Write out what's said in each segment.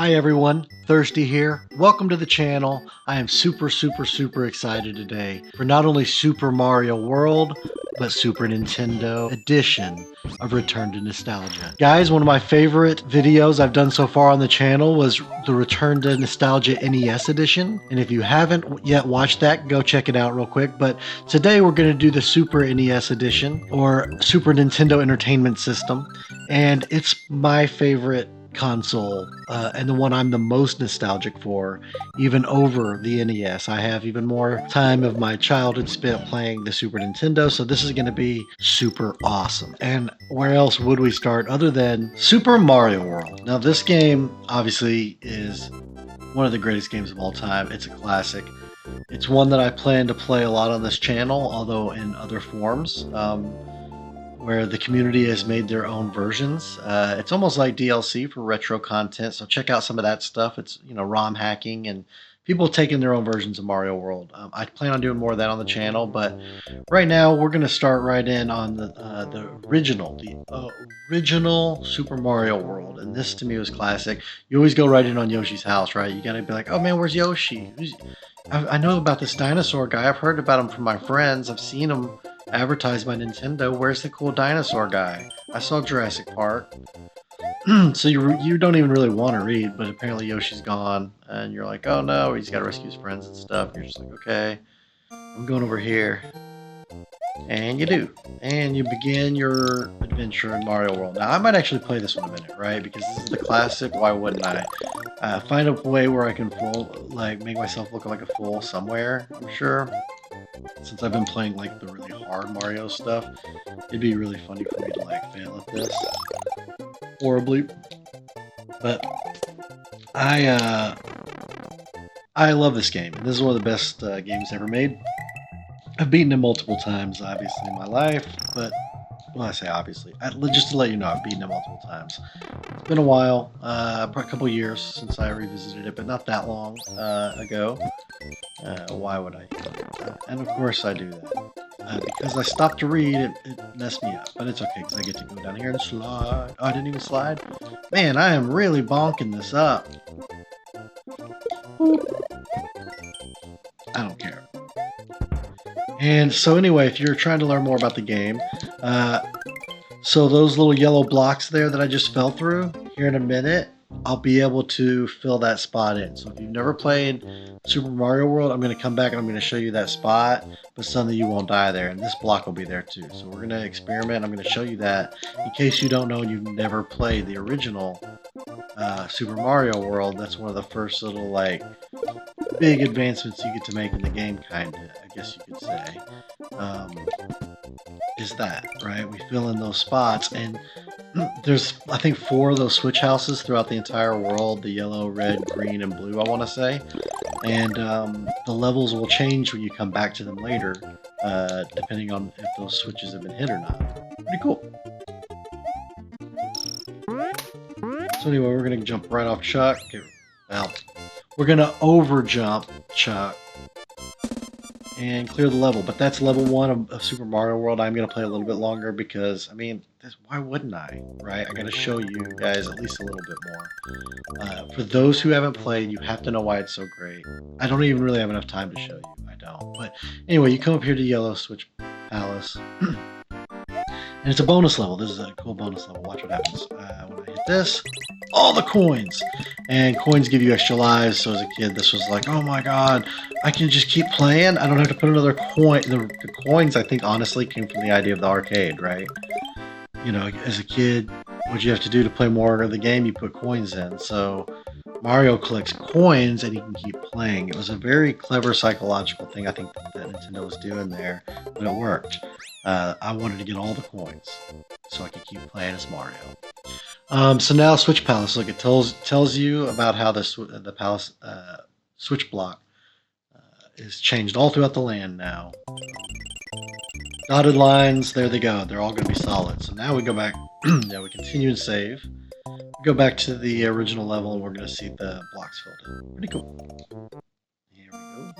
Hi everyone, Thirsty here. Welcome to the channel. I am super excited today for not only Super Mario World, but Super Nintendo edition of Return to Nostalgia. Guys, one of my favorite videos I've done so far on the channel was the Return to Nostalgia NES edition. And if you haven't yet watched that, go check it out real quick. But today we're going to do the Super NES edition, or Super Nintendo Entertainment System. And it's my favorite console and the one I'm the most nostalgic for, even over the NES. I have even more time of my childhood spent playing the Super Nintendo, so this is going to be super awesome. And where else would we start other than Super Mario World? Now this game obviously is one of the greatest games of all time. It's a classic. It's one that I plan to play a lot on this channel, although in other forms. Where the community has made their own versions. It's almost like DLC for retro content, so check out some of that stuff. It's, you know, ROM hacking and people taking their own versions of Mario World. I plan on doing more of that on the channel, but right now we're going to start right in on the original Super Mario World, and this to me was classic. You always go right in on Yoshi's house, right? You got to be like, oh man, where's Yoshi? I know about this dinosaur guy. I've heard about him from my friends. I've seen him advertised by Nintendo. Where's the cool dinosaur guy? I saw Jurassic Park. So you don't even really want to read, but apparently Yoshi's gone, and you're like, oh no, he's got to rescue his friends and stuff. And you're just like, okay, I'm going over here. And you do. And you begin your adventure in Mario World. Now, I might actually play this one a minute, right? Because this is the classic. Why wouldn't I? Find a way where I can make myself look like a fool somewhere, I'm sure. Since I've been playing like the really hard Mario stuff, it'd be really funny for me to like fail at this horribly. But I love this game. This is one of the best games ever made. I've beaten it multiple times, obviously, in my life, but, well, I say obviously. Just to let you know, I've beaten it multiple times. It's been a while, a couple years since I revisited it, but not that long ago. Why would I? And of course I do that. Because I stopped to read, it messed me up. But it's okay, because I get to go down here and slide. Oh, I didn't even slide? Man, I am really bonking this up. I don't care. And so anyway, if you're trying to learn more about the game, so those little yellow blocks there that I just fell through, here in a minute, I'll be able to fill that spot in. So if you've never played Super Mario World, I'm going to come back and I'm going to show you that spot, but suddenly you won't die there, and this block will be there too. So we're going to experiment. I'm going to show you that in case you don't know and you've never played the original Super Mario World. That's one of the first little like big advancements you get to make in the game, kind of, I guess you could say. Is that, right? We fill in those spots, and there's, I think, 4 of those switch houses throughout the entire world, the yellow, red, green, and blue, I want to say. And the levels will change when you come back to them later, depending on if those switches have been hit or not. Pretty cool. So anyway, we're going to jump right off Chuck. Well, we're going to over jump Chuck and clear the level, but that's level 1 of Super Mario World. I'm going to play a little bit longer because, I mean, why wouldn't I, right? I got to show you guys at least a little bit more. For those who haven't played, you have to know why it's so great. I don't even really have enough time to show you. I don't. But anyway, you come up here to Yellow Switch Palace. And it's a bonus level. This is a cool bonus level. Watch what happens when I hit this. All the coins! And coins give you extra lives, so as a kid, this was like, oh my god, I can just keep playing? I don't have to put another coin. The coins, I think, honestly, came from the idea of the arcade, right? You know, as a kid, what you have to do to play more of the game, you put coins in. So Mario collects coins and he can keep playing. It was a very clever psychological thing, I think, that Nintendo was doing there, but it worked. I wanted to get all the coins so I could keep playing as Mario. So now Switch Palace. Look, it tells you about how the palace switch block is changed all throughout the land now. Dotted lines, there they go. They're all going to be solid. So now we go back. Yeah, we continue and save. We go back to the original level, and we're going to see the blocks filled in. Pretty cool. Here we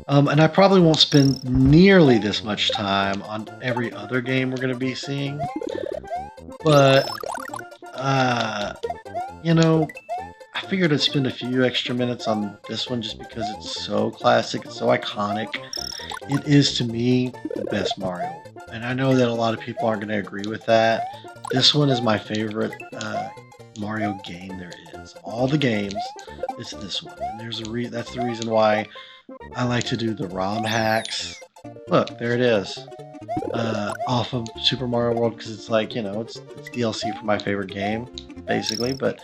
go. And I probably won't spend nearly this much time on every other game we're going to be seeing. But you know, I figured I'd spend a few extra minutes on this one just because it's so classic, it's so iconic. It is, to me, the best Mario. And I know that a lot of people aren't going to agree with that. This one is my favorite Mario game there is. All the games, it's this one. And that's the reason why I like to do the ROM hacks. Look, there it is. Off of Super Mario World, because it's like, it's DLC for my favorite game, basically. But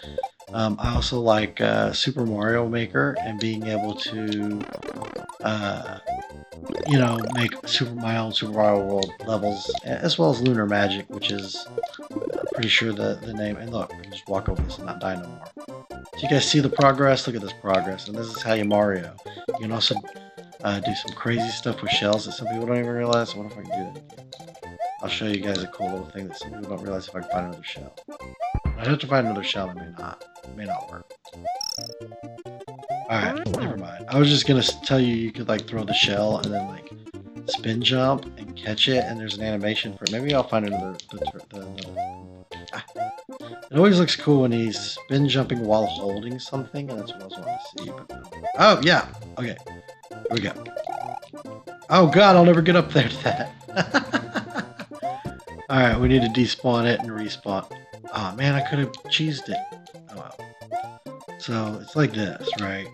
I also like Super Mario Maker and being able to, make my own Super Mario World levels, as well as Lunar Magic, which is pretty sure the name. And look, I can just walk over this and not die no more. So you guys see the progress? Look at this progress. And this is how you Mario. You can also do some crazy stuff with shells that some people don't even realize. What if I can do that again? I'll show you guys a cool little thing that some people don't realize if I can find another shell. I'd have to find another shell, it may not work. Alright, never mind. I was just gonna tell you could like throw the shell and then like spin jump and catch it, and there's an animation for it. Maybe I'll find another. It always looks cool when he's spin jumping while holding something, and that's what I was wanting to see. But oh yeah, okay, here we go. Oh god, I'll never get up there to that. Alright, we need to despawn it and respawn. Oh man, I could have cheesed it. Oh well. So it's like this, right?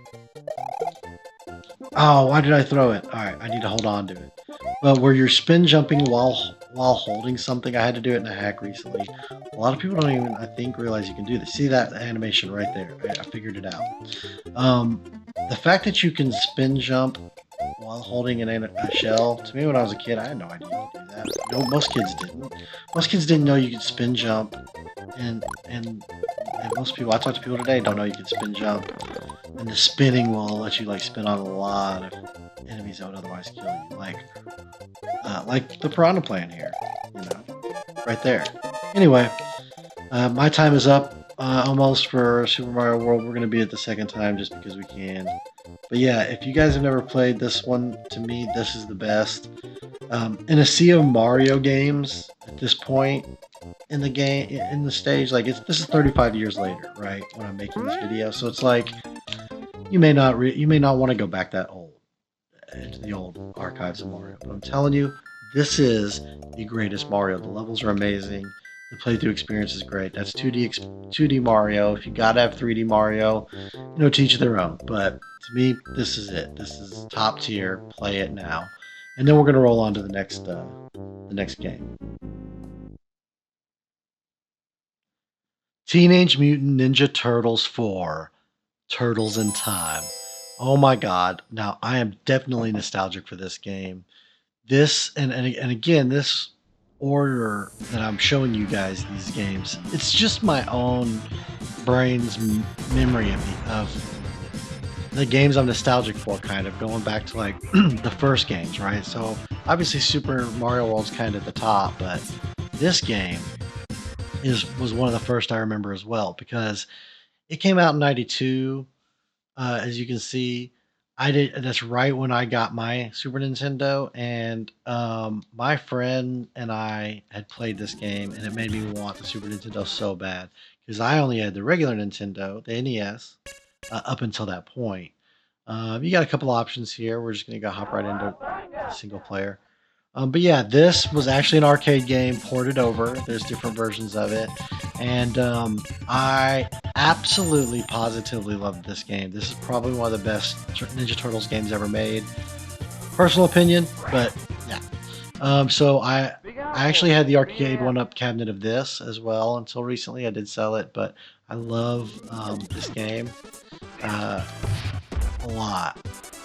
Oh, why did I throw it? Alright, I need to hold on to it. Well, where you're spin jumping while holding something, I had to do it in a hack recently. A lot of people don't even, I think, realize you can do this. See that animation right there? I figured it out. The fact that you can spin jump while holding a shell, to me when I was a kid, I had no idea you could do that. No, most kids didn't. Most kids didn't know you could spin jump, and most people, I talk to people today, don't know you could spin jump. And the spinning will let you like spin on a lot of enemies that would otherwise kill you, like the piranha plant here, right there. Anyway, my time is up almost for Super Mario World. We're going to be at the second time just because we can. But yeah, if you guys have never played this one, to me, this is the best. In a sea of Mario games at this point in the game, in the stage, like this is 35 years later, right? When I'm making this video, so it's like you may not want to go back that old into the old archives of Mario. But I'm telling you, this is the greatest Mario. The levels are amazing. The playthrough experience is great. That's 2D Mario. If you gotta have 3D Mario, to each their own. But to me, this is it. This is top tier. Play it now, and then we're gonna roll on to the next game. Teenage Mutant Ninja Turtles 4: Turtles in Time. Oh my god! Now I am definitely nostalgic for this game. This and again, this order that I'm showing you guys these games, it's just my own brain's memory of the games I'm nostalgic for, kind of going back to like the first games, right? So obviously Super Mario World's kind of at the top, but this game was one of the first I remember as well, because it came out in '92. As you can see, that's right when I got my Super Nintendo, and my friend and I had played this game, and it made me want the Super Nintendo so bad, because I only had the regular Nintendo, the NES, up until that point. You got a couple options here. We're just going to hop right into single player. But yeah, this was actually an arcade game ported over. There's different versions of it. And I absolutely, positively loved this game. This is probably one of the best Ninja Turtles games ever made. Personal opinion, but yeah. So I actually had the arcade one-up cabinet of this as well until recently. I did sell it, but I love this game a lot.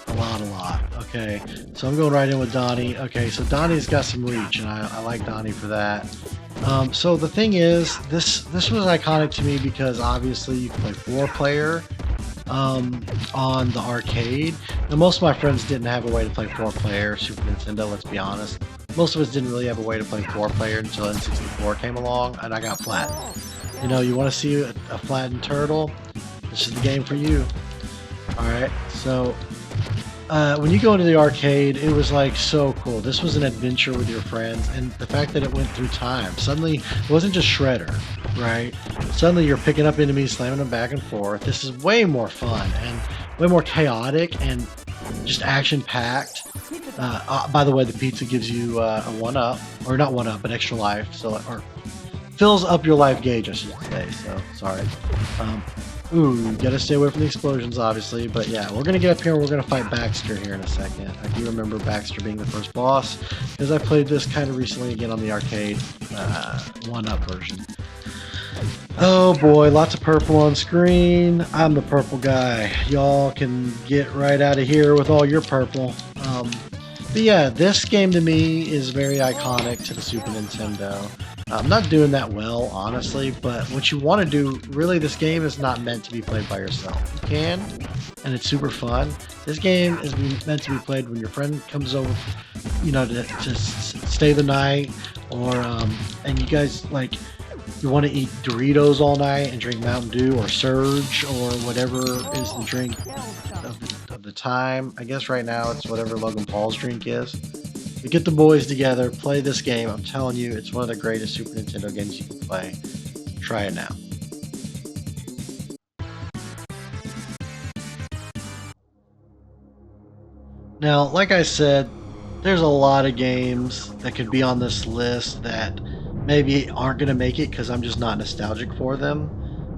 A lot. Okay, so I'm going right in with Donnie. Okay, so Donnie's got some reach, and I like Donnie for that. So the thing is, this was iconic to me because obviously you can play 4-player on the arcade. Now, most of my friends didn't have a way to play 4-player Super Nintendo, let's be honest. Most of us didn't really have a way to play 4-player until N64 came along, and I got flattened. You want to see a flattened turtle? This is the game for you. Alright, so when you go into the arcade, it was like so cool. This was an adventure with your friends, and the fact that it went through time. Suddenly, it wasn't just Shredder. right? Suddenly you're picking up enemies, slamming them back and forth. This is way more fun and way more chaotic and just action-packed. By the way, the pizza gives you a 1-up, or not 1-up, but extra life, so or fills up your life gauge, I should say. So sorry. Ooh, you gotta stay away from the explosions, obviously. But yeah, we're gonna get up here and we're gonna fight Baxter here in a second. I do remember Baxter being the first boss, because I played this kind of recently again on the arcade 1-up version. Oh boy, lots of purple on screen. I'm the purple guy. Y'all can get right out of here with all your purple. But yeah, this game to me is very iconic to the Super Nintendo. I'm not doing that well, honestly, but what you want to do, really, this game is not meant to be played by yourself. You can, and it's super fun. This game is meant to be played when your friend comes over, you know, to stay the night, or, and you guys, like, you want to eat Doritos all night and drink Mountain Dew or Surge or whatever is the drink of the time. I guess right now it's whatever Logan Paul's drink is. We get the boys together, play this game. I'm telling you, it's one of the greatest Super Nintendo games you can play. Try it now. Now, like I said, there's a lot of games that could be on this list that maybe aren't going to make it because I'm just not nostalgic for them.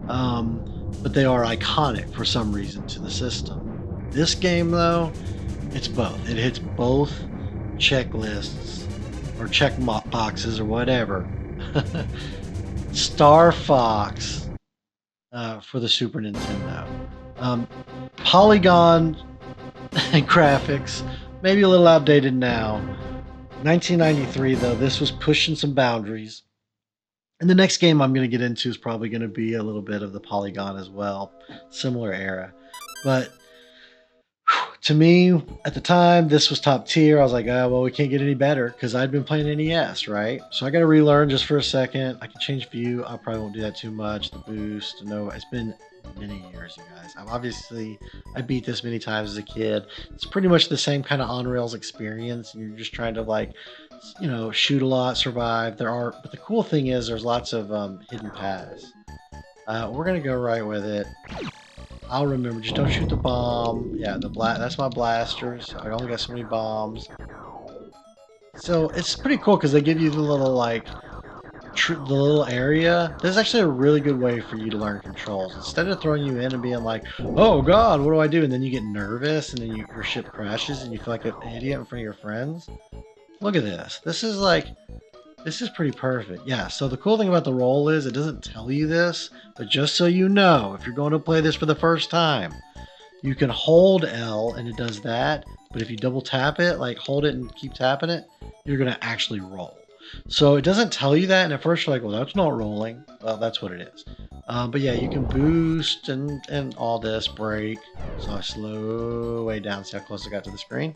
But they are iconic for some reason to the system. This game, though, it's both. It hits both checklists or check boxes or whatever. Star Fox for the Super Nintendo. Polygon and graphics, maybe a little outdated now. 1993 though, this was pushing some boundaries. And the next game I'm going to get into is probably going to be a little bit of the polygon as well. Similar era. But to me, at the time, this was top tier. I was like, oh, well, we can't get any better because I'd been playing NES, right? So I got to relearn just for a second. I can change view. I probably won't do that too much. The boost. No, it's been many years, you guys. I beat this many times as a kid. It's pretty much the same kind of on-rails experience. You're just trying to, like, you know, shoot a lot, survive. But the cool thing is there's lots of hidden paths. We're going to go right with it. I'll remember, just don't shoot the bomb. Yeah, that's my blasters. I only got so many bombs. So it's pretty cool because they give you the little, like, the little area. There's actually a really good way for you to learn controls. Instead of throwing you in and being like, oh god, what do I do? And then you get nervous and then your ship crashes and you feel like an idiot in front of your friends. Look at this. This is pretty perfect. Yeah, so the cool thing about the roll is it doesn't tell you this, but just so you know, if you're going to play this for the first time, you can hold L and it does that, but if you double tap it, like hold it and keep tapping it, you're going to actually roll. So it doesn't tell you that, and at first you're like, well, that's not rolling. Well, that's what it is. But yeah, you can boost and all this, break. So I slow way down, see how close I got to the screen.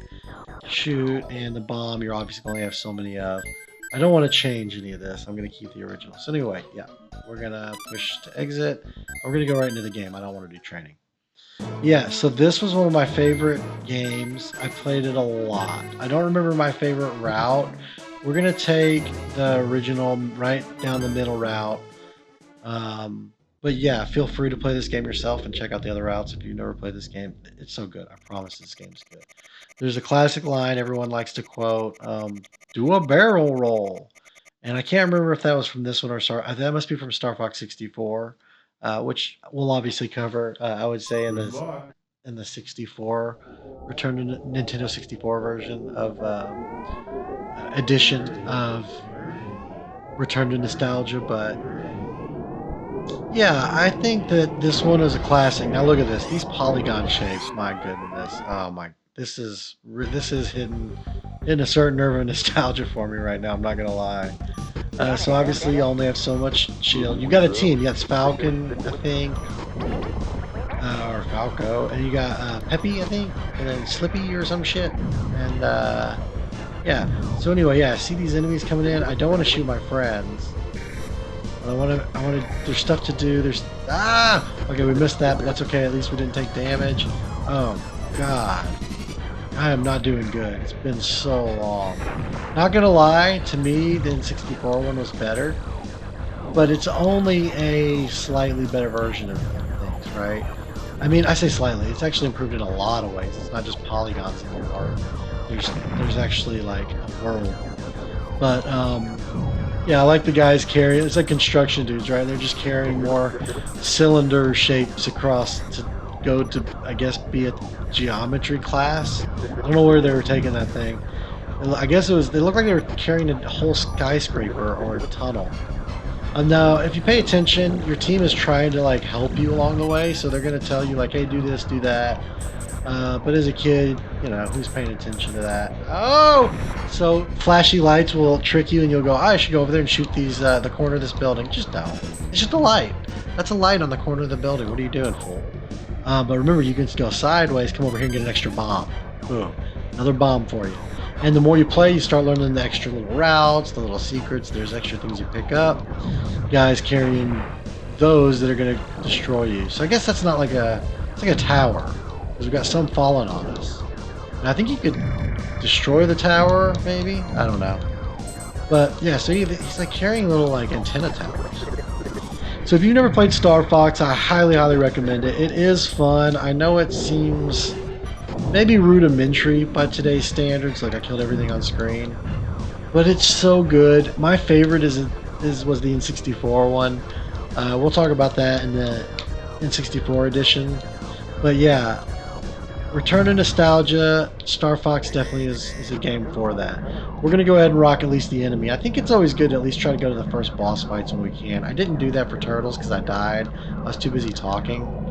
Shoot, and the bomb, you're obviously going to have so many of. I don't want to change any of this. I'm going to keep the original. So anyway, yeah, we're going to push to exit. We're going to go right into the game. I don't want to do training. Yeah, so this was one of my favorite games. I played it a lot. I don't remember my favorite route. We're going to take the original right down the middle route. But yeah, feel free to play this game yourself and check out the other routes if you've never played this game. It's so good. I promise this game's good. There's a classic line everyone likes to quote, do a barrel roll. And I can't remember if that was from this one or that must be from Star Fox 64, which we'll obviously cover, I would say, in the 64, Return to Nintendo 64 version of edition of Return to Nostalgia. But yeah, I think that this one is a classic. Now look at this. These polygon shapes, my goodness. Oh my, this is hitting a certain nerve of nostalgia for me right now, I'm not gonna lie. So obviously you only have so much shield. You got a team, you got Falcon, I think, or Falco, and you got Peppy, I think, and then Slippy or some shit. And yeah, so anyway, yeah, I see these enemies coming in. I don't want to shoot my friends. I want to, there's stuff to do. Okay, we missed that, but that's okay. At least we didn't take damage. Oh, God. I am not doing good. It's been so long. Not gonna lie, to me, the N64 one was better. but it's only a slightly better version of things, right? I mean, I say slightly. It's actually improved in a lot of ways. It's not just polygons anymore. There's actually like a world. But yeah, I like the guys carrying. It's like construction dudes, right? They're just carrying more cylinder shapes across to go to, I guess, be a geometry class. I don't know where they were taking that thing. I guess it was. They looked like they were carrying a whole skyscraper or a tunnel. Now, if you pay attention, your team is trying to like help you along the way, so they're going to tell you like, "Hey, do this, do that." But as a kid, you know, who's paying attention to that? Oh, so flashy lights will trick you, and you'll go, "Oh, I should go over there and shoot these the corner of this building." Just don't. It's just a light. That's a light on the corner of the building. What are you doing, fool? But remember, you can go sideways, come over here and get an extra bomb. Boom, another bomb for you. And the more you play, you start learning the extra little routes, the little secrets. There's extra things you pick up. Guys carrying those that are going to destroy you. So I guess that's not like it's like a tower. Because we've got some falling on us. And I think you could destroy the tower, maybe? I don't know. But yeah, so he's like carrying little like antenna towers. So if you've never played Star Fox, I highly, highly recommend it. It is fun. I know it seems maybe rudimentary by today's standards, like I killed everything on screen, but it's so good. My favorite was the N64 one. We'll talk about that in the N64 edition. But yeah, return to nostalgia. Star Fox definitely is a game for that. We're gonna go ahead and rock at least the enemy. I think it's always good to at least try to go to the first boss fights when we can. I didn't do that for Turtles because I died. I was too busy talking.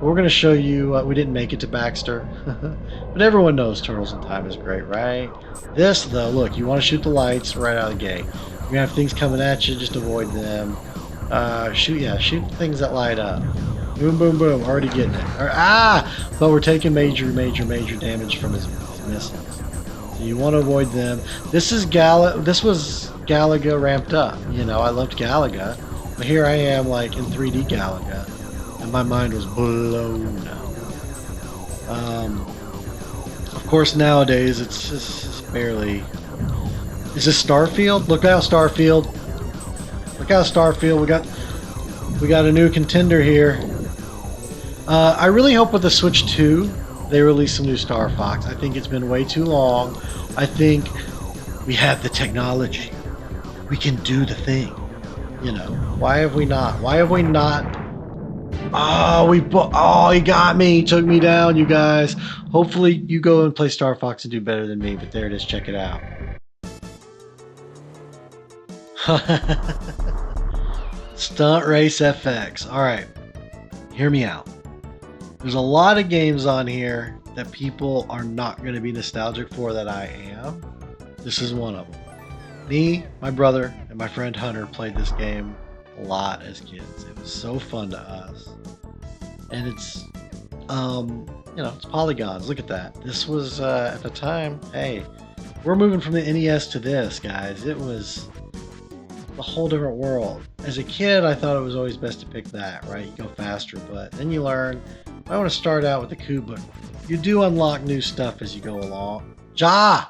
We're going to show you, we didn't make it to Baxter, but everyone knows Turtles in Time is great, right? This, though, look, you want to shoot the lights right out of the gate. You're going to have things coming at you, just avoid them. Shoot things that light up. Boom, boom, boom, already getting it. But we're taking major damage from his missiles. So you want to avoid them. This was Galaga ramped up. You know, I loved Galaga, but here I am, like, in 3D Galaga. And my mind was blown out. Of course, nowadays it's barely. Is this Starfield? Look out, Starfield! Look out, Starfield! We got a new contender here. I really hope with the Switch 2 they release some new Star Fox. I think it's been way too long. I think we have the technology. We can do the thing. You know, why have we not? Why have we not? Oh, he got me. He took me down, you guys. Hopefully you go and play Star Fox and do better than me, but there it is. Check it out. Stunt Race FX. All right, hear me out. There's a lot of games on here that people are not going to be nostalgic for that I am. This is one of them. Me, my brother, and my friend Hunter played this game a lot as kids. It was so fun to us. And it's you know, it's polygons. Look at that. This was at the time, hey, we're moving from the NES to this, guys. It was a whole different world. As a kid, I thought it was always best to pick that, right? You go faster, but then you learn, I want to start out with the coup, but you do unlock new stuff as you go along. Ja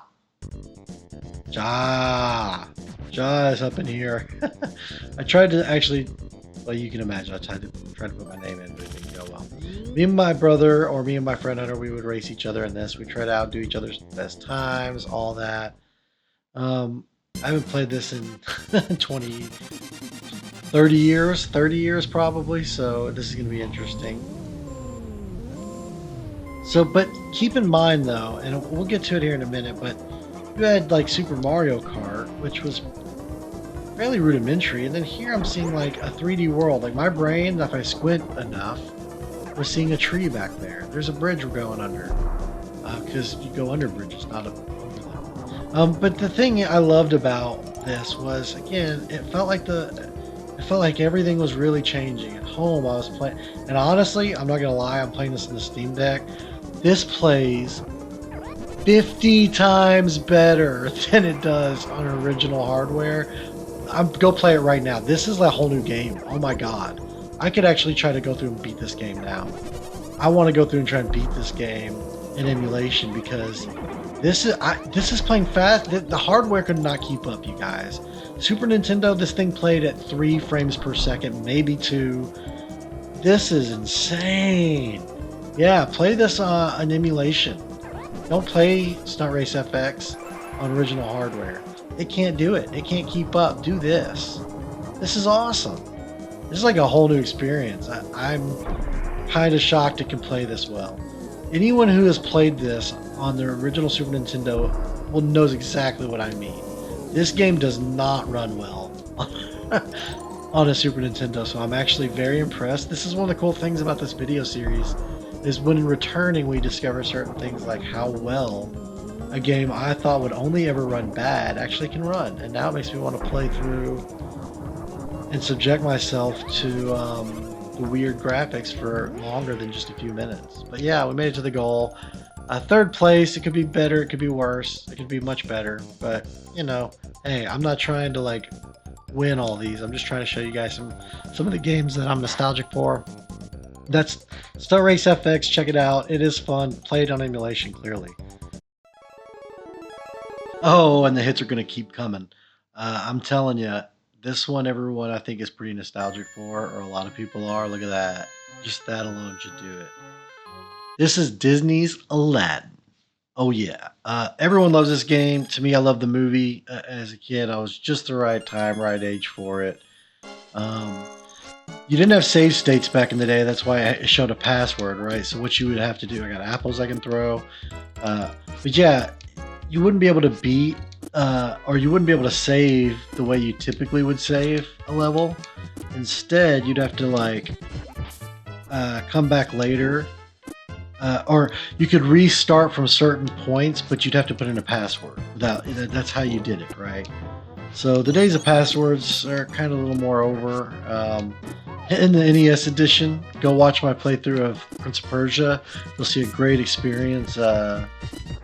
is up in here. I tried to actually, well, you can imagine, I tried to put my name in, but it didn't go well. Me and my brother, or me and my friend Hunter, we would race each other in this. We try to outdo each other's best times, all that. I haven't played this in 30 years probably, so this is going to be interesting. So, but keep in mind though, and we'll get to it here in a minute, but you had like Super Mario Kart, which was fairly rudimentary, and then here I'm seeing like a 3D world. Like my brain, if I squint enough, was seeing a tree back there. There's a bridge we're going under, because you go under bridges, not over them. But the thing I loved about this was, again, it felt like everything was really changing. At home, I was playing, and honestly, I'm not gonna lie, I'm playing this in the Steam Deck. This plays 50 times better than it does on original hardware. Go play it right now. This is a whole new game. Oh my god. I could actually try to go through and beat this game now. I want to go through and try and beat this game in emulation because This is playing fast. The hardware could not keep up, you guys. Super Nintendo, this thing played at 3 frames per second, maybe 2. This is insane. Yeah, play this on emulation. Don't play Stunt Race FX on original hardware. It can't do it. It can't keep up. Do this. This is awesome. This is like a whole new experience. I'm kind of shocked it can play this well. Anyone who has played this on their original Super Nintendo knows exactly what I mean. This game does not run well on a Super Nintendo, so I'm actually very impressed. This is one of the cool things about this video series, is when returning we discover certain things like how well a game I thought would only ever run bad actually can run. And now it makes me want to play through and subject myself to the weird graphics for longer than just a few minutes. But yeah, we made it to the goal. Third place. It could be better, it could be worse, it could be much better, but you know, hey, I'm not trying to like win all these. I'm just trying to show you guys some of the games that I'm nostalgic for. That's Stunt Race FX. Check it out. It is fun. Play it on emulation, clearly. Oh, and the hits are going to keep coming. I'm telling you, this one, everyone I think is pretty nostalgic for, or a lot of people are. Look at that. Just that alone should do it. This is Disney's Aladdin. Oh yeah. Everyone loves this game. To me, I love the movie. As a kid, I was just the right time, right age for it. You didn't have save states back in the day. That's why it showed a password, right? So what you would have to do, I got apples I can throw. But yeah, you wouldn't be able to beat, or you wouldn't be able to save the way you typically would save a level. Instead, you'd have to like come back later. Or you could restart from certain points, but you'd have to put in a password. That's how you did it, right? So the days of passwords are kind of a little more over. In the NES edition, go watch my playthrough of Prince of Persia. You'll see a great experience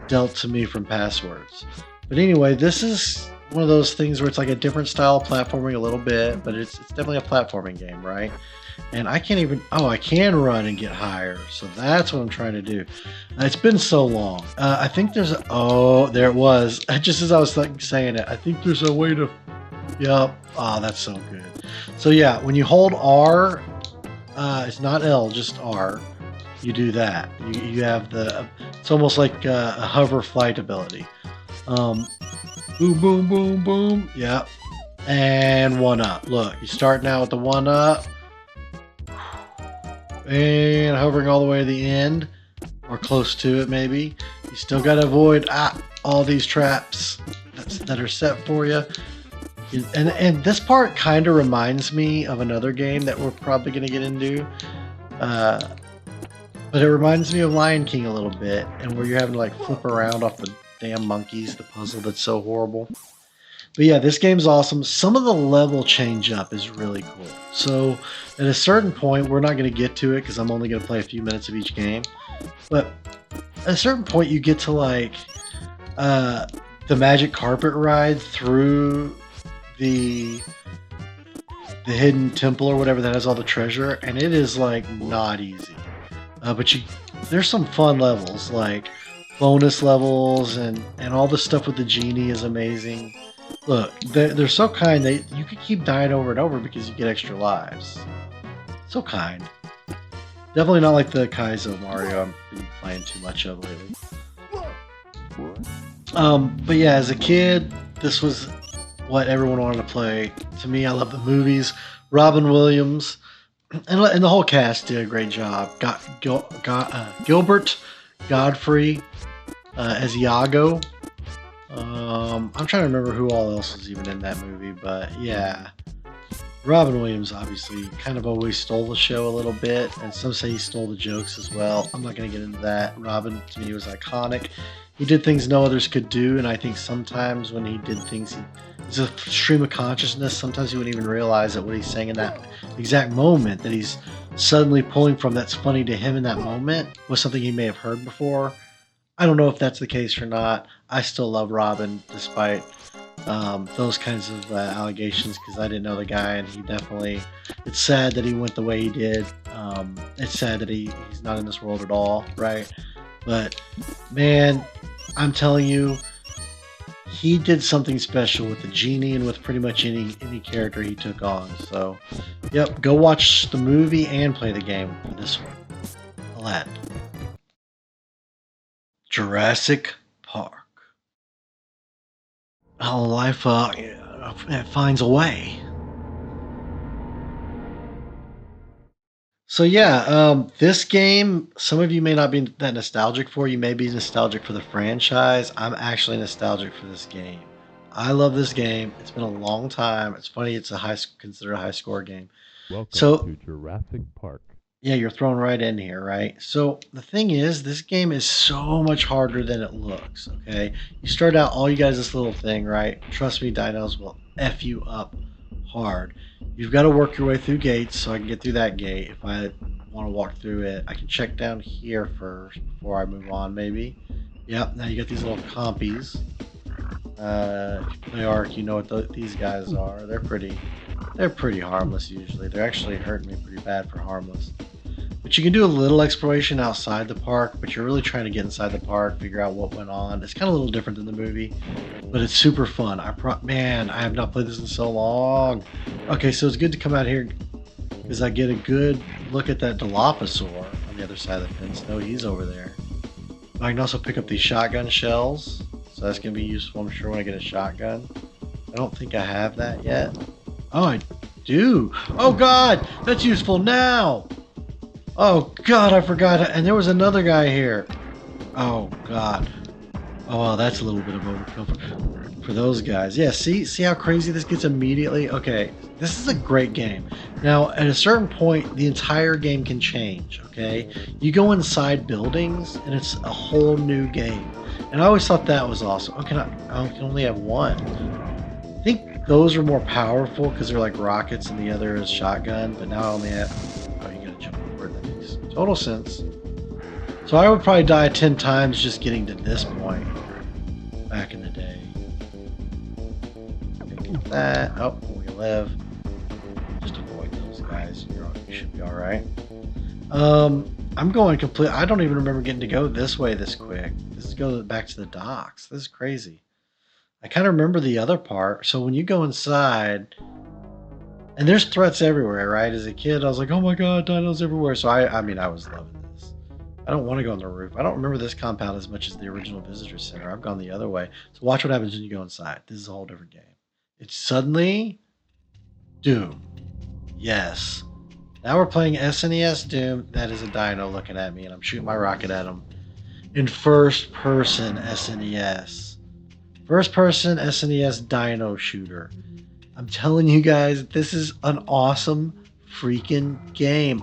dealt to me from passwords. But anyway, this is one of those things where it's like a different style of platforming a little bit, but it's definitely a platforming game, right? And I can't even, I can run and get higher. So that's what I'm trying to do. It's been so long. I think there's there it was. Just as I was like saying it, I think there's a way to, yep. Oh, that's so good. So yeah, when you hold R, it's not L, just R. You do that. You have it's almost like a hover flight ability. Boom, boom, boom, boom. Yep. And 1-up. Look, you start now with the 1-up. And hovering all the way to the end, or close to it maybe. You still got to avoid all these traps that are set for you. And this part kind of reminds me of another game that we're probably going to get into. But it reminds me of Lion King a little bit, and where you're having to like flip around off the damn monkeys, the puzzle that's so horrible. But yeah, this game's awesome. Some of the level change up is really cool. So at a certain point, we're not going to get to it because I'm only going to play a few minutes of each game. But at a certain point, you get to like the magic carpet ride through the hidden temple or whatever that has all the treasure, and it is like not easy. But there's some fun levels, like bonus levels, and all the stuff with the genie is amazing. Look, they're so kind that you could keep dying over and over because you get extra lives. So kind. Definitely not like the Kaizo Mario I've been playing too much of lately. But yeah, as a kid, this was what everyone wanted to play. To me, I love the movies. Robin Williams and the whole cast did a great job. Gilbert Godfrey as Iago. I'm trying to remember who all else was even in that movie, but yeah. Robin Williams obviously kind of always stole the show a little bit, and some say he stole the jokes as well. I'm not going to get into that. Robin, to me, was iconic. He did things no others could do, and I think sometimes when he did things, it's a stream of consciousness. Sometimes you wouldn't even realize that what he's saying in that exact moment that he's suddenly pulling from that's funny to him in that moment was something he may have heard before. I don't know if that's the case or not. I still love Robin despite those kinds of allegations, because I didn't know the guy, and he definitely, it's sad that he went the way he did. It's sad that he's not in this world at all, right? But man, I'm telling you, he did something special with the genie and with pretty much any character he took on. So, yep, go watch the movie and play the game for this one. Aladdin. Jurassic Park. How life it finds a way. So yeah, this game, some of you may not be that nostalgic for. You may be nostalgic for the franchise. I'm actually nostalgic for this game. I love this game. It's been a long time. It's funny. It's considered a high score game. Welcome So to Jurassic Park. yeah, you're thrown right in here, right? So the thing is, this game is so much harder than it looks. Okay, you start out, all you guys, this little thing, right? Trust me, dinos will f you up hard. You've got to work your way through gates, so I can get through that gate. If I want to walk through it, I can check down here first before I move on, maybe. Yep. Now you got these little compies. If you play Ark, you know what these guys are. They're pretty harmless usually. They're actually hurting me pretty bad for harmless. But you can do a little exploration outside the park, but you're really trying to get inside the park, figure out what went on. It's kind of a little different than the movie, but it's super fun. Man, I have not played this in so long. Okay, so it's good to come out here because I get a good look at that Dilophosaur on the other side of the fence. No, he's over there. I can also pick up these shotgun shells, so that's going to be useful, I'm sure, when I get a shotgun. I don't think I have that yet. Oh, I do. Oh, God, that's useful now. Oh, God, I forgot. And there was another guy here. Oh, God. Oh, well, that's a little bit of overkill for those guys. Yeah, see how crazy this gets immediately? Okay, this is a great game. Now, at a certain point, the entire game can change, okay? You go inside buildings, and it's a whole new game. And I always thought that was awesome. Okay, I can only have one. I think those are more powerful because they're like rockets and the other is shotgun, but now I only have... Oh, you gotta jump over. That makes total sense. So I would probably die 10 times just getting to this point back in the day. Get that. Oh, we live. Just avoid those guys. You should be alright. I'm going complete. I don't even remember getting to go this way this quick. This is going back to the docks. This is crazy. I kind of remember the other part. So when you go inside, and there's threats everywhere, right? As a kid, I was like, oh my God, dinos everywhere. So I mean, I was loving this. I don't want to go on the roof. I don't remember this compound as much as the original visitor center. I've gone the other way. So watch what happens when you go inside. This is a whole different game. It's suddenly Doom. Yes. Now we're playing SNES Doom. That is a dino looking at me, and I'm shooting my rocket at him. In first person SNES. First person SNES dino shooter. I'm telling you guys, this is an awesome freaking game.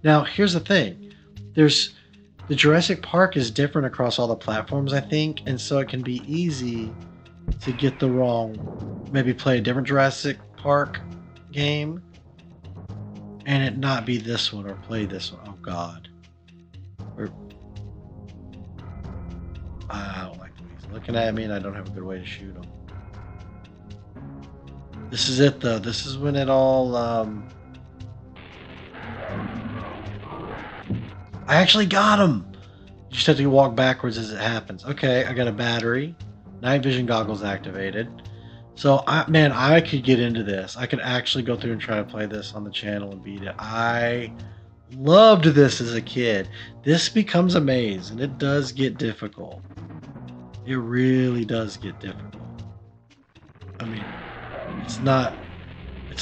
Now, here's the thing. The Jurassic Park is different across all the platforms, I think, and so it can be easy to get the wrong, maybe play a different Jurassic Park game and it not be this one or play this one. Oh God. I don't like the way he's looking at me and I don't have a good way to shoot him. This is it though. This is when it all I actually got him. You just have to walk backwards as it happens. Okay, I got a battery. Night vision goggles activated. So, I could get into this. I could actually go through and try to play this on the channel and beat it. I loved this as a kid. This becomes a maze, and it does get difficult. It really does get difficult. I mean, it's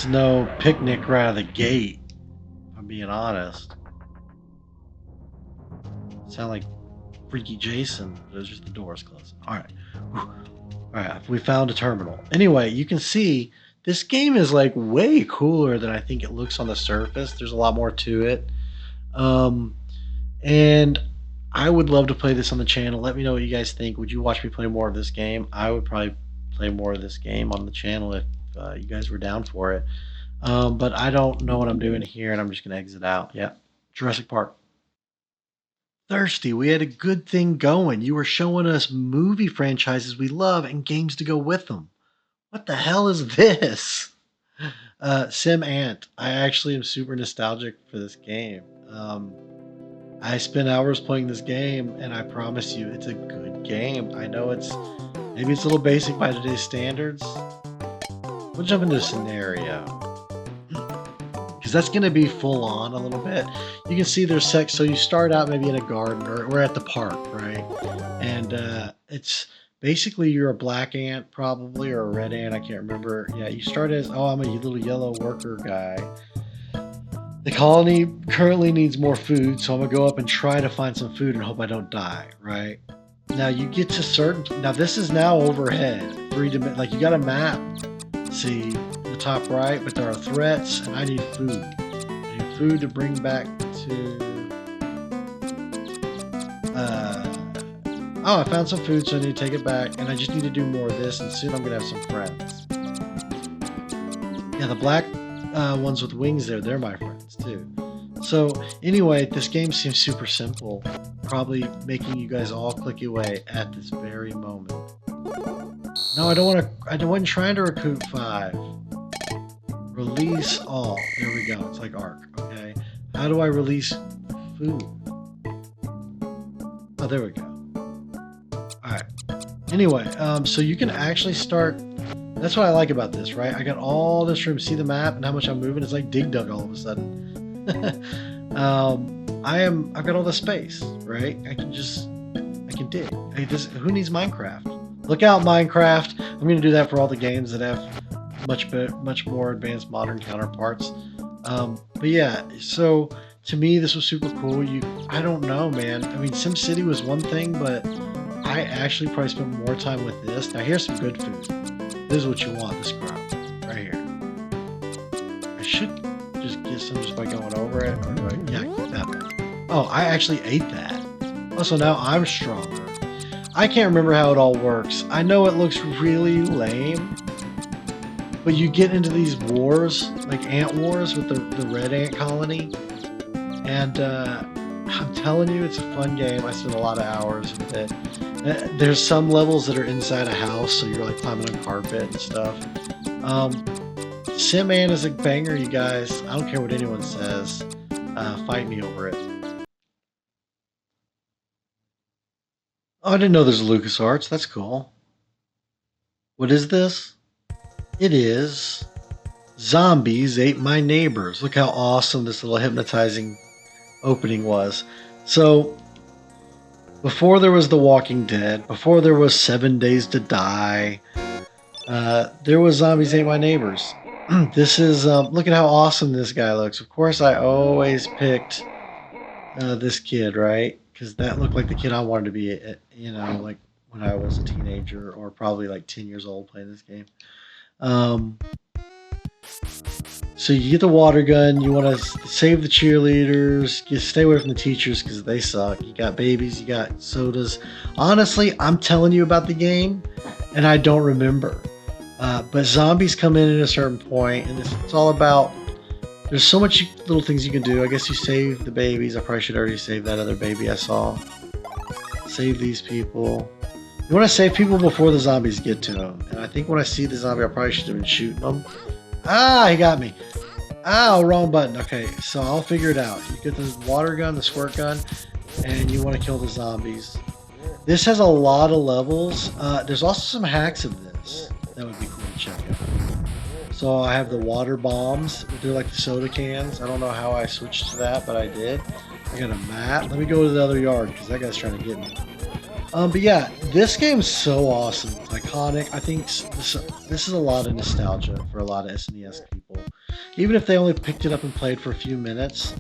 no picnic right out of the gate, if I'm being honest. Sound like Freaky Jason. There's just the doors closing. Alright. Alright, we found a terminal. Anyway, you can see this game is like way cooler than I think it looks on the surface. There's a lot more to it. And I would love to play this on the channel. Let me know what you guys think. Would you watch me play more of this game? I would probably play more of this game on the channel if you guys were down for it. But I don't know what I'm doing here, and I'm just going to exit out. Yeah, Jurassic Park. Thirsty, we had a good thing going. You were showing us movie franchises we love and games to go with them. What the hell is this? SimAnt. I actually am super nostalgic for this game. I spent hours playing this game, and I promise you, it's a good game. I know maybe it's a little basic by today's standards. We'll jump into a scenario. Because that's going to be full on a little bit. You can see there's so you start out maybe in a garden or we're at the park, right? And it's basically you're a black ant probably or a red ant, I can't remember. Yeah, you start as, oh, I'm a little yellow worker guy. The colony currently needs more food, so I'm going to go up and try to find some food and hope I don't die, right? Now you get to now this is now overhead, like you got a map, see, the top right, but there are threats and I need food. I need food to bring back to, oh, I found some food, so I need to take it back, and I just need to do more of this, and soon I'm going to have some friends. Yeah, the black ones with wings there, they're my friends too. So anyway, this game seems super simple, probably making you guys all click away at this very moment. No, I wasn't trying to recruit 5. Release all. There we go. It's like ARC. Okay. How do I release food? Oh, there we go. Alright. Anyway, so you can actually start. That's what I like about this, right? I got all this room. See the map and how much I'm moving? It's like Dig Dug all of a sudden. I've got all the space, right? I can dig. Hey, who needs Minecraft? Look out, Minecraft! I'm going to do that for all the games that have much more advanced modern counterparts. But yeah, so to me this was super cool. I don't know, man. I mean, SimCity was one thing, but I actually probably spent more time with this. Now here's some good food. This is what you want, this crop, right here. I should just get some just by going over it, or do I, yeah, get that one. Oh, I actually ate that. Oh, so now I'm stronger. I can't remember how it all works. I know it looks really lame, but you get into these wars, like ant wars with the red ant colony, and I'm telling you, it's a fun game. I spent a lot of hours with it. There's some levels that are inside a house, so you're like climbing on carpet and stuff. SimAnt is a banger, you guys. I don't care what anyone says. Fight me over it. Oh, I didn't know there's a LucasArts. That's cool. What is this? It is Zombies Ate My Neighbors. Look how awesome this little hypnotizing opening was. So, before there was The Walking Dead, before there was 7 Days to Die, there was Zombies Ate My Neighbors. This is, look at how awesome this guy looks. Of course, I always picked this kid, right? Because that looked like the kid I wanted to be, you know, like when I was a teenager, or probably like 10 years old playing this game. So you get the water gun, you want to save the cheerleaders, you stay away from the teachers because they suck. You got babies, you got sodas. Honestly, I'm telling you about the game, and I don't remember. But zombies come in at a certain point, and it's all about, there's so much little things you can do. I guess you save the babies. I probably should already save that other baby I saw. Save these people. You want to save people before the zombies get to them. And I think when I see the zombie, I probably should have been shooting them. Ah, he got me. Ow, wrong button. Okay, so I'll figure it out. You get the water gun, the squirt gun, and you want to kill the zombies. This has a lot of levels. There's also some hacks of this that would be cool to check out. So I have the water bombs. They're like the soda cans. I don't know how I switched to that, but I did. I got a map. Let me go to the other yard because that guy's trying to get me. But yeah, this game's so awesome. It's iconic. I think this is a lot of nostalgia for a lot of SNES people. Even if they only picked it up and played for a few minutes,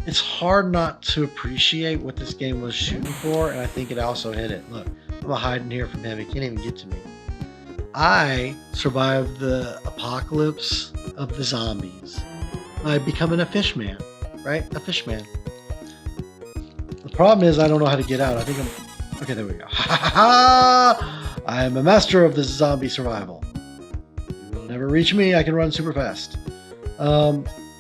it's hard not to appreciate what this game was shooting for, and I think it also hit it. Look, I'm hiding here from him. He can't even get to me. I survived the apocalypse of the zombies by becoming a fishman, right? A fishman. The problem is I don't know how to get out. I think I'm... Okay, there we go. Ha ha ha! I am a master of this zombie survival. You will never reach me. I can run super fast.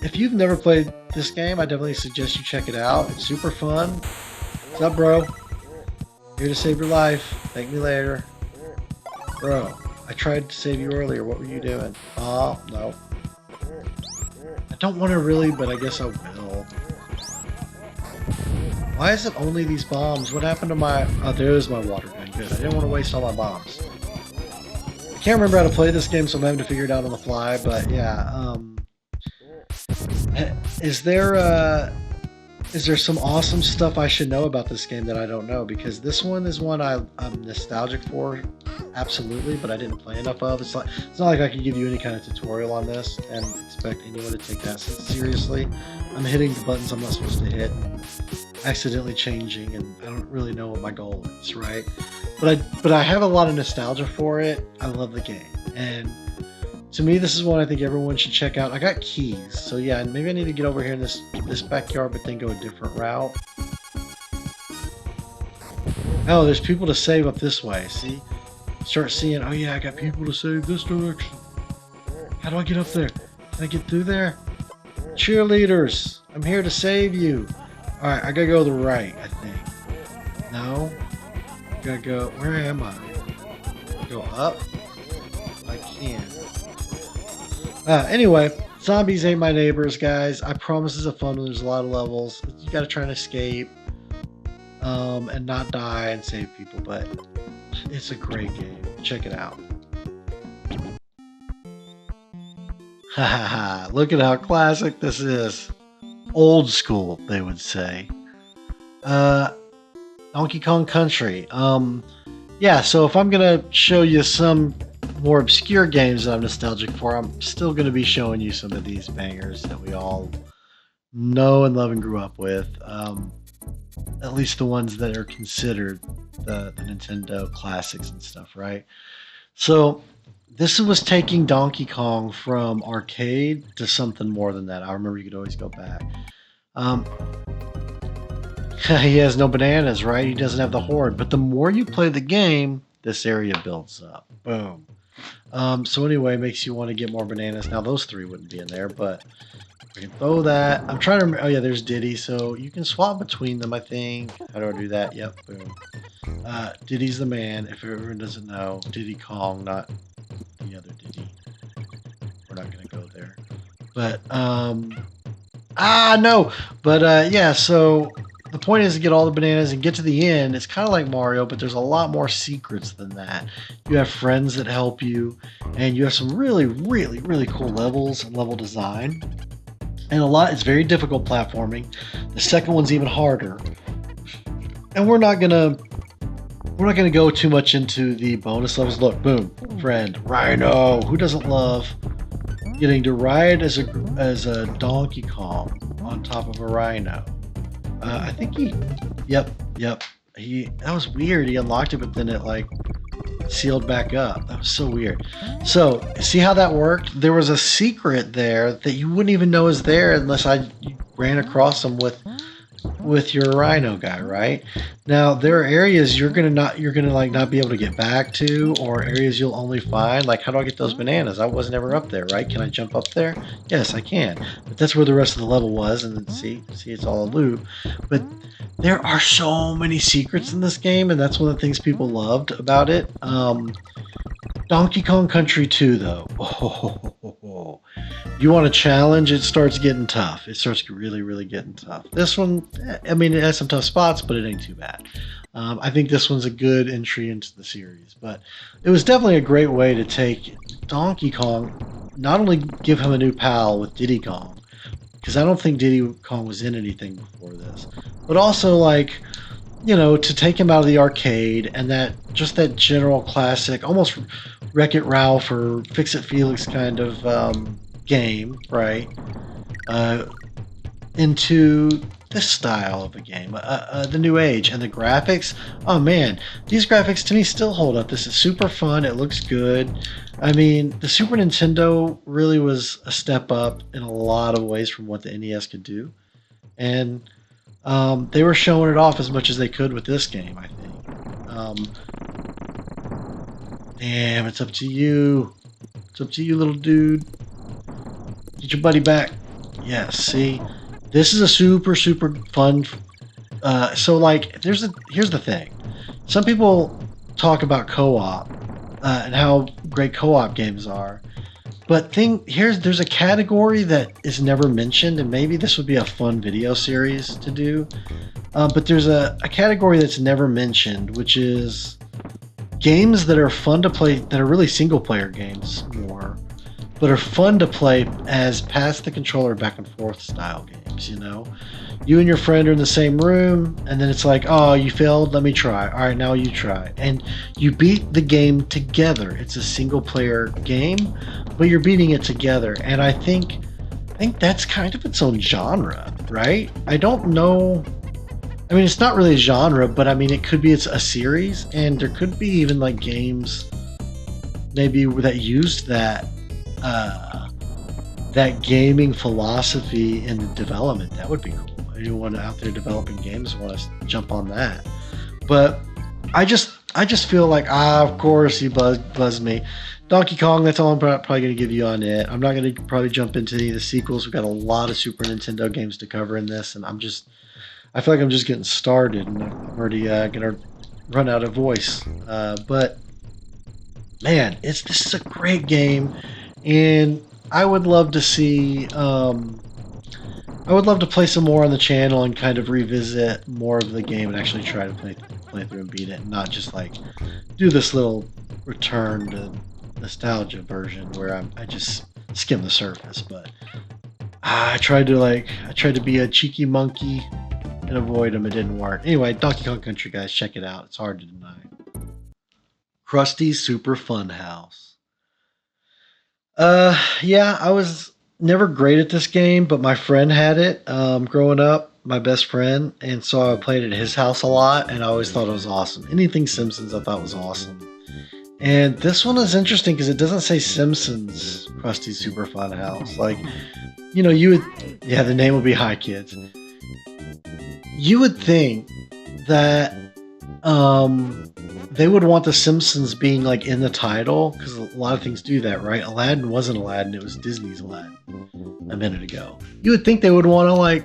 If you've never played this game, I definitely suggest you check it out. It's super fun. What's up, bro? Here to save your life. Thank me later. Bro, I tried to save you earlier. What were you doing? Oh, no. I don't want to really, but I guess I will. Why is it only these bombs? What happened to my... Oh, there's my water gun. Good. I didn't want to waste all my bombs. I can't remember how to play this game, so I'm having to figure it out on the fly, but yeah, is there some awesome stuff I should know about this game that I don't know? Because this one is one I'm nostalgic for, absolutely, but I didn't play enough of. It's not like I could give you any kind of tutorial on this and expect anyone to take that seriously. I'm hitting the buttons I'm not supposed to hit, and accidentally changing, and I don't really know what my goal is, right? But I have a lot of nostalgia for it. I love the game, and to me, this is one I think everyone should check out. I got keys, so yeah, maybe I need to get over here in this backyard, but then go a different route. Oh, there's people to save up this way. See, start seeing. Oh yeah, I got people to save this direction. How do I get up there? Can I get through there? Cheerleaders, I'm here to save you. All right, I gotta go to the right, I think. No, I gotta go. Where am I? Go up. I can. Anyway, zombies ain't my neighbors, guys. I promise it's a fun one. There's a lot of levels. You gotta try and escape, and not die and save people. But it's a great game. Check it out. Ha ha ha! Look at how classic this is. Old school, they would say. Donkey Kong Country. Yeah. So if I'm gonna show you some more obscure games that I'm nostalgic for, I'm still going to be showing you some of these bangers that we all know and love and grew up with. At least the ones that are considered the Nintendo classics and stuff, right? So this was taking Donkey Kong from arcade to something more than that. I remember you could always go back. He has no bananas, right? He doesn't have the horde. But the more you play the game, this area builds up. Boom. So anyway, it makes you want to get more bananas. Now those three wouldn't be in there, but we can throw that. I'm trying to remember. Oh yeah, there's Diddy. So you can swap between them, I think. How do I do that? Yep, boom. Diddy's the man. If everyone doesn't know, Diddy Kong, not the other Diddy. We're not gonna go there. But no. But yeah. So the point is to get all the bananas and get to the end. It's kind of like Mario, but there's a lot more secrets than that. You have friends that help you, and you have some really, really, really cool levels and level design. And it's very difficult platforming. The second one's even harder. And we're not gonna go too much into the bonus levels. Look, boom, friend, Rhino. Who doesn't love getting to ride as a Donkey Kong on top of a Rhino? I think yep. That was weird. He unlocked it, but then it like sealed back up. That was so weird. So see how that worked? There was a secret there that you wouldn't even know is there unless you ran across them with your Rhino guy, right? Now there are areas you're gonna not be able to get back to, or areas you'll only find. Like, how do I get those bananas? I wasn't ever up there, right? Can I jump up there? Yes, I can. But that's where the rest of the level was, and then see it's all a loop. But there are so many secrets in this game, and that's one of the things people loved about it. Donkey Kong Country 2, though. Oh, you want a challenge? It starts getting tough. It starts really, really getting tough. This one, I mean, it has some tough spots, but it ain't too bad. I think this one's a good entry into the series, but it was definitely a great way to take Donkey Kong, not only give him a new pal with Diddy Kong, because I don't think Diddy Kong was in anything before this, but also like, you know, to take him out of the arcade and that general classic, almost Wreck-It Ralph or Fix-It Felix kind of game, right? Into this style of a game, the new age, and the graphics. Oh man, these graphics to me still hold up. This is super fun. It looks good. I mean, the Super Nintendo really was a step up in a lot of ways from what the NES could do, and they were showing it off as much as they could with this game, I think. Damn, it's up to you. It's up to you, little dude. Get your buddy back. Yes, see? This is a super, super fun... so, like, here's the thing. Some people talk about co-op and how great co-op games are. But there's a category that is never mentioned, and maybe this would be a fun video series to do. But there's a category that's never mentioned, which is games that are fun to play, that are really single player games more, but are fun to play as pass the controller back and forth style games, you know? You and your friend are in the same room, and then it's like, oh, you failed, let me try. All right, now you try. And you beat the game together. It's a single player game, but you're beating it together. And I think that's kind of its own genre, right? I don't know. I mean, it's not really a genre, but I mean, it could be a series, and there could be even like games maybe that used that gaming philosophy in the development. That would be cool. Anyone out there developing games want to jump on that. But I just feel like, of course you buzzed me. Donkey Kong, that's all I'm probably going to give you on it. I'm not going to probably jump into any of the sequels. We've got a lot of Super Nintendo games to cover in this, and I feel like I'm just getting started, and I'm already going to run out of voice. But man, this is a great game, and I would love to see. I would love to play some more on the channel and kind of revisit more of the game and actually try to play through and beat it, and not just like do this little return to nostalgia version where I just skim the surface. But I tried to be a cheeky monkey and avoid them. It didn't work. Anyway, Donkey Kong Country, guys, check it out. It's hard to deny. Krusty's Super Fun House. Yeah, I was never great at this game, but my friend had it growing up, my best friend, and so I played at his house a lot, and I always thought it was awesome. Anything Simpsons I thought was awesome. And this one is interesting because it doesn't say Simpsons Krusty's Super Fun House. Like, you know, the name will be Hi Kids. You would think that they would want the Simpsons being like in the title, because a lot of things do that, right? Aladdin wasn't Aladdin, it was Disney's Aladdin a minute ago. You would think they would want to like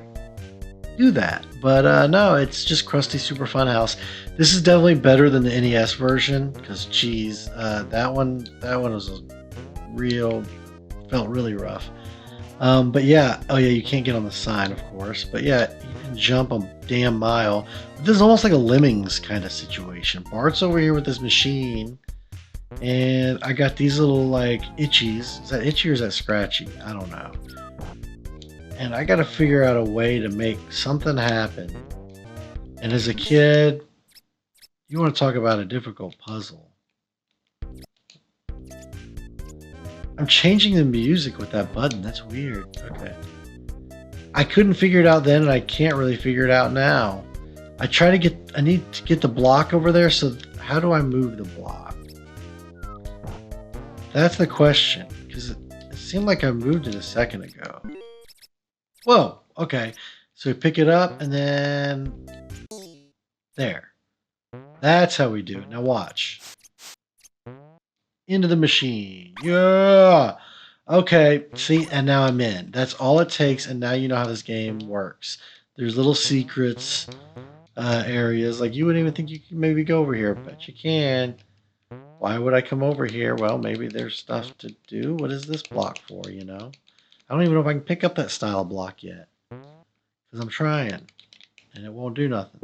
do that, but no, it's just Krusty Super Fun House. This is definitely better than the NES version, because geez, that one was felt really rough. But yeah, oh yeah, you can't get on the sign, of course, but yeah, you can jump a damn mile. This is almost like a Lemmings kind of situation. Bart's over here with this machine, and I got these little like itchies. Is that itchy or is that scratchy? I don't know. And I got to figure out a way to make something happen. And as a kid, you want to talk about a difficult puzzle. I'm changing the music with that button. That's weird. Okay. I couldn't figure it out then, and I can't really figure it out now. I need to get the block over there, so how do I move the block? That's the question, because it seemed like I moved it a second ago. Whoa, okay. So we pick it up, and then there. That's how we do it. Now watch. Into the machine. Yeah. Okay. See, and now I'm in. That's all it takes, and now you know how this game works. There's little secrets, areas. Like you wouldn't even think you could maybe go over here, but you can. Why would I come over here? Well, maybe there's stuff to do. What is this block for, you know? I don't even know if I can pick up that style block yet. Because I'm trying. And it won't do nothing.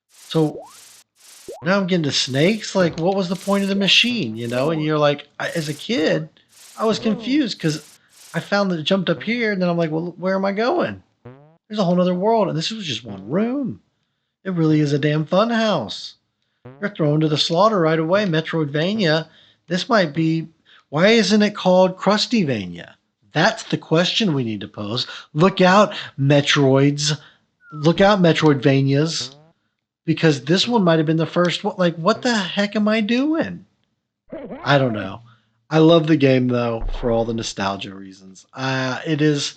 So now I'm getting to snakes. Like, what was the point of the machine, you know? And you're like, as a kid, I was confused because I found that it jumped up here, and then I'm like, well, where am I going? There's a whole other world, and this was just one room. It really is a damn fun house. You're thrown to the slaughter right away, Metroidvania. This might be, why isn't it called Krustyvania? That's the question we need to pose. Look out, Metroids. Look out, Metroidvanias. Because this one might have been the first one. Like, what the heck am I doing? I don't know. I love the game, though, for all the nostalgia reasons. It is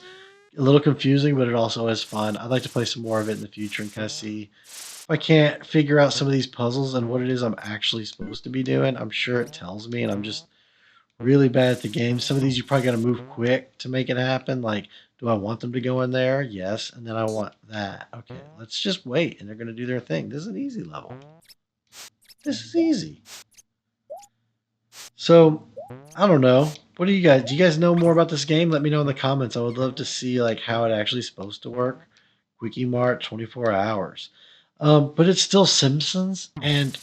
a little confusing, but it also is fun. I'd like to play some more of it in the future and kind of see if I can't figure out some of these puzzles and what it is I'm actually supposed to be doing. I'm sure it tells me, and I'm just really bad at the game. Some of these you probably got to move quick to make it happen. Like, do I want them to go in there? Yes. And then I want that. Okay, let's just wait, and they're going to do their thing. This is an easy level. This is easy. So I don't know. What do you guys know more about this game? Let me know in the comments. I would love to see like how it actually supposed to work. Quickie Mart, 24 hours. But it's still Simpsons, and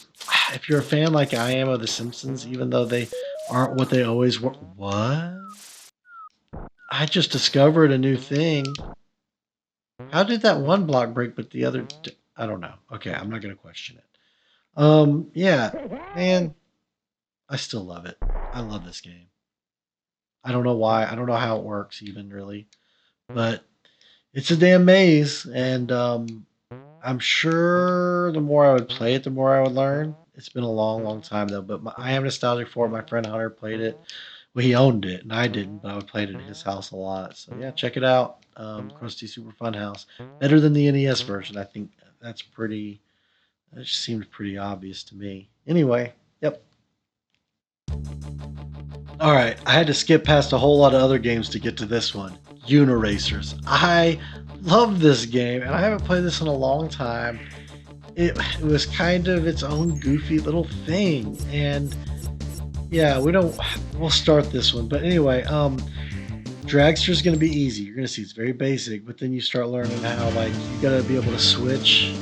if you're a fan like I am of the Simpsons, even though they aren't what they always were. What? I just discovered a new thing. How did that one block break, but the other? I don't know. Okay, I'm not gonna question it. Yeah, man, I still love it. I love this game. I don't know why. I don't know how it works even really, but it's a damn maze, and I'm sure the more I would play it, the more I would learn. It's been a long, long time though, but I am nostalgic for it. My friend Hunter played it. Well, he owned it, and I didn't, but I would play it at his house a lot. So yeah, check it out. Krusty Super Fun House. Better than the NES version. I think that's pretty. That just seemed pretty obvious to me. Anyway, yep. All right, I had to skip past a whole lot of other games to get to this one. Uniracers. I love this game, and I haven't played this in a long time. It was kind of its own goofy little thing, and yeah, we'll start this one. But anyway, Dragster's gonna be easy. You're gonna see it's very basic, but then you start learning how like you gotta be able to switch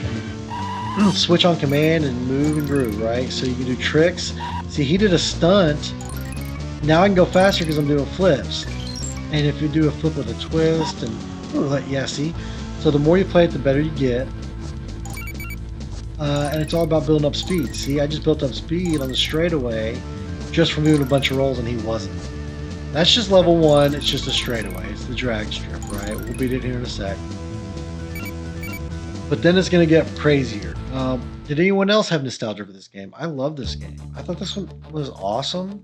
switch on command and move and groove, right? So you can do tricks. See, he did a stunt. Now I can go faster because I'm doing flips. And if you do a flip with a twist and yeah, see? So the more you play it, the better you get. And it's all about building up speed. See, I just built up speed on the straightaway just from doing a bunch of rolls and he wasn't. That's just level 1. It's just a straightaway. It's the drag strip, right? We'll beat it here in a sec. But then it's going to get crazier. Did anyone else have nostalgia for this game? I love this game. I thought this one was awesome.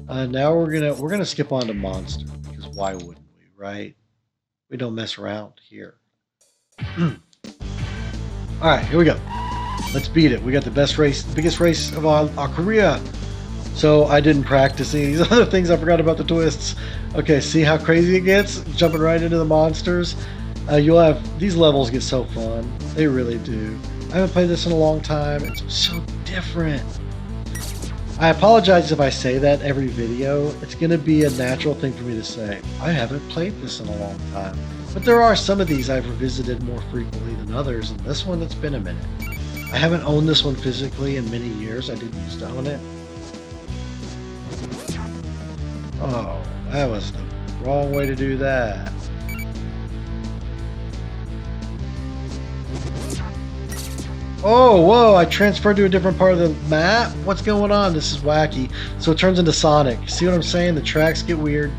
Now we're gonna skip on to Monster because why wouldn't we, right? We don't mess around here. All right, here we go. Let's beat it. We got the biggest race of our career. So I didn't practice any of these other things. I forgot about the twists. Okay, see how crazy it gets? Jumping right into the monsters. You'll have these levels get so fun. They really do. I haven't played this in a long time. It's so different. I apologize if I say that every video. It's going to be a natural thing for me to say. I haven't played this in a long time. But there are some of these I've revisited more frequently than others, and this one, it's been a minute. I haven't owned this one physically in many years. I didn't used to own it. Oh, that was the wrong way to do that. Oh, whoa, I transferred to a different part of the map? What's going on? This is wacky. So it turns into Sonic. See what I'm saying? The tracks get weird.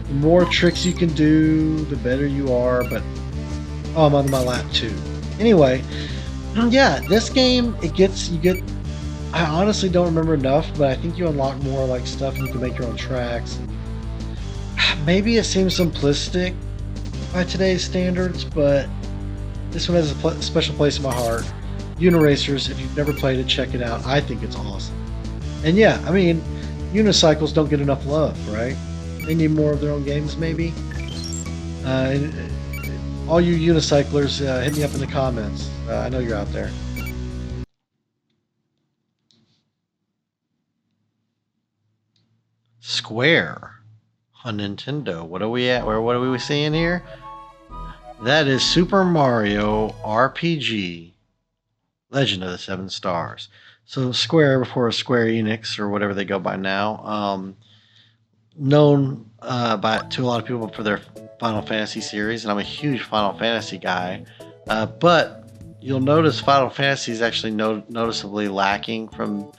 The more tricks you can do, the better you are, but... Oh, I'm on my lap too. Anyway, yeah, this game, I honestly don't remember enough, but I think you unlock more like stuff and you can make your own tracks. Maybe it seems simplistic by today's standards, but this one has a special place in my heart. Uniracers, if you've never played it, check it out. I think it's awesome. And yeah, I mean, unicycles don't get enough love, right? They need more of their own games, maybe. All you unicyclers, hit me up in the comments. I know you're out there. Square on Nintendo. What are we at? What are we seeing here? That is Super Mario RPG. Legend of the Seven Stars. So Square, before Square Enix or whatever they go by now, known to a lot of people for their Final Fantasy series, and I'm a huge Final Fantasy guy. But you'll notice Final Fantasy is actually noticeably lacking from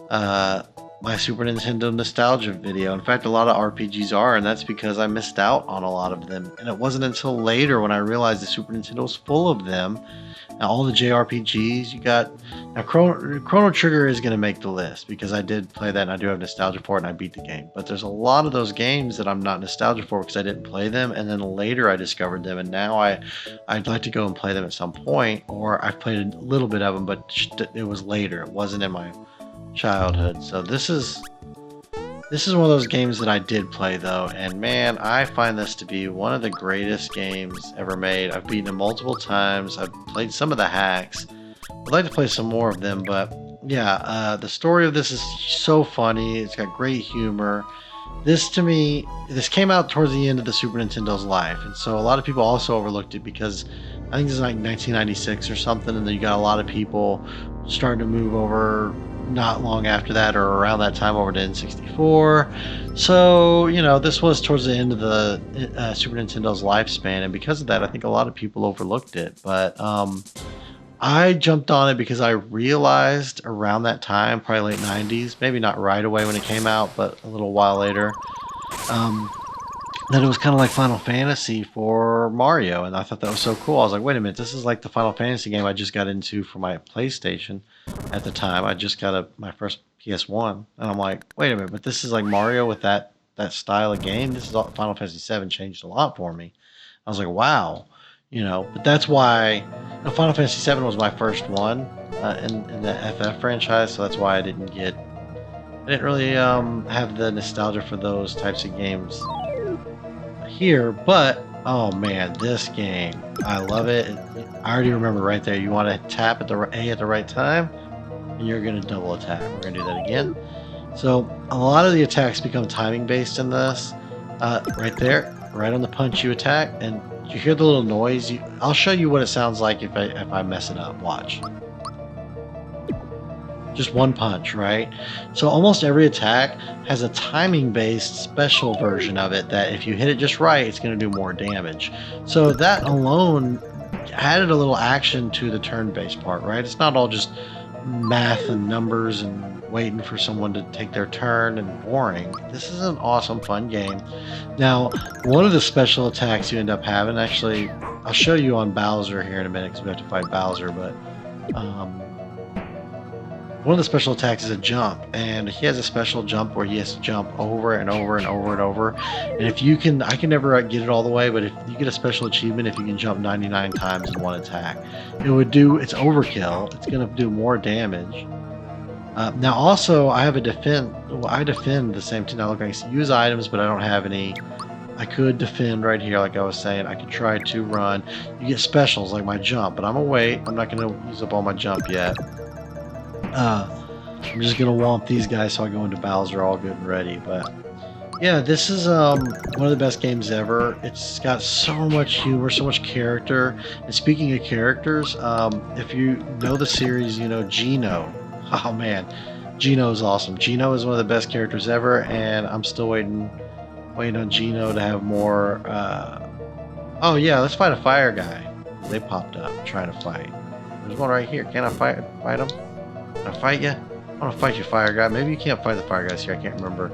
my Super Nintendo nostalgia video. In fact, a lot of RPGs are, and that's because I missed out on a lot of them. And it wasn't until later when I realized the Super Nintendo was full of them. Now, all the JRPGs you got. Now, Chrono Trigger is going to make the list because I did play that and I do have nostalgia for it and I beat the game. But there's a lot of those games that I'm not nostalgic for because I didn't play them, and then later I discovered them, and now I'd like to go and play them at some point, or I've played a little bit of them, but it was later. It wasn't in my childhood. So this is one of those games that I did play though, and man, I find this to be one of the greatest games ever made. I've beaten it multiple times. I've played some of the hacks. I'd like to play some more of them, but yeah, the story of this is so funny. It's got great humor. This to me, this came out towards the end of the Super Nintendo's life, and so a lot of people also overlooked it because I think this is like 1996 or something, and then you got a lot of people starting to move over not long after that or around that time over to N64. So, you know, this was towards the end of the Super Nintendo's lifespan, and because of that, I think a lot of people overlooked it. But I jumped on it because I realized around that time, probably late 90s, maybe not right away when it came out, but a little while later, um, that it was kind of like Final Fantasy for Mario. And I thought that was so cool. I was like, wait a minute, this is like the Final Fantasy game I just got into for my PlayStation at the time. I just got my first PS1. And I'm like, wait a minute, but this is like Mario with that style of game. This is all, Final Fantasy 7 changed a lot for me. I was like, wow, you know, but that's why Final Fantasy 7 was my first one in the FF franchise, so that's why I didn't really have the nostalgia for those types of games here. But oh man, this game, I love it. I already remember right there. You want to tap at the A at the right time, and you're going to double attack. We're going to do that again. So a lot of the attacks become timing based in this. Right there, right on the punch you attack, and you hear the little noise. I'll show you what it sounds like if I mess it up. Watch. Just one punch, right? So almost every attack has a timing-based special version of it that if you hit it just right, it's going to do more damage. So that alone added a little action to the turn-based part, right? It's not all just math and numbers and waiting for someone to take their turn and boring. This is an awesome, fun game. Now, one of the special attacks you end up having, actually, I'll show you on Bowser here in a minute because we have to fight Bowser, but one of the special attacks is a jump, and he has a special jump where he has to jump over and over and over and over. And if you can, I can never get it all the way, but if you get a special achievement, if you can jump 99 times in one attack, it's overkill. It's going to do more damage. Now also, I have a defend. Well, I defend the same thing. Now look, I can use items, but I don't have any. I could defend right here, like I was saying. I could try to run. You get specials like my jump, but I'm gonna wait. I'm not gonna use up all my jump yet. I'm just gonna womp these guys so I go into Bowser all good and ready. But yeah, this is one of the best games ever. It's got so much humor, so much character. And speaking of characters, if you know the series, you know Gino. Oh man, Gino is awesome. Gino is one of the best characters ever, and I'm still waiting on Gino to have more. Oh yeah, let's fight a fire guy. They popped up trying to fight. There's one right here. Can I fight him? Can I fight you? I want to fight you, fire guy. Maybe you can't fight the fire guys here. I can't remember.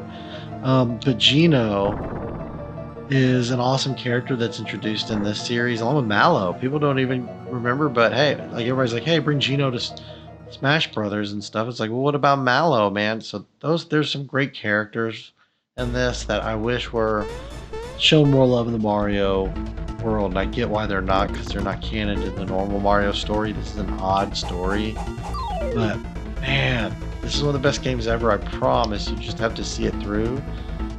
But Gino is an awesome character that's introduced in this series, along with Mallow. People don't even remember, but hey, like everybody's like, hey, bring Gino to Smash Brothers and stuff. It's like, well, what about Mallow, man? So there's some great characters in this that I wish were shown more love in the Mario world. And I get why they're not, because they're not canon to the normal Mario story. This is an odd story. But man, this is one of the best games ever. I promise. You just have to see it through.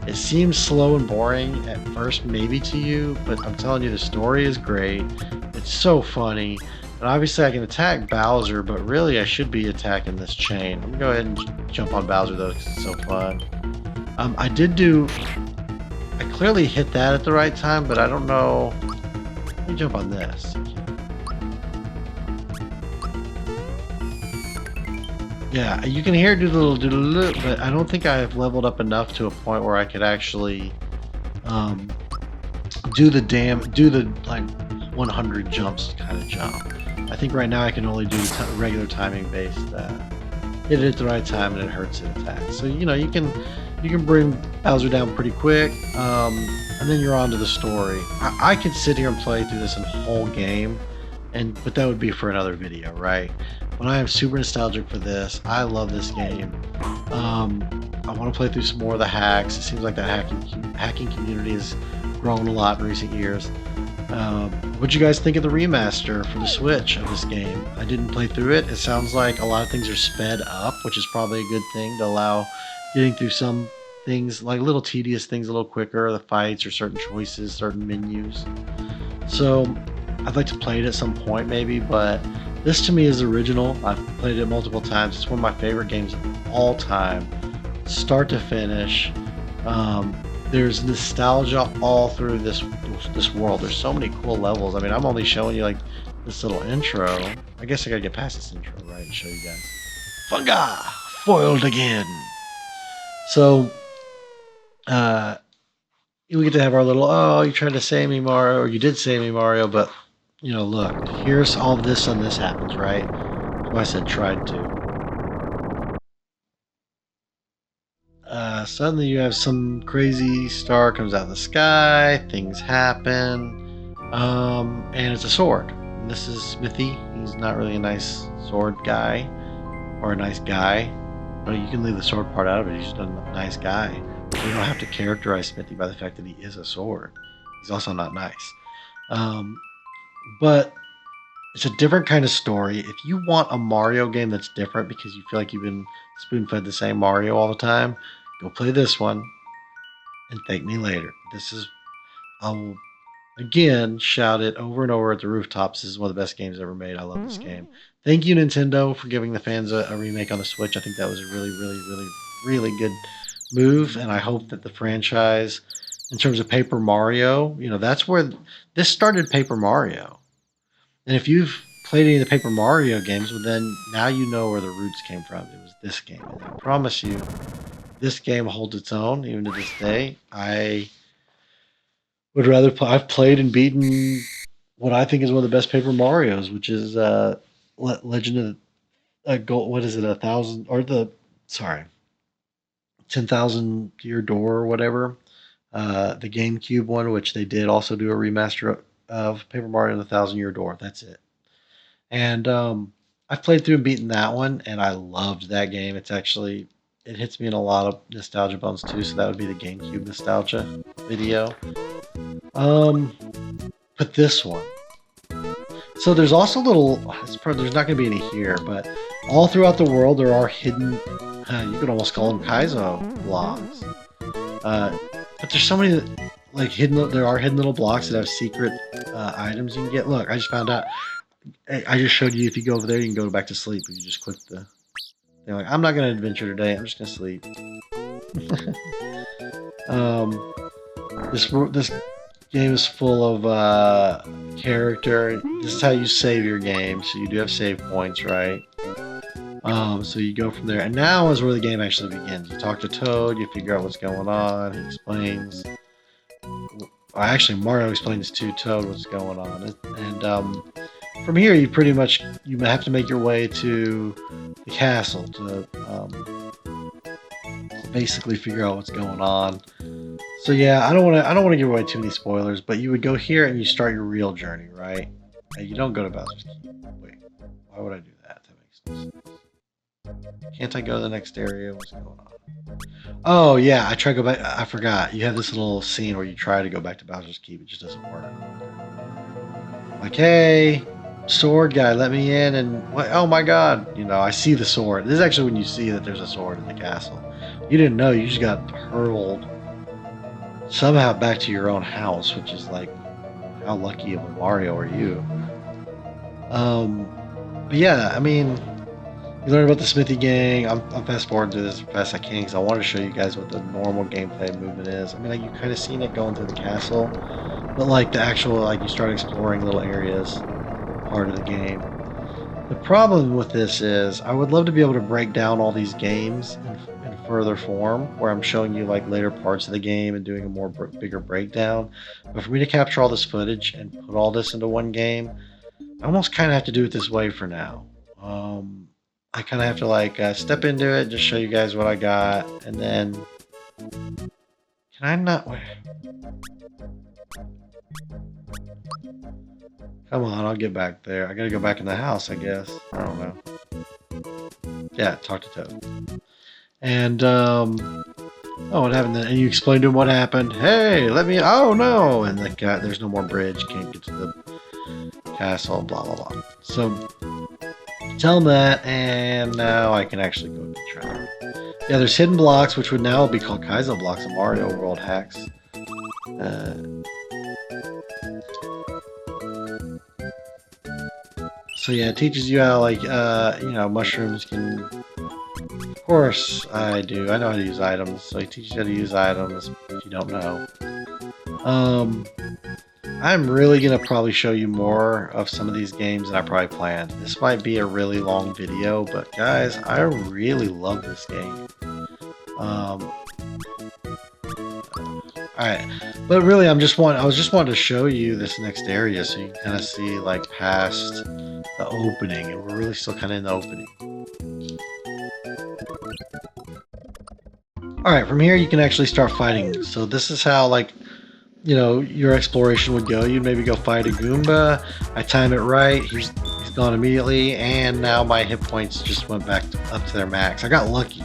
It seems slow and boring at first, maybe to you, but I'm telling you, the story is great. It's so funny. And obviously I can attack Bowser, but really I should be attacking this chain. I'm gonna go ahead and jump on Bowser though, because it's so fun. I clearly hit that at the right time, but I don't know. Let me jump on this. Yeah, you can hear it do the little doodle, but I don't think I've leveled up enough to a point where I could actually do the like 100 jumps kind of jump. I think right now I can only do regular timing based. Hit it at the right time and it hurts an attack. So you know you can bring Bowser down pretty quick, and then you're on to the story. I could sit here and play through this in whole game, but that would be for another video, right? But I am super nostalgic for this. I love this game. I want to play through some more of the hacks. It seems like that hacking community has grown a lot in recent years. What'd you guys think of the remaster for the Switch of this game? I didn't play through it. It sounds like a lot of things are sped up, which is probably a good thing to allow getting through some things, like little tedious things, a little quicker, the fights or certain choices, certain menus. So I'd like to play it at some point maybe, but This to me is original. I've played it multiple times. It's one of my favorite games of all time, start to finish. There's nostalgia all through this world. There's so many cool levels. I mean, I'm only showing you like this little intro. I guess I gotta get past this intro, right, and show you guys. Funga! Foiled again! So, we get to have our little, oh, you tried to save me, Mario, or you did save me, Mario, but, you know, look, here's all this and this happens, right? So I said tried to. Suddenly you have some crazy star comes out of the sky, things happen, and it's a sword. And this is Smithy. He's not really a nice sword guy, or a nice guy, but you can leave the sword part out of it. He's just a nice guy. You don't have to characterize Smithy by the fact that he is a sword. He's also not nice. But it's a different kind of story. If you want a Mario game that's different because you feel like you've been spoon-fed the same Mario all the time, go play this one and thank me later. This is, I will again shout it over and over at the rooftops. This is one of the best games ever made. I love this game. Thank you, Nintendo, for giving the fans a remake on the Switch. I think that was a really, really, really, really good move, and I hope that the franchise, in terms of Paper Mario, you know, that's where this started Paper Mario. And if you've played any of the Paper Mario games, well, then now you know where the roots came from. It was this game. And I promise you, this game holds its own, even to this day. I would rather play. I've played and beaten what I think is one of the best Paper Marios, which is Legend of Gold. What is it? 1,000 or the 10,000 Year Door or whatever. The GameCube one, which they did also do a remaster of Paper Mario and the 1,000 Year Door. That's it. And I've played through and beaten that one, and I loved that game. It's actually, it hits me in a lot of nostalgia bones too, so that would be the GameCube nostalgia video. But this one. So there's also little, there's not going to be any here, but all throughout the world there are hidden, you could almost call them Kaizo blocks. But there's so many, like, there are hidden little blocks that have secret items you can get. Look, I just found out. I just showed you if you go over there, you can go back to sleep if you just click the thing. Like, I'm not going to adventure today. I'm just going to sleep. This game is full of character. This is how you save your game. So you do have save points, right? So you go from there. And now is where the game actually begins. You talk to Toad. You figure out what's going on. He explains. Actually, Mario explains to Toad what's going on. And from here, you pretty much have to make your way to the castle to basically figure out what's going on. So yeah, I don't want to give away too many spoilers, but you would go here and you start your real journey, right? And you don't go to Bowser's Keep. Wait, why would I do that? That makes no sense. Can't I go to the next area? What's going on? Oh yeah, I try to go back. I forgot. You have this little scene where you try to go back to Bowser's Keep. It just doesn't work. Like, hey, sword guy, let me in. And what? Oh my God! You know, I see the sword. This is actually when you see that there's a sword in the castle. You didn't know. You just got hurled somehow back to your own house, which is like, how lucky of a Mario are you? But yeah, I mean. You learn about the Smithy gang. I'm fast forwarding through this as fast as I can because I wanted to show you guys what the normal gameplay movement is. I mean, like, you kind of seen it going through the castle, but like the actual, like, you start exploring little areas, part of the game. The problem with this is I would love to be able to break down all these games in further form, where I'm showing you like later parts of the game and doing a more bigger breakdown. But for me to capture all this footage and put all this into one game, I almost kind of have to do it this way for now. I kind of have to like step into it, just show you guys what I got, and then can I not? Come on, I'll get back there. I gotta go back in the house, I guess. I don't know. Yeah, talk to Toad. And oh, what happened then? And you explained to him what happened. Hey, let me. Oh no! And the guy, there's no more bridge. Can't get to the castle. Blah blah blah. So. Tell him that, and now I can actually go to the treasure. Yeah, there's hidden blocks, which would now be called Kaizo blocks in Mario World hacks. So yeah, it teaches you how, like, you know, mushrooms can... Of course I do. I know how to use items. So it teaches you how to use items if you don't know. I'm really going to probably show you more of some of these games than I probably planned. This might be a really long video, but guys, I really love this game. Alright, but really I was just wanting to show you this next area so you can kind of see, like, past the opening, and we're really still kind of in the opening. Alright, from here you can actually start fighting. So this is how, like, you know, your exploration would go. You'd maybe go fight a Goomba. I time it right. He's gone immediately, and now my hit points just went back up to their max. I got lucky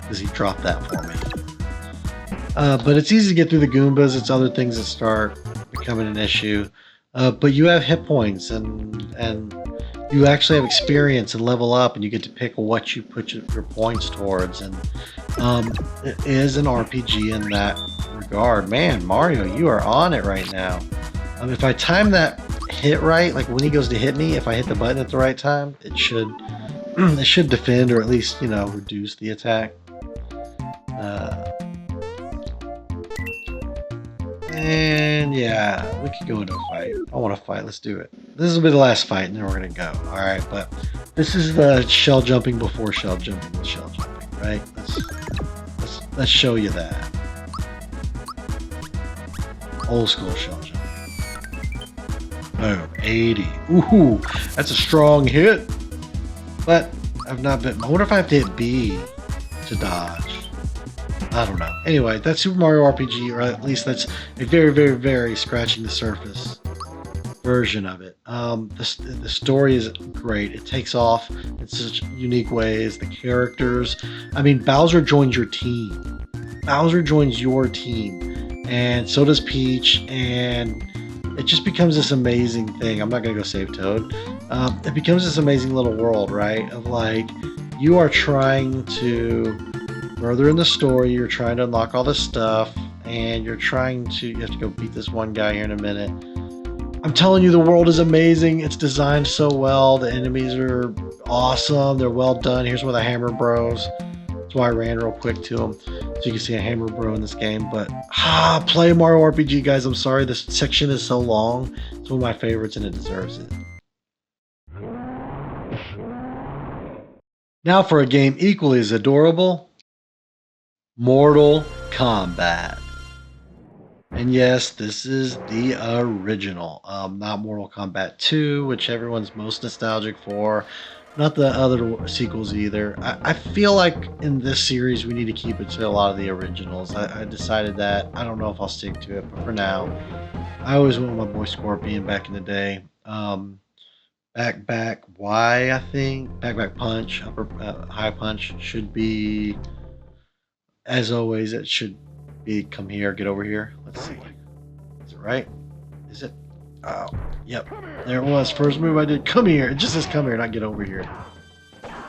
because he dropped that for me. But it's easy to get through the Goombas. It's other things that start becoming an issue. But you have hit points, and you actually have experience and level up, and you get to pick what you put your points towards. And it is an RPG in that regard. Man, Mario, you are on it right now. If I time that hit right, like when he goes to hit me, if I hit the button at the right time, it should defend, or at least, you know, reduce the attack. And yeah, we could go into a fight. I want to fight. Let's do it. This will be the last fight, and then we're gonna go. All right, but this is the shell jumping before shell jumping with shell jumping, right? Let's show you that. Old school shell jumping. Boom, 80. Ooh, that's a strong hit. But I've not been. I wonder if I have to hit B to dodge. I don't know. Anyway, that's Super Mario RPG, or at least that's a very, very, very scratching the surface version of it. The story is great. It takes off in such unique ways. The characters. I mean, Bowser joins your team. Bowser joins your team, and so does Peach, and it just becomes this amazing thing. I'm not gonna go save Toad. It becomes this amazing little world, right? Of, like, you are trying to further in the story, you're trying to unlock all this stuff, and you have to go beat this one guy here in a minute. I'm telling you, the world is amazing. It's designed so well. The enemies are awesome. They're well done. Here's one of the Hammer Bros. That's why I ran real quick to them. So you can see a Hammer Bro in this game. But, play Mario RPG, guys. I'm sorry. This section is so long. It's one of my favorites, and it deserves it. Now for a game equally as adorable. Mortal Kombat. And yes, this is the original, not Mortal Kombat 2, which everyone's most nostalgic for, not the other sequels either. I feel like in this series we need to keep it to a lot of the originals. I decided that. I don't know if I'll stick to it, but for now, I always went with my boy Scorpion back in the day. Back Y, I think. Back punch, high punch should be... As always, it should be come here, get over here. Let's see. Is it right? Is it? Oh, yep. There it was. First move I did. Come here. It just says come here, not get over here.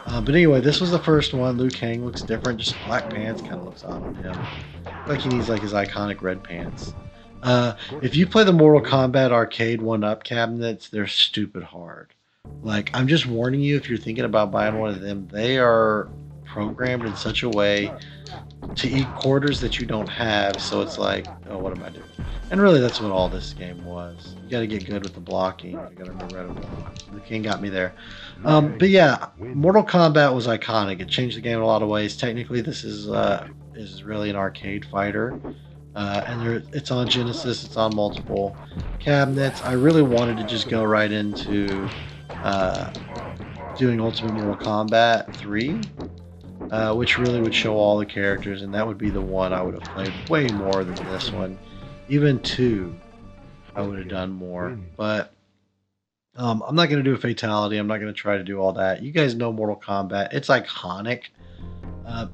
But anyway, this was the first one. Liu Kang looks different. Just black pants kind of looks odd on him. Like he needs, like, his iconic red pants. If you play the Mortal Kombat arcade 1-up cabinets, they're stupid hard. Like, I'm just warning you, if you're thinking about buying one of them, they are programmed in such a way to eat quarters that you don't have, so it's like, oh, what am I doing? And really, that's what all this game was. You got to get good with the blocking. You got to remember how to block. The King got me there. But yeah, Mortal Kombat was iconic. It changed the game in a lot of ways. Technically, this is really an arcade fighter, and it's on Genesis. It's on multiple cabinets. I really wanted to just go right into doing Ultimate Mortal Kombat 3. Which really would show all the characters, and that would be the one I would have played way more than this one. Even 2, I would have done more. But I'm not going to do a fatality. I'm not going to try to do all that. You guys know Mortal Kombat. It's iconic.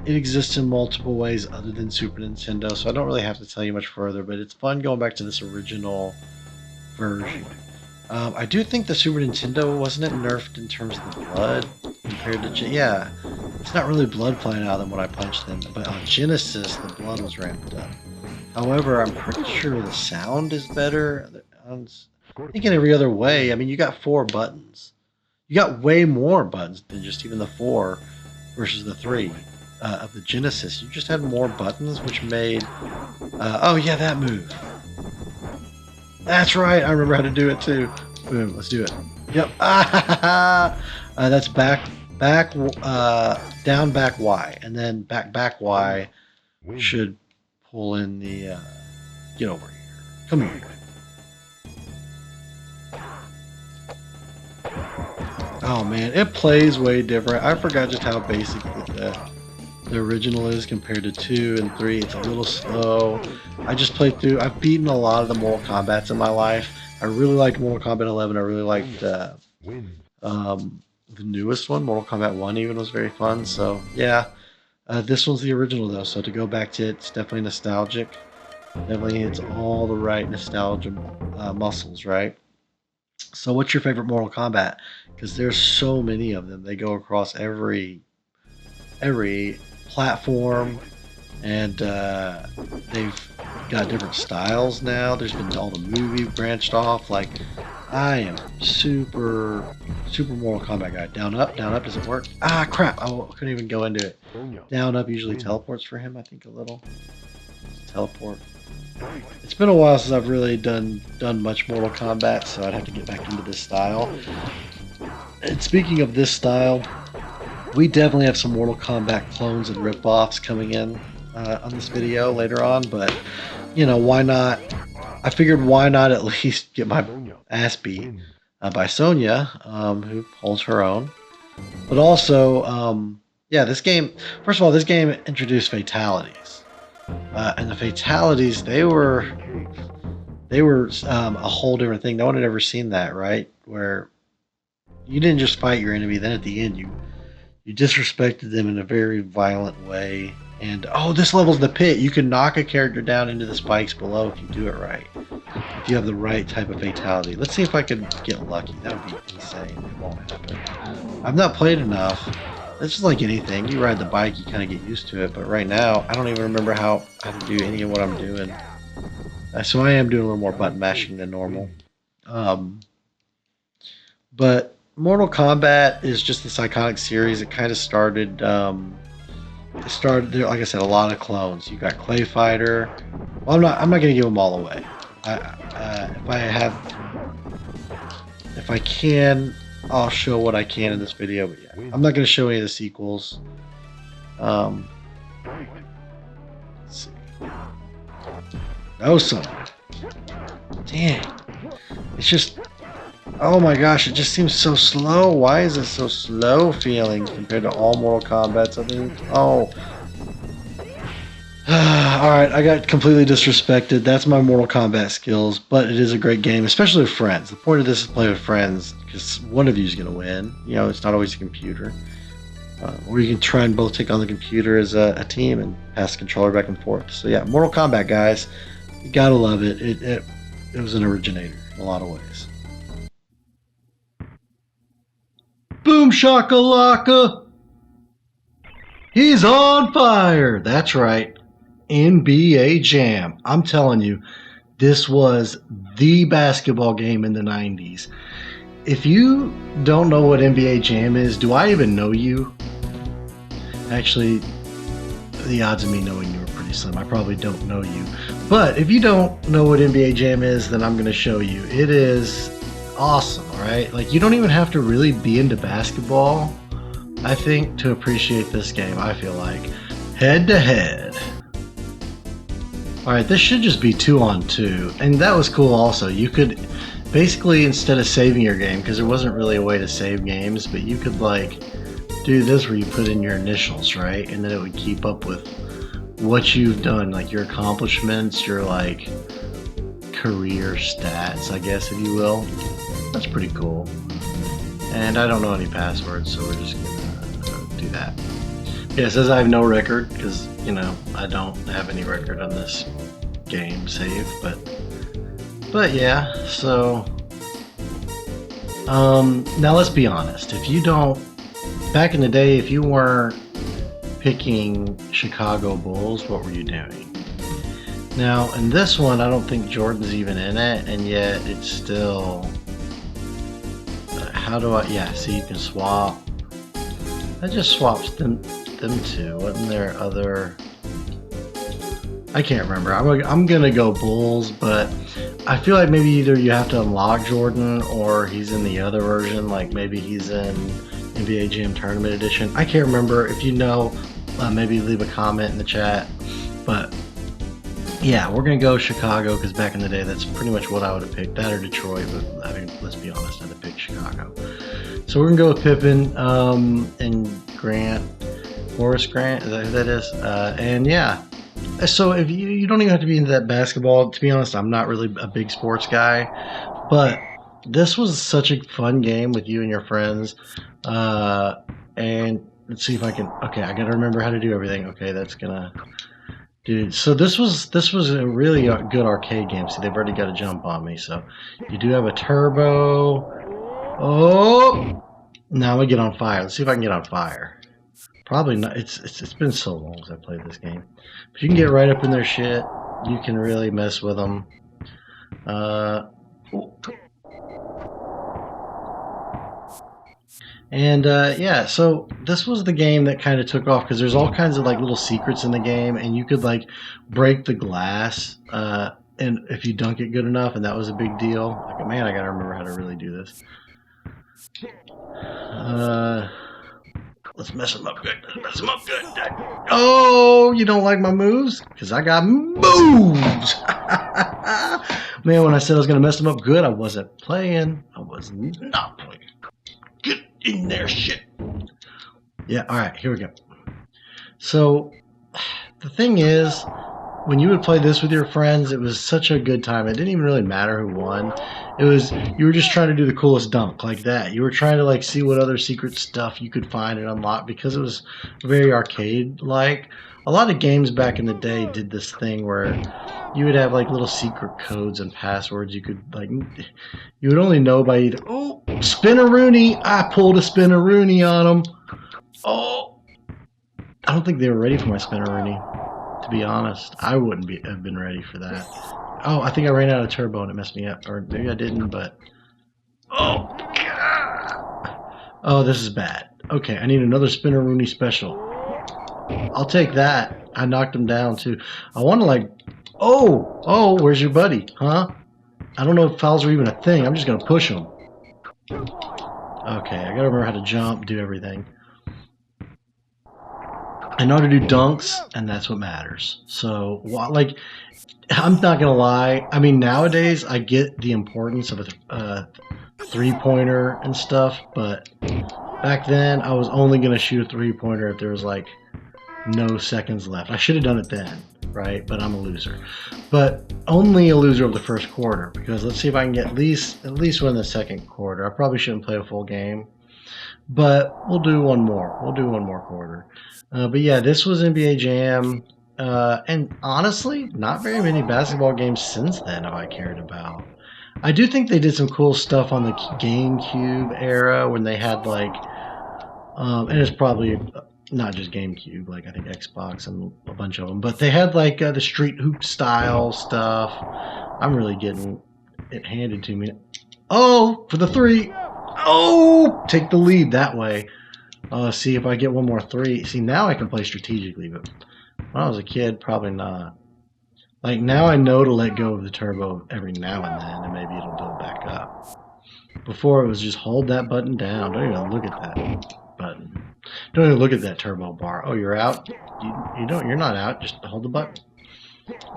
It exists in multiple ways other than Super Nintendo, so I don't really have to tell you much further, but it's fun going back to this original version. I do think the Super Nintendo, wasn't it nerfed in terms of the blood compared to... Yeah, it's not really blood flying out of them when I punched them, but on Genesis, the blood was ramped up. However, I'm pretty sure the sound is better. I'm thinking every other way. I mean, you got 4 buttons. You got way more buttons than just even the 4 versus the 3 of the Genesis. You just had more buttons, which made... oh yeah, that move. That's right, I remember how to do it too. Boom, let's do it. Yep. That's back, down, back, Y. And then back, Y should pull in the... get over here. Come here. Oh man, it plays way different. I forgot just how basic the original is compared to 2 and 3. It's a little slow. I just played through. I've beaten a lot of the Mortal Kombats in my life. I really liked Mortal Kombat 11. I really liked the newest one, Mortal Kombat 1 even was very fun. So yeah, this one's the original though. So to go back to it, it's definitely nostalgic. Definitely hits all the right nostalgia muscles, right? So what's your favorite Mortal Kombat? Because there's so many of them. They go across every platform, and they've got different styles now. There's been all the movie branched off. Like, I am super Mortal Kombat guy. Down up does it work? Ah crap, I couldn't even go into it. Down up usually teleports for him, I think a little. Teleport. It's been a while since I've really done much Mortal Kombat, so I'd have to get back into this style. And speaking of this style, we definitely have some Mortal Kombat clones and rip-offs coming in on this video later on, but you know, why not? I figured why not at least get my ass beat by Sonya, who holds her own. But also, yeah, this game, first of all, this game introduced fatalities. And the fatalities, they were a whole different thing. No one had ever seen that, right? Where you didn't just fight your enemy, then at the end you disrespected them in a very violent way. And oh, this level's the pit. You can knock a character down into the spikes below if you do it right. If you have the right type of fatality. Let's see if I can get lucky. That would be insane. It won't happen. I've not played enough. It's just like anything. You ride the bike, you kind of get used to it. But right now, I don't even remember how to do any of what I'm doing. So I am doing a little more button mashing than normal. But Mortal Kombat is just this iconic series. It kind of started... it started there, like I said, a lot of clones. You got ClayFighter. Well, I'm not going to give them all away. If I can, I'll show what I can in this video. But yeah, I'm not going to show any of the sequels. Let's see. No, son. Dang. It's just. Oh my gosh, it just seems so slow. Why is it so slow feeling compared to all Mortal Kombats? I think. Oh. Alright, I got completely disrespected. That's my Mortal Kombat skills, but it is a great game, especially with friends. The point of this is to play with friends, because one of you is going to win. You know, it's not always a computer. Or you can try and both take on the computer as a team and pass the controller back and forth. So yeah, Mortal Kombat, guys. You gotta love it. It was an originator in a lot of ways. Boom shakalaka! He's on fire! That's right. NBA Jam. I'm telling you, this was the basketball game in the 90s. If you don't know what NBA Jam is, do I even know you? Actually, the odds of me knowing you are pretty slim. I probably don't know you. But if you don't know what NBA Jam is, then I'm going to show you. It is awesome, alright? Like, you don't even have to really be into basketball, I think, to appreciate this game, I feel like. Head to head. Alright, this should just be 2-on-2. And that was cool also. You could basically, instead of saving your game, because there wasn't really a way to save games, but you could like do this where you put in your initials, right? And then it would keep up with what you've done, like your accomplishments, your like career stats, I guess, if you will. That's pretty cool. And I don't know any passwords, so we're just gonna do that. Yeah, it says I have no record, because, you know, I don't have any record on this game save, but yeah, so now let's be honest. If you don't, back in the day, if you weren't picking Chicago Bulls, what were you doing? Now, in this one, I don't think Jordan's even in it, and yet it's still... how do I? Yeah, see, you can swap. That just swaps them two. Wasn't there other? I can't remember. I'm gonna go Bulls, but I feel like maybe either you have to unlock Jordan or he's in the other version. Like maybe he's in NBA Jam Tournament Edition. I can't remember. If you know, maybe leave a comment in the chat. But yeah, we're gonna go Chicago because back in the day, that's pretty much what I would have picked. That or Detroit, but I mean, let's be honest, I'd have picked Chicago. So we're gonna go with Pippen and Grant, Horace Grant. Is that who that is? And yeah. So if you don't even have to be into that basketball. To be honest, I'm not really a big sports guy, but this was such a fun game with you and your friends. And let's see if I can. Okay, I gotta remember how to do everything. Okay, that's gonna. Dude, so this was a really good arcade game. See, they've already got a jump on me. So you do have a turbo. Oh, now I'm gonna get on fire. Let's see if I can get on fire. Probably not. It's been so long since I played this game. But you can get right up in their shit. You can really mess with them. Yeah, so this was the game that kind of took off because there's all kinds of like little secrets in the game, and you could like break the glass, and if you dunk it good enough, and that was a big deal. Like, man, I gotta remember how to really do this. Let's mess them up good. Let's mess them up good. Oh, you don't like my moves? Because I got moves. Man, when I said I was going to mess them up good, I wasn't playing. I was not playing. Get in there, shit. Yeah, all right, here we go. So, the thing is, when you would play this with your friends, it was such a good time. It didn't even really matter who won. It was, you were just trying to do the coolest dunk like that. You were trying to like see what other secret stuff you could find and unlock because it was very arcade-like. A lot of games back in the day did this thing where you would have like little secret codes and passwords. You could like, you would only know by either, oh, Spin-a-Rooney. I pulled a Spin-a-Rooney on them. Oh, I don't think they were ready for my Spin-a-Rooney. To be honest, I wouldn't have been ready for that. Oh, I think I ran out of turbo and it messed me up. Or maybe I didn't, but... Oh, God. Oh, this is bad. Okay, I need another Spin-a-Rooney special. I'll take that. I knocked him down, too. I want to, like... Oh, where's your buddy? Huh? I don't know if fouls are even a thing. I'm just going to push him. Okay, I got to remember how to jump, do everything. I know how to do dunks, and that's what matters. So, like, I'm not going to lie. I mean, nowadays, I get the importance of a three-pointer and stuff, but back then, I was only going to shoot a three-pointer if there was, like, no seconds left. I should have done it then, right? But I'm a loser. But only a loser of the first quarter, because let's see if I can get at least win the second quarter. I probably shouldn't play a full game, but we'll do one more. We'll do one more quarter. But yeah, this was NBA Jam, and honestly, not very many basketball games since then have I cared about. I do think they did some cool stuff on the GameCube era when they had like, and it's probably not just GameCube, like I think Xbox and a bunch of them, but they had like the street hoop style stuff. I'm really getting it handed to me. Oh, for the three. Oh, take the lead that way. See if I get one more three. See, now I can play strategically, but when I was a kid, probably not. Like, now I know to let go of the turbo every now and then, and maybe it'll build back up. Before, it was just hold that button down. Don't even look at that button. Don't even look at that turbo bar. Oh, you're out? You don't. You're not out. Just hold the button.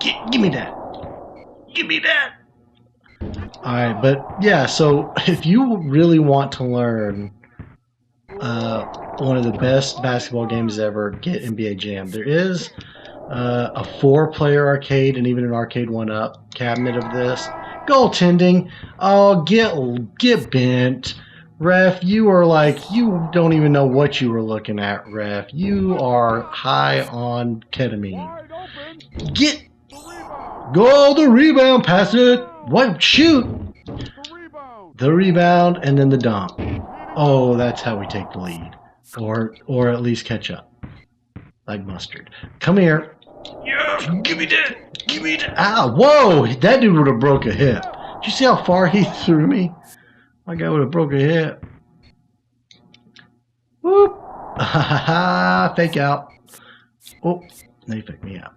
Give me that. Give me that. All right, but yeah, so if you really want to learn one of the best basketball games ever, get NBA Jam. There is a 4-player arcade and even an arcade 1-up cabinet of this. Goaltending. Oh, get bent. Ref, you are like, you don't even know what you were looking at, ref. You are high on ketamine. Get. Go the rebound, pass it. What? Shoot. The rebound and then the dunk. Oh, that's how we take the lead. Or at least catch up. Like mustard. Come here. Yeah, give me that. Give me that. Ah, whoa. That dude would have broke a hip. Did you see how far he threw me? My guy would have broke a hip. Whoop! Fake out. Oh, they faked me out.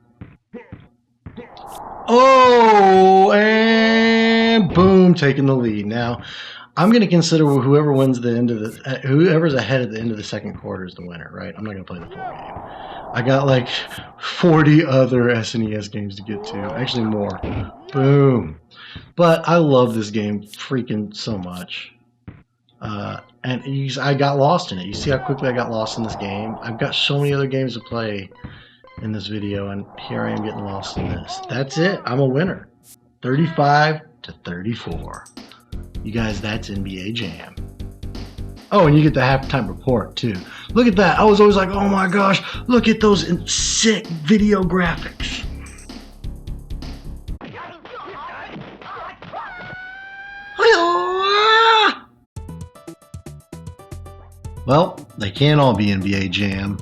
Oh, and boom, taking the lead. Now, I'm going to consider whoever wins the end of the, whoever's ahead at the end of the second quarter is the winner, right? I'm not going to play the full game. I got like 40 other SNES games to get to. Actually, more. Boom. But I love this game freaking so much. And I got lost in it. You see how quickly I got lost in this game? I've got so many other games to play in this video, and here I am getting lost in this. That's it. I'm a winner. 35-34. You guys, that's NBA Jam. Oh, and you get the halftime report, too. Look at that. I was always like, oh my gosh, look at those sick video graphics. Well, they can't all be NBA Jam,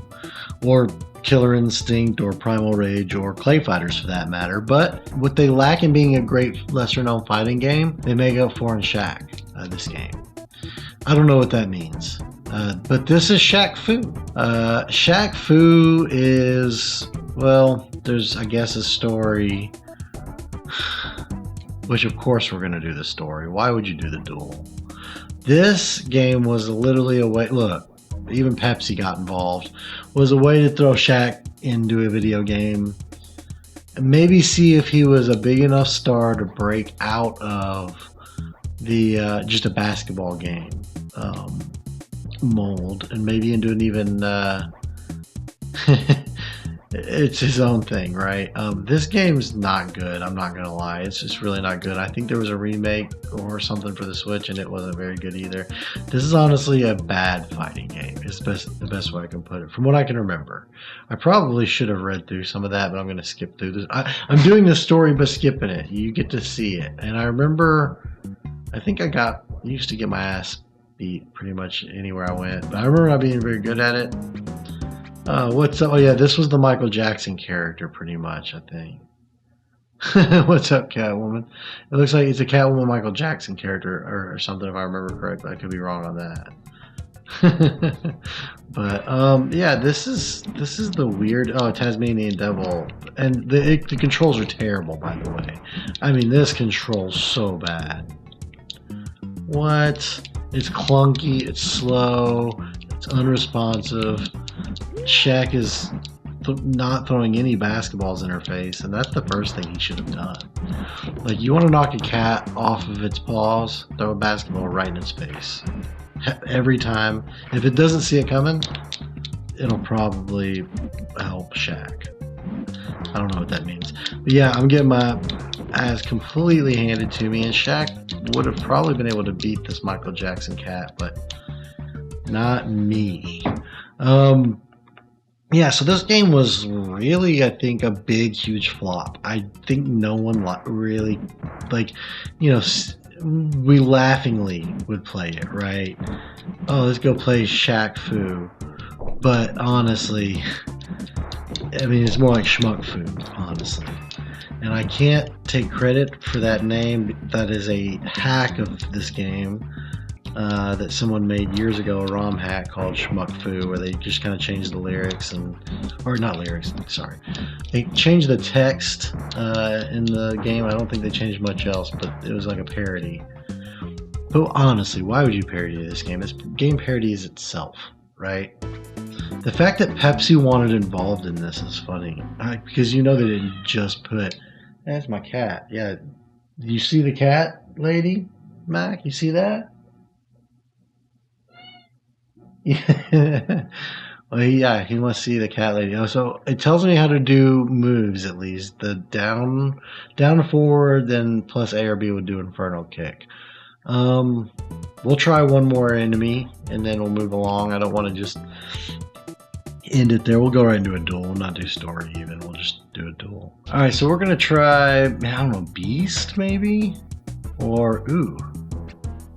or Killer Instinct, or Primal Rage, or ClayFighters for that matter, but what they lack in being a great lesser-known fighting game, they make up for in Shaq, this game. I don't know what that means, but this is Shaq Fu. Shaq Fu is, well, there's, I guess, a story, which of course we're going to do the story. Why would you do the duel? This game was literally a way, look, even Pepsi got involved, was a way to throw Shaq into a video game and maybe see if he was a big enough star to break out of the just a basketball game mold and maybe into an even it's his own thing, right? This game's not good, I'm not gonna lie. It's just really not good. I think there was a remake or something for the Switch and it wasn't very good either. This is honestly a bad fighting game. It's the best way I can put it, from what I can remember. I probably should have read through some of that, but I'm gonna skip through this. I'm doing the story but skipping it. You get to see it. And I remember, I think I used to get my ass beat pretty much anywhere I went, but I remember not being very good at it. What's up? Oh yeah, this was the Michael Jackson character pretty much, I think. What's up, Catwoman? It looks like it's a Catwoman Michael Jackson character or something, if I remember correctly. I could be wrong on that. But yeah, this is the weird Tasmanian Devil, and the controls are terrible, by the way. I mean, this controls so bad. What? It's clunky, it's slow, it's unresponsive. Shaq is not throwing any basketballs in her face, and that's the first thing he should have done. Like, you want to knock a cat off of its paws, throw a basketball right in its face. Every time. If it doesn't see it coming, it'll probably help Shaq. I don't know what that means. But yeah, I'm getting my ass completely handed to me, and Shaq would have probably been able to beat this Michael Jackson cat, but not me. Yeah, so this game was really, I think, a big, huge flop. I think no one really, like, you know, we laughingly would play it, right? Oh, let's go play Shaq Fu. But honestly, I mean, it's more like Schmuck Fu, honestly. And I can't take credit for that name. That is a hack of this game. That someone made years ago, a ROM hack called Schmuck Fu, where they just kind of changed the lyrics or not lyrics, sorry. They changed the text in the game. I don't think they changed much else, but it was like a parody. But honestly, why would you parody this game? This game parodies itself, right? The fact that Pepsi wanted involved in this is funny, because you know they didn't just put, that's my cat. Yeah, you see the cat, lady? Mac, you see that? Yeah. Well, yeah, he wants to see the cat lady. Oh, so it tells me how to do moves, at least. The down forward, then plus A or B would do Inferno Kick. We'll try one more enemy, and then we'll move along. I don't want to just end it there. We'll go right into a duel. We'll not do story even. We'll just do a duel. Alright, so we're going to try, I don't know, Beast, maybe? Or, ooh.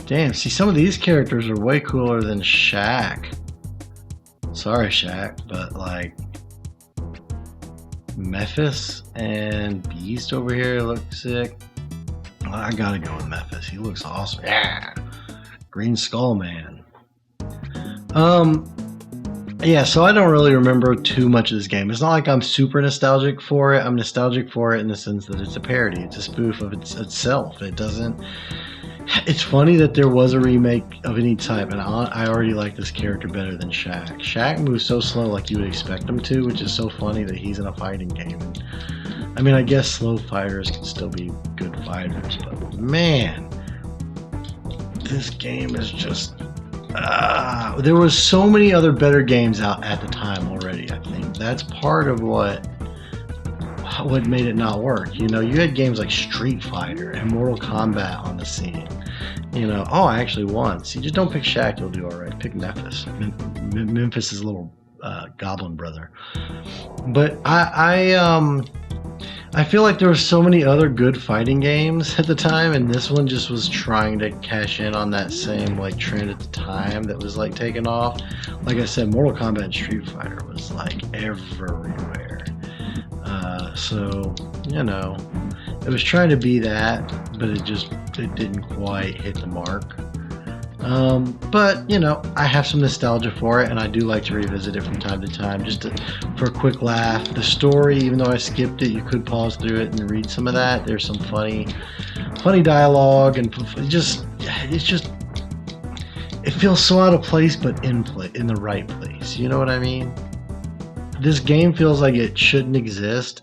Damn, see, some of these characters are way cooler than Shaq. Sorry, Shaq, but like Memphis and Beast over here look sick. I gotta go with Memphis. He looks awesome. Yeah, Green Skull Man. Yeah, so I don't really remember too much of this game. It's not like I'm super nostalgic for it. I'm nostalgic for it in the sense that it's a parody. It's a spoof of itself. It doesn't... It's funny that there was a remake of any type, and I already like this character better than Shaq. Shaq moves so slow like you would expect him to, which is so funny that he's in a fighting game. And, I mean, I guess slow fighters can still be good fighters, but man, this game is just... there was so many other better games out at the time already. I think that's part of what made it not work. You know, you had games like Street Fighter and Mortal Kombat on the scene. You know, oh, I actually won. See, just don't pick Shaq, you'll do all right. Pick Memphis. Memphis is a little goblin brother. But I feel like there were so many other good fighting games at the time, and this one just was trying to cash in on that same like trend at the time that was like taking off. Like I said, Mortal Kombat and Street Fighter was like everywhere. So, you know, it was trying to be that, but it didn't quite hit the mark. But, you know, I have some nostalgia for it, and I do like to revisit it from time to time, for a quick laugh. The story, even though I skipped it, you could pause through it and read some of that. There's some funny dialogue, and it feels so out of place, but in the right place. You know what I mean? This game feels like it shouldn't exist,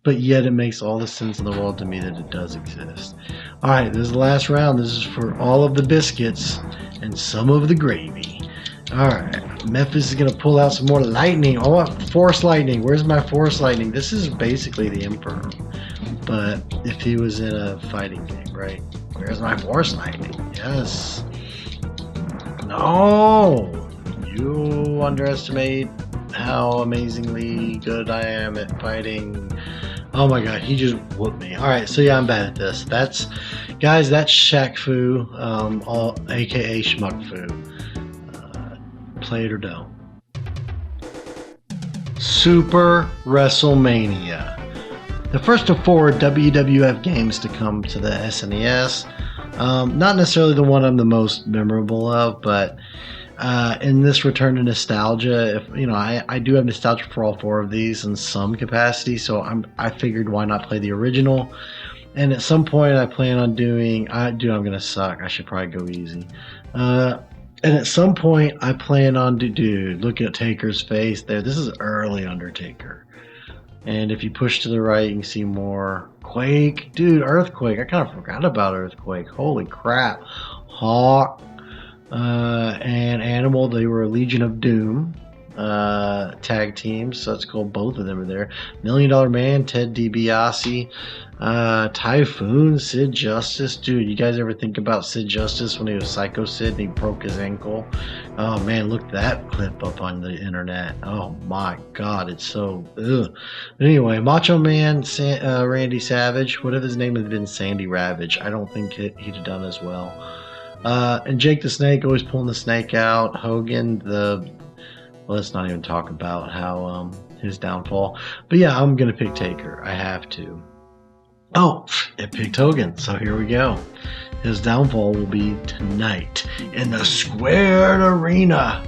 but yet it makes all the sense in the world to me that it does exist. Alright, this is the last round. This is for all of the biscuits and some of the gravy. Alright, Memphis is going to pull out some more lightning. Oh, Force Lightning. Where's my Force Lightning? This is basically the Emperor, but if he was in a fighting game, right? Where's my Force Lightning? Yes. No! You underestimate how amazingly good I am at fighting. Oh my god, he just whooped me. Alright, so yeah, I'm bad at this. That's Shaq Fu, aka Schmuck Fu. Play it or don't. Super WrestleMania. The first of 4 WWF games to come to the SNES. Not necessarily the one I'm the most memorable of, but in this return to nostalgia, if you know, I do have nostalgia for all 4 of these in some capacity, so I figured why not play the original. And at some point I plan on doing I'm gonna suck. I should probably go easy. And at some point I plan on dude, look at Taker's face there. This is early Undertaker. And if you push to the right, you can see more Quake. Dude, Earthquake. I kind of forgot about Earthquake. Holy crap. Hawk. And Animal, they were a Legion of Doom tag teams, so that's cool. Both of them are there. $1 Million Man, Ted DiBiase, Typhoon, Sid Justice. Dude, you guys ever think about Sid Justice when he was Psycho Sid and he broke his ankle? Oh man, look that clip up on the internet. Oh my god, it's so ugh. But anyway, Macho Man, Randy Savage. What if his name had been Sandy Ravage? I don't think he'd have done as well. And Jake the Snake, always pulling the snake out. Hogan, let's not even talk about how his downfall. But yeah, I'm gonna pick Taker. I have to. Oh, it picked Hogan, so here we go. His downfall will be tonight in the Squared Arena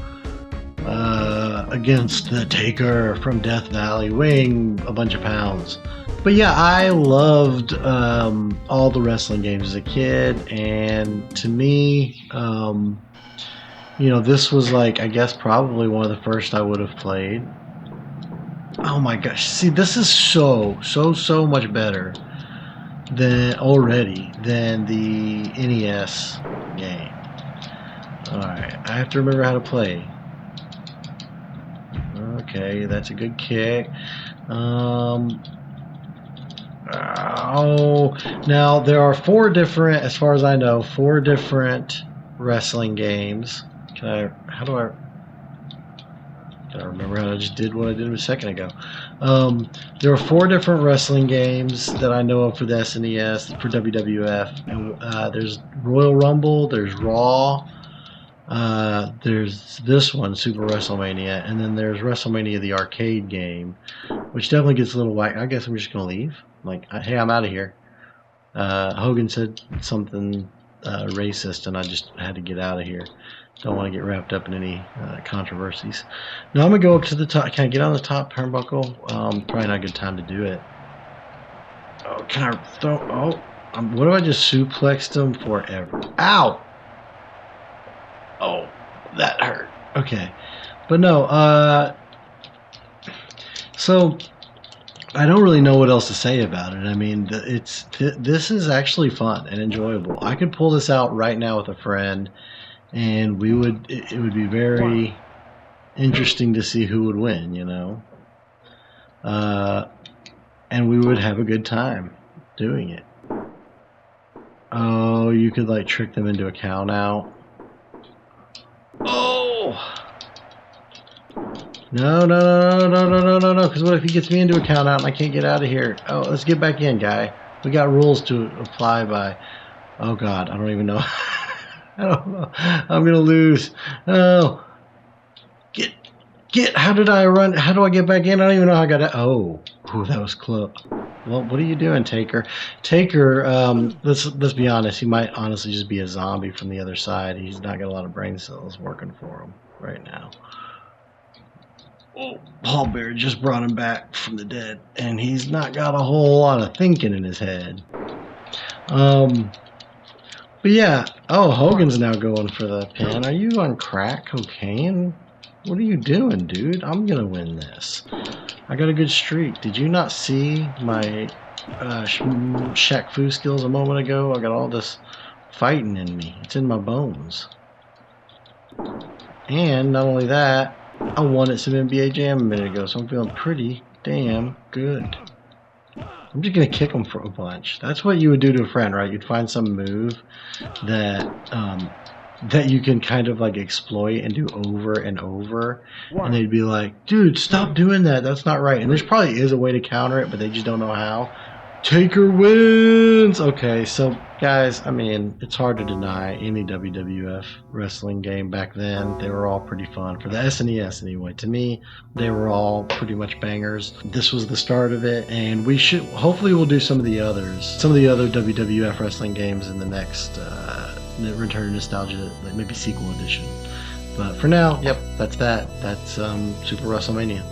against the Taker from Death Valley, weighing a bunch of pounds. But yeah, I loved all the wrestling games as a kid, and to me, you know, this was like, I guess probably one of the first I would have played. Oh my gosh, see, this is so much better than the NES game. Alright, I have to remember how to play. Okay, that's a good kick. Oh, now there are 4 different, as far as I know, 4 different wrestling games. Can I remember how I just did what I did a second ago. There are 4 different wrestling games that I know of for the SNES, for WWF. And, there's Royal Rumble, there's Raw, there's this one, Super WrestleMania, and then there's WrestleMania the arcade game, which definitely gets a little whack. I guess I'm just going to leave. Like, hey, I'm out of here. Hogan said something racist, and I just had to get out of here. Don't want to get wrapped up in any controversies. Now I'm going to go up to the top. Can I get on the top turnbuckle? Probably not a good time to do it. Oh, can I throw... Oh, what if I just suplexed him forever? Ow! Oh, that hurt. Okay. But no, so I don't really know what else to say about it. I mean, this is actually fun and enjoyable. I could pull this out right now with a friend, and it would be very interesting to see who would win, you know. And we would have a good time doing it. Oh, you could like trick them into a count out. Oh! No, because what if he gets me into a count out and I can't get out of here? Oh, let's get back in, guy. We got rules to apply by. Oh, God, I don't even know. I don't know. I'm going to lose. Oh. How did I run? How do I get back in? I don't even know how I got out. Oh, that was close. Well, what are you doing, Taker? Taker, let's be honest. He might honestly just be a zombie from the other side. He's not got a lot of brain cells working for him right now. Oh, Paul Bear just brought him back from the dead, and he's not got a whole lot of thinking in his head. But yeah. Oh, Hogan's now going for the pin. Are you on crack cocaine? What are you doing, dude? I'm gonna win this. I got a good streak. Did you not see my Shaq Fu skills a moment ago? I got all this fighting in me. It's in my bones. And not only that, I won at some NBA Jam a minute ago, so I'm feeling pretty damn good. I'm just gonna kick him for a bunch. That's what you would do to a friend, right? You'd find some move that you can kind of like exploit and do over and over, and they'd be like, dude, stop doing that, that's not right. And there's probably is a way to counter it, but they just don't know how. Taker wins. Okay, so guys, I mean, it's hard to deny any WWF wrestling game back then. They were all pretty fun for the SNES anyway. To me, they were all pretty much bangers. This was the start of it, and hopefully we'll do some of the other WWF wrestling games in the next Return to Nostalgia, like maybe sequel edition. But for now, yep, that's that. That's Super WrestleMania.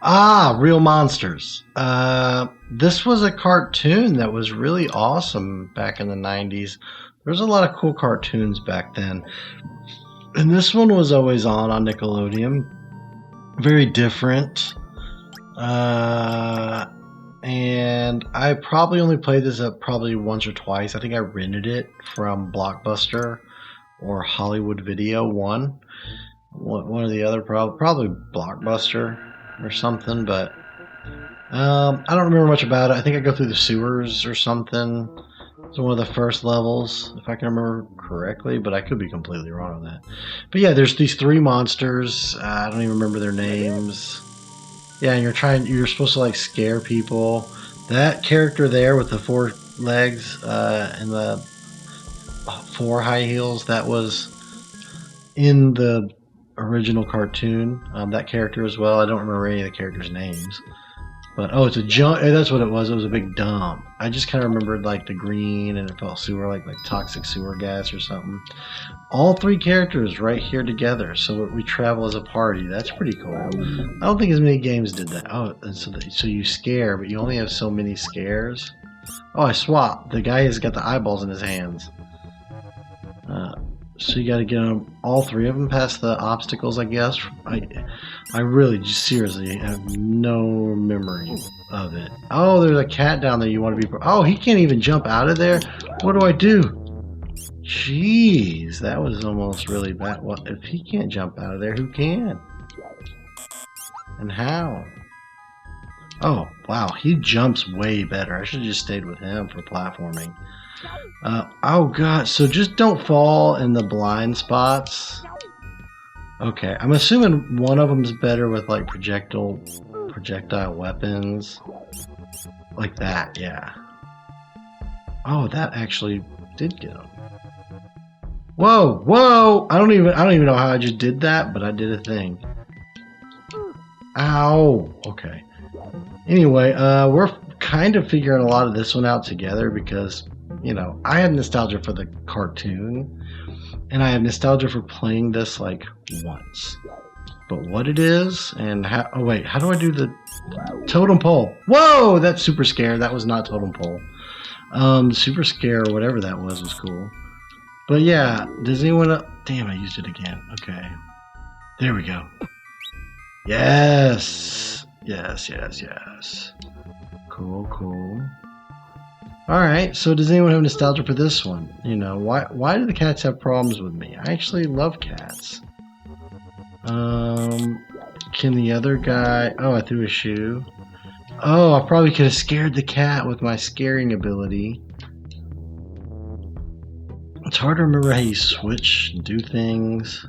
Ah, Real Monsters. This was a cartoon that was really awesome back in the 90s. There was a lot of cool cartoons back then. And this one was always on Nickelodeon. Very different. And I probably only played this probably once or twice. I think I rented it from Blockbuster or Hollywood Video one or the other, probably Blockbuster or something, but I don't remember much about it. I think I go through the sewers or something. It's one of the first levels, if I can remember correctly, but I could be completely wrong on that. But yeah, there's these three monsters. I don't even remember their names. Yeah, and you're supposed to like scare people. That character there with the four legs and the four high heels, that was in the original cartoon. That character as well. I don't remember any of the characters' names. But oh, it's a jump. That's what it was. It was a big dump. I just kind of remembered like the green, and it felt sewer, like toxic sewer gas or something. All three characters right here together, so we travel as a party. That's pretty cool. I don't think as many games did that. Oh, and so you scare, but you only have so many scares. Oh, I swapped. The guy has got the eyeballs in his hands. So you got to get them, all three of them past the obstacles, I guess. I really, just seriously have no memory of it. Oh, there's a cat down there you want to be... Oh, he can't even jump out of there? What do I do? Jeez, that was almost really bad. Well, if he can't jump out of there, who can? And how? Oh, wow, he jumps way better. I should have just stayed with him for platforming. Oh god, so just don't fall in the blind spots. Okay, I'm assuming one of them's better with like projectile weapons. Like that, yeah. Oh, that actually did get him. Whoa! I don't even know how I just did that, but I did a thing. Ow! Okay. Anyway, we're kind of figuring a lot of this one out together because you know, I had nostalgia for the cartoon, and I have nostalgia for playing this like once. But what it is, and how, oh wait, how do I do the totem pole? Whoa, that's super scare. That was not totem pole. Super scare, or whatever that was cool. But yeah, does anyone, damn, I used it again. Okay. There we go. Yes. Yes, yes, yes. Cool, cool. Alright, so does anyone have nostalgia for this one? You know, why do the cats have problems with me? I actually love cats. Can the other guy... Oh, I threw a shoe. Oh, I probably could have scared the cat with my scaring ability. It's hard to remember how you switch and do things.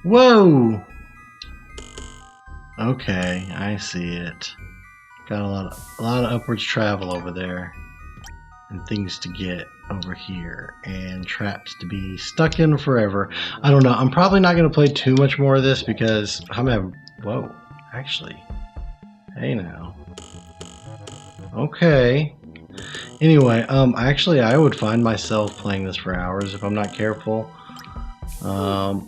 Whoa! Okay, I see it. Got a lot of upwards travel over there. And things to get over here. And traps to be stuck in forever. I don't know. I'm probably not going to play too much more of this because I'm going to have... Whoa. Actually. Hey now. Okay. Anyway, actually I would find myself playing this for hours if I'm not careful. Oh.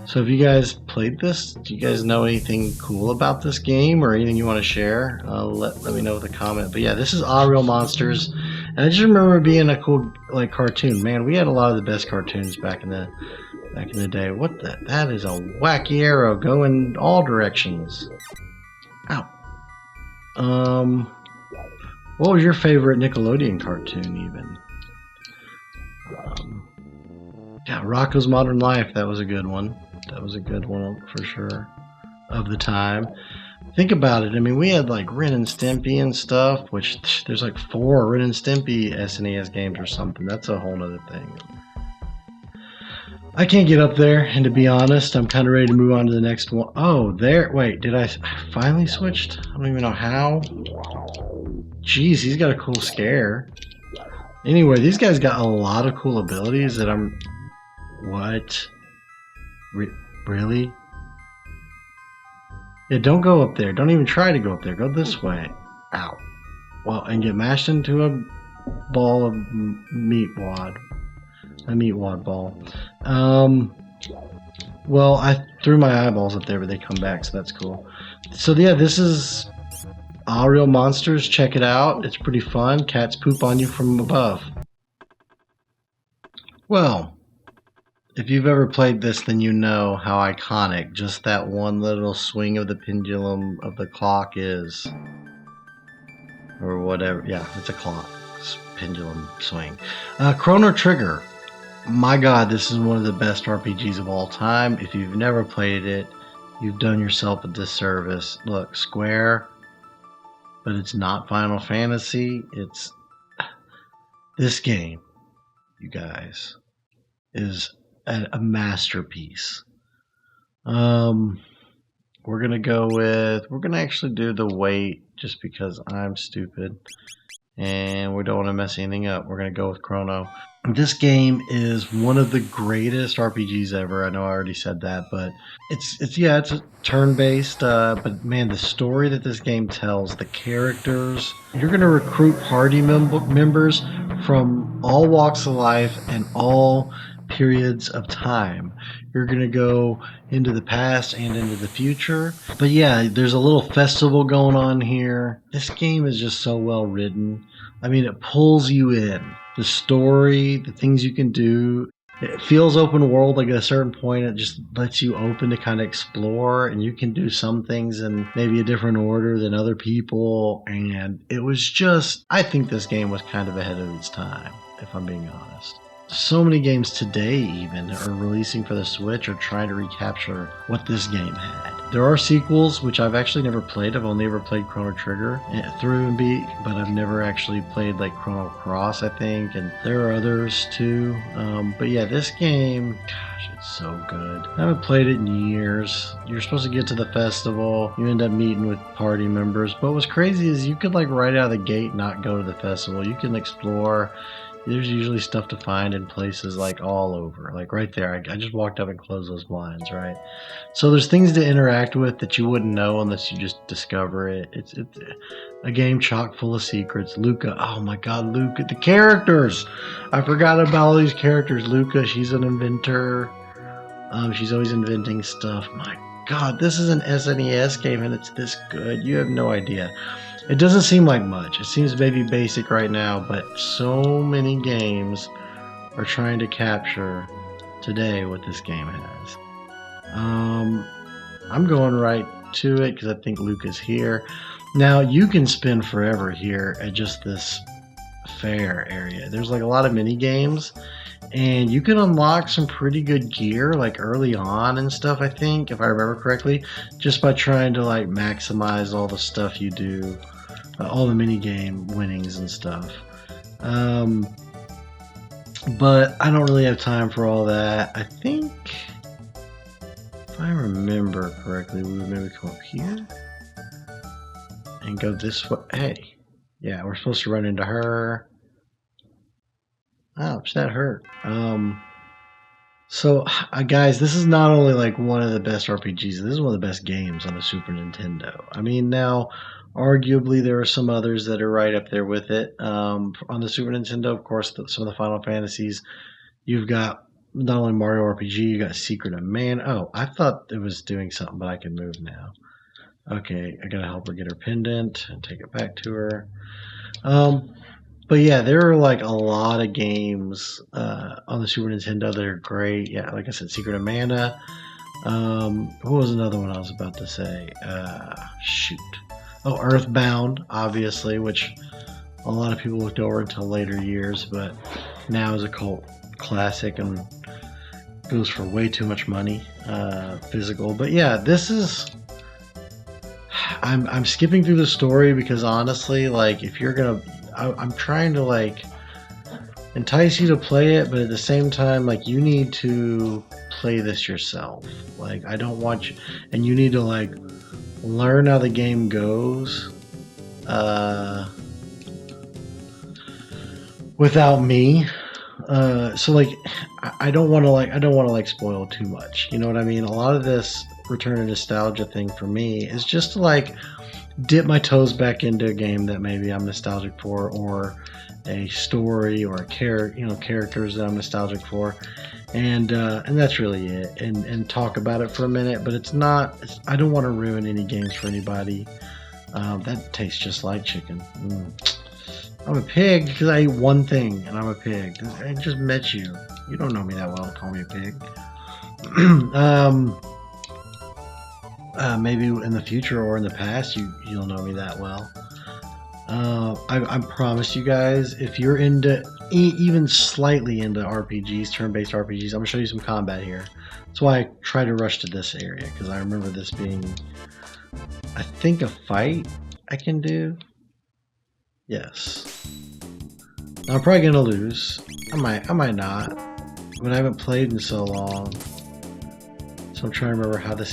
So have you guys played this? Do you guys know anything cool about this game or anything you want to share? Let me know with a comment. But yeah, this is Aaahh Monsters. And I just remember it being a cool like cartoon. Man, we had a lot of the best cartoons back in the day. What the? That is a wacky arrow going all directions. Ow. What was your favorite Nickelodeon cartoon even? Yeah, Rocko's Modern Life, that was a good one. That was a good one for sure of the time. Think about it. I mean, we had like Ren and Stimpy and stuff, which there's like 4 Ren and Stimpy SNES games or something. That's a whole nother thing. I can't get up there, and to be honest, I'm kind of ready to move on to the next one. Oh, there. Wait, did I finally switched? I don't even know how. Jeez, he's got a cool scare. Anyway, these guys got a lot of cool abilities that I'm... What? Really? Yeah, don't go up there. Don't even try to go up there. Go this way. Ow. Well, and get mashed into a ball of meat wad. A meat wad ball. Well, I threw my eyeballs up there, but they come back, so that's cool. So yeah, this is Aaahh Monsters. Check it out. It's pretty fun. Cats poop on you from above. Well, if you've ever played this, then you know how iconic just that one little swing of the pendulum of the clock is. Or whatever. Yeah, it's a clock. It's pendulum swing. Chrono Trigger. My god, this is one of the best RPGs of all time. If you've never played it, you've done yourself a disservice. Look, Square, but it's not Final Fantasy. It's... This game, you guys, is a masterpiece. We're gonna actually do the weight just because I'm stupid and we don't want to mess anything up. We're gonna go with Chrono. This game is one of the greatest RPGs ever. I know I already said that, but it's a turn-based, but man, the story that this game tells, the characters, you're gonna recruit party members from all walks of life and all periods of time. You're gonna go into the past and into the future. But yeah, there's a little festival going on here. This game is just so well written. I mean, it pulls you in. The story, the things you can do. It feels open world. Like at a certain point, it just lets you open to kind of explore, and you can do some things in maybe a different order than other people. And it was just, I think this game was kind of ahead of its time, if I'm being honest. So many games today even are releasing for the Switch or trying to recapture what this game had. There are sequels, which I've actually never played. I've only ever played Chrono Trigger through and beat, but I've never actually played like Chrono Cross, I think, and there are others too. But yeah, this game, gosh, it's so good. I haven't played it in years. You're supposed to get to the festival. You end up meeting with party members. But what's crazy is you could like right out of the gate not go to the festival. You can explore. There's usually stuff to find in places like all over, like right there. I just walked up and closed those blinds, right? So there's things to interact with that you wouldn't know unless you just discover it. It's a game chock full of secrets. Luca, oh my God, Luca, the characters! I forgot about all these characters. Luca, she's an inventor. She's always inventing stuff. My God, this is an SNES game and it's this good. You have no idea. It doesn't seem like much. It seems maybe basic right now, but so many games are trying to capture today what this game has. I'm going right to it because I think Luke is here. Now, you can spend forever here at just this fair area. There's like a lot of mini games, and you can unlock some pretty good gear like early on and stuff, I think, if I remember correctly, just by trying to like maximize all the stuff you do. All the mini game winnings and stuff. But I don't really have time for all that. I think, if I remember correctly, we would maybe come up here and go this way. Hey, yeah, we're supposed to run into her. Ouch, that hurt. So, guys, this is not only like one of the best RPGs, this is one of the best games on the Super Nintendo. I mean, now, arguably, there are some others that are right up there with it. On the Super Nintendo, of course, some of the Final Fantasies. You've got not only Mario RPG, you got Secret of Mana. Oh, I thought it was doing something, but I can move now. Okay, I gotta help her get her pendant and take it back to her. But yeah, there are like a lot of games on the Super Nintendo that are great. Yeah, like I said, Secret of Mana. What was another one I was about to say? Shoot. Oh, Earthbound, obviously, which a lot of people looked over until later years, but now is a cult classic and goes for way too much money, physical. But yeah, this is... I'm skipping through the story because honestly, like, if you're gonna... I'm trying to, like, entice you to play it, but at the same time, like, you need to play this yourself. Like, I don't want you... And you need to, like, learn how the game goes without me. So like I don't want to spoil too much. You know what I mean? A lot of this return to nostalgia thing for me is just to like dip my toes back into a game that maybe I'm nostalgic for, or a story, or a characters that I'm nostalgic for. And that's really it. And talk about it for a minute, but I don't want to ruin any games for anybody. That tastes just like chicken. I'm a pig because I ate one thing, and I'm a pig. I just met you. You don't know me that well to call me a pig. Maybe in the future or in the past, you'll know me that well. I promise you guys, if you're into even slightly into RPGs, turn-based RPGs, I'm gonna show you some combat here. That's why I try to rush to this area, because I remember this being, I think, a fight I can do. Yes. Now, I'm probably gonna lose. I might not, but I haven't played in so long. So I'm trying to remember how the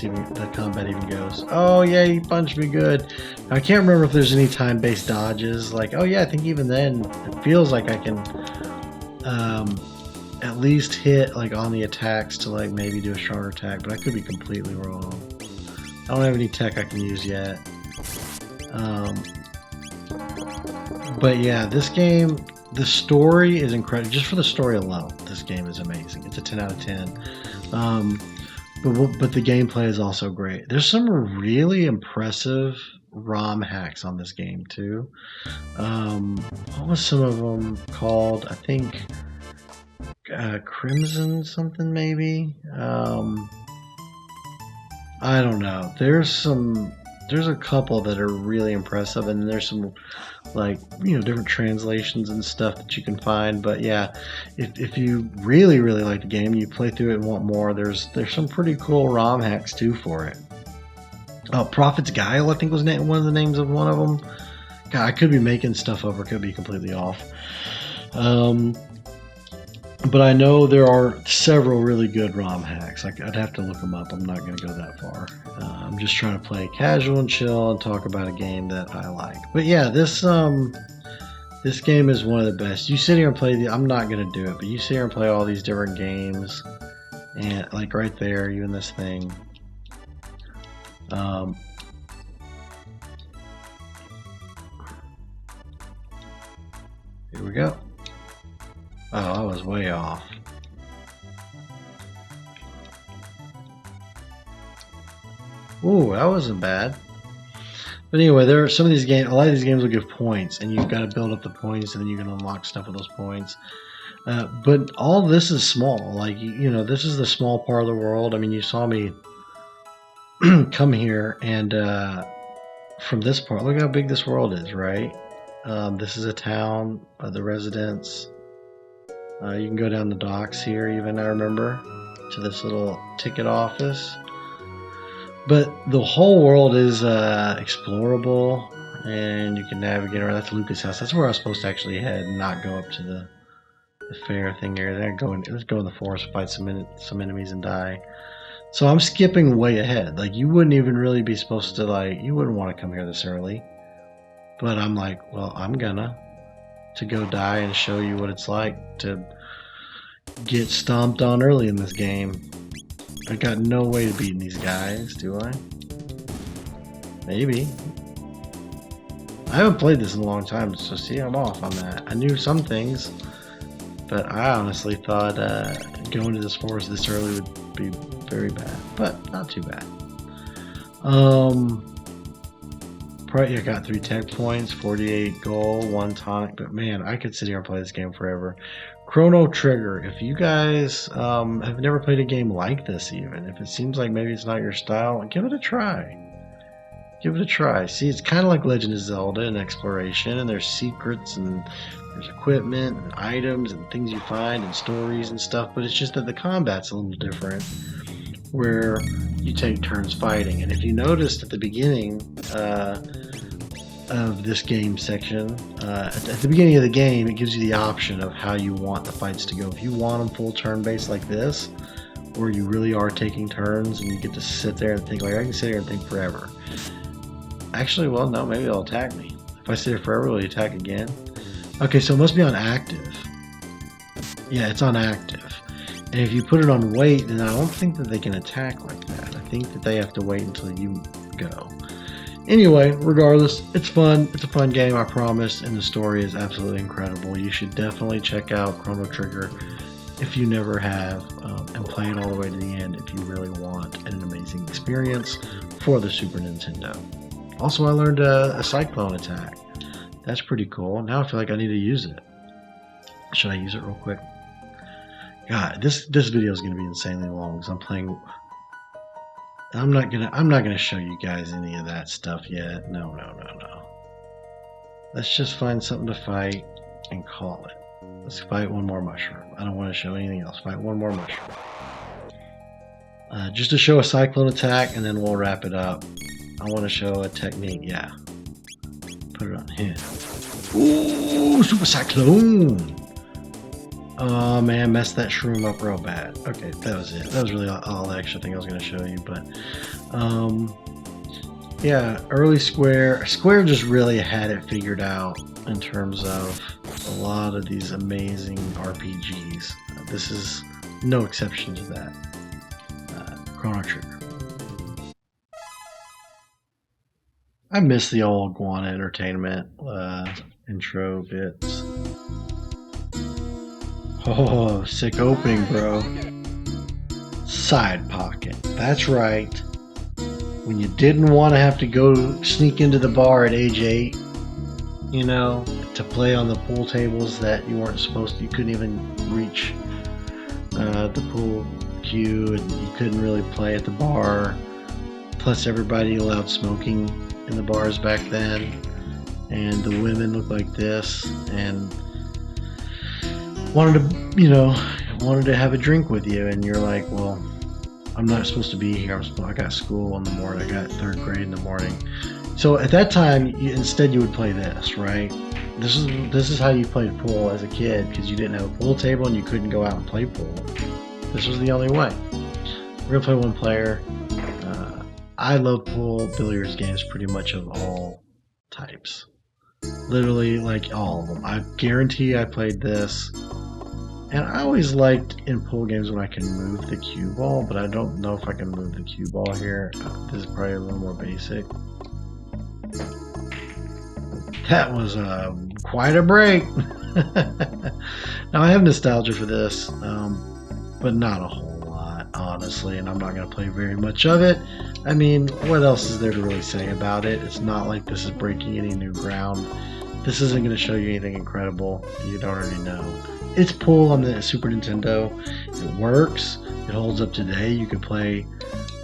combat even goes. Oh yeah, he punched me good. Now, I can't remember if there's any time-based dodges. Like, oh yeah, I think even then it feels like I can at least hit like on the attacks to like maybe do a stronger attack, but I could be completely wrong. I don't have any tech I can use yet. But yeah, this game, the story is incredible. Just for the story alone, this game is amazing. It's a 10 out of 10. But the gameplay is also great. There's some really impressive ROM hacks on this game too. What was some of them called? I think Crimson something maybe. I don't know. There's a couple that are really impressive, and there's some like different translations and stuff that you can find. But yeah, if you really like the game, you play through it and want more, there's some pretty cool ROM hacks too for it. Prophet's Guile, I think, was one of the names of one of them. God, I could be making stuff up or could be completely off. But I know there are several really good ROM hacks. I'd have to look them up. I'm not going to go that far. I'm just trying to play casual and chill and talk about a game that I like. But yeah, this This game is one of the best. You sit here and play the. I'm not gonna do it, but you sit here and play all these different games, and like right there, even this thing. Here we go. Oh, I was way off. Ooh, that wasn't bad. But anyway, there are some of these games. A lot of these games will give points, and you've got to build up the points, and then you can unlock stuff with those points. But all this is small. Like you know, this is the small part of the world. I mean, you saw me come here, and from this part, look how big this world is, right? This is a town, the residents. You can go down the docks here, even I remember, to this little ticket office. But the whole world is explorable, and you can navigate around. That's Lucas' house. That's where I was supposed to actually head, and not go up to the fair thing here. Let's go in the forest, fight some enemies, and die. So I'm skipping way ahead. Like you wouldn't even really be supposed to you wouldn't want to come here this early. But I'm like, well, I'm gonna go die and show you what it's like to get stomped on early in this game. I got no way of beating these guys, do I? Maybe. I haven't played this in a long time, so see, I'm off on that. I knew some things, but I honestly thought going to this forest this early would be very bad, but not too bad. Probably I got 3 tech points, 48 gold, 1 tonic, but man, I could sit here and play this game forever. Chrono Trigger. If you guys have never played a game like this, even if it seems like maybe it's not your style, give it a try. Give it a try. See, it's kind of like Legend of Zelda in exploration, and there's secrets, and there's equipment, and items, and things you find, and stories and stuff, but it's just that the combat's a little different, where you take turns fighting. And if you noticed at the beginning of this game section, at the beginning of the game, it gives you the option of how you want the fights to go. If you want them full turn-based like this, where you really are taking turns and you get to sit there and think, like I can sit here and think forever. Actually, well, no, maybe they'll attack me. If I sit here forever, will they attack again? Okay, so it must be on active. Yeah, it's on active. And if you put it on wait, then I don't think that they can attack like that. I think that they have to wait until you go. Anyway, regardless, it's fun. It's a fun game, I promise, and the story is absolutely incredible. You should definitely check out Chrono Trigger if you never have, and play it all the way to the end if you really want an amazing experience for the Super Nintendo. Also, I learned a cyclone attack. That's pretty cool. Now I feel like I need to use it. Should I use it real quick? God, this video is going to be insanely long because I'm playing. I'm not gonna show you guys any of that stuff yet. No. Let's just find something to fight and call it. Let's fight one more mushroom. I don't want to show anything else. Fight one more mushroom. Just to show a cyclone attack, and then we'll wrap it up. I want to show a technique. Yeah. Put it on him. Ooh, super cyclone. Oh man, messed that shroom up real bad. Okay, that was it. That was really all the extra thing I was going to show you. But yeah, early Square just really had it figured out in terms of a lot of these amazing RPGs. This is no exception to that. Chrono Trigger. I miss the old Guana Entertainment intro bits. Oh, sick opening, bro. Side pocket. That's right. When you didn't want to have to go sneak into the bar at age 8, you know, to play on the pool tables that you weren't supposed to, you couldn't even reach the pool cue, and you couldn't really play at the bar. Plus, everybody allowed smoking in the bars back then, and the women looked like this, and wanted to have a drink with you, and you're like, well, I'm not supposed to be here. I got school in the morning. I got 3rd grade in the morning. So at that time, instead you would play this, right? This is how you played pool as a kid, because you didn't have a pool table and you couldn't go out and play pool. This was the only way. We're gonna play one player. I love pool billiards games pretty much of all types. Literally, like, all of them. I guarantee I played this. And I always liked in pool games when I can move the cue ball, but I don't know if I can move the cue ball here. This is probably a little more basic. That was quite a break. Now I have nostalgia for this, but not a whole lot, honestly, and I'm not going to play very much of it. I mean, what else is there to really say about it? It's not like this is breaking any new ground. This isn't going to show you anything incredible you don't already know. It's pool on the Super Nintendo. It works. It holds up today. You could play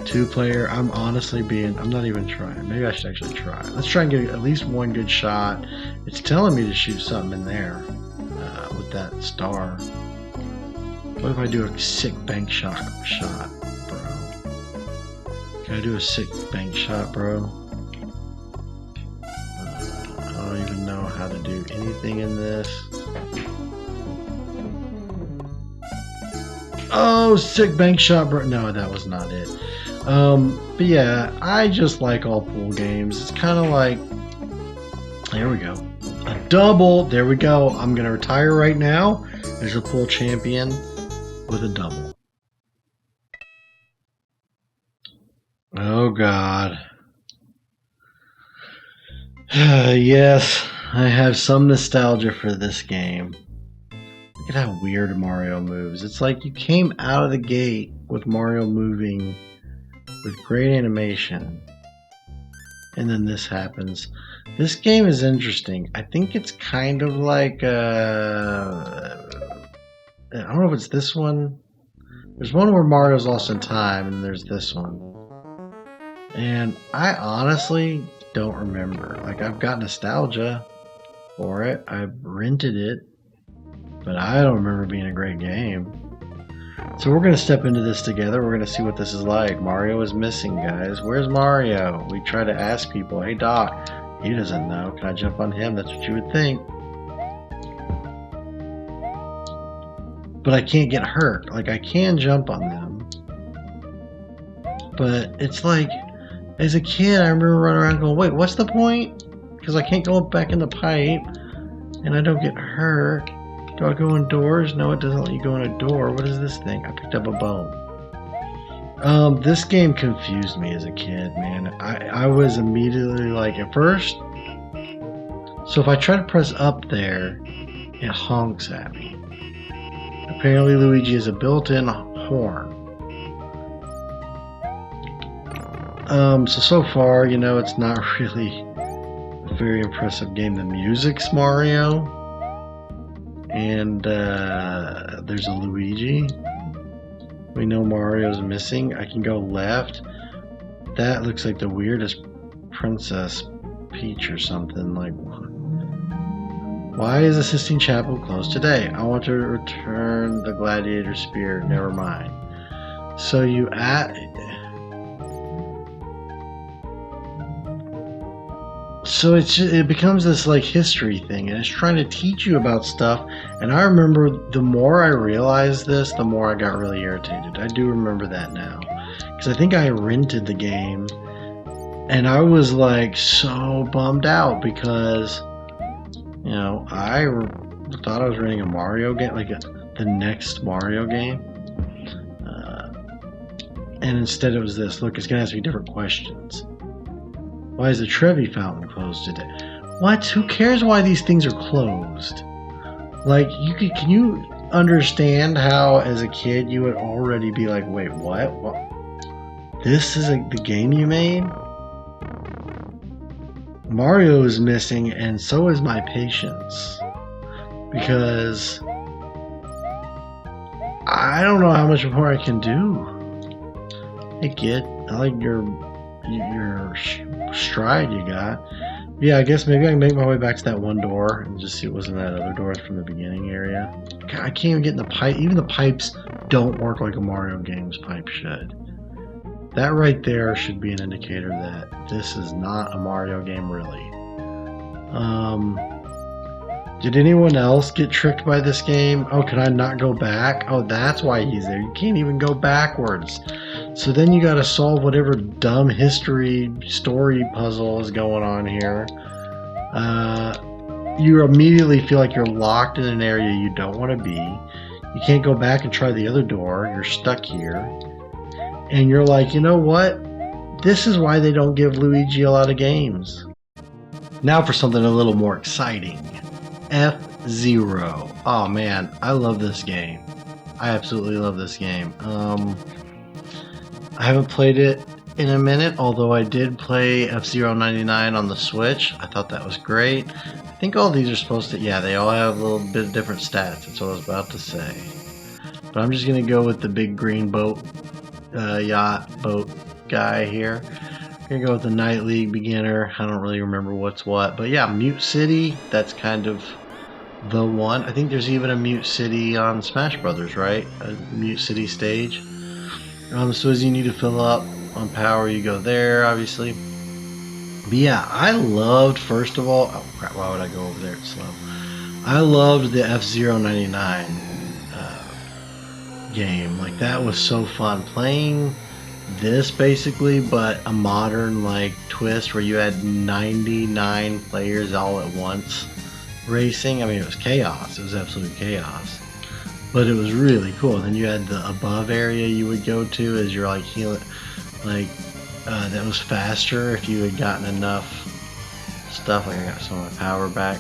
2-player. I'm not even trying. Maybe I should actually try. Let's try and get at least one good shot. It's telling me to shoot something in there with that star. What if I do a sick bank shot, bro? Can I do a sick bank shot, bro? I don't even know how to do anything in this. Oh, sick bank shot, bro. No, that was not it. But yeah, I just like all pool games. It's kind of like, there we go. A double. There we go. I'm going to retire right now as a pool champion with a double. Oh, God. Yes, I have some nostalgia for this game. Look at how weird Mario moves. It's like you came out of the gate with Mario moving with great animation, and then this happens. This game is interesting. I think it's kind of like I don't know if it's this one. There's one where Mario's lost in time, and there's this one. And I honestly don't remember. Like, I've got nostalgia for it. I rented it. But I don't remember being a great game. So we're going to step into this together. We're going to see what this is like. Mario is missing, guys. Where's Mario? We try to ask people, hey, Doc. He doesn't know. Can I jump on him? That's what you would think. But I can't get hurt. Like, I can jump on them. But it's like, as a kid, I remember running around going, wait, what's the point? Because I can't go back in the pipe. And I don't get hurt. Do I go indoors? No, it doesn't let you go in a door. What is this thing? I picked up a bone. This game confused me as a kid, man. I was immediately like, at first, so if I try to press up there, it honks at me. Apparently Luigi has a built-in horn. So far, you know, it's not really a very impressive game. The music's Mario. And there's a Luigi. We know Mario's missing. I can go left. That looks like the weirdest Princess Peach or something. Like, why is the Sistine Chapel closed today? I want to return the gladiator spear. Never mind. So you So it becomes this like history thing, and it's trying to teach you about stuff. And I remember the more I realized this, the more I got really irritated. I do remember that now, because I think I rented the game, and I was like so bummed out because, you know, I thought I was renting a Mario game, like the next Mario game, and instead it was this. Look, it's gonna ask me different questions. Why is the Trevi fountain closed today? What? Who cares why these things are closed? Like, can you understand how, as a kid, you would already be like, wait, what? This is the game you made? Mario is missing, and so is my patience. Because I don't know how much more I can do. Hey, kid, I like your stride you got. Yeah, I guess maybe I can make my way back to that one door and just see what was in that other door from the beginning area. God, I can't even get in the pipe. Even the pipes don't work like a Mario game's pipe should. That right there should be an indicator that this is not a Mario game, really. Did anyone else get tricked by this game? Oh, can I not go back? Oh, that's why he's there. You can't even go backwards. So then you gotta solve whatever dumb history story puzzle is going on here. You immediately feel like you're locked in an area you don't want to be. You can't go back and try the other door. You're stuck here. And you're like, you know what? This is why they don't give Luigi a lot of games. Now for something a little more exciting. F-Zero. Oh man, I love this game. I absolutely love this game. I haven't played it in a minute, although I did play F-Zero 99 on the Switch. I thought that was great. I think all these are supposed to, yeah, they all have a little bit different stats. That's what I was about to say. But I'm just going to go with the big green boat, yacht boat guy here. I'm going to go with the Night League beginner. I don't really remember what's what. But yeah, Mute City, that's kind of the one. I think there's even a Mute City on Smash Brothers, right? A Mute City stage. So as you need to fill up on power, you go there, obviously. But yeah, I loved, first of all, oh crap, why would I go over there? It's slow. I loved the F-Zero 99 game. Like, that was so fun. Playing this, basically, but a modern, like, twist where you had 99 players all at once racing. I mean, it was chaos. It was absolute chaos. But it was really cool. Then you had the above area you would go to as you're like healing, like that was faster if you had gotten enough stuff. Like I got some of my power back.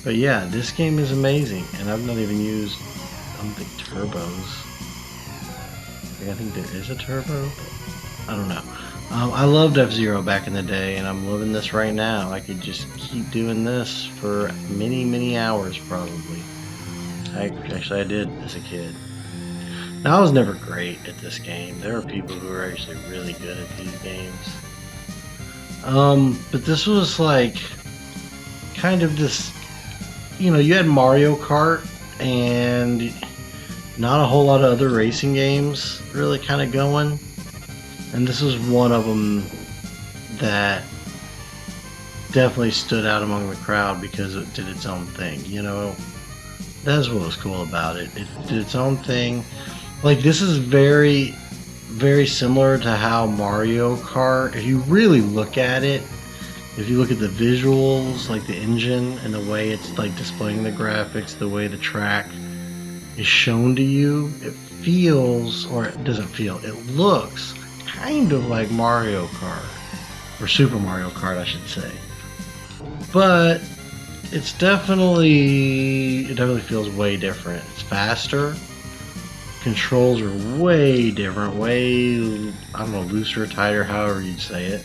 But yeah, this game is amazing, and I've not even used, I don't think, turbos. Like, I think there is a turbo, but I don't know. I loved F-Zero back in the day, and I'm loving this right now. I could just keep doing this for many, many hours probably. Actually, I did as a kid. Now, I was never great at this game. There are people who are actually really good at these games. But this was like kind of this, you know, you had Mario Kart and not a whole lot of other racing games really kind of going. And this was one of them that definitely stood out among the crowd because it did its own thing, you know. That's what was cool about it. It did its own thing. Like, this is very, very similar to how Mario Kart, if you really look at it, if you look at the visuals, like the engine and the way it's like displaying the graphics, the way the track is shown to you, it feels, or it doesn't feel, it looks kind of like Mario Kart, or Super Mario Kart, I should say. But it definitely feels way different. It's faster. Controls are way different, way, I don't know, looser, tighter, however you'd say it.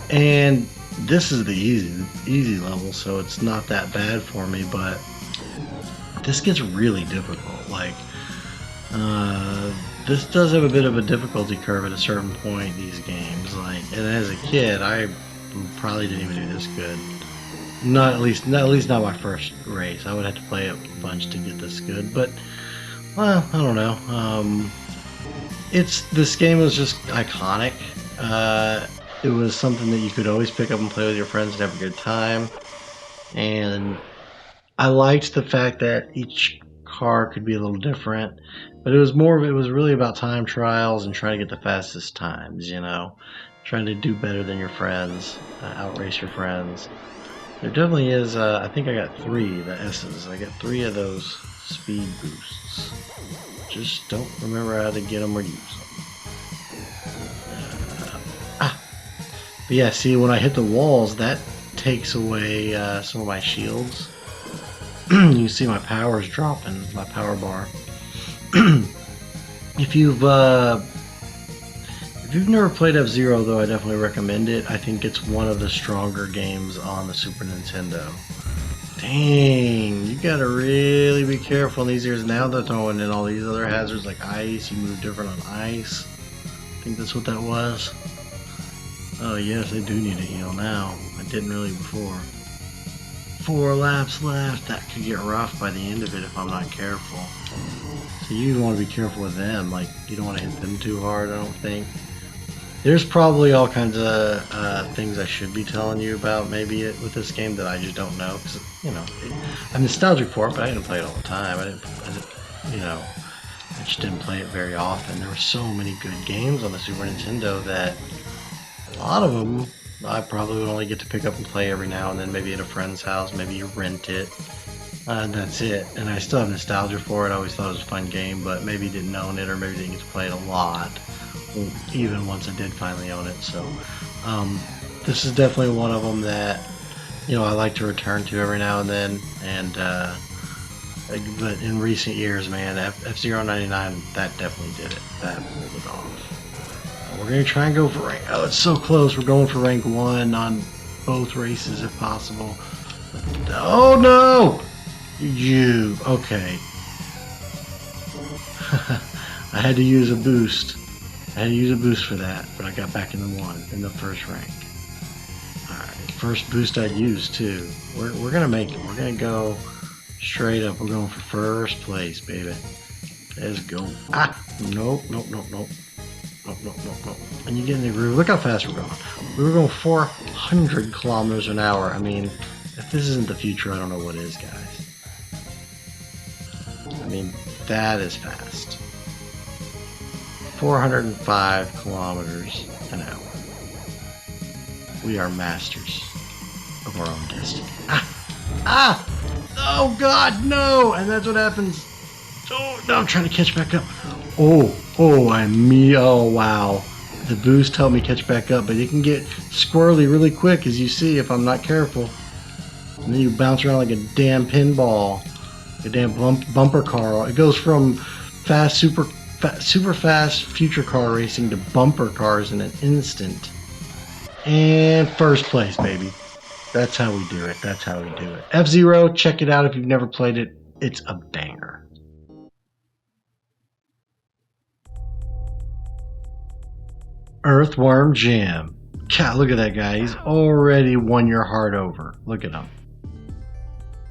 And this is the easy level, so it's not that bad for me, but this gets really difficult. Like, this does have a bit of a difficulty curve at a certain point, these games. Like, and as a kid, I probably didn't even do this good. At least not my first race. I would have to play it a bunch to get this good. But, well, I don't know. This game was just iconic. It was something that you could always pick up and play with your friends and have a good time. And I liked the fact that each car could be a little different. But it was really about time trials and trying to get the fastest times, you know. Trying to do better than your friends, outrace your friends. There definitely is, I think I got 3, the S's. I got 3 of those speed boosts. Just don't remember how to get them or use them. But yeah, see, when I hit the walls, that takes away some of my shields. You can see my power's dropping, my power bar. If you've never played F-Zero, though, I definitely recommend it. I think it's one of the stronger games on the Super Nintendo. Dang, you gotta really be careful in these areas. Now they're throwing in all these other hazards like ice. You move different on ice. I think that's what that was. Oh yes, I do need to heal now. I didn't really before. 4 laps left. That could get rough by the end of it if I'm not careful. So you want to be careful with them. Like, you don't want to hit them too hard, I don't think. There's probably all kinds of things I should be telling you about maybe with this game that I just don't know. Because, you know, I'm nostalgic for it, but I didn't play it all the time. I didn't, you know. I just didn't play it very often. There were so many good games on the Super Nintendo that a lot of them I probably would only get to pick up and play every now and then, maybe at a friend's house, maybe you rent it, and that's it. And I still have nostalgia for it. I always thought it was a fun game, but maybe didn't own it or maybe didn't get to play it a lot, even once I did finally own it. So this is definitely one of them that, you know, I like to return to every now and then. And but in recent years, man, F-Zero 99, that definitely did it. That pulled it off. We're going to try and go for rank. Oh, it's so close. We're going for rank 1 on both races if possible. Oh, no! You. Okay. I had to use a boost. I had to use a boost for that, but I got back in the first rank. Alright, first boost I'd use, too. We're going to make it. We're going to go straight up. We're going for first place, baby. Let's go. Ah! Nope, nope, nope, nope. Nope, nope, nope, nope. And you get in the groove. Look how fast we're going. We were going 400 kilometers an hour. I mean, if this isn't the future, I don't know what is, guys. I mean, that is fast. 405 kilometers an hour. We are masters of our own destiny. Ah! Ah! Oh, God, no! And that's what happens. Oh, no, I'm trying to catch back up. Oh, oh, wow. The boost helped me catch back up, but it can get squirrely really quick, as you see, if I'm not careful. And then you bounce around like a damn pinball, a damn bumper car. It goes from fast, super fast future car racing to bumper cars in an instant. And first place, baby. That's how we do it. That's how we do it. F-Zero, check it out if you've never played it. It's a banger. Earthworm Jim. God, look at that guy. He's already won your heart over. Look at him.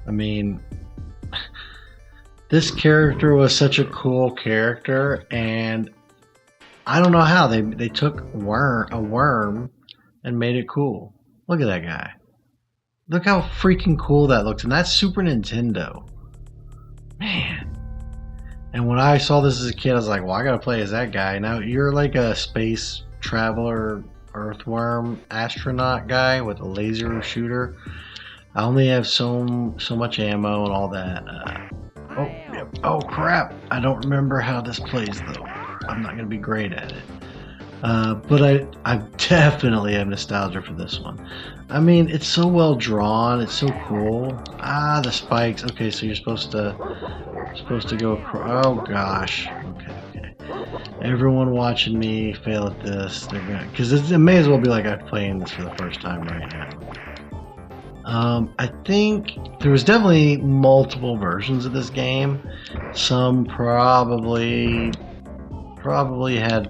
I mean, this character was such a cool character, and I don't know how they took a worm and made it cool. Look at that guy. Look how freaking cool that looks, and that's Super Nintendo. Man. And when I saw this as a kid, I was like, well, I gotta play as that guy. Now, you're like a space traveler, earthworm, astronaut guy with a laser shooter. I only have so much ammo and all that. Oh crap! I don't remember how this plays though. I'm not gonna be great at it. But I definitely have nostalgia for this one. I mean, it's so well drawn. It's so cool. Ah, the spikes. Okay, so you're supposed to go across. Oh gosh. Okay. Everyone watching me fail at this, they're gonna, because it may as well be like I'm playing this for the first time right now. I think there was definitely multiple versions of this game. Some probably had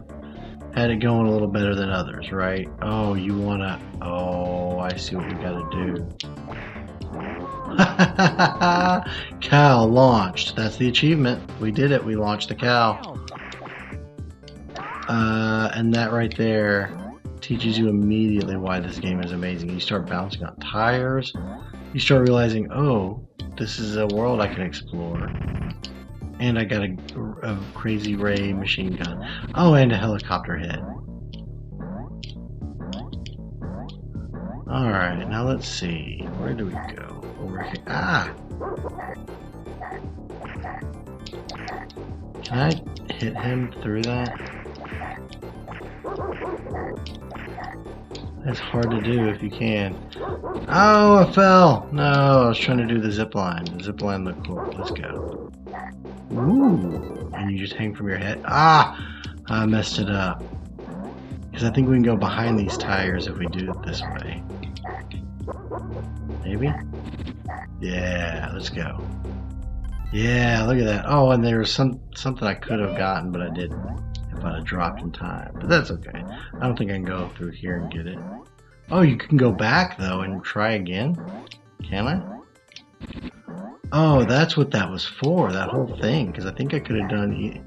it going a little better than others, right? Oh, you wanna? Oh, I see what we gotta do. Cow launched. That's the achievement. We did it. We launched the cow. And that right there teaches you immediately why this game is amazing. You start bouncing on tires. You start realizing, oh, this is a world I can explore. And I got a crazy ray machine gun. Oh, and a helicopter head. Alright, now let's see. Where do we go? Over here. Ah! Can I hit him through that? That's hard to do if you can. Oh, I fell! No, I was trying to do the zip line. The zip line looked cool. Let's go. Ooh! And you just hang from your head. Ah! I messed it up. Because I think we can go behind these tires if we do it this way. Maybe? Yeah, let's go. Yeah, look at that. Oh, and there was something I could have gotten, but I didn't. If I'd have dropped in time. But that's okay. I don't think I can go through here and get it. Oh, you can go back, though, and try again? Can I? Oh, that's what that was for, that whole thing. Because I think I could have done...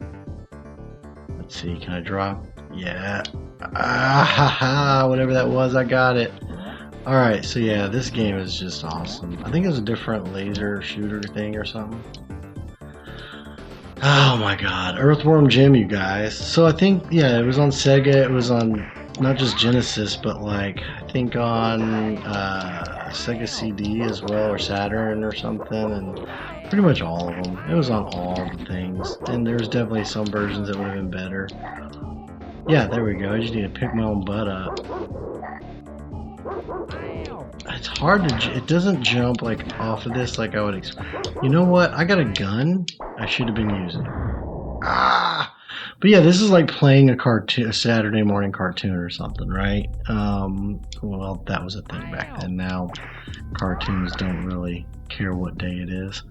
Let's see, can I drop? Yeah. Ah, ha, ha, whatever that was, I got it. Alright, so yeah, this game is just awesome. I think it was a different laser shooter thing or something. Oh my god, Earthworm Jim, you guys. So I think, yeah, it was on Sega, it was on not just Genesis, but like, I think on Sega CD as well, or Saturn or something, and pretty much all of them. It was on all the things, and there's definitely some versions that would have been better. Yeah, there we go, I just need to pick my own butt up. It's hard to, it doesn't jump like off of this like I would expect. You know what, I got a gun I should have been using. Ah! But yeah, this is like playing a cartoon, a Saturday morning cartoon or something, right? Well, that was a thing back then. Now, cartoons don't really care what day it is.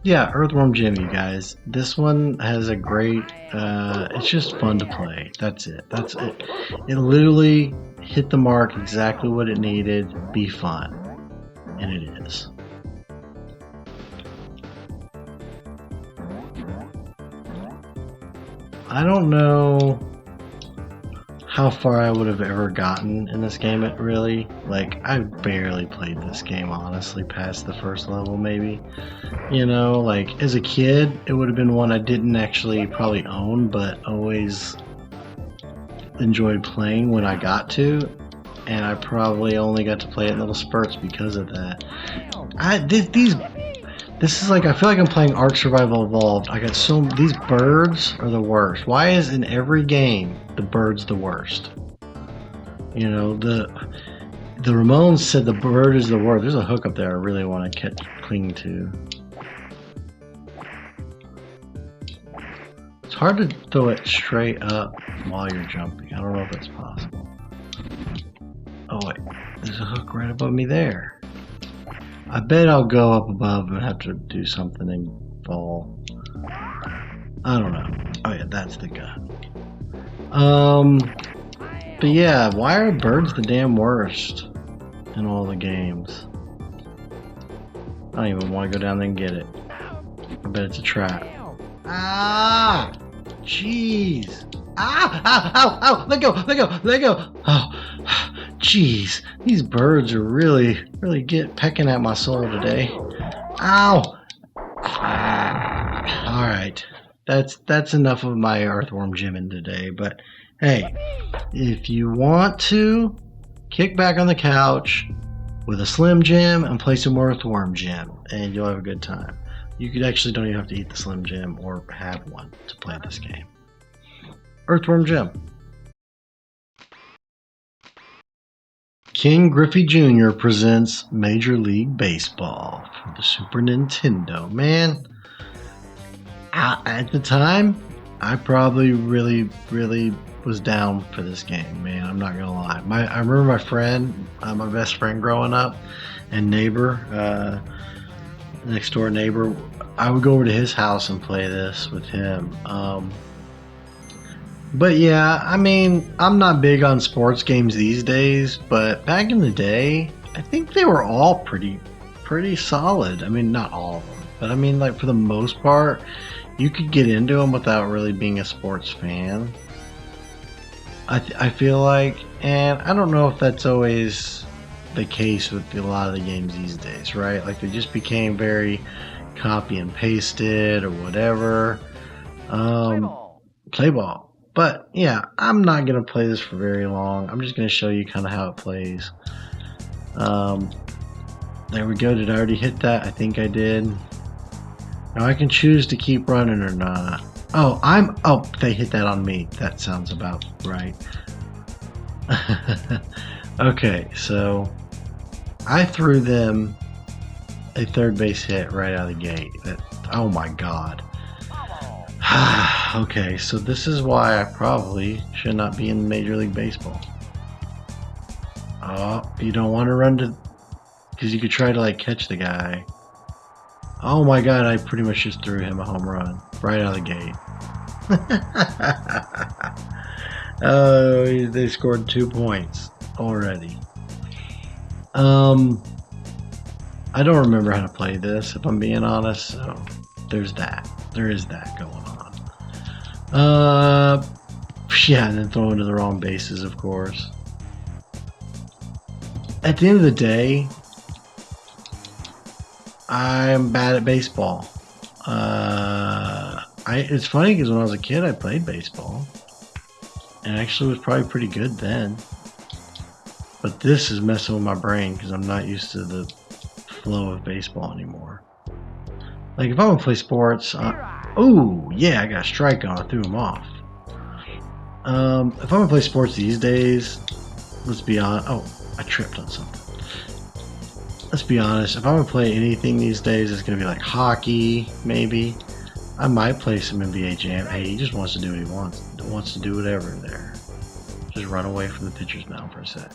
Yeah, Earthworm Jim, you guys. This one has a great, it's just fun to play. That's it. That's it. It literally hit the mark exactly what it needed. Be fun. And it is. I don't know how far I would have ever gotten in this game, really. Like, I barely played this game, honestly, past the first level, maybe. You know, like, as a kid, it would have been one I didn't actually probably own, but always enjoyed playing when I got to. And I probably only got to play it in little spurts because of that. This is like, I feel like I'm playing Ark Survival Evolved. I got these birds are the worst. Why is in every game the bird's the worst? You know, the Ramones said the bird is the worst. There's a hook up there I really want to cling to. It's hard to throw it straight up while you're jumping. I don't know if that's possible. Oh wait, there's a hook right above me there. I bet I'll go up above and have to do something and fall. I don't know. Oh yeah, that's the gun. But yeah, why are birds the damn worst in all the games? I don't even want to go down there and get it. I bet it's a trap. Ah! Jeez! Ah! Ow! Ow! Ow! Let go! Let go! Let go! Oh! Jeez, these birds are really pecking at my soul today. Ow! Alright, that's enough of my Earthworm Jimming today, but hey, if you want to, kick back on the couch with a Slim Jim and play some Earthworm Jim, and you'll have a good time. You could actually don't even have to eat the Slim Jim or have one to play this game. Earthworm Jim. King Griffey Jr. presents Major League Baseball for the Super Nintendo. Man, at the time, I probably really was down for this game, man. I'm not gonna lie. I remember my friend, my best friend growing up, and neighbor, next door neighbor, I would go over to his house and play this with him. But yeah, I mean, I'm not big on sports games these days, but back in the day, I think they were all pretty solid. I mean, not all of them, but I mean, like, for the most part, you could get into them without really being a sports fan. I feel like, and I don't know if that's always the case with a lot of the games these days, right? Like, they just became very copy and pasted or whatever. Play ball. But yeah, I'm not going to play this for very long. I'm just going to show you kind of how it plays. There we go. Did I already hit that? I think I did. Now I can choose to keep running or not. Oh, they hit that on me. That sounds about right. Okay, so I threw them a third base hit right out of the gate. Oh my god. Okay, so this is why I probably should not be in Major League Baseball. Oh, you don't want to run to... Because you could try to, like, catch the guy. Oh my god, I pretty much just threw him a home run. Right out of the gate. Oh, they scored 2 points already. I don't remember how to play this, if I'm being honest, so there's that. There is that going on. Yeah, and then throw into the wrong bases, of course. At the end of the day, I'm bad at baseball. It's funny because when I was a kid, I played baseball, and actually was probably pretty good then. But this is messing with my brain because I'm not used to the flow of baseball anymore. Like if I want to play sports, oh yeah, I got a strike on. I threw him off. If I'm gonna play sports these days, let's be honest. Oh, I tripped on something. Let's be honest. If I'm gonna play anything these days, it's gonna be like hockey, maybe. I might play some NBA Jam. Hey, he just wants to do what he wants. He wants to do whatever there. Just run away from the pitcher's mound for a sec.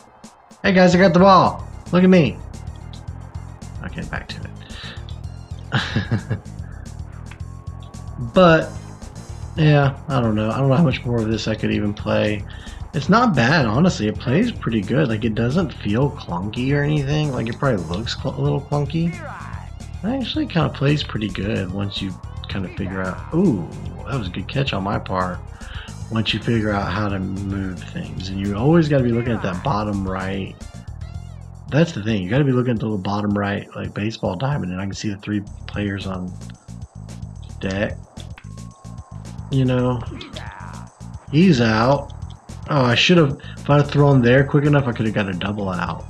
Hey guys, I got the ball. Look at me. Okay, back to it. But yeah, I don't know. I don't know how much more of this I could even play. It's not bad, honestly. It plays pretty good. Like, it doesn't feel clunky or anything. Like, it probably looks a little clunky. It actually kind of plays pretty good once you kind of figure out. Ooh, that was a good catch on my part. Once you figure out how to move things. And you always got to be looking at that bottom right. That's the thing. You got to be looking at the little bottom right, like baseball diamond. And I can see the 3 players on deck. You know, he's out. Oh, I should have. If I'd have thrown there quick enough, I could have got a double out.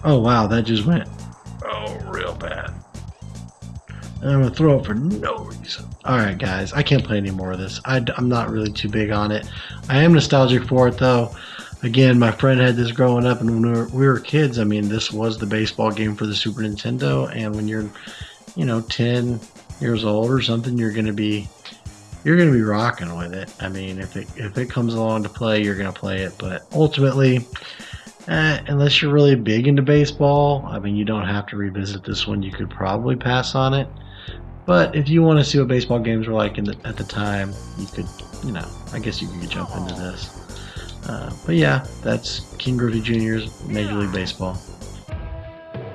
Oh wow, that just went real bad. And I'm gonna throw it for no reason. All right, guys, I can't play any more of this. I'm not really too big on it. I am nostalgic for it though. Again, my friend had this growing up, and when we were kids, I mean, this was the baseball game for the Super Nintendo. And when you're, 10 years old or something, you're gonna be rocking with it. I mean, if it comes along to play, you're gonna play it. But ultimately, unless you're really big into baseball, I mean, you don't have to revisit this one. You could probably pass on it. But if you want to see what baseball games were like at the time, you could, I guess you could jump into this. But yeah, that's King Griffey Jr.'s Major League Baseball.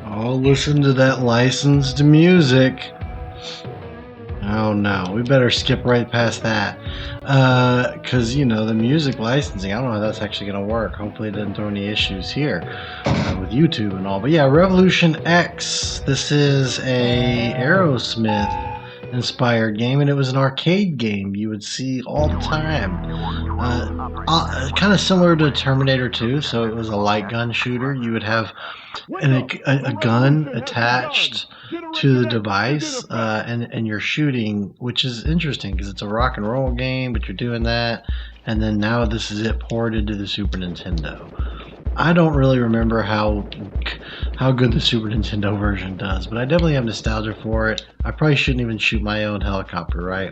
Oh, listen to that licensed music. Oh no, we better skip right past that. Because, the music licensing, I don't know how that's actually going to work. Hopefully it doesn't throw any issues here with YouTube and all. But yeah, Revolution X. This is a Aerosmith inspired game, and it was an arcade game you would see all the time. Kind of similar to Terminator 2, so it was a light gun shooter. You would have a gun attached to the device, and you're shooting, which is interesting because it's a rock and roll game, but you're doing that, and then now this is it ported to the Super Nintendo. I don't really remember how good the Super Nintendo version does, but I definitely have nostalgia for it. I probably shouldn't even shoot my own helicopter, right?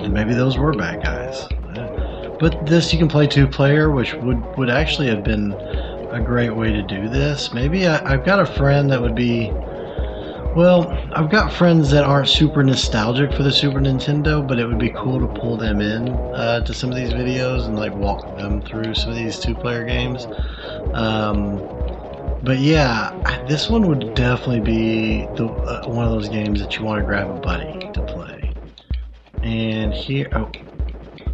Maybe those were bad guys. But this you can play 2-player, which would actually have been a great way to do this. Maybe I've got a friend that would be... Well, I've got friends that aren't super nostalgic for the Super Nintendo, but it would be cool to pull them in to some of these videos and like walk them through some of these 2-player games. But yeah, this one would definitely be one of those games that you want to grab a buddy to play. And here,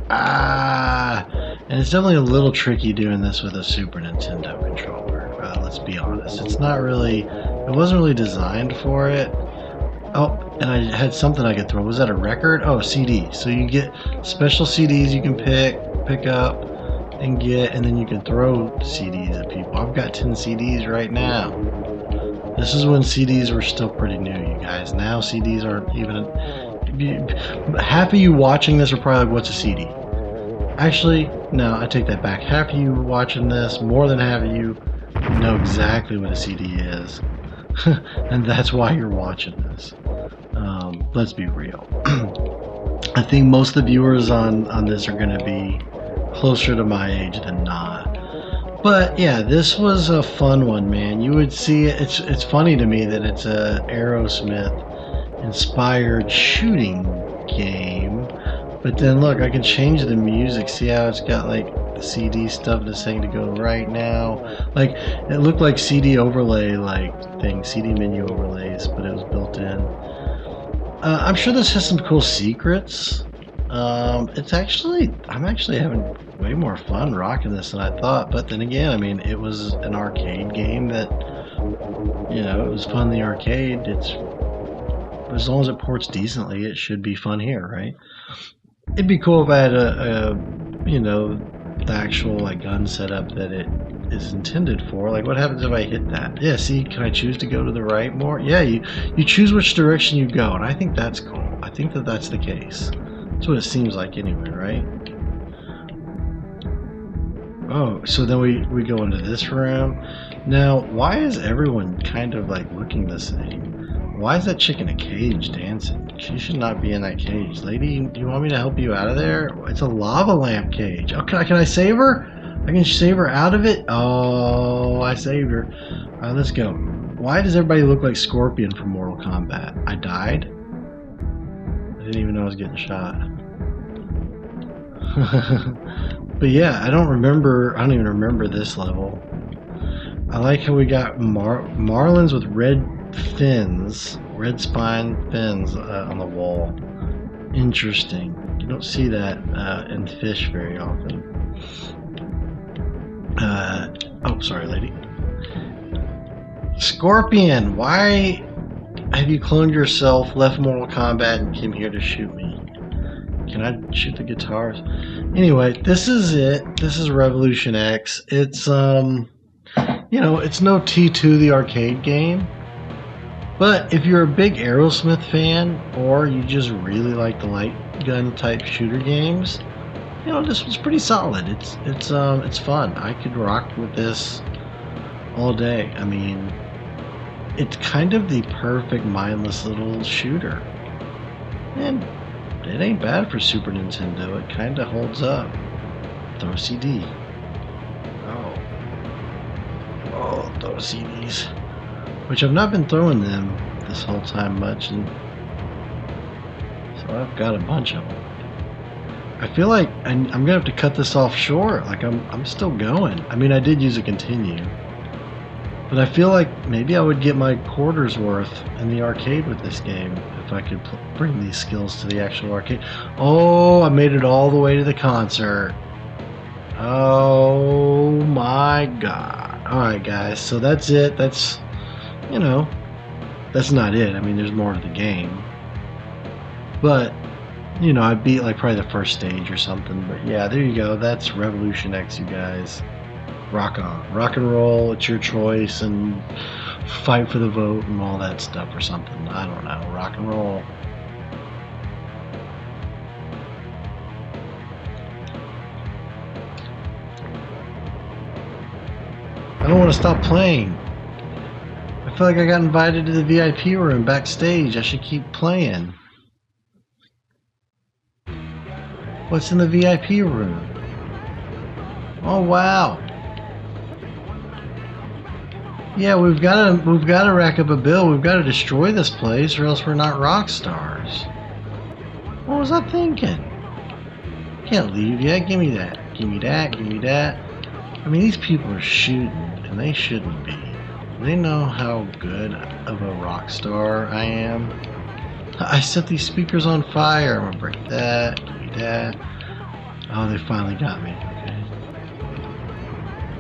and it's definitely a little tricky doing this with a Super Nintendo controller. Let's be honest, it wasn't really designed for it. Oh, and I had something I could throw. Was that a record? Oh, CD. So you get special CDs you can pick up and get, and then you can throw CDs at people. I've got 10 CDs right now. This is when CDs were still pretty new, you guys. Now CDs aren't even... Half of you watching this are probably like, what's a CD? Actually, no, I take that back. Half of you watching this, more than half of you, know exactly what a CD is. And that's why you're watching this. Let's be real. I think most of the viewers on this are going to be closer to my age than not. But yeah, this was a fun one, man. You would see it. It's funny to me that it's a Aerosmith inspired shooting game. But then look, I can change the music. See how it's got like the CD stuff that's saying to go right now. Like it looked like CD overlay CD menu overlays, but it was built in. I'm sure this has some cool secrets. I'm actually having way more fun rocking this than I thought. But then again, I mean, it was an arcade game that You know, it was fun in the arcade. It's as long as it ports decently, it should be fun here, right? It'd be cool if I had you know, the actual like gun setup that it is intended for. Like, what happens if I hit that? Yeah, see, can I choose to go to the right more? Yeah, you choose which direction you go, and I think that's cool. I think that that's the case. That's what it seems like anyway, right? Oh, so then we go into this room. Now, why is everyone kind of like looking the same? Why is that chick in a cage dancing? She should not be in that cage. Lady, do you want me to help you out of there? It's a lava lamp cage. Oh, can I save her? I can save her out of it? Oh, I saved her. All right, let's go. Why does everybody look like Scorpion from Mortal Kombat? I died? I didn't even know I was getting shot. But yeah, I don't even remember this level. I like how we got marlins with red fins, red spine fins on the wall. Interesting. You don't see that in fish very often. Oh, sorry, lady. Scorpion, why have you cloned yourself, left Mortal Kombat, and came here to shoot me? Can I shoot the guitars? Anyway, this is it. This is Revolution X. It's, you know, it's no T2 the arcade game. But if you're a big Aerosmith fan, or you just really like the light gun type shooter games, you know, this was pretty solid. It's fun. I could rock with this all day. I mean, it's kind of the perfect mindless little shooter. And it ain't bad for Super Nintendo. It kind of holds up. Throw a CD. Oh, those CDs. Which I've not been throwing them this whole time much, and so I've got a bunch of them. I feel like I'm gonna have to cut this off short. Like I'm still going. I mean, I did use a continue, but I feel like maybe I would get my quarter's worth in the arcade with this game if I could bring these skills to the actual arcade. Oh, I made it all the way to the concert. Oh my god. Alright guys, so that's it. That's, you know, that's not it. I mean, there's more to the game. But, you know, I beat like probably the first stage or something. But yeah, there you go. That's Revolution X, you guys. Rock on. Rock and roll, it's your choice, and fight for the vote and all that stuff or something. I don't know. Rock and roll. I don't want to stop playing. I feel like I got invited to the VIP room backstage. I should keep playing. What's in the VIP room? Oh wow. Yeah, we've got to rack up a bill. We've got to destroy this place, or else we're not rock stars. What was I thinking? Can't leave yet. Give me that. Give me that. Give me that. I mean, these people are shooting, and they shouldn't be. They know how good of a rock star I am. I set these speakers on fire. I'm gonna break that. Give me that. Oh, they finally got me. Okay.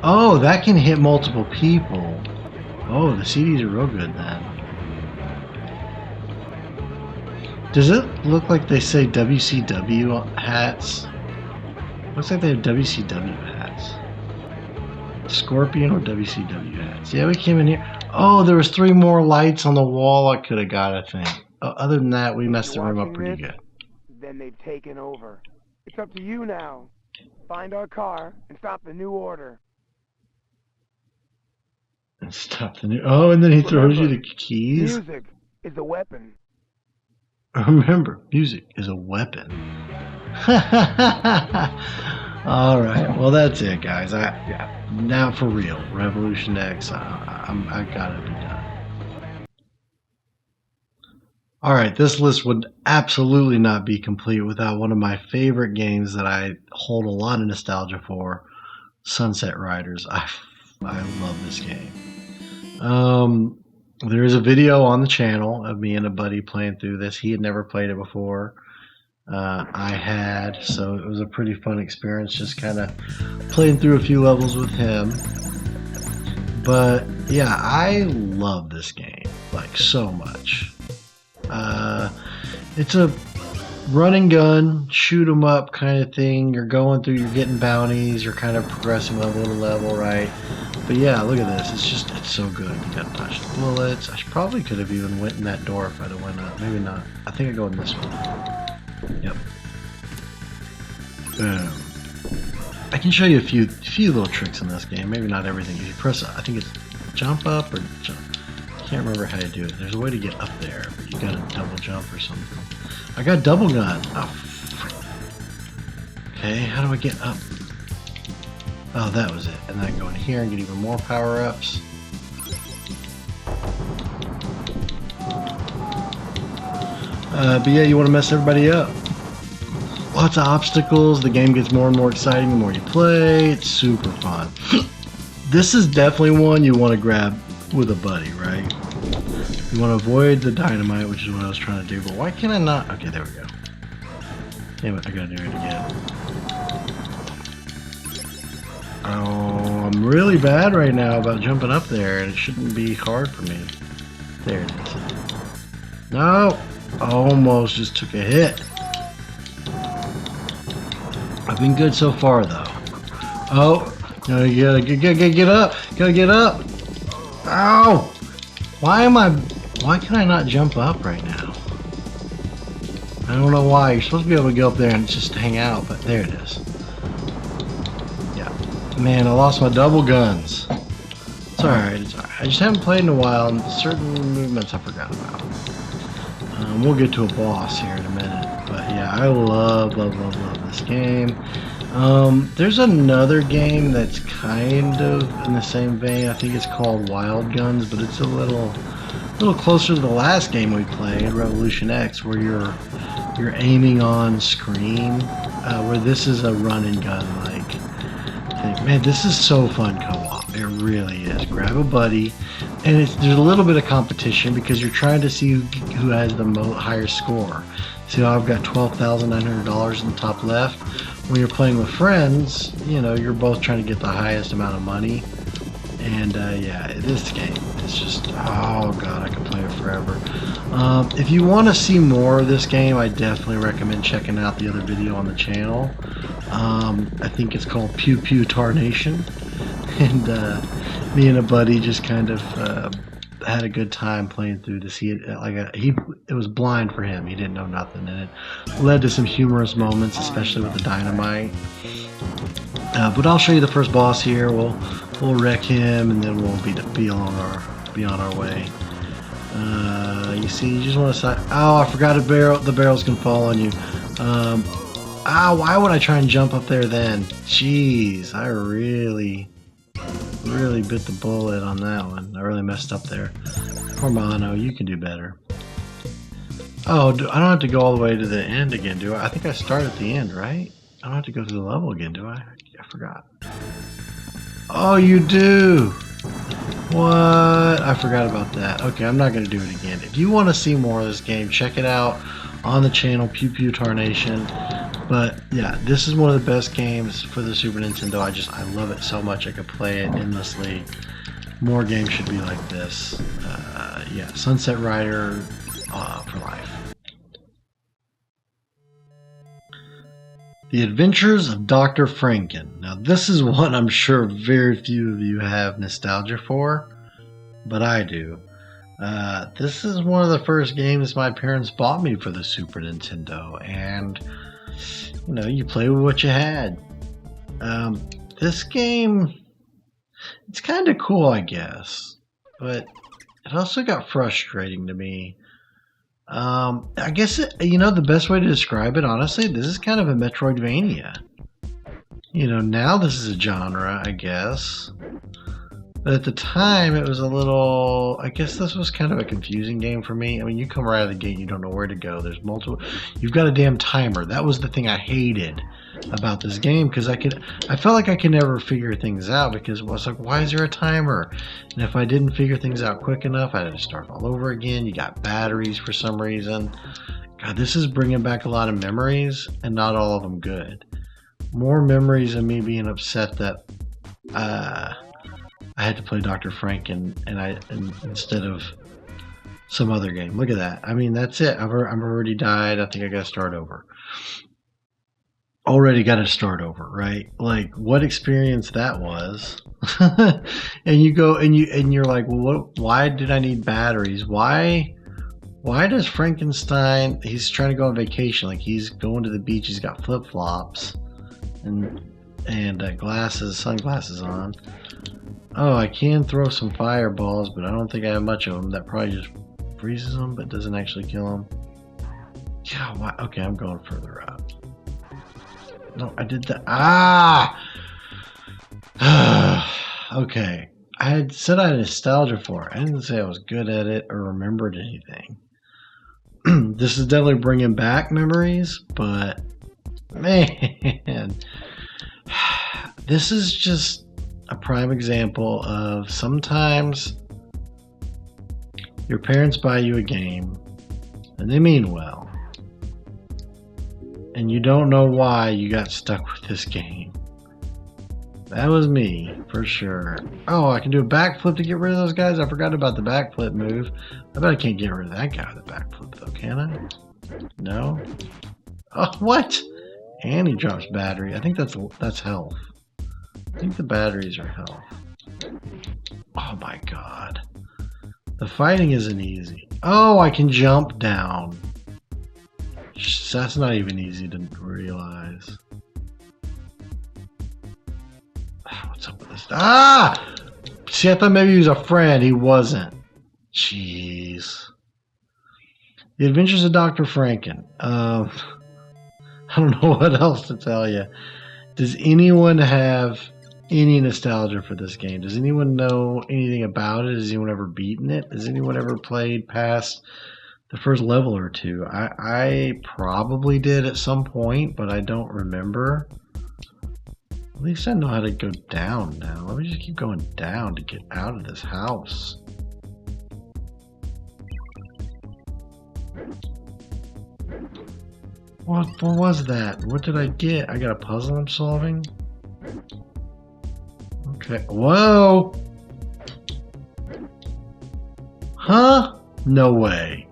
Oh, that can hit multiple people. Oh, the CDs are real good then. Does it look like they say WCW hats? Looks like they have WCW hats. Scorpion or WCW hats. Yeah, we came in here. Oh, there was 3 more lights on the wall I could have got, I think. Other than that, we messed the room up pretty good. Then they've taken over. It's up to you now. Find our car and stop the new order. And stop the new... Oh, and then he throws you the keys. Music is a weapon. Remember, music is a weapon. All right, well that's it, guys. Yeah, now for real, Revolution X. I gotta be done. All right, this list would absolutely not be complete without one of my favorite games that I hold a lot of nostalgia for, Sunset Riders. I love this game. There is a video on the channel of me and a buddy playing through this. He had never played it before. I had, so it was a pretty fun experience just kind of playing through a few levels with him. But yeah, I love this game like so much. It's a run and gun, shoot 'em up kind of thing. You're going through, you're getting bounties, you're kind of progressing level to level, right? But yeah, look at this. It's so good. You gotta dodge the bullets. I probably could have even went in that door if I'd have went up. Maybe not. I think I go in this one. Yep. Boom. I can show you a few little tricks in this game. Maybe not everything. If you press, I think it's jump up or jump. I can't remember how to do it. There's a way to get up there, but you gotta double jump or something. I got double gun. Oh, frick. Okay, how do I get up? Oh, that was it. And then I can go in here and get even more power-ups. But yeah, you want to mess everybody up. Lots of obstacles. The game gets more and more exciting the more you play. It's super fun. This is definitely one you want to grab with a buddy, right? You want to avoid the dynamite, which is what I was trying to do. But why can I not? Okay, there we go. Damn it, I gotta do it again. Oh, I'm really bad right now about jumping up there, and it shouldn't be hard for me. There it is. No! Almost just took a hit. I've been good so far, though. Oh, gotta get up! Gotta get up! Ow! Why can I not jump up right now? I don't know why. You're supposed to be able to go up there and just hang out, but there it is. Yeah. Man, I lost my double guns. It's alright, it's alright. I just haven't played in a while, and certain movements I forgot about. We'll get to a boss here in a minute. But yeah, I love this game. There's another game that's kind of in the same vein. I think it's called Wild Guns, but it's a little closer to the last game we played, Revolution X, where you're aiming on screen. Where this is a run and gun like thing. Man, this is so fun co-op. It really is. Grab a buddy, and there's a little bit of competition because you're trying to see who has the higher score. See how I've got $12,900 in the top left? When you're playing with friends, you know, you're both trying to get the highest amount of money. And yeah, this game is just, oh god, I can play it forever. If you want to see more of this game, I definitely recommend checking out the other video on the channel. I think it's called Pew Pew Tarnation. And me and a buddy just kind of had a good time playing through this. It was blind for him. He didn't know nothing, and it led to some humorous moments, especially with the dynamite. But I'll show you the first boss here. We'll wreck him, and then we'll be on our way. You see, you just want to say, oh, I forgot a barrel. The barrels can fall on you. Why would I try and jump up there then? Jeez, I really bit the bullet on that one. I really messed up there. Hermano, you can do better. Oh, I don't have to go all the way to the end again, do I? I think I start at the end, right? I don't have to go through the level again, do I? I forgot. Oh, you do! What? I forgot about that. Okay, I'm not going to do it again. If you want to see more of this game, check it out on the channel, Pew Pew Tarnation. But yeah, this is one of the best games for the Super Nintendo. I love it so much I could play it endlessly. More games should be like this. Yeah, Sunset Rider for life. The Adventures of Dr. Franken. Now this is one I'm sure very few of you have nostalgia for, but I do. This is one of the first games my parents bought me for the Super Nintendo, and you know, you play with what you had. This game, it's kind of cool, I guess, but it also got frustrating to me. I guess, the best way to describe it, honestly, this is kind of a Metroidvania. You know, now this is a genre, I guess. But at the time, it was a little, I guess this was kind of a confusing game for me. I mean, you come right out of the gate, you don't know where to go. There's multiple, you've got a damn timer. That was the thing I hated about this game, because I felt like I could never figure things out, because I was like, why is there a timer? And if I didn't figure things out quick enough, I had to start all over again. You got batteries for some reason. God, this is bringing back a lot of memories, and not all of them good. More memories of me being upset that, I had to play Dr. Franken instead of some other game. Look at that. I mean, that's it. I've already died. I think I got to start over. Already got to start over, right? Like, what experience that was. And you go and you're like, well, why did I need batteries? Why does Frankenstein, he's trying to go on vacation, like he's going to the beach, he's got flip-flops and sunglasses on. Oh, I can throw some fireballs, but I don't think I have much of them. That probably just freezes them, but doesn't actually kill them. Yeah, why? Okay, I'm going further up. No, I did that. Okay. I had said I had nostalgia for it. I didn't say I was good at it or remembered anything. This is definitely bringing back memories, but man, this is just a prime example of sometimes your parents buy you a game and they mean well, and you don't know why you got stuck with this game. That was me, for sure. Oh, I can do a backflip to get rid of those guys? I forgot about the backflip move. I bet I can't get rid of that guy with the backflip, though, can I? No? Oh, what? And he drops battery. I think that's health. I think the batteries are health. Oh my god. The fighting isn't easy. Oh, I can jump down. That's not even easy to realize. What's up with this? Ah! See, I thought maybe he was a friend. He wasn't. Jeez. The Adventures of Dr. Franken. I don't know what else to tell you. Does anyone have any nostalgia for this game? Does anyone know anything about it? Has anyone ever beaten it? Has anyone ever played past the first level or two? I probably did at some point, but I don't remember. At least I know how to go down now. Let me just keep going down to get out of this house. What was that? What did I get? I got a puzzle I'm solving? Okay. Whoa! Huh? No way.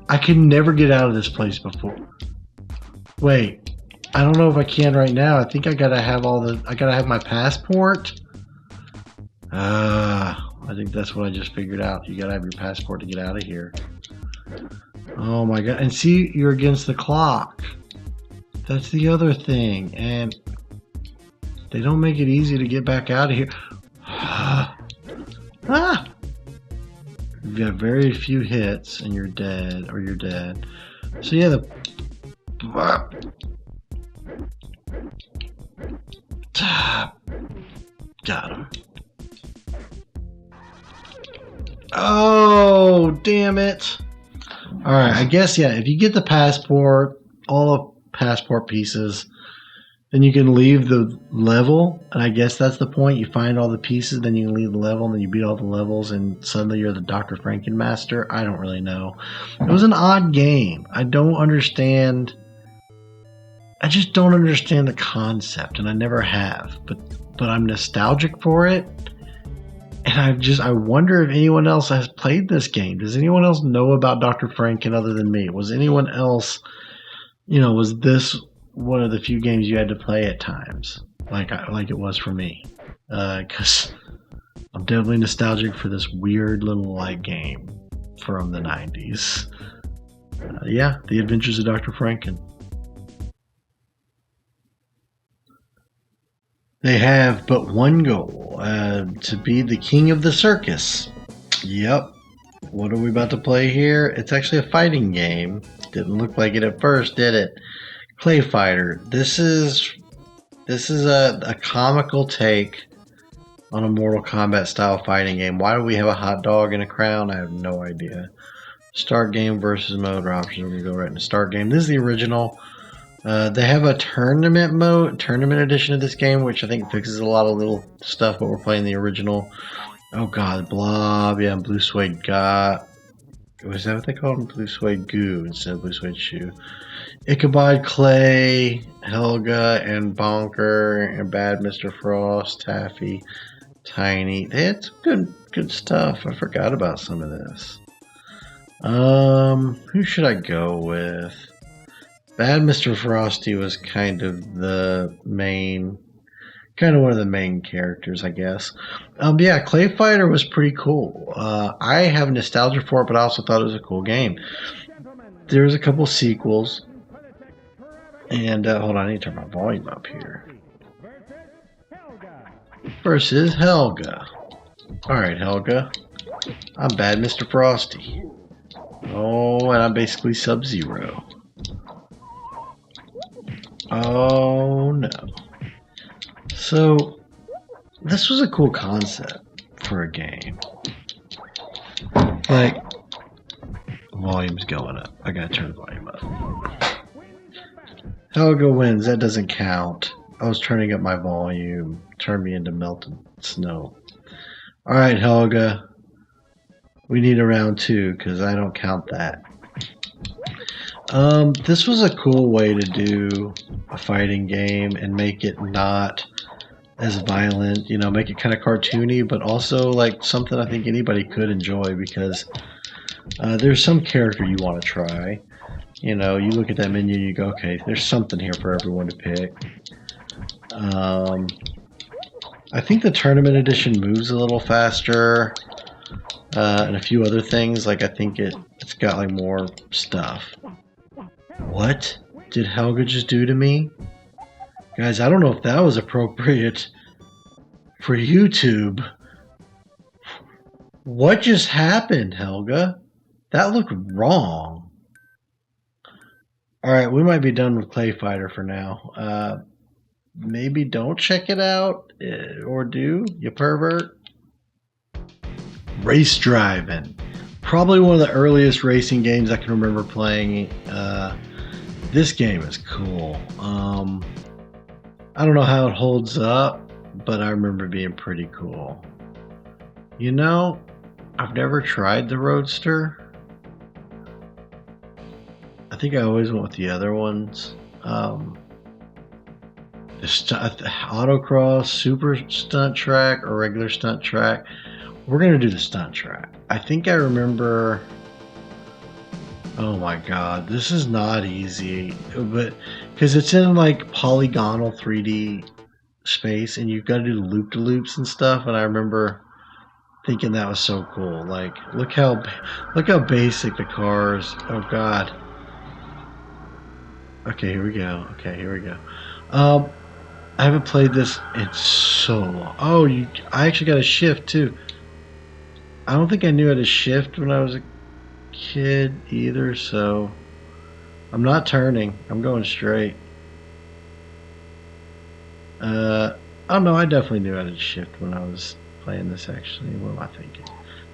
I could never get out of this place before. Wait. I don't know if I can right now. I think I gotta have I gotta have my passport. I think that's what I just figured out. You gotta have your passport to get out of here. Oh my god. And see, you're against the clock. That's the other thing. And they don't make it easy to get back out of here. You've got very few hits and you're dead, or you're dead. So yeah, got him. Oh, damn it. Alright, I guess, yeah, if you get the passport, all the passport pieces, then you can leave the level, and I guess that's the point. You find all the pieces, then you can leave the level, and then you beat all the levels, and suddenly you're the Dr. Franken master. I don't really know. It was an odd game. I don't understand. I just don't understand the concept, and I never have. But I'm nostalgic for it, and I wonder if anyone else has played this game. Does anyone else know about Dr. Franken other than me? Was anyone else, was this one of the few games you had to play at times, like it was for me? Because I'm definitely nostalgic for this weird little game from the 90s. Yeah, The Adventures of Dr. Franken. They have but one goal, to be the king of the circus. Yep. What are we about to play here? It's actually a fighting game. Didn't look like it at first, did it? ClayFighter. This is a comical take on a Mortal Kombat style fighting game. Why do we have a hot dog and a crown? I have no idea. Start game versus mode options. We're going to go right into start game. This is the original. They have a tournament edition of this game, which I think fixes a lot of little stuff, but we're playing the original. Oh god, Blob, yeah, Blue Suede Got. Was that what they called him? Blue Suede Goo instead of Blue Suede Shoe. Ichabod Clay, Helga, and Bonker, and Bad Mr. Frost, Taffy, Tiny. They had some good stuff. I forgot about some of this. Who should I go with? Bad Mr. Frosty was kind of one of the main characters, I guess. Yeah, ClayFighter was pretty cool. I have nostalgia for it, but I also thought it was a cool game. There was a couple sequels. And, hold on, I need to turn my volume up here. Versus Helga. Alright, Helga. I'm Bad Mr. Frosty. Oh, and I'm basically Sub-Zero. Oh, no. So, this was a cool concept for a game. Like, volume's going up. I gotta turn the volume up. Helga wins. That doesn't count. I was turning up my volume. Turned me into melted snow. Alright, Helga. We need a round 2, because I don't count that. This was a cool way to do a fighting game and make it not as violent, you know, make it kind of cartoony, but also like something I think anybody could enjoy, because there's some character you want to try. You know, you look at that menu and you go, okay, there's something here for everyone to pick. I think the tournament edition moves a little faster, and a few other things. Like, I think it's got like more stuff. What did Helga just do to me? Guys, I don't know if that was appropriate for YouTube. What just happened, Helga? That looked wrong. Alright, we might be done with ClayFighter for now. Maybe don't check it out, or do, you pervert. Race Drivin. Probably one of the earliest racing games I can remember playing. This game is cool. I don't know how it holds up, but I remember it being pretty cool. You know, I've never tried the Roadster. I think I always went with the other ones. The autocross, super stunt track, or regular stunt track. We're going to do the stunt track. I think I remember... Oh my god, this is not easy. But because it's in like polygonal 3D space, and you've got to do the loop-de-loops and stuff, and I remember thinking that was so cool. Like, look how basic the cars. Oh god. Okay, here we go. I haven't played this in so long. Oh, I actually got a shift too. I don't think I knew how to shift when I was a kid either, so I'm not turning. I'm going straight. I don't know. I definitely knew how to shift when I was playing this, actually. What am I thinking?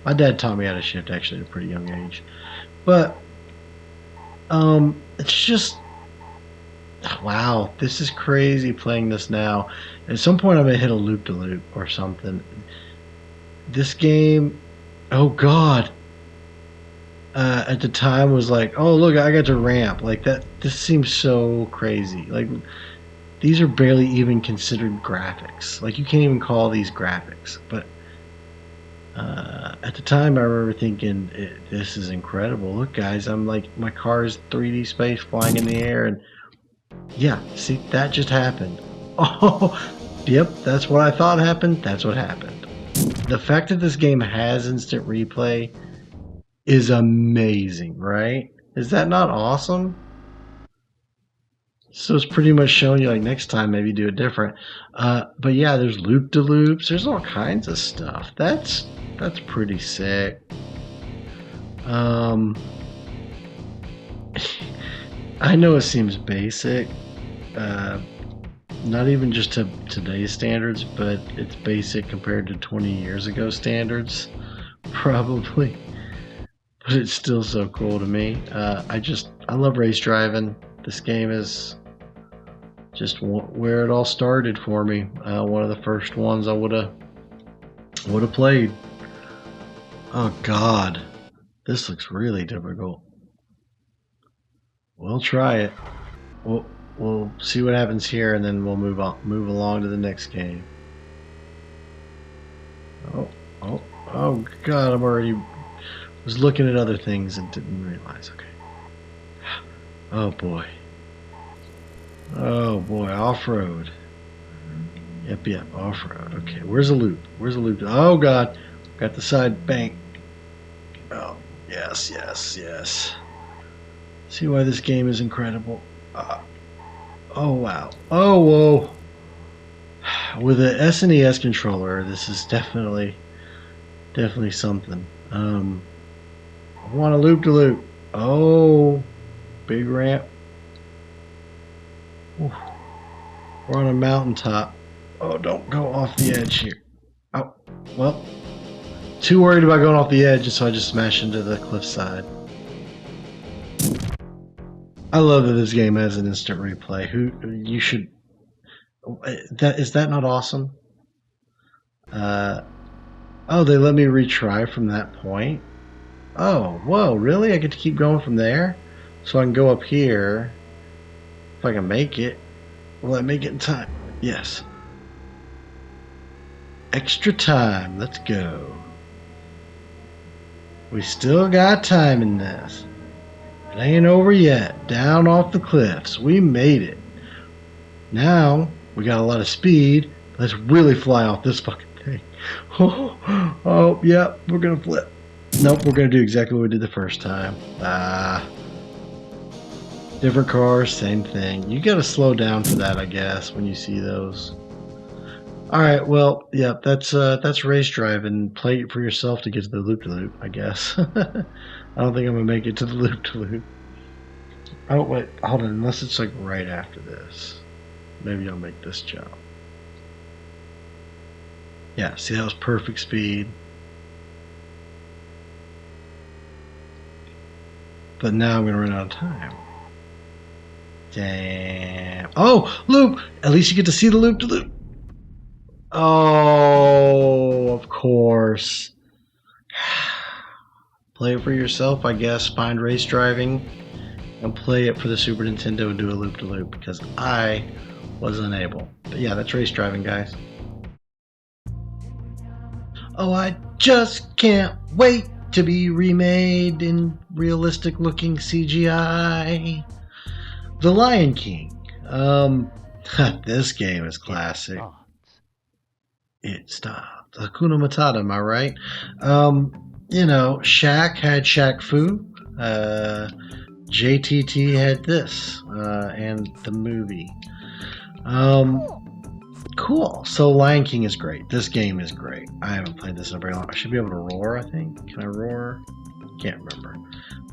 My dad taught me how to shift, actually, at a pretty young age. But, it's just... Wow, this is crazy playing this now. At some point, I'm going to hit a loop-de-loop or something. This game... Oh, God. At the time was like, oh, look, I got to ramp. Like, that. This seems so crazy. Like, these are barely even considered graphics. Like, you can't even call these graphics. But at the time, I remember thinking, this is incredible. Look, guys, I'm like, my car is 3D space flying in the air, and yeah, see, that just happened. Oh, yep, that's what I thought happened. That's what happened. The fact that this game has instant replay is amazing, right? Is that not awesome? So it's pretty much showing you, like, next time maybe do it different. But yeah, there's loop-de-loops. There's all kinds of stuff. That's pretty sick. I know it seems basic, not even just to today's standards, but it's basic compared to 20 years ago standards, probably. But it's still so cool to me. I love race driving. This game is just where it all started for me. One of the first ones I would have played. Oh God, this looks really difficult. We'll try it. We'll see what happens here, and then we'll move along to the next game. Oh, oh, oh God, I'm already was looking at other things and didn't realize. Okay. Oh boy. Oh boy, off-road. Yep, off-road. Okay, where's the loop? Where's the loop? Oh God, got the side bank. Oh, yes. See why this game is incredible. Oh wow. Oh whoa. With a SNES controller, this is definitely something. I want a loop-de-loop. Oh, big ramp. Ooh. We're on a mountaintop. Oh, don't go off the edge here. Oh, well, too worried about going off the edge, so I just smashed into the cliffside. I love that this game has an instant replay. You should. Is that not awesome? Oh, they let me retry from that point. Oh, whoa, really? I get to keep going from there? So I can go up here. If I can make it. Will I make it in time? Yes. Extra time. Let's go. We still got time in this. It ain't over yet. Down off the cliffs. We made it. Now, we got a lot of speed. Let's really fly off this fucking thing. Oh, yeah, we're gonna flip. Nope, we're gonna do exactly what we did the first time. Different cars, same thing. You gotta slow down for that, I guess, when you see those. Alright, well, yeah, that's race driving. Play it for yourself to get to the loop-de-loop, I guess. I don't think I'm gonna make it to the loop-de-loop. Oh, wait, hold on, unless it's like right after this. Maybe I'll make this jump. Yeah, see, that was perfect speed. But now I'm gonna run out of time. Damn. Oh, loop! At least you get to see the loop-de-loop. Oh, of course. Play it for yourself, I guess. Find race driving and play it for the Super Nintendo and do a loop-de-loop because I was unable. But yeah, that's race driving, guys. Oh, I just can't wait to be remade in realistic looking CGI. The Lion King. This game is classic. It stopped. Hakuna Matata, am I right? You know, Shaq had Shaq Fu. JTT had this. And the movie. Cool. So Lion King is great. This game is great. I haven't played this in a very long time. I should be able to roar, I think. Can I roar? Can't remember.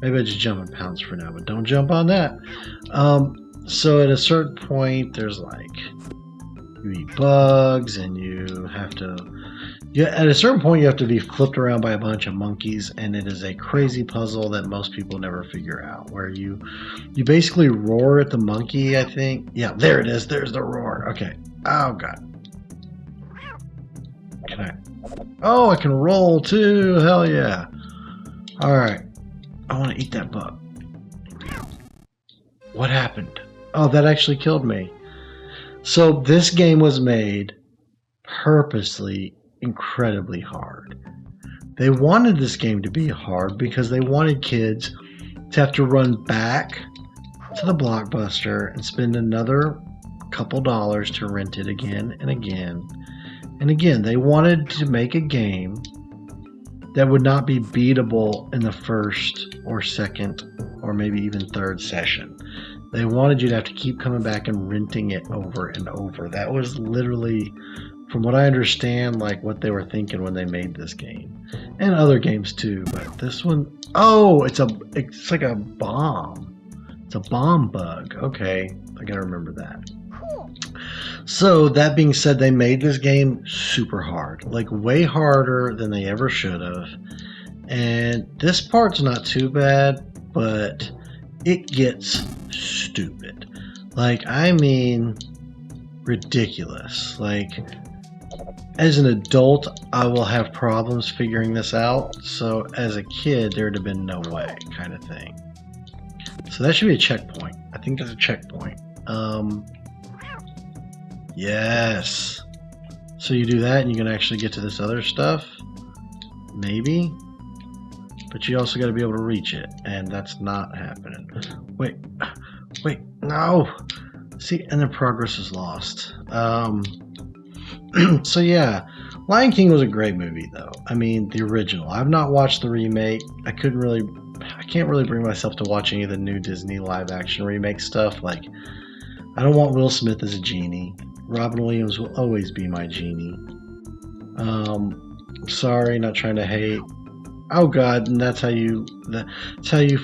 Maybe I just jump and pounce for now, but don't jump on that. So at a certain point, there's like, you eat bugs and you have to, at a certain point you have to be flipped around by a bunch of monkeys, and it is a crazy puzzle that most people never figure out, where you basically roar at the monkey, I think. Yeah, there it is. There's the roar. Okay. Oh, God. Can I? Oh, I can roll too. Hell yeah. All right. I want to eat that bug. What happened? Oh, that actually killed me. So this game was made purposely incredibly hard. They wanted this game to be hard because they wanted kids to have to run back to the Blockbuster and spend another couple dollars to rent it again and again and again. They wanted to make a game that would not be beatable in the first or second or maybe even third session. They wanted you to have to keep coming back and renting it over and over. That was literally, from what I understand, like what they were thinking when they made this game. And other games too, but this one, oh, it's like a bomb. It's a bomb bug. Okay, I gotta remember that. So that being said, they made this game super hard, like way harder than they ever should have. And this part's not too bad, but it gets stupid. Like, I mean, ridiculous. Like, as an adult, I will have problems figuring this out. So as a kid, there'd have been no way, kind of thing. So that should be a checkpoint. I think that's a checkpoint. Yes. So you do that and you can actually get to this other stuff. Maybe. But you also got to be able to reach it. And that's not happening. Wait. Wait. No. See, and then progress is lost. So yeah. Lion King was a great movie though. I mean, the original. I've not watched the remake. I can't really bring myself to watch any of the new Disney live action remake stuff. Like, I don't want Will Smith as a genie. Robin Williams will always be my genie. Sorry, not trying to hate. Oh God, and that's how you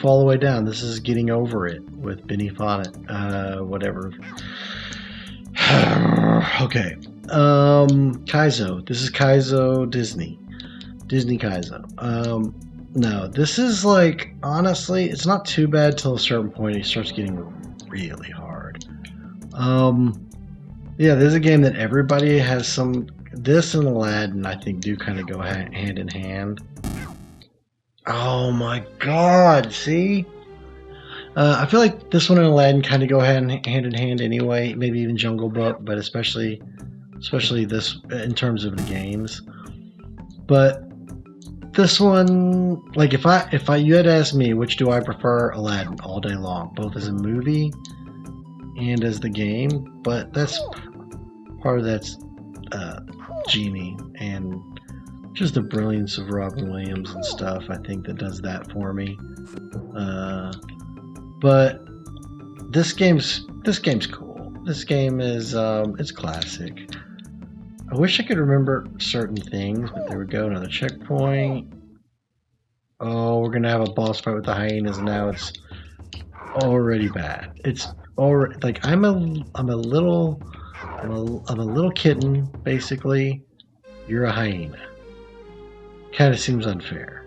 fall the way down. This is Getting Over It with Benny Follett. Whatever. Okay. Kaizo. This is Kaizo Disney. Disney Kaizo. No, this is like, honestly, it's not too bad till a certain point. It starts getting really hard. Yeah, there's a game that everybody has some. This and Aladdin, I think, do kind of go hand in hand. Oh my God! See, I feel like this one and Aladdin kind of go hand in hand anyway. Maybe even Jungle Book, but especially this in terms of the games. But this one, like, if you had asked me which do I prefer, Aladdin all day long, both as a movie and as the game. But that's part of that's Genie and just the brilliance of Robin Williams and stuff. I think that does that for me. But this game's cool. This game is it's classic. I wish I could remember certain things, but there we go, another checkpoint. Oh, we're gonna have a boss fight with the hyenas now. It's already bad. It's already like I'm a little kitten, basically. You're a hyena. Kind of seems unfair.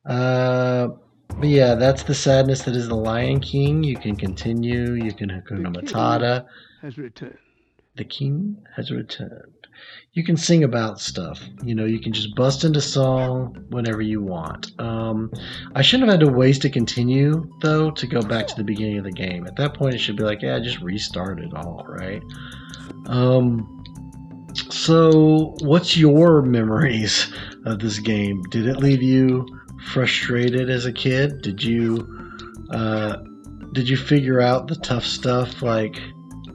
But yeah, that's the sadness that is the Lion King. You can continue. You can Hakuna Matata. Has returned. The king has returned. You can sing about stuff. You know, you can just bust into song whenever you want. I shouldn't have had to waste a continue, though, to go back to the beginning of the game. At that point, it should be like, yeah, just restart it all, right? So, what's your memories of this game? Did it leave you frustrated as a kid? Did you figure out the tough stuff, like,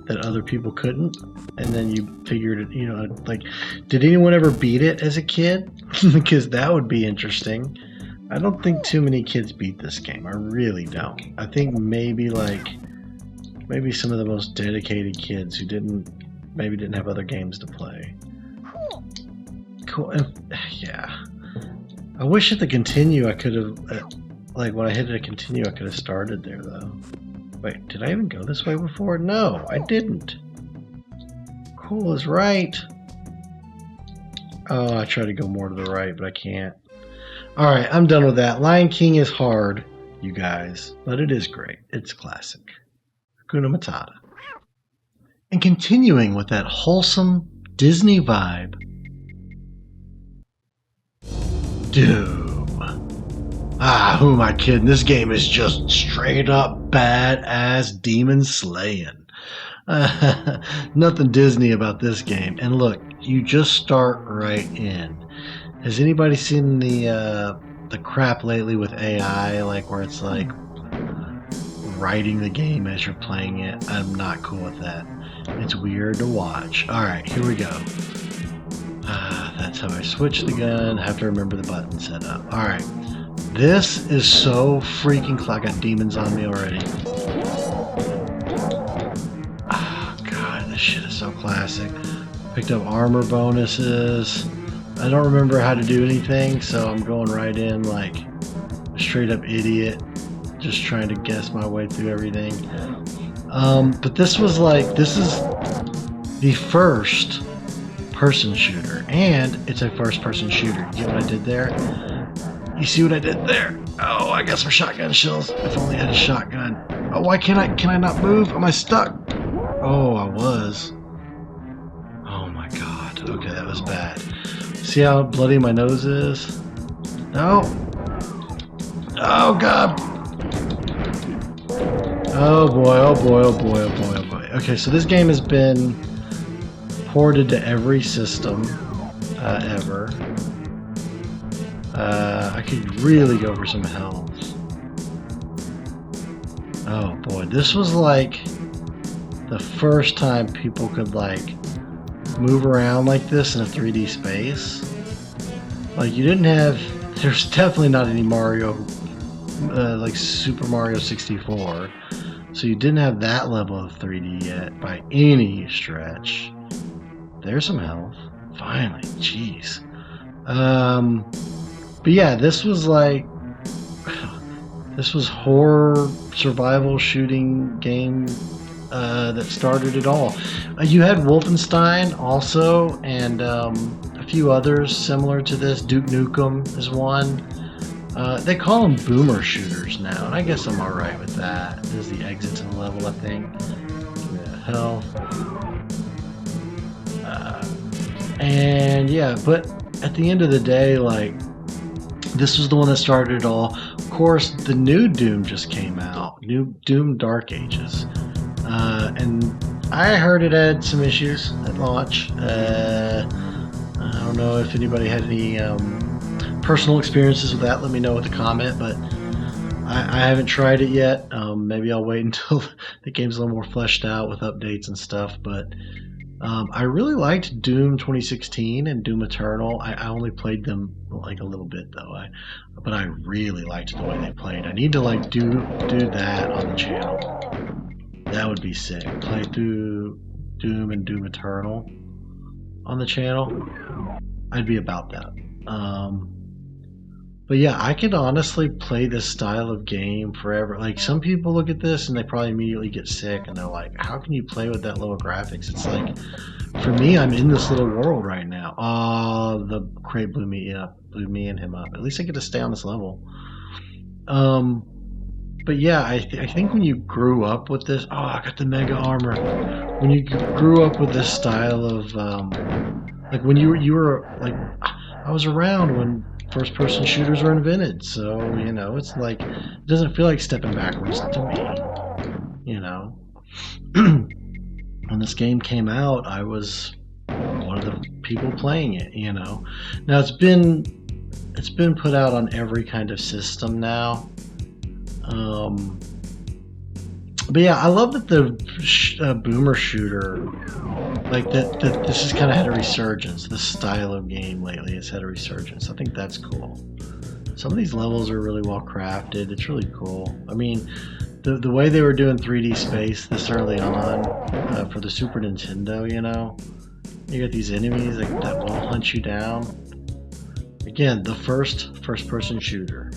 that other people couldn't, and then you figured it, you know, like, did anyone ever beat it as a kid? Because that would be interesting. I don't think too many kids beat this game. I really don't. I think maybe some of the most dedicated kids who didn't have other games to play. Cool. Yeah. I wish at the continue I could have, like, when I hit a continue I could have started there though. Wait, did I even go this way before? No, I didn't. Cool is right. Oh, I tried to go more to the right, but I can't. Alright, I'm done with that. Lion King is hard, you guys, but it is great. It's classic. Hakuna Matata. And continuing with that wholesome Disney vibe, Doom. Ah, who am I kidding? This game is just straight up badass demon slaying. Nothing Disney about this game. And look, you just start right in. Has anybody seen the crap lately with AI, like where it's like writing the game as you're playing it? I'm not cool with that. It's weird to watch. Alright, here we go. That's how I switch the gun. I have to remember the button set up. Alright. This is so freaking I got demons on me already. Oh god, this shit is so classic. Picked up armor bonuses. I don't remember how to do anything, so I'm going right in like a straight up idiot. Just trying to guess my way through everything. But this is the first person shooter, and it's a first person shooter. You get what I did there? You see what I did there? Oh, I got some shotgun shells. If only I had a shotgun. Oh, why can I not move? Am I stuck? Oh, I was. Oh my god. Okay, that was bad. See how bloody my nose is? No. Oh god. Oh boy, oh boy, oh boy, oh boy, oh boy. Okay, so this game has been ported to every system ever. I could really go for some health. Oh boy, this was like the first time people could like move around like this in a 3D space. Like you didn't have, there's definitely not any Mario, like Super Mario 64. So you didn't have that level of 3D yet by any stretch. There's some health. Finally, jeez. But yeah, this was like, this was horror survival shooting game that started it all. You had Wolfenstein also, and a few others similar to this. Duke Nukem is one. They call them boomer shooters now, and I guess I'm alright with that. This is the exit to the level, I think. Yeah, health. And yeah, but at the end of the day, like, this was the one that started it all. Of course, the new Doom just came out. New Doom Dark Ages. And I heard it had some issues at launch. I don't know if anybody had any personal experiences with that. Let me know with a comment, but I haven't tried it yet. Maybe I'll wait until the game's a little more fleshed out with updates and stuff, but I really liked Doom 2016 and Doom Eternal. I only played them like a little bit though, but I really liked the way they played. I need to like do that on the channel. That would be sick. Play through Doom and Doom Eternal on the channel. I'd be about that. But yeah, I could honestly play this style of game forever. Like, some people look at this and they probably immediately get sick and they're like, how can you play with that low graphics? It's like, for me, I'm in this little world right now. Oh, the crate blew me and him up. At least I get to stay on this level. But yeah, I think when you grew up with this, oh, I got the mega armor. When you grew up with this style of, like when you were like, I was around when first-person shooters were invented, so you know, it's like, it doesn't feel like stepping backwards to me. You know, when this game came out, I was one of the people playing it. You know, now it's been put out on every kind of system now. But yeah, I love that the boomer shooter, like that this has kind of had a resurgence. This style of game lately has had a resurgence. I think that's cool. Some of these levels are really well crafted. It's really cool. I mean, the way they were doing 3D space this early on for the Super Nintendo, you know, you got these enemies that will hunt you down. Again, the first-person shooter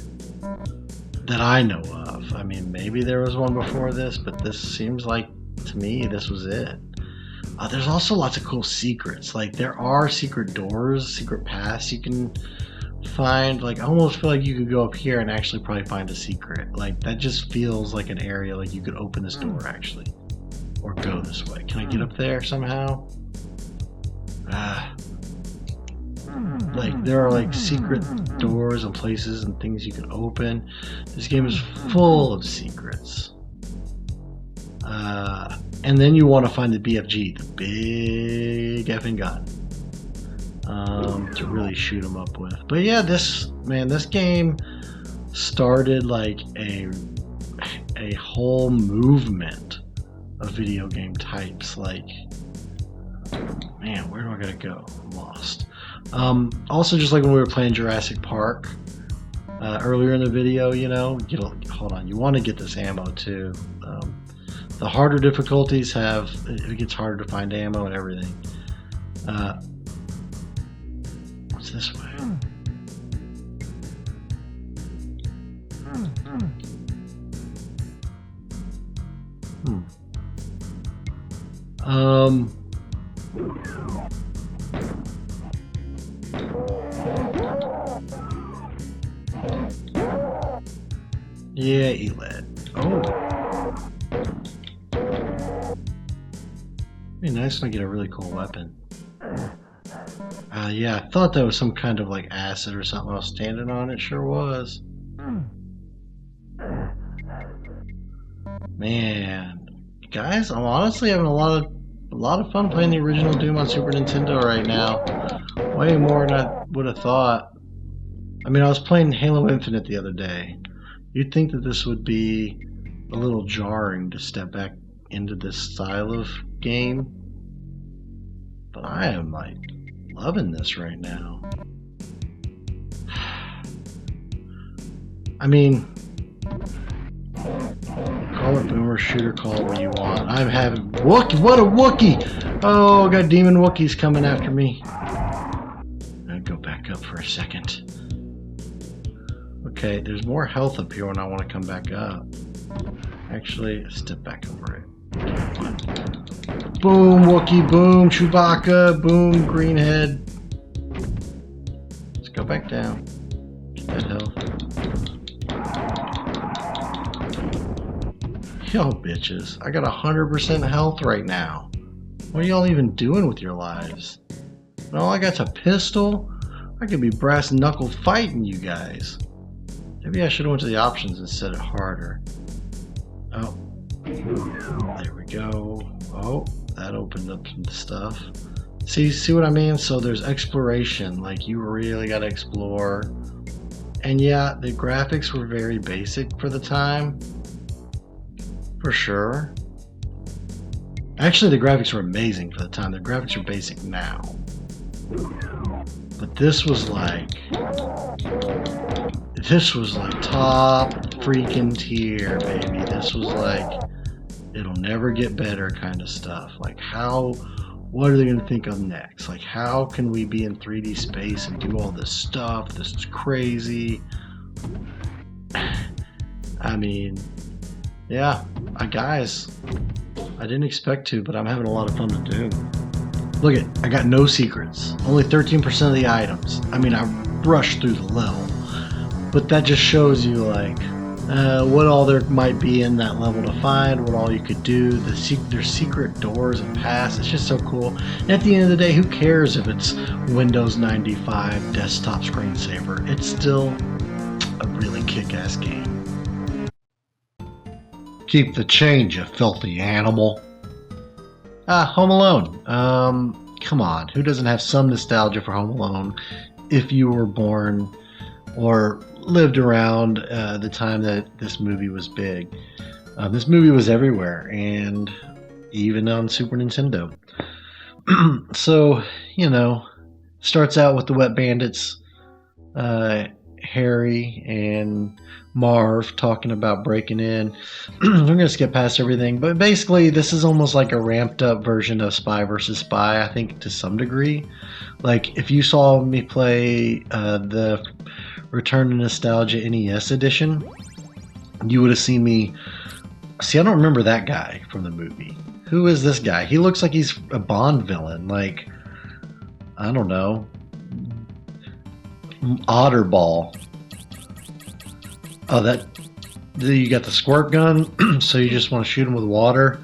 that I know of. I mean, maybe there was one before this, but this seems like, to me, this was it. There's also lots of cool secrets. Like, there are secret doors, secret paths you can find. Like, I almost feel like you could go up here and actually probably find a secret. Like, that just feels like an area, like you could open this door, actually. Or go this way. Can I get up there somehow? Like, there are like secret doors and places and things you can open. This game is full of secrets. And then you want to find the BFG, the big effing gun, to really shoot them up with. But yeah, this game started like a whole movement of video game types. Like, man, where do I gotta go? I'm lost. Also, just like when we were playing Jurassic Park earlier in the video, you know, hold on, you want to get this ammo too. The harder difficulties it gets harder to find ammo and everything. What's this way? Yeah, E-Led. Oh. Be nice when I get a really cool weapon. Yeah, I thought that was some kind of like acid or something I was standing on. It sure was. Man, guys, I'm honestly having a lot of A lot of fun playing the original Doom on Super Nintendo right now. Way more than I would have thought. I mean, I was playing Halo Infinite the other day. You'd think that this would be a little jarring to step back into this style of game. But I am, like, loving this right now. I mean, call it boomer shooter, call it what you want. I'm having Wookie. What a Wookie! Oh, got demon Wookiees coming after me. I'll go back up for a second. Okay, there's more health up here when I want to come back up. Actually, step back over it. Boom, Wookie, boom, Chewbacca, boom, Greenhead. Let's go back down. Get that health. Yo, bitches, I got 100% health right now. What are y'all even doing with your lives? And all I got's a pistol? I could be brass knuckle fighting you guys. Maybe I should have went to the options and set it harder. Oh, there we go. Oh, that opened up some stuff. See what I mean? So there's exploration, like you really gotta explore. And yeah, the graphics were very basic for the time. For sure. Actually, the graphics were amazing for the time. The graphics are basic now. But this was like top freaking tier, baby. This was like, it'll never get better kind of stuff. Like what are they going to think of next? Like, how can we be in 3D space and do all this stuff? This is crazy. I mean, yeah, guys, I didn't expect to, but I'm having a lot of fun to do. Look it, I got no secrets. Only 13% of the items. I mean, I rushed through the level, but that just shows you like what all there might be in that level to find, what all you could do. There's secret doors and paths. It's just so cool. And at the end of the day, who cares if it's Windows 95 desktop screensaver? It's still a really kick-ass game. Keep the change, you filthy animal. Home Alone. Come on, who doesn't have some nostalgia for Home Alone if you were born or lived around the time that this movie was big? This movie was everywhere, and even on Super Nintendo. So, you know, starts out with the Wet Bandits, Harry and Marv talking about breaking in. We're going to skip past everything, but basically this is almost like a ramped up version of Spy vs. Spy, I think, to some degree. Like, if you saw me play the Return to Nostalgia NES edition, you would have seen me... See, I don't remember that guy from the movie. Who is this guy? He looks like he's a Bond villain. Like, I don't know. Otterball. Oh, you got the squirt gun, so you just want to shoot him with water.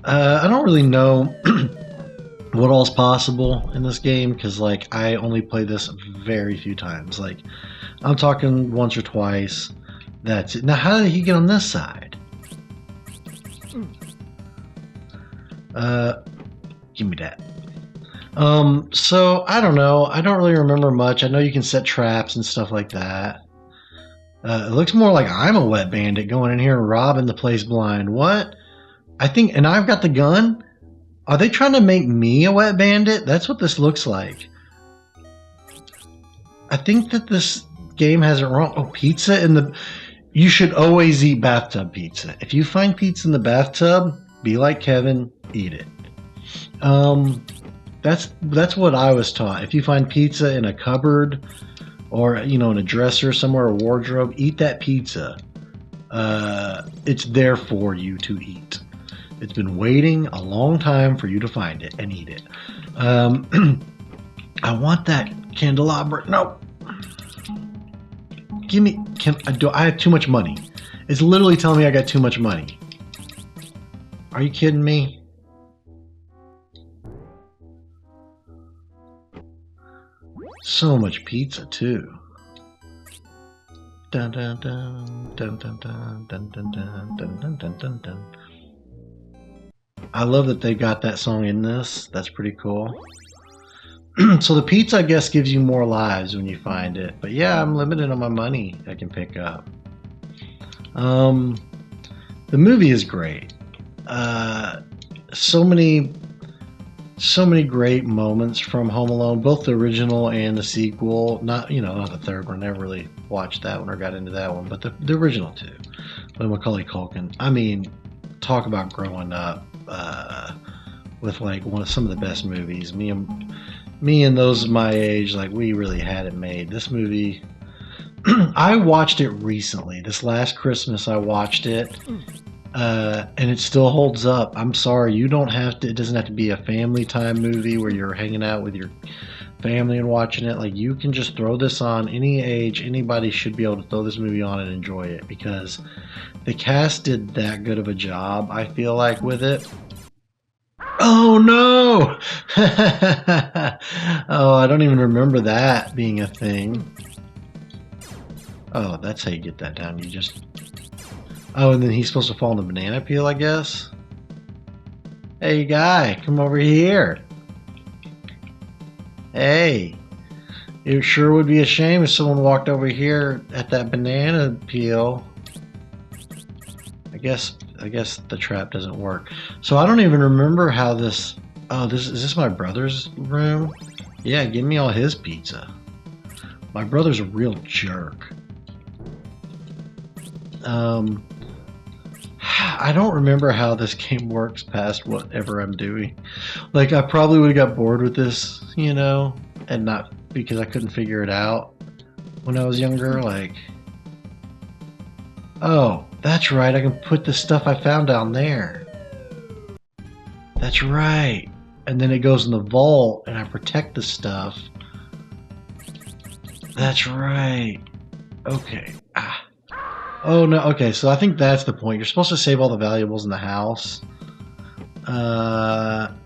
I don't really know what all is possible in this game, because like I only played this very few times. Like, I'm talking once or twice. That's it. Now, how did he get on this side? Give me that. So I don't know. I don't really remember much. I know you can set traps and stuff like that. It looks more like I'm a wet bandit going in here and robbing the place blind. What? I think, and I've got the gun? Are they trying to make me a wet bandit? That's what this looks like. I think that this game has it wrong. Oh, pizza in the... You should always eat bathtub pizza. If you find pizza in the bathtub, be like Kevin, eat it. That's what I was taught. If you find pizza in a cupboard, or, you know, in a dresser somewhere, a wardrobe, eat that pizza. It's there for you to eat. It's been waiting a long time for you to find it and eat it. I want that candelabra. No. Give me... I have too much money. It's literally telling me I got too much money. Are you kidding me? So much pizza too. Dun dun dun dun dun dun dun dun dun dun dun dun dun. I love that they got that song in this. That's pretty cool. So the pizza, I guess, gives you more lives when you find it. But yeah, I'm limited on my money I can pick up. The movie is great. So many great moments from Home Alone, both the original and the sequel. Not the third one. Never really watched that one or got into that one, but the original two. With Macaulay Culkin. I mean, talk about growing up with like some of the best movies. Me and those my age, like we really had it made. This movie, I watched it recently. This last Christmas, I watched it. And it still holds up. I'm sorry, you don't have to. It doesn't have to be a family time movie where you're hanging out with your family and watching it. Like you can just throw this on any age. Anybody should be able to throw this movie on and enjoy it because the cast did that good of a job. I feel like with it. Oh no! Oh, I don't even remember that being a thing. Oh, that's how you get that down. You just. Oh, and then he's supposed to fall in the banana peel, I guess? Hey, guy, come over here. Hey. It sure would be a shame if someone walked over here at that banana peel. I guess the trap doesn't work. So I don't even remember how this... Oh, is this my brother's room? Yeah, give me all his pizza. My brother's a real jerk. I don't remember how this game works past whatever I'm doing. Like, I probably would have got bored with this, and not because I couldn't figure it out when I was younger. Like, oh, that's right, I can put the stuff I found down there. That's right. And then it goes in the vault, and I protect the stuff. That's right. Okay. Oh no, okay, so I think that's the point. You're supposed to save all the valuables in the house.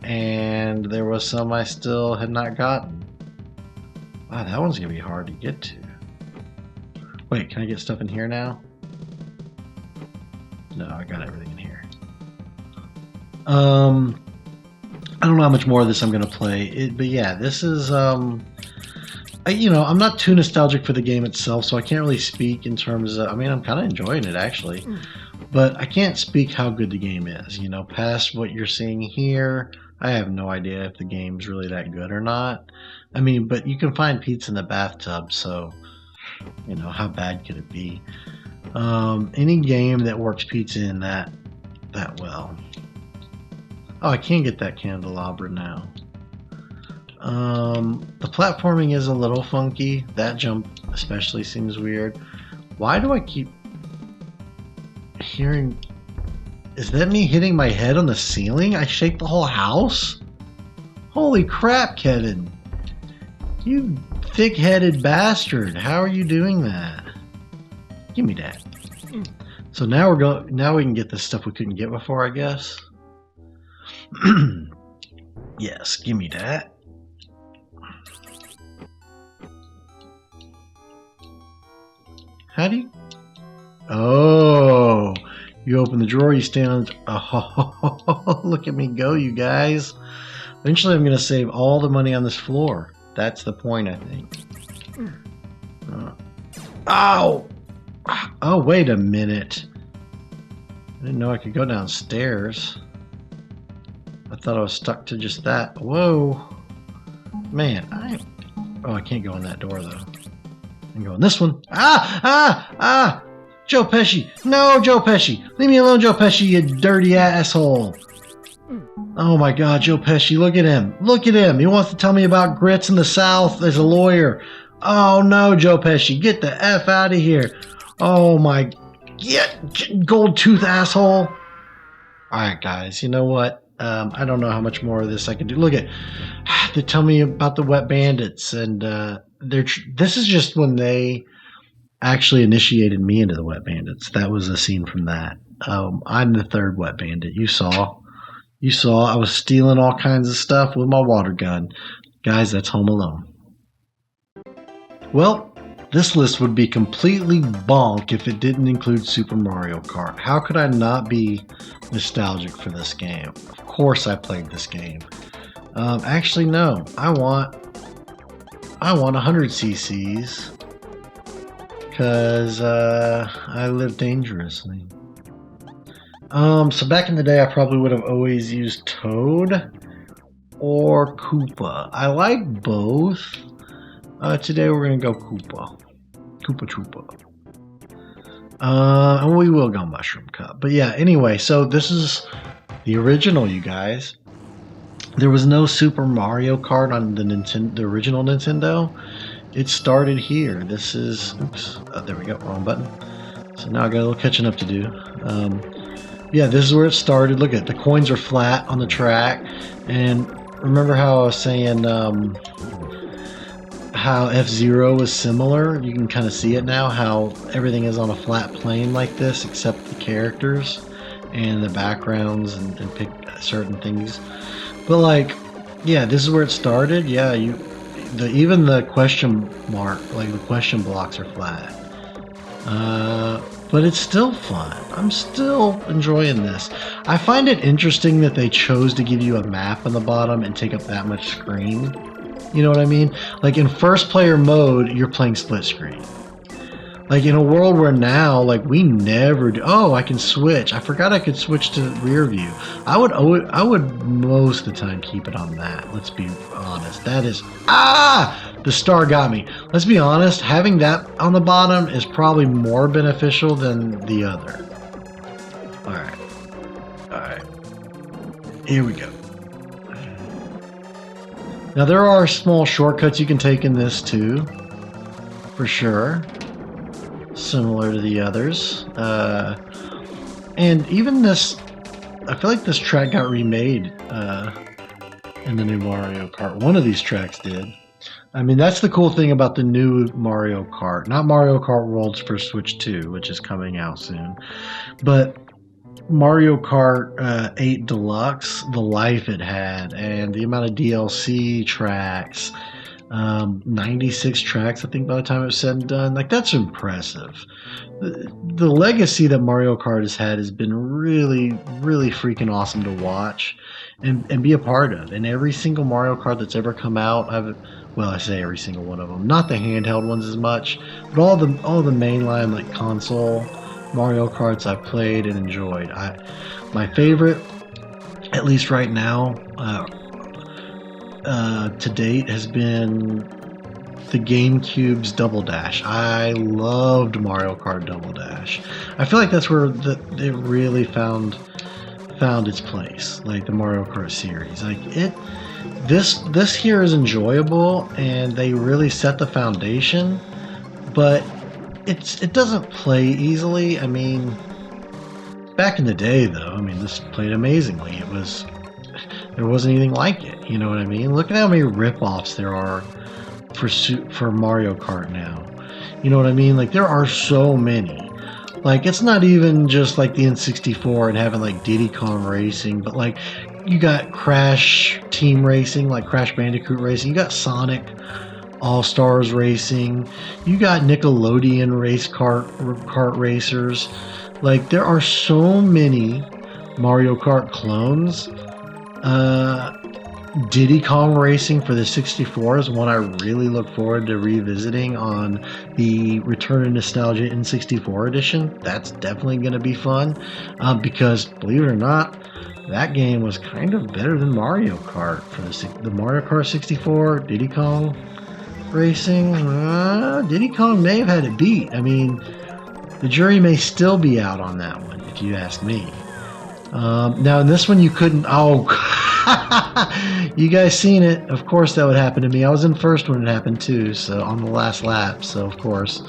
And there was some I still had not gotten. Wow, that one's gonna be hard to get to. Wait, can I get stuff in here now? No, I got everything in here. I don't know how much more of this I'm gonna play. But yeah, this is I'm not too nostalgic for the game itself, so I can't really speak in terms of... I mean, I'm kind of enjoying it, actually. But I can't speak how good the game is. Past what you're seeing here, I have no idea if the game's really that good or not. I mean, but you can find pizza in the bathtub, so... how bad could it be? Any game that works pizza in that well. Oh, I can't get that candelabra now. The platforming is a little funky. That jump especially seems weird. Why do I keep hearing... Is that me hitting my head on the ceiling? I shake the whole house? Holy crap, Kevin. You thick-headed bastard. How are you doing that? Give me that. So now now we can get the stuff we couldn't get before, I guess. Yes, give me that. How do you... Oh, you open the drawer, you stand on... Oh, look at me go, you guys. Eventually I'm going to save all the money on this floor. That's the point, I think. Ow! Oh, wait a minute. I didn't know I could go downstairs. I thought I was stuck to just that. Whoa. Man, Oh, I can't go in that door, though. I can go in this one. Ah! Joe Pesci! No, Joe Pesci! Leave me alone, Joe Pesci, you dirty asshole! Oh my god, Joe Pesci, look at him. Look at him. He wants to tell me about grits in the South as a lawyer. Oh no, Joe Pesci, get the F out of here. Oh my... gold tooth asshole! Alright guys, you know what? I don't know how much more of this I can do. Look at... They tell me about the Wet Bandits, and this is just when they actually initiated me into the Wet Bandits. That was a scene from that. I'm the third Wet Bandit. You saw I was stealing all kinds of stuff with my water gun. Guys, that's Home Alone. Well, This list would be completely bonk if it didn't include Super Mario Kart. How could I not be nostalgic for this game? Of course I played this game. Actually, no. I want 100 cc's because I live dangerously. So back in the day, I probably would have always used Toad or Koopa. I like both. Today we're gonna go Koopa. Koopa Troopa. And we will go Mushroom Cup. But yeah, anyway, so this is the original, you guys. There was no Super Mario Kart on the original Nintendo. It started here. This is, oops, there we go, wrong button. So now I got a little catching up to do. Yeah, this is where it started. Look at the coins are flat on the track, and remember how I was saying how F-Zero was similar? You can kind of see it now, how everything is on a flat plane like this, except the characters and the backgrounds and pick certain things. But like, yeah, this is where it started. Yeah, even the question mark, like the question blocks are flat. But it's still fun. I'm still enjoying this. I find it interesting that they chose to give you a map on the bottom and take up that much screen. You know what I mean? Like in first player mode, you're playing split screen. Like in a world where now, like we never do. Oh, I can switch. I forgot I could switch to rear view. I would most of the time keep it on that. Let's be honest. That is, the star got me. Let's be honest. Having that on the bottom is probably more beneficial than the other. All right. Here we go. Now there are small shortcuts you can take in this too, for sure. Similar to the others, and even this, I feel like this track got remade in the new Mario Kart. One of these tracks did. I mean, that's the cool thing about the new Mario Kart, not Mario Kart Worlds for Switch 2, which is coming out soon, but Mario Kart 8 Deluxe, the life it had, and the amount of DLC tracks. 96 tracks, I think, by the time it was said and done. Like, that's impressive. The legacy that Mario Kart has had has been really, really freaking awesome to watch and be a part of. And every single Mario Kart that's ever come out, I say every single one of them. Not the handheld ones as much, but all the mainline, like, console Mario Karts I've played and enjoyed. My favorite, at least right now, to date has been the GameCube's Double Dash. I loved Mario Kart Double Dash. I feel like that's where it really found its place, like the Mario Kart series. Like this here is enjoyable, and they really set the foundation. But it doesn't play easily. I mean, back in the day, though, I mean, this played amazingly. There wasn't anything like it, you know what I mean? Look at how many rip-offs there are for Mario Kart now. You know what I mean? Like, there are so many. Like, it's not even just like the N64 and having like Diddy Kong Racing, but like, you got Crash Team Racing, like Crash Bandicoot Racing. You got Sonic All-Stars Racing. You got Nickelodeon race kart racers. Like, there are so many Mario Kart clones. Diddy Kong Racing for the 64 is one I really look forward to revisiting on the Return of Nostalgia N64 edition. That's definitely going to be fun, because believe it or not, that game was kind of better than Mario Kart for the Mario Kart 64. Diddy Kong Racing, Diddy Kong may have had it beat. I mean, the jury may still be out on that one, if you ask me. Now in this one you couldn't. Oh, you guys seen it? Of course that would happen to me. I was in first when it happened too, so on the last lap. So of course,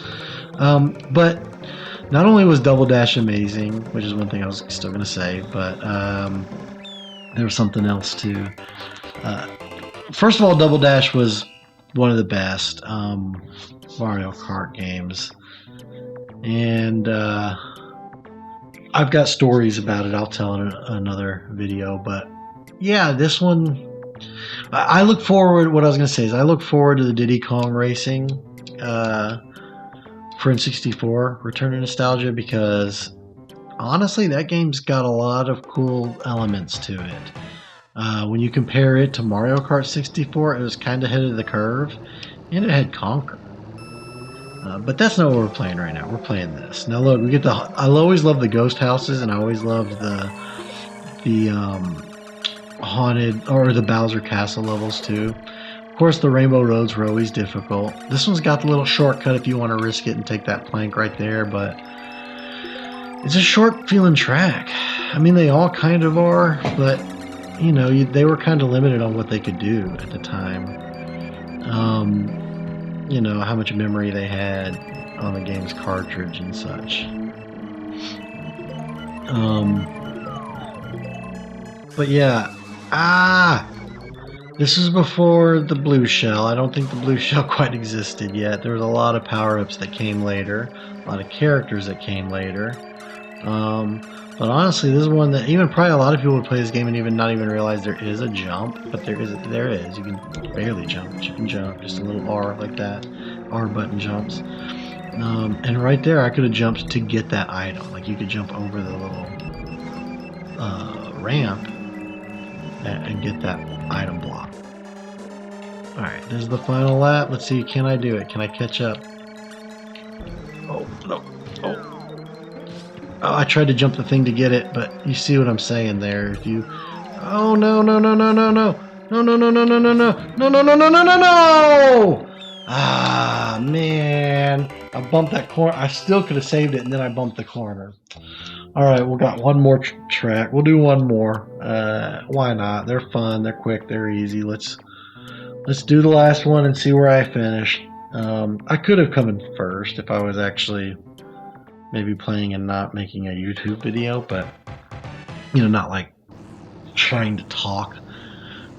but not only was Double Dash amazing, which is one thing I was still gonna say, but there was something else too. First of all, Double Dash was one of the best Mario Kart games, and I've got stories about it. I'll tell in another video, but yeah, this one, I look forward. What I was gonna say is, I look forward to the Diddy Kong Racing for N64, Return to Nostalgia, because honestly, that game's got a lot of cool elements to it. When you compare it to Mario Kart 64, it was kind of ahead of the curve, and it had Contra. But that's not what we're playing right now. We're playing this. Now look, we get the. I always love the ghost houses, and I always loved the haunted or the Bowser Castle levels too. Of course, the Rainbow Roads were always difficult. This one's got the little shortcut if you want to risk it and take that plank right there, but it's a short feeling track. I mean, they all kind of are, but you know, they were kind of limited on what they could do at the time. You know, how much memory they had on the game's cartridge and such. But yeah, this is before the blue shell. I don't think the blue shell quite existed yet. There was a lot of power-ups that came later, a lot of characters that came later. But honestly, this is one that even probably a lot of people would play this game and even not even realize there is a jump. But there is. You can barely jump, but you can jump. Just a little R like that. R button jumps. And right there, I could have jumped to get that item. Like you could jump over the little ramp and get that item block. Alright, there's the final lap. Let's see, can I do it? Can I catch up? Oh, no. Oh, I tried to jump the thing to get it, but you see what I'm saying there. If you... Oh, no. No! Ah, man. I bumped that corner. I still could have saved it, and then I bumped the corner. Alright, we've got one more track. We'll do one more. Why not? They're fun, they're quick, they're easy. Let's do the last one and see where I finish. I could have come in first if I was actually maybe playing and not making a YouTube video, but you know, not like trying to talk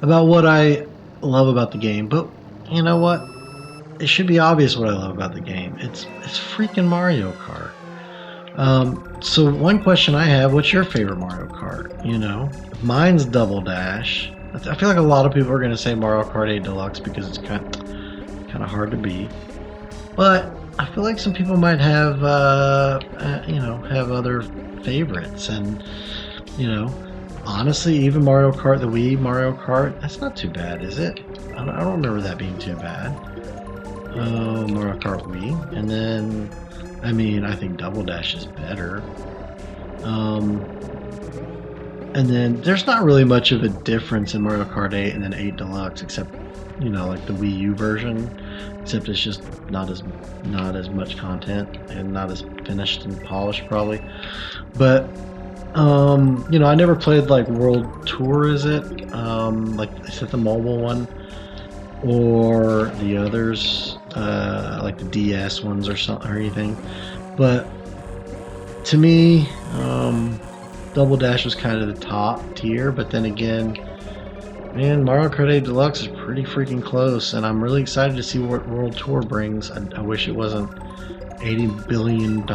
about what I love about the game. But you know what? It should be obvious what I love about the game. It's freaking Mario Kart. So one question I have, what's your favorite Mario Kart? You know, mine's Double Dash. I feel like a lot of people are going to say Mario Kart 8 Deluxe because it's kind of hard to beat. But I feel like some people might have, you know, have other favorites. And, you know, honestly, even Mario Kart, the Wii Mario Kart, that's not too bad, is it? I don't remember that being too bad. Mario Kart Wii. And then... I mean, I think Double Dash is better. And then there's not really much of a difference in Mario Kart 8 and then 8 Deluxe, except, you know, like the Wii U version. Except it's just not as much content and not as finished and polished probably. But you know, I never played like World Tour, is it? Like is it the mobile one? Or the others, like the DS ones or something or anything. But to me, Double Dash was kind of the top tier. But then again, man, Mario Kart 8 Deluxe is pretty freaking close, and I'm really excited to see what World Tour brings. I wish it wasn't $80 bajillion.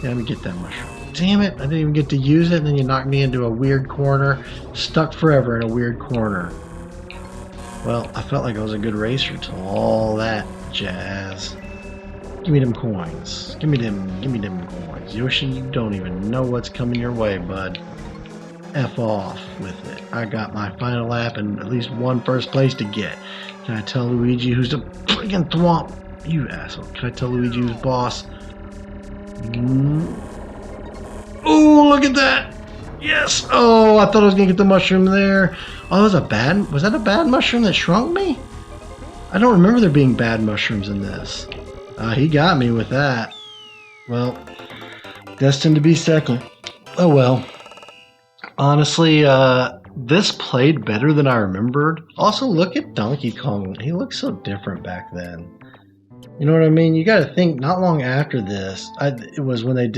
Yeah, let me get that mushroom. Damn it, I didn't even get to use it, and then you knocked me into a weird corner. Stuck forever in a weird corner. Well, I felt like I was a good racer till all that jazz. Give me them coins. Give me them coins. Yoshi, you don't even know what's coming your way, bud. F off with it. I got my final lap and at least one first place to get. Can I tell Luigi who's the freaking thwomp? You asshole. Can I tell Luigi who's boss? Oh, look at that! Yes! Oh, I thought I was gonna get the mushroom there. Oh, was that a bad mushroom that shrunk me? I don't remember there being bad mushrooms in this. He got me with that. Well, destined to be second. Oh well. Honestly, this played better than I remembered. Also, look at Donkey Kong. He looked so different back then. You know what I mean? You gotta think, not long after this, it was when they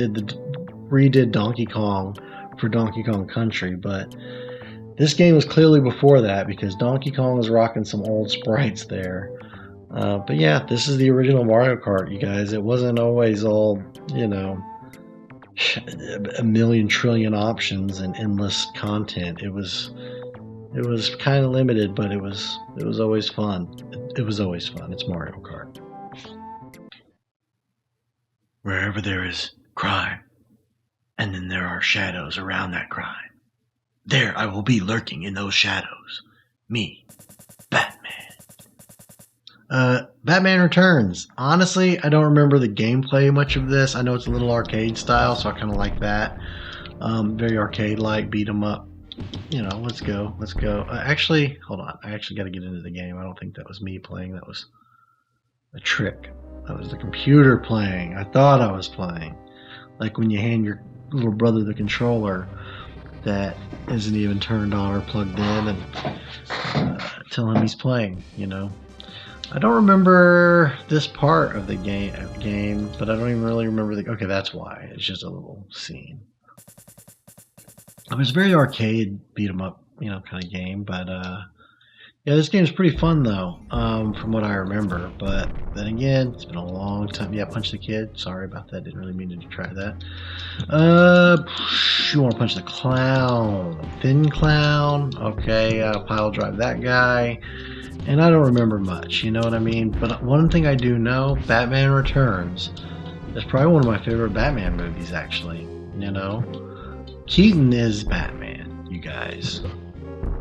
redid Donkey Kong for Donkey Kong Country, but this game was clearly before that because Donkey Kong was rocking some old sprites there. But yeah, this is the original Mario Kart, you guys. It wasn't always all, you know, a million trillion options and endless content. It was It was kind of limited, but it was always fun. It was always fun. It's Mario Kart. Wherever there is crime, and then there are shadows around that crime, there I will be lurking in those shadows. Me, Batman. Batman Returns. Honestly, I don't remember the gameplay much of this. I know it's a little arcade style, so I kind of like that. Very arcade-like, beat 'em up. You know, let's go. Actually, hold on. I actually got to get into the game. I don't think that was me playing. That was a trick. That was the computer playing. I thought I was playing. Like when you hand your little brother the controller that isn't even turned on or plugged in and tell him he's playing, you know. I don't remember this part of the game, but I don't even really remember the... Okay, that's why. It's just a little scene. It was very arcade, beat 'em up, you know, kind of game, but yeah, this game is pretty fun though, from what I remember. But then again, it's been a long time. Yeah, punch the kid. Sorry about that. Didn't really mean to try that. You want to punch the clown, thin clown? Okay, pile drive that guy. And I don't remember much, you know what I mean? But one thing I do know, Batman Returns is probably one of my favorite Batman movies, actually. You know. Keaton is Batman, you guys.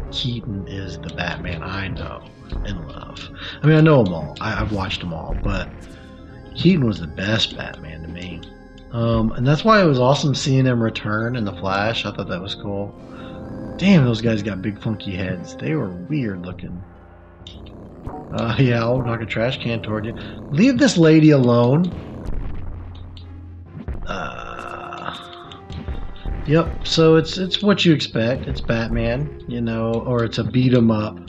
Keaton is the Batman I know and love. I mean, I know them all. I've watched them all, but Keaton was the best Batman to me. And that's why it was awesome seeing him return in The Flash. I thought that was cool. Damn, those guys got big funky heads. They were weird looking. Yeah, I'll knock a trash can toward you. Leave this lady alone. Yep, so it's what you expect. It's Batman, you know, or it's a beat 'em up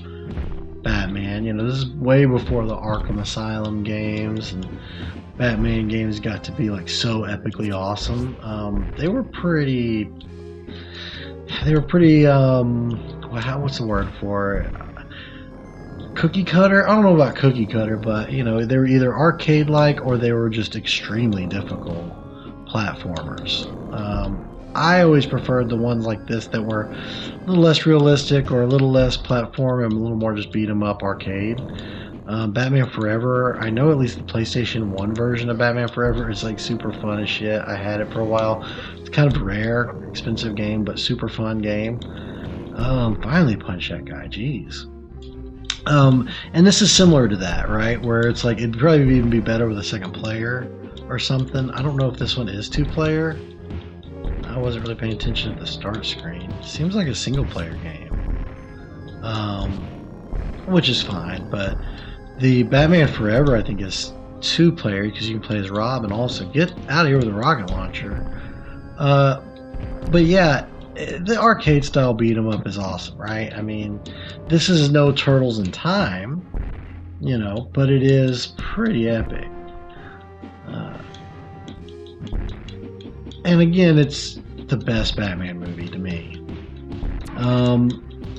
Batman. You know, this is way before the Arkham Asylum games, and Batman games got to be like so epically awesome. They were pretty. What's the word for it? Cookie cutter? I don't know about cookie cutter, but you know, they were either arcade-like or they were just extremely difficult platformers. I always preferred the ones like this that were a little less realistic or a little less platform and a little more just beat 'em up arcade. Batman Forever, I know at least the PlayStation 1 version of Batman Forever is like super fun as shit. I had it for a while. It's kind of rare, expensive game, but super fun game. Finally punch that guy, jeez. And this is similar to that, right? Where it's like, it'd probably even be better with a second player or something. I don't know if this one is 2-player. I wasn't really paying attention at the start screen. Seems like a single-player game. Which is fine, but the Batman Forever, I think, is 2-player because you can play as Robin also. Get out of here with a rocket launcher. But yeah, the arcade style beat 'em up is awesome, right? I mean, this is no Turtles in Time, you know, but it is pretty epic. And again, it's the best Batman movie to me.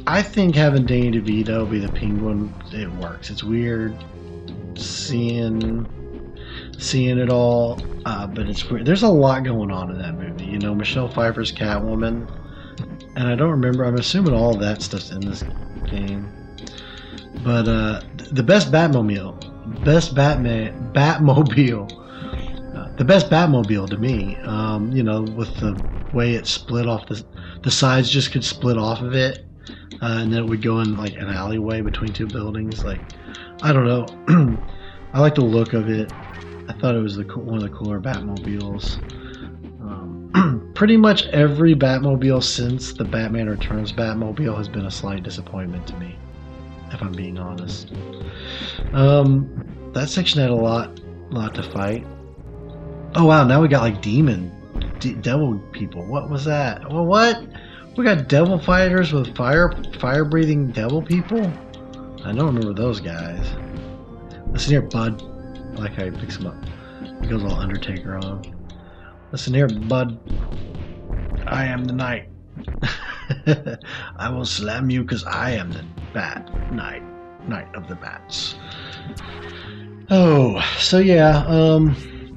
I think having Danny DeVito be the Penguin, it works. It's weird seeing it all, but it's weird. There's a lot going on in that movie. You know, Michelle Pfeiffer's Catwoman, and I don't remember. I'm assuming all of that stuff's in this game. But the best Batmobile, the best Batmobile to me. You know, with the way it split off, the sides just could split off of it, and then it would go in like an alleyway between two buildings. Like, I don't know. I like the look of it. I thought it was one of the cooler Batmobiles. Pretty much every Batmobile since the Batman Returns Batmobile has been a slight disappointment to me, if I'm being honest. That section had a lot to fight. Oh wow, now we got like devil people. What was that? Well, what? We got devil fighters with fire-breathing devil people? I don't remember those guys. Listen here, bud. I like how he picks him up. He goes all Undertaker on him. Listen here, bud. I am the Knight. I will slam you because I am the Knight of the Bats. Oh, so yeah.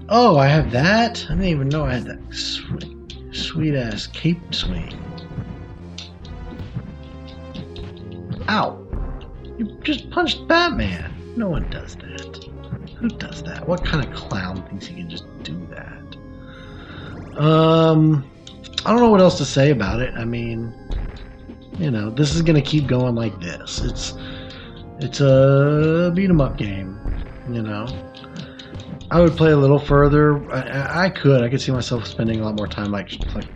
Oh, I have that? I didn't even know I had that sweet ass cape swing. Ow! You just punched Batman. No one does that. Who does that? What kind of clown thinks he can just do that? I don't know what else to say about it. I mean, you know, this is gonna keep going like this. It's a beat 'em up game, you know. I would play a little further. I could see myself spending a lot more time like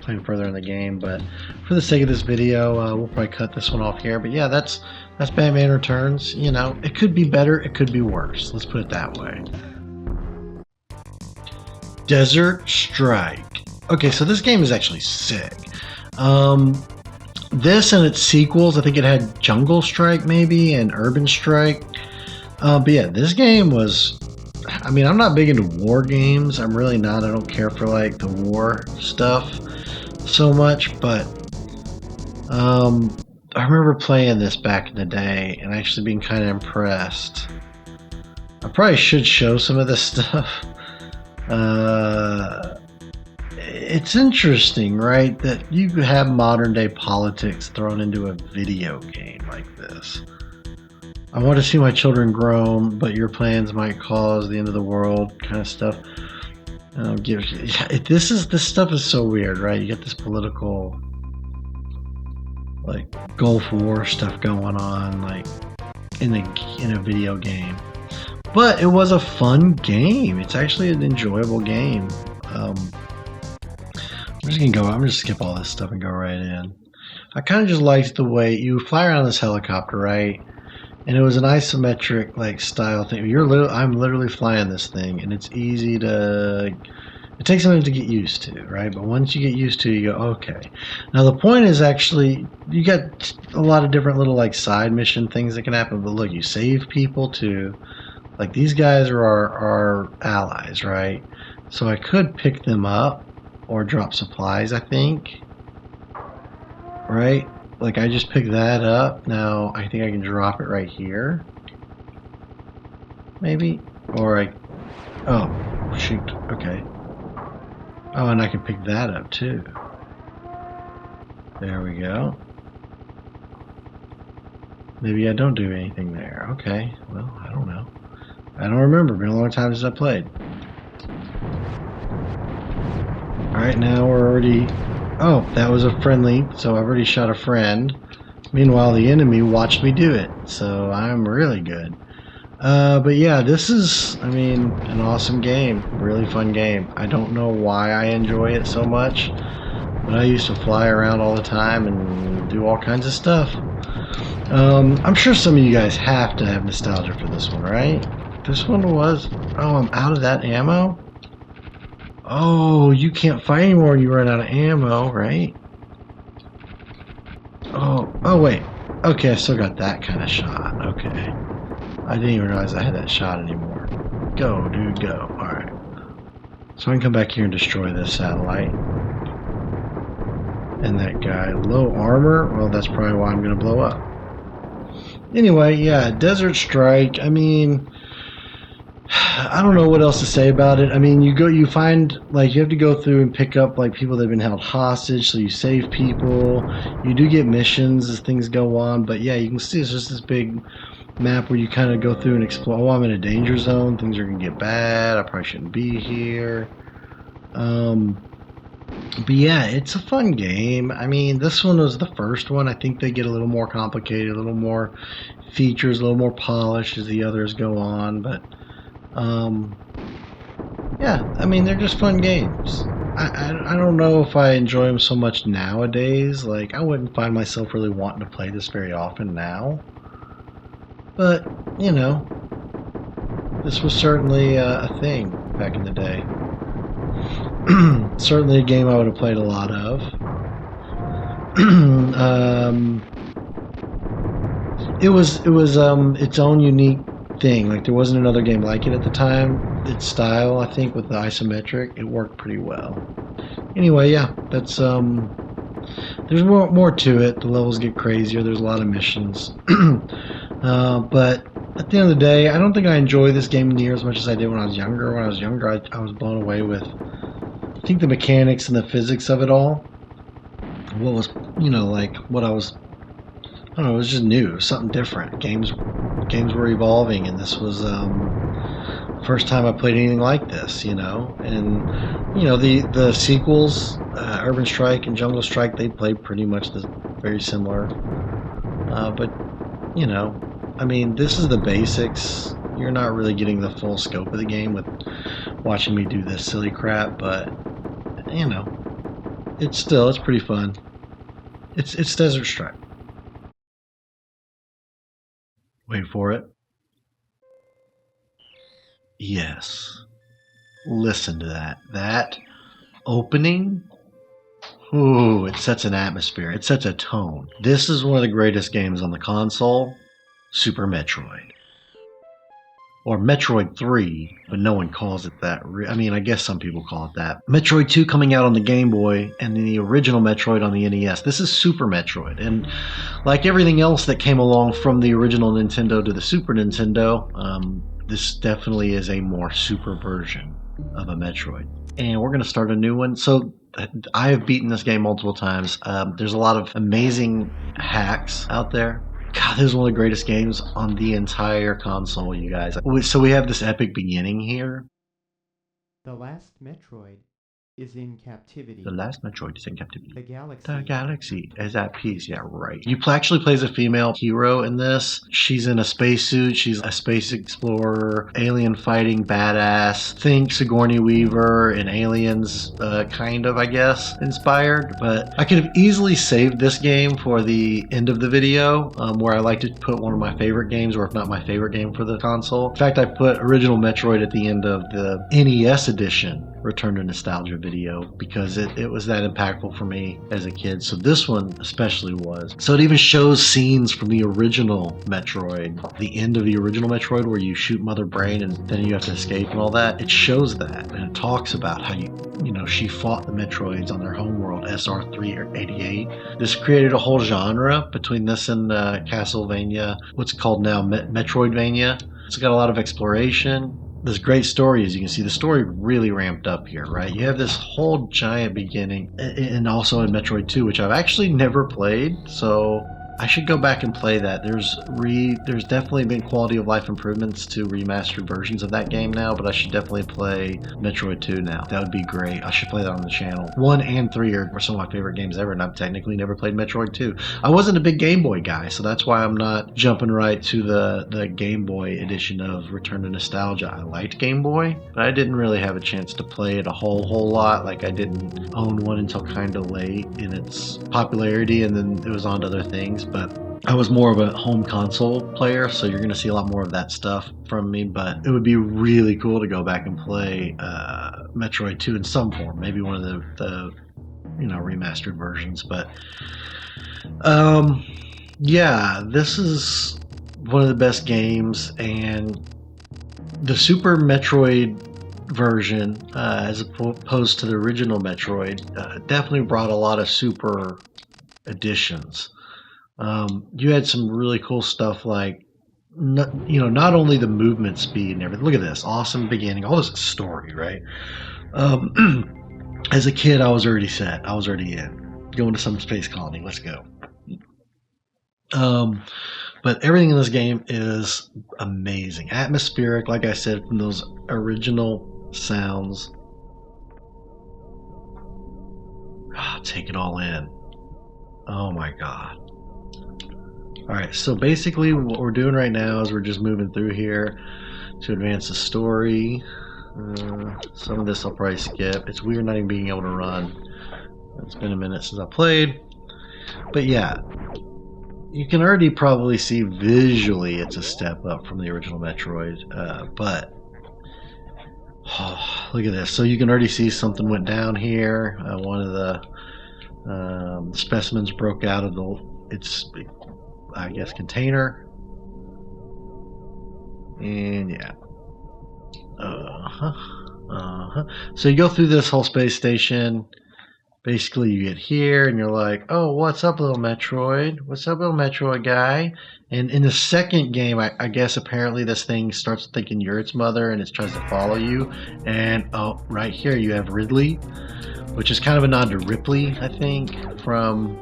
playing further in the game, but for the sake of this video, we'll probably cut this one off here. But yeah, that's Batman Returns. You know, it could be better, it could be worse. Let's put it that way. Desert Strike. Okay, so this game is actually sick. This and its sequels, I think it had Jungle Strike maybe and Urban Strike. But yeah, this game was, I mean, I'm not big into war games. I'm really not. I don't care for like the war stuff so much, but I remember playing this back in the day and actually being kind of impressed. I probably should show some of this stuff. It's interesting, right, that you could have modern day politics thrown into a video game like this. I want to see my children grown, but your plans might cause the end of the world, kind of stuff. This stuff is so weird, right? You get this political, like Gulf War stuff going on, like in a video game. But it was a fun game. It's actually an enjoyable game. I'm just gonna skip all this stuff and go right in. I kind of just liked the way you fly around this helicopter, right? And it was an isometric like style thing. I'm literally flying this thing, and it's easy to. It takes a minute to get used to, right? But once you get used to it, you go, okay. Now the point is actually you got a lot of different little like side mission things that can happen. But look, you save people too. Like these guys are our allies, right? So I could pick them up or drop supplies, I think. Right? Like I just picked that up. Now I think I can drop it right here. Maybe? Or oh, shoot. Okay. Oh, and I can pick that up too. There we go. Maybe I don't do anything there. Okay. Well, I don't know. I don't remember. Been a long time since I played. Alright, now we're already... Oh, that was a friendly, so I've already shot a friend. Meanwhile, the enemy watched me do it, so I'm really good. But yeah, this is, I mean, an awesome game. Really fun game. I don't know why I enjoy it so much, but I used to fly around all the time and do all kinds of stuff. I'm sure some of you guys have to have nostalgia for this one, right? This one was... Oh, I'm out of that ammo? Oh, you can't fight anymore when you run out of ammo, right? Oh wait. Okay, I still got that kind of shot. Okay. I didn't even realize I had that shot anymore. Go, dude, go. Alright. So I can come back here and destroy this satellite. And that guy. Low armor? Well, that's probably why I'm going to blow up. Anyway, yeah, Desert Strike. I mean... I don't know what else to say about it. I mean, you find, like, you have to go through and pick up, like, people that have been held hostage, so you save people. You do get missions as things go on, but yeah, you can see it's just this big map where you kind of go through and explore. Oh, I'm in a danger zone. Things are going to get bad. I probably shouldn't be here. But yeah, it's a fun game. I mean, this one was the first one. I think they get a little more complicated, a little more features, a little more polished as the others go on, but... yeah, I mean, they're just fun games. I don't know if I enjoy them so much nowadays. Like, I wouldn't find myself really wanting to play this very often now. But, you know, this was certainly a thing back in the day. Certainly a game I would have played a lot of. It was its own unique thing. Like, there wasn't another game like it at the time. Its style, I think, with the isometric, it worked pretty well. Anyway, yeah, that's there's more to it. The levels get crazier. There's a lot of missions. But at the end of the day, I don't think I enjoy this game near as much as I did when I was younger. When I was younger, I was blown away with, I think, the mechanics and the physics of it all. What was, you know, like what I was don't know, it was just new. It was something different. Games were evolving, and this was first time I played anything like this, you know. And you know, the sequels, Urban Strike and Jungle Strike, they played pretty much very similar. But you know, I mean, this is the basics. You're not really getting the full scope of the game with watching me do this silly crap, but you know, it's pretty fun. It's Desert Strike. Wait for it. Yes. Listen to that. That opening. Ooh, it sets an atmosphere. It sets a tone. This is one of the greatest games on the console. Super Metroid. Or Metroid 3, but no one calls it that. I mean, I guess some people call it that. Metroid 2 coming out on the Game Boy, and the original Metroid on the NES. This is Super Metroid, and like everything else that came along from the original Nintendo to the Super Nintendo, this definitely is a more super version of a Metroid. And we're going to start a new one. So I have beaten this game multiple times. There's a lot of amazing hacks out there. God, this is one of the greatest games on the entire console, you guys. So we have this epic beginning here. The last Metroid is in captivity. The last Metroid is in captivity. The galaxy. The galaxy is at peace. Yeah, right. You actually play as a female hero in this. She's in a spacesuit. She's a space explorer, alien fighting badass. Think Sigourney Weaver and Aliens, kind of, I guess, inspired. But I could have easily saved this game for the end of the video, where I like to put one of my favorite games, or if not my favorite game for the console. In fact, I put original Metroid at the end of the NES edition, Return to Nostalgia video, because it was that impactful for me as a kid. So this one especially was. So it even shows scenes from the original Metroid, the end of the original Metroid, where you shoot Mother Brain and then you have to escape and all that. It shows that, and it talks about how you know, she fought the Metroids on their homeworld, SR388. This created a whole genre between this and Castlevania, what's called now Metroidvania. It's got a lot of exploration. This great story, as you can see, the story really ramped up here, right? You have this whole giant beginning, and also in Metroid 2, which I've actually never played, so I should go back and play that. There's definitely been quality of life improvements to remastered versions of that game now, but I should definitely play Metroid 2 now. That would be great. I should play that on the channel. 1 and 3 are some of my favorite games ever, and I've technically never played Metroid 2. I wasn't a big Game Boy guy, so that's why I'm not jumping right to the Game Boy edition of Return to Nostalgia. I liked Game Boy, but I didn't really have a chance to play it a whole lot. Like, I didn't own one until kind of late in its popularity, and then it was on to other things. But I was more of a home console player, so you're going to see a lot more of that stuff from me. But it would be really cool to go back and play Metroid 2 in some form, maybe one of the you know, remastered versions. But yeah, this is one of the best games, and the Super Metroid version, as opposed to the original Metroid, definitely brought a lot of super additions. You had some really cool stuff, like, you know, not only the movement speed and everything. Look at this awesome beginning, all this story, right? As a kid, I was already set. I was already in. Going to some space colony. Let's go. But everything in this game is amazing, atmospheric. Like I said, from those original sounds. Take it all in. Oh my God. Alright, so basically what we're doing right now is we're just moving through here to advance the story. Some of this I'll probably skip. It's weird not even being able to run. It's been a minute since I played. But yeah, you can already probably see visually it's a step up from the original Metroid. But oh, look at this. So you can already see something went down here. One of the specimens broke out of its, I guess, container. And yeah. So you go through this whole space station. Basically, you get here and you're like, oh, what's up, little Metroid? What's up, little Metroid guy? And in the second game, I guess apparently this thing starts thinking you're its mother and it tries to follow you. And oh, right here you have Ridley, which is kind of a nod to Ripley, I think, from...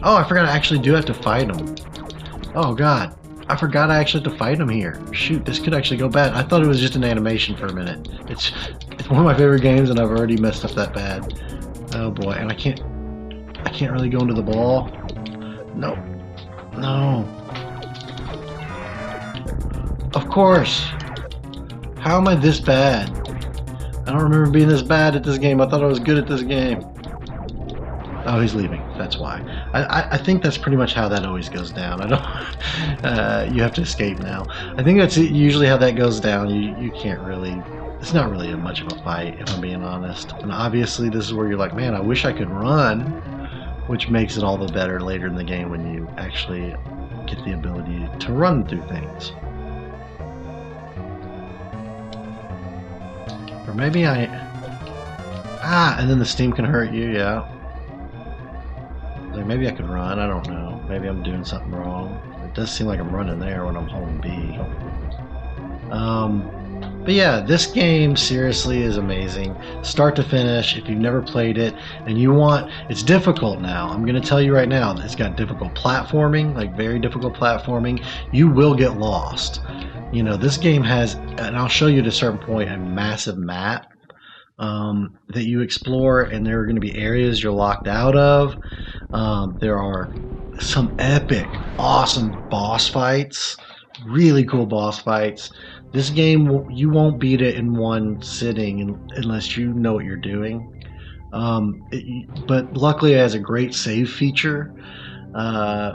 Oh, I forgot I actually do have to fight him. Oh god, I forgot I actually have to fight him here. Shoot, this could actually go bad. I thought it was just an animation for a minute. It's one of my favorite games, and I've already messed up that bad. Oh boy, and I can't really go into the ball. No, no. Of course. How am I this bad? I don't remember being this bad at this game. I thought I was good at this game. Oh, he's leaving. That's why. I think that's pretty much how that always goes down. I don't. You have to escape now. I think that's usually how that goes down. You can't really. It's not really much of a fight, if I'm being honest. And obviously, this is where you're like, man, I wish I could run, which makes it all the better later in the game when you actually get the ability to run through things. Or maybe and then the steam can hurt you, yeah. Like maybe I could run, I don't know. Maybe I'm doing something wrong. It does seem like I'm running there when I'm holding B. But yeah, this game seriously is amazing. Start to finish, if you've never played it, and it's difficult now. I'm going to tell you right now, it's got difficult platforming, like very difficult platforming. You will get lost. You know, this game has, and I'll show you at a certain point, a massive map that you explore, and there are going to be areas you're locked out of. There are some epic, awesome boss fights, really cool boss fights. This game, you won't beat it in one sitting unless you know what you're doing. But luckily it has a great save feature.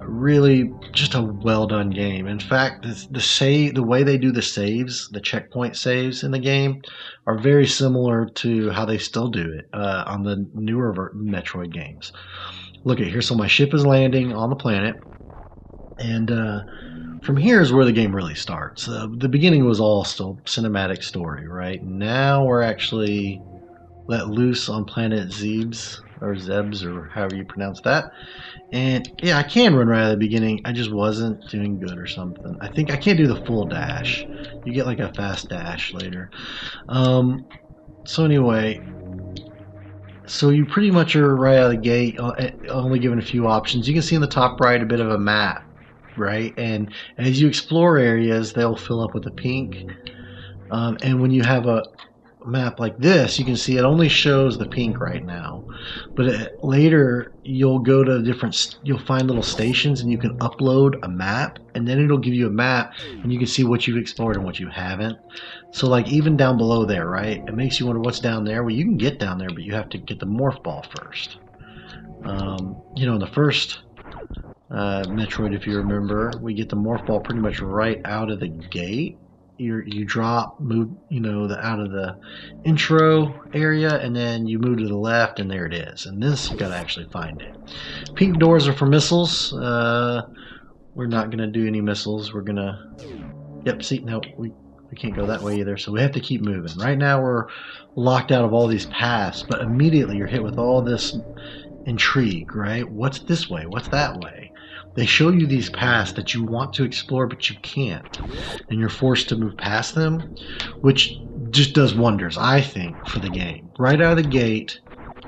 Really just a well done game. In fact, the way they do the saves, the checkpoint saves in the game, are very similar to how they still do it on the newer Metroid games. Look at here, so my ship is landing on the planet, and from here is where the game really starts. The beginning was all still cinematic story, right? Now we're actually let loose on planet Zebes, or Zebs, or however you pronounce that. And yeah, I can run right at the beginning. I just wasn't doing good or something. I think I can't do the full dash. You get like a fast dash later. So anyway, so you pretty much are right out of the gate, only given a few options. You can see in the top right a bit of a map, right? And as you explore areas, they'll fill up with the pink. And when you have a map like this, you can see it only shows the pink right now, but later you'll go to you'll find little stations and you can upload a map, and then it'll give you a map and you can see what you've explored and what you haven't. So like even down below there, right, it makes you wonder what's down there. Well, you can get down there, but you have to get the morph ball first. You know, in the first Metroid, if you remember, we get the morph ball pretty much right out of the gate. You move, you know, out of the intro area, and then you move to the left, and there it is. And this, you gotta actually find it. Pink doors are for missiles. We're not gonna do any missiles. We're gonna, yep. See, no, we can't go that way either. So we have to keep moving. Right now we're locked out of all these paths, but immediately you're hit with all this intrigue, right? What's this way? What's that way? They show you these paths that you want to explore, but you can't. And you're forced to move past them, which just does wonders, I think, for the game. Right out of the gate,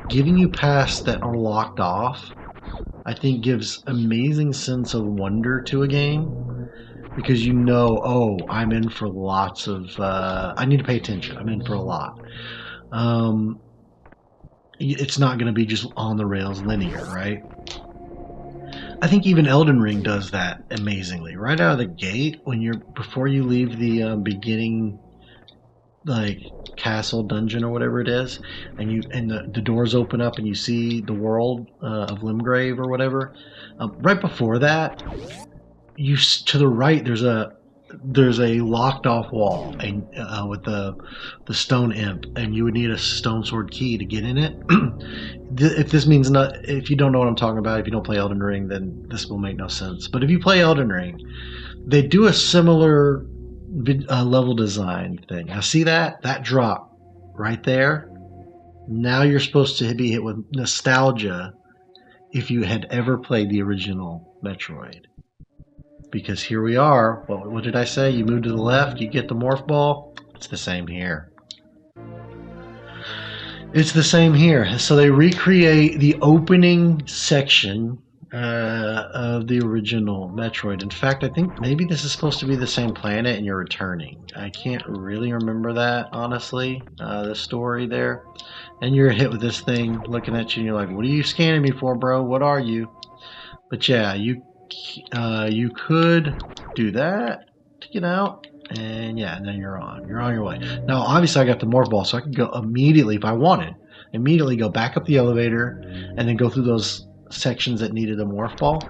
giving you paths that are locked off, I think gives amazing sense of wonder to a game. Because you know, oh, I'm in for lots of... I need to pay attention. I'm in for a lot. It's not going to be just on the rails linear, right? I think even Elden Ring does that amazingly. Right out of the gate, before you leave the beginning, like castle, dungeon, or whatever it is, and the doors open up and you see the world of Limgrave or whatever. Right before that, to the right there's a locked off wall and with the stone imp, and you would need a stone sword key to get in it. If you don't know what I'm talking about, if you don't play Elden Ring, then this will make no sense. But if you play Elden Ring, they do a similar level design thing. Now see that drop right there? Now you're supposed to be hit with nostalgia if you had ever played the original Metroid. Because here we are. What did I say? You move to the left, you get the morph ball. It's the same here. It's the same here. So they recreate the opening section of the original Metroid. In fact, I think maybe this is supposed to be the same planet and you're returning. I can't really remember that, honestly, the story there. And you're hit with this thing looking at you and you're like, what are you scanning me for, bro? What are you? But yeah, you could do that to get out. And yeah, and then you're on your way. Now, obviously I got the morph ball, so I could go immediately, if I wanted, immediately go back up the elevator and then go through those sections that needed a morph ball.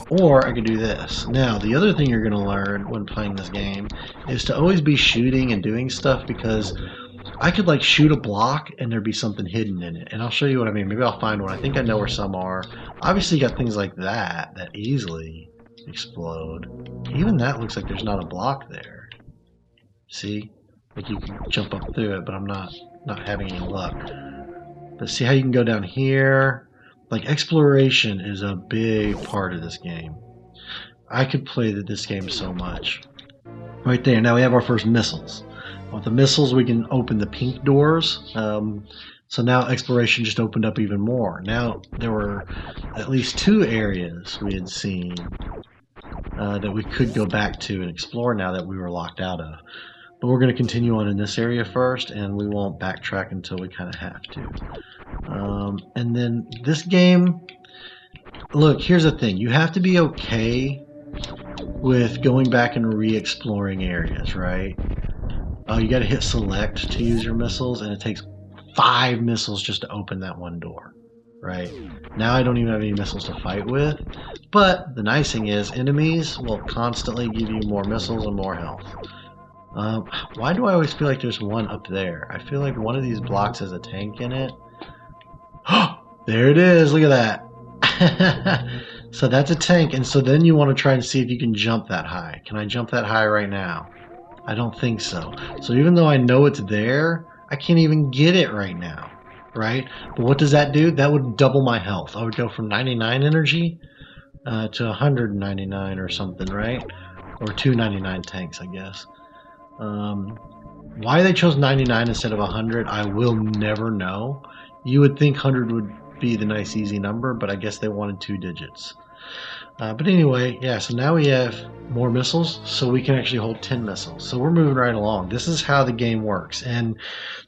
Or I could do this. Now, the other thing you're going to learn when playing this game is to always be shooting and doing stuff, because I could like shoot a block and there'd be something hidden in it. And I'll show you what I mean. Maybe I'll find one. I think I know where some are. Obviously you got things like that easily explode. Even that looks like there's not a block there. See? Like you can jump up through it, but I'm not having any luck. But see how you can go down here? Like, exploration is a big part of this game. I could play this game so much. Right there, now we have our first missiles. With the missiles, we can open the pink doors. So now exploration just opened up even more. Now there were at least 2 areas we had seen that we could go back to and explore now that we were locked out of. But we're going to continue on in this area first, and we won't backtrack until we kind of have to. And then this game, look, here's the thing. You have to be okay with going back and re-exploring areas, right? You got to hit select to use your missiles, and it takes 5 missiles just to open that one door, right? Now I don't even have any missiles to fight with, but the nice thing is enemies will constantly give you more missiles and more health. Why do I always feel like there's one up there? I feel like one of these blocks has a tank in it. There it is, look at that. So that's a tank, and so then you want to try and see if you can jump that high. Can I jump that high right now? I don't think so. So even though I know it's there, I can't even get it right now, right? But what does that do? That would double my health. I would go from 99 energy to 199 or something, right? Or 299 tanks, I guess. Why they chose 99 instead of 100, I will never know. You would think 100 would be the nice easy number, but I guess they wanted 2 digits. But anyway, yeah, so now we have more missiles, so we can actually hold 10 missiles. So we're moving right along. This is how the game works. And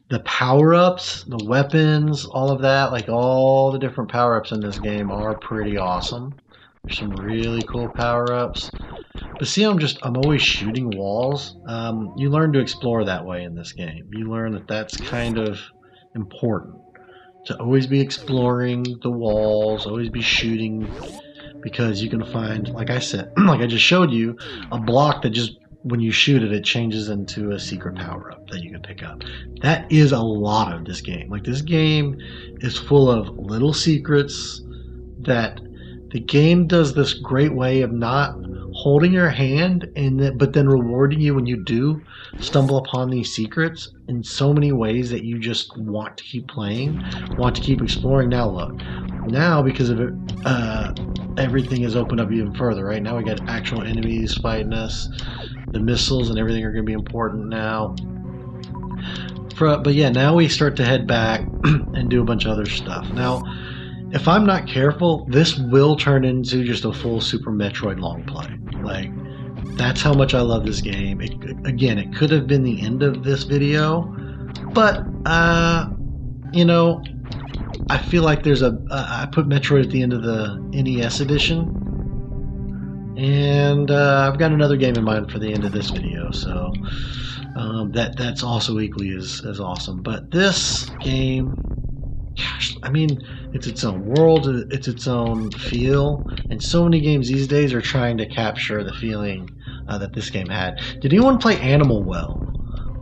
the power-ups, the weapons, all of that, like all the different power-ups in this game are pretty awesome. There's some really cool power-ups. But see, I'm always shooting walls. You learn to explore that way in this game. You learn that that's kind of important. To always be exploring the walls, always be shooting, because you can find, like I said, like I just showed you, a block that just, when you shoot it, it changes into a secret power-up that you can pick up. That is a lot of this game. Like, this game is full of little secrets that the game does this great way of not holding your hand, but then rewarding you when you do stumble upon these secrets in so many ways that you just want to keep playing, want to keep exploring. Now look, now because of it, everything is opened up even further, right? Now we got actual enemies fighting us. The missiles and everything are going to be important now. But yeah, now we start to head back and do a bunch of other stuff. Now, if I'm not careful, this will turn into just a full Super Metroid long play. Like, that's how much I love this game. Again, it could have been the end of this video, but, you know, I feel like there's I put Metroid at the end of the NES edition, and I've got another game in mind for the end of this video, so that's also equally as awesome. But this game, gosh, I mean, it's its own world, it's its own feel, and so many games these days are trying to capture the feeling that this game had. Did anyone play Animal Well?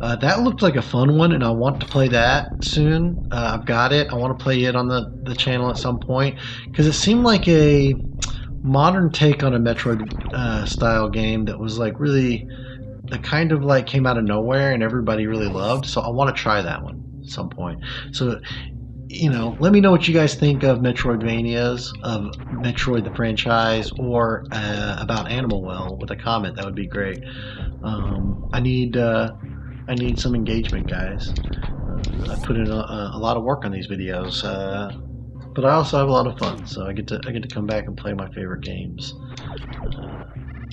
That looked like a fun one, and I want to play that soon. I've got it. I want to play it on the channel at some point, because it seemed like a modern take on a Metroid style game that was like really, that kind of like came out of nowhere and everybody really loved. So I want to try that one at some point. So, you know, let me know what you guys think of Metroidvanias, of Metroid the franchise, or about Animal Well with a comment. That would be great. I need some engagement, guys. I put in a lot of work on these videos. but I also have a lot of fun. So I get to come back and play my favorite games.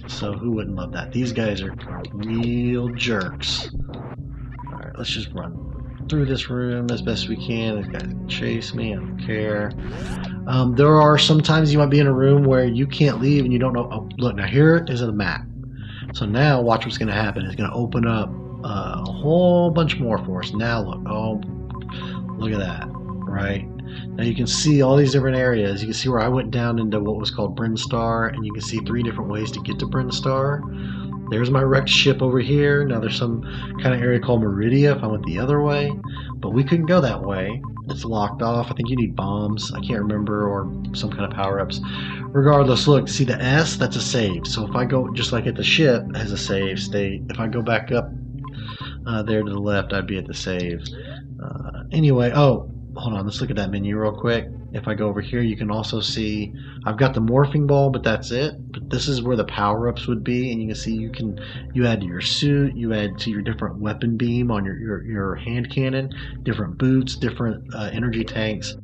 So who wouldn't love that? These guys are real jerks. All right, let's just run through this room as best we can. These guys can chase me. I don't care. There are sometimes you might be in a room where you can't leave and you don't know. Oh, look, now here is a map. So now watch what's going to happen. It's going to open up a whole bunch more for us. Now look. Oh, look at that. Right? Now you can see all these different areas. You can see where I went down into what was called Brinstar, and you can see 3 different ways to get to Brinstar. There's my wrecked ship over here. Now there's some kind of area called Meridia if I went the other way, but we couldn't go that way. It's locked off. I think you need bombs. I can't remember, or some kind of power-ups. Regardless, look, see the S? That's a save. So if I go, just like at the ship has a save state, if I go back up there to the left, I'd be at the save. Anyway, oh, hold on, let's look at that menu real quick. If I go over here, you can also see I've got the morphing ball, but that's it. But this is where the power-ups would be, and you can see you add to your suit, you add to your different weapon beam on your hand cannon, different boots, different energy tanks.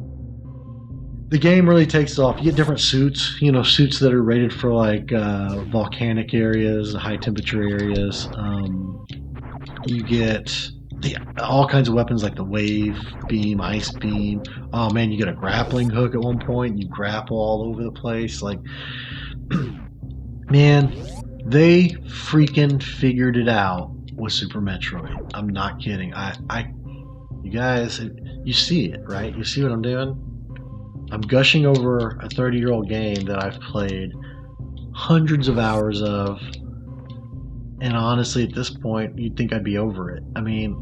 The game really takes off. You get different suits, suits that are rated for like volcanic areas, high temperature areas. You get all kinds of weapons like the wave beam, ice beam. Oh man, you get a grappling hook at one point. You grapple all over the place. Like, man, they freaking figured it out with Super Metroid. I'm not kidding. You guys, you see it, right? You see what I'm doing? I'm gushing over a 30-year-old game that I've played hundreds of hours of. And honestly, at this point, you'd think I'd be over it. I mean,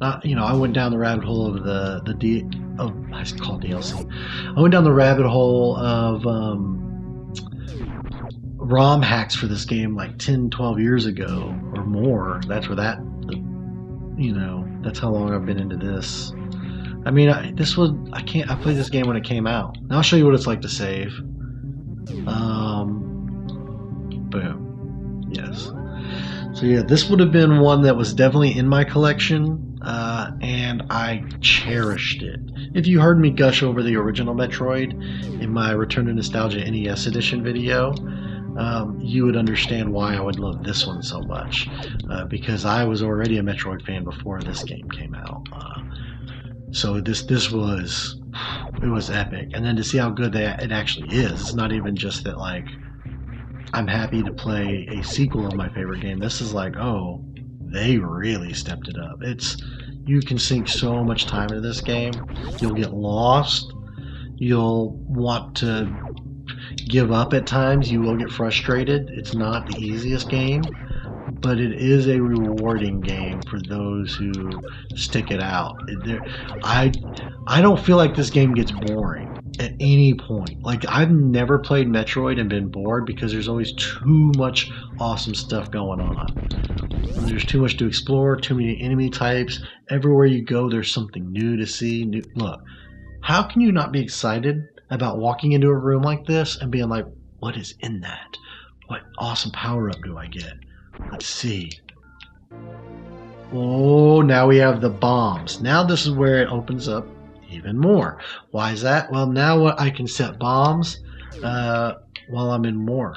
I went down the rabbit hole of I call it DLC. I went down the rabbit hole of ROM hacks for this game like 10, 12 years ago or more. That's where that's how long I've been into this. I mean, I played this game when it came out. Now I'll show you what it's like to save. Boom. Yes. So yeah, this would have been one that was definitely in my collection, and I cherished it. If you heard me gush over the original Metroid in my Return to Nostalgia NES Edition video, you would understand why I would love this one so much, because I was already a Metroid fan before this game came out. So this was epic, and then to see how good it actually is. It's not even just that like I'm happy to play a sequel of my favorite game. This is like, oh, they really stepped it up. You can sink so much time into this game. You'll get lost. You'll want to give up at times. You will get frustrated. It's not the easiest game, but it is a rewarding game for those who stick it out. I don't feel like this game gets boring at any point. Like, I've never played Metroid and been bored because there's always too much awesome stuff going on. There's too much to explore, too many enemy types. Everywhere you go, there's something new to see. Look, how can you not be excited about walking into a room like this and being like, what is in that? What awesome power-up do I get? Let's see. Oh, now we have the bombs. Now this is where it opens up even more. Why is that? Well, now I can set bombs while I'm in morph.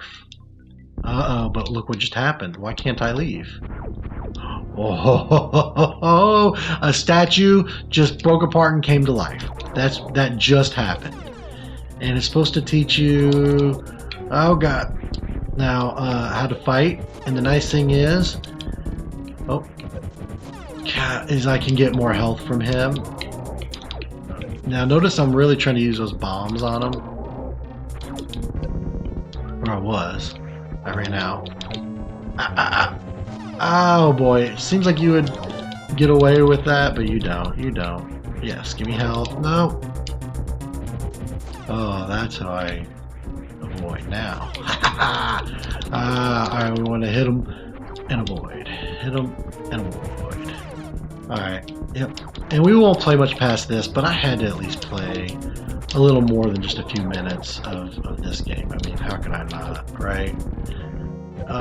Uh-oh, but look what just happened. Why can't I leave? Oh, a statue just broke apart and came to life. That just happened. And it's supposed to teach you, oh god, now how to fight. And the nice thing is, I can get more health from him. Now notice I'm really trying to use those bombs on him. Or I was. I ran out. Oh boy, it seems like you would get away with that, but you don't. You don't. Yes, give me health. No. Oh, that's how I avoid now. Alright, we want to hit him and avoid. Hit him and avoid. Alright, yep. And we won't play much past this, but I had to at least play a little more than just a few minutes of this game. I mean, how can I not, right?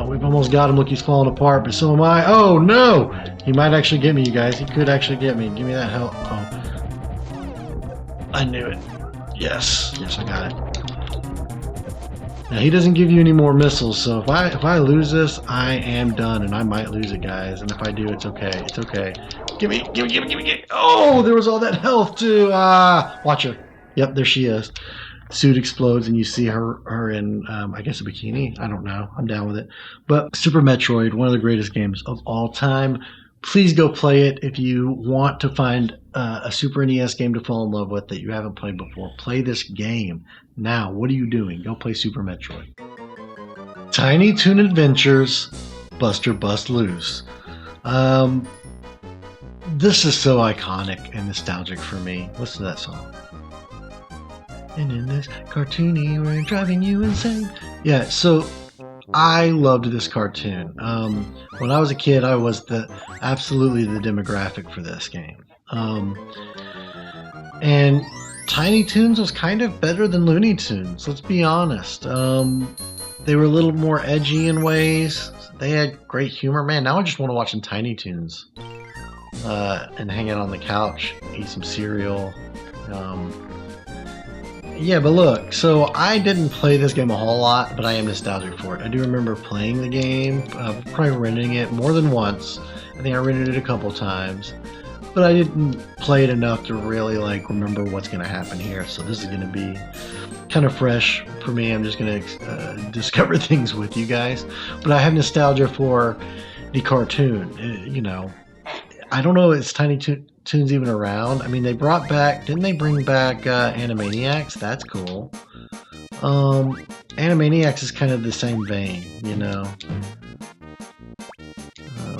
We've almost got him. Look, he's falling apart, but so am I. Oh, no! He might actually get me, you guys. He could actually get me. Give me that help. Oh. I knew it. Yes, yes, I got it. Now he doesn't give you any more missiles, so if I lose this, I am done, and I might lose it, guys. And if I do, it's okay. It's okay. Give me. Oh, there was all that health too. Watch her. Yep, there she is. Suit explodes, and you see her in, I guess, a bikini. I don't know. I'm down with it. But Super Metroid, one of the greatest games of all time. Please go play it if you want to find a Super NES game to fall in love with that you haven't played before. Play this game. Now, what are you doing? Go play Super Metroid. Tiny Toon Adventures, Buster Bust Loose. This is so iconic and nostalgic for me. Listen to that song. And in this cartoony, we're driving you insane. Yeah, so I loved this cartoon. When I was a kid, I was absolutely the demographic for this game. And Tiny Toons was kind of better than Looney Tunes, let's be honest. They were a little more edgy in ways. They had great humor. Man, now I just want to watch some Tiny Toons and hang out on the couch, eat some cereal. Yeah, but look, so I didn't play this game a whole lot, but I am nostalgic for it. I do remember playing the game, probably renting it more than once. I think I rented it a couple times, but I didn't play it enough to really remember what's going to happen here. So this is going to be kind of fresh for me. I'm just going to discover things with you guys, but I have nostalgia for the cartoon. I don't know, is Tiny Toons even around? I mean, didn't they bring back Animaniacs? That's cool. Animaniacs is kind of the same vein,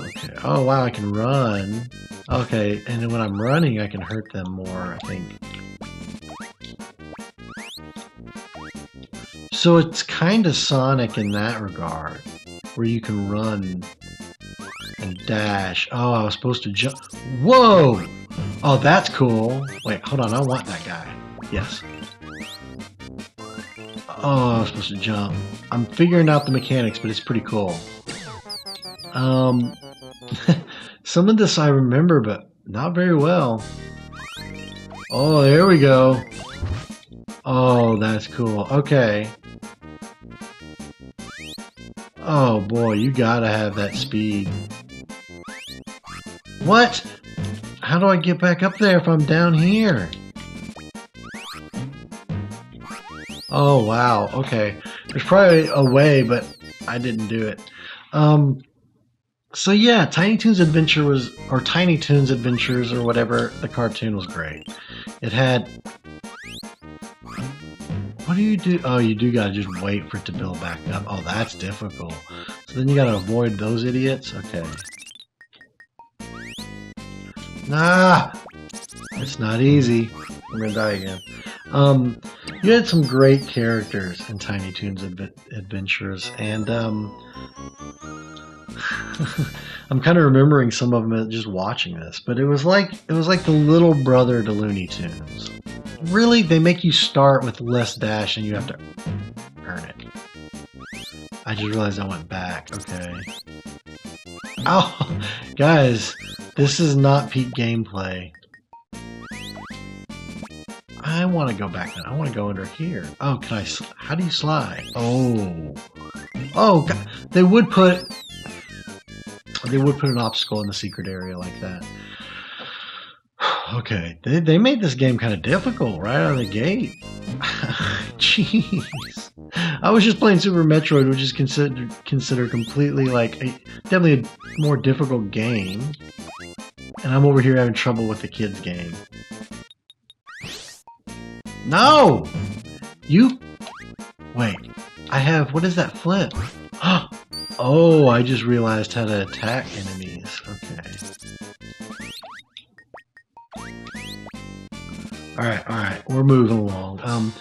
Okay. Oh, wow, I can run. Okay, and then when I'm running, I can hurt them more, I think. So it's kind of Sonic in that regard, where you can run and dash. Oh, I was supposed to jump. Whoa! Oh, that's cool. Wait, hold on. I want that guy. Yes. Oh, I was supposed to jump. I'm figuring out the mechanics, but it's pretty cool. Some of this I remember, but not very well. Oh, there we go. Oh, that's cool. Okay. Oh, boy, you gotta have that speed. What? How do I get back up there if I'm down here? Oh, wow. Okay. There's probably a way, but I didn't do it. So yeah, Tiny Toons Adventures, or whatever, the cartoon was great. It had... What do you do? Oh, you do gotta just wait for it to build back up. Oh, that's difficult. So then you gotta avoid those idiots? Okay. Nah! It's not easy. I'm gonna die again. You had some great characters in Tiny Toons Adventures, and I'm kind of remembering some of them just watching this, but it was like the little brother to Looney Tunes. Really, they make you start with less dash and you have to earn it. I just realized I went back. Okay. Oh, guys, this is not peak gameplay. I want to go back then. I want to go under here. Oh, can I? How do you slide? Oh, God. They would put an obstacle in the secret area like that. Okay, they made this game kind of difficult right out of the gate. Jeez, I was just playing Super Metroid, which is considered completely definitely a more difficult game, and I'm over here having trouble with the kids' game. No, wait. I have, what is that flip? Oh, I just realized how to attack enemies. Okay. Alright, we're moving along. I'm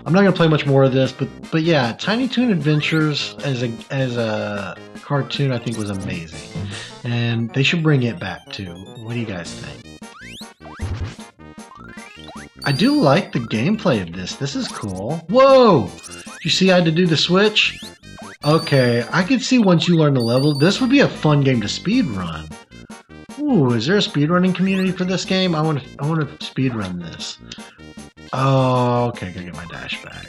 not gonna play much more of this, but yeah, Tiny Toon Adventures as a cartoon I think was amazing. And they should bring it back too. What do you guys think? I do like the gameplay of this. This is cool. Whoa! You see I had to do the switch? Okay, I could see once you learn the level, this would be a fun game to speedrun. Ooh, is there a speedrunning community for this game? I want to speedrun this. Oh, okay, gotta get my dash back.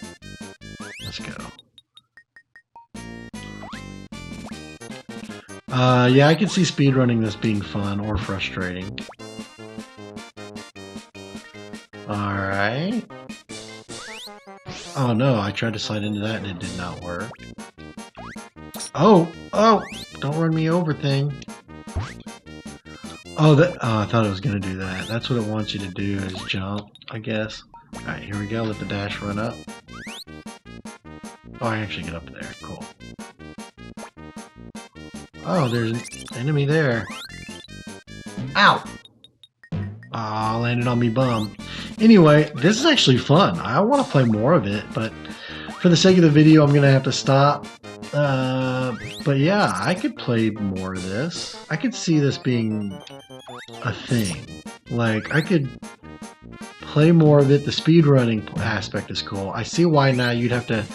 Let's go. Yeah, I can see speedrunning this being fun or frustrating. Alright. Oh no, I tried to slide into that and it did not work. Oh! Don't run me over thing. Oh, I thought it was gonna do that. That's what it wants you to do, is jump, I guess. Alright, here we go. Let the dash run up. Oh, I actually get up there. Cool. Oh, there's an enemy there. Ow! Aw, landed on me bum. Anyway, this is actually fun. I want to play more of it, but for the sake of the video, I'm going to have to stop. But yeah, I could play more of this. I could see this being a thing. Like, I could play more of it. The speedrunning aspect is cool. I see why now you'd have to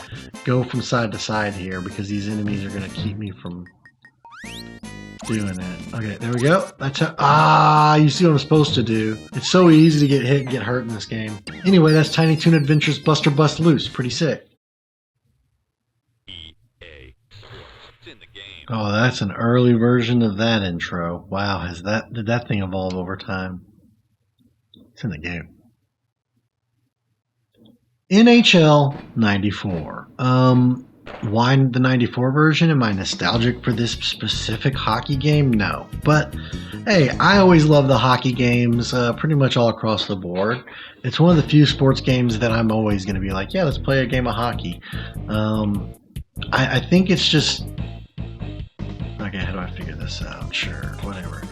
go from side to side here, because these enemies are going to keep me from doing it. Okay, there we go. That's how, you see what I'm supposed to do. It's so easy to get hit and get hurt in this game. Anyway, that's Tiny Toon Adventures Buster Bust Loose. Pretty sick. Oh, that's an early version of that intro. Wow, did that thing evolve over time? It's in the game. NHL 94. Why the 94 version? Am I nostalgic for this specific hockey game? No. But, hey, I always love the hockey games pretty much all across the board. It's one of the few sports games that I'm always going to be like, yeah, let's play a game of hockey. I think it's just... Okay, how do I figure this out? Sure, whatever.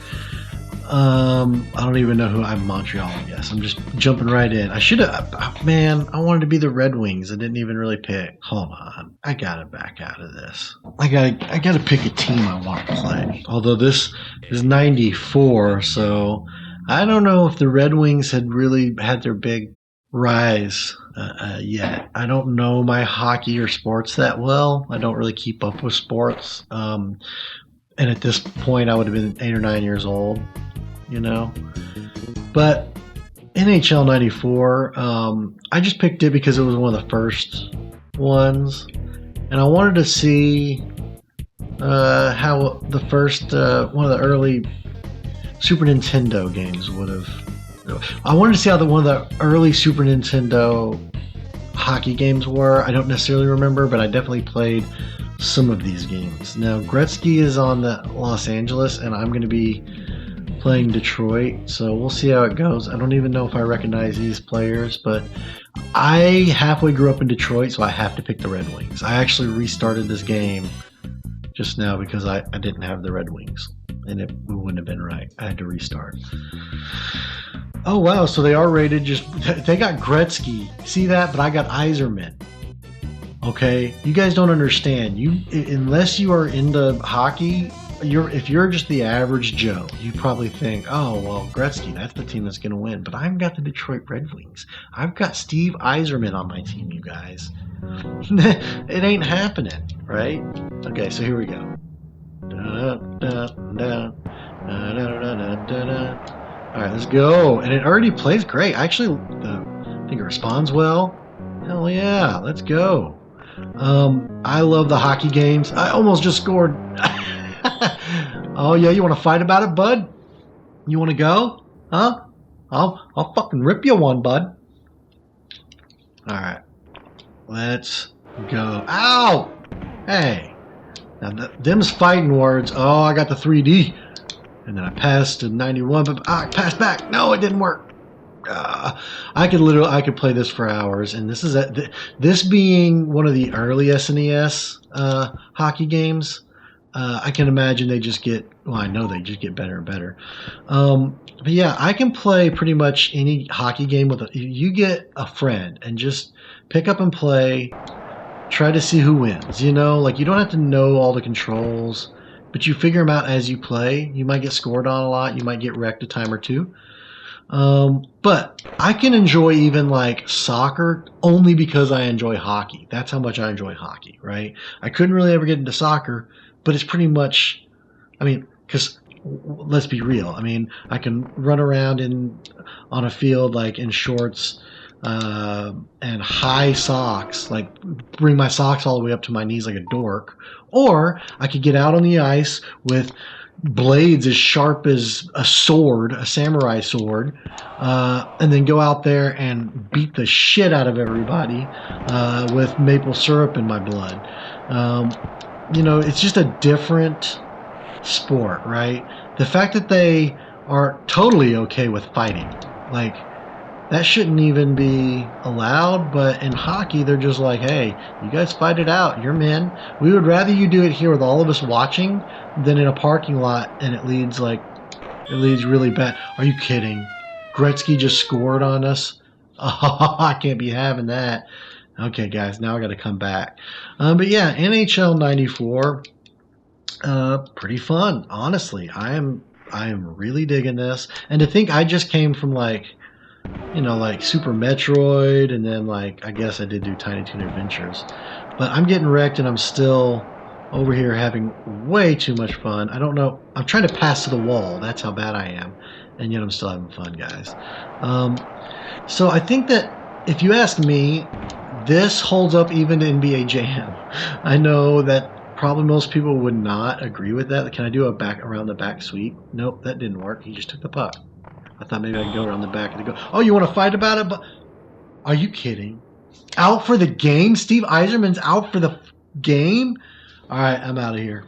I don't even know who I'm. Montreal, I guess. I'm just jumping right in. I should have. Man, I wanted to be the Red Wings. I didn't even really pick. Hold on. I gotta back out of this. I gotta pick a team I want to play. Although this is 94, so I don't know if the Red Wings had really had their big rise yet. I don't know my hockey or sports that well. I don't really keep up with sports. And at this point, I would have been 8 or 9 years old, you know. But NHL 94, I just picked it because it was one of the first ones, and I wanted to see how the first one of the early Super Nintendo games would have. I wanted to see how one of the early Super Nintendo hockey games were. I don't necessarily remember, but I definitely played some of these games. Now, Gretzky is on the Los Angeles, and I'm going to be playing Detroit, so we'll see how it goes. I don't even know if I recognize these players, but I halfway grew up in Detroit, so I have to pick the Red Wings. I actually restarted this game just now because I didn't have the Red Wings, and it wouldn't have been right. I had to restart. Oh, wow, so they are rated they got Gretzky. See that? But I got Yzerman. Okay, you guys don't understand. Unless you are into hockey, if you're just the average Joe, you probably think, oh well, Gretzky, that's the team that's going to win. But I've got the Detroit Red Wings. I've got Steve Yzerman on my team, you guys. It ain't happening, right? Okay, so here we go. All right, let's go. And it already plays great. Actually, I think it responds well. Hell yeah, let's go. I love the hockey games. I almost just scored. Oh yeah, you want to fight about it, bud? You want to go? Huh? I'll fucking rip you one, bud. All right, let's go. Ow! Hey, now them's fighting words. Oh, I got the 3D, and then I passed to 91, but I passed back. No, it didn't work. I could play this for hours, and this being one of the early SNES hockey games. I can imagine they just get, well, I know they just get better and better. But yeah, I can play pretty much any hockey game you get a friend and just pick up and play, try to see who wins, you know, like you don't have to know all the controls, but you figure them out as you play. You might get scored on a lot. You might get wrecked a time or two. But I can enjoy even like soccer only because I enjoy hockey. That's how much I enjoy hockey, right? I couldn't really ever get into soccer, but it's pretty much, I mean, because let's be real. I mean, I can run around on a field like in shorts and high socks, like bring my socks all the way up to my knees like a dork, or I could get out on the ice with blades as sharp as a sword, a samurai sword, and then go out there and beat the shit out of everybody with maple syrup in my blood. You know, it's just a different sport, right? The fact that they are totally okay with fighting, like, that shouldn't even be allowed, but in hockey, they're just like, hey, you guys fight it out. You're men. We would rather you do it here with all of us watching than in a parking lot, and it leads really bad. Are you kidding? Gretzky just scored on us? Oh, I can't be having that. Okay, guys, now I got to come back. But yeah, NHL 94, pretty fun, honestly. I am really digging this. And to think I just came from like, you know, like Super Metroid, and then like I guess I did do Tiny Toon Adventures, but I'm getting wrecked and I'm still over here having way too much fun. I don't know, I'm trying to pass to the wall, that's how bad I am, and yet I'm still having fun, guys. So I think that if you ask me, this holds up even to NBA Jam. I know that probably most people would not agree with that. Can I do a back around the back sweep? Nope, that didn't work. He just took the puck. I thought maybe I could go around the back of the goal. Oh, you want to fight about it? But are you kidding? Out for the game? Steve Yzerman's out for the game? All right, I'm out of here.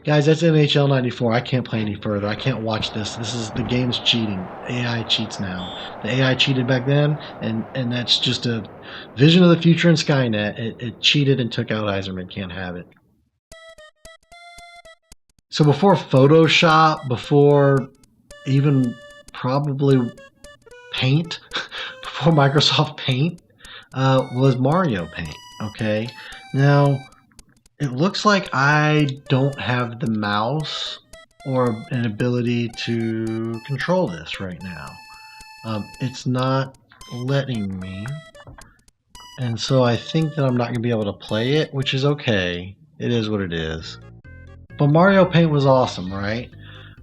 Guys, that's NHL 94. I can't play any further. I can't watch this. The game's cheating. AI cheats now. The AI cheated back then, and that's just a vision of the future in Skynet. It cheated and took out Yzerman. Can't have it. So before Photoshop, before even probably Paint, before Microsoft Paint, was Mario Paint. Okay, now it looks like I don't have the mouse or an ability to control this right now. It's not letting me, and so I think that I'm not going to be able to play it, which is okay. It is what it is. But Mario Paint was awesome, right?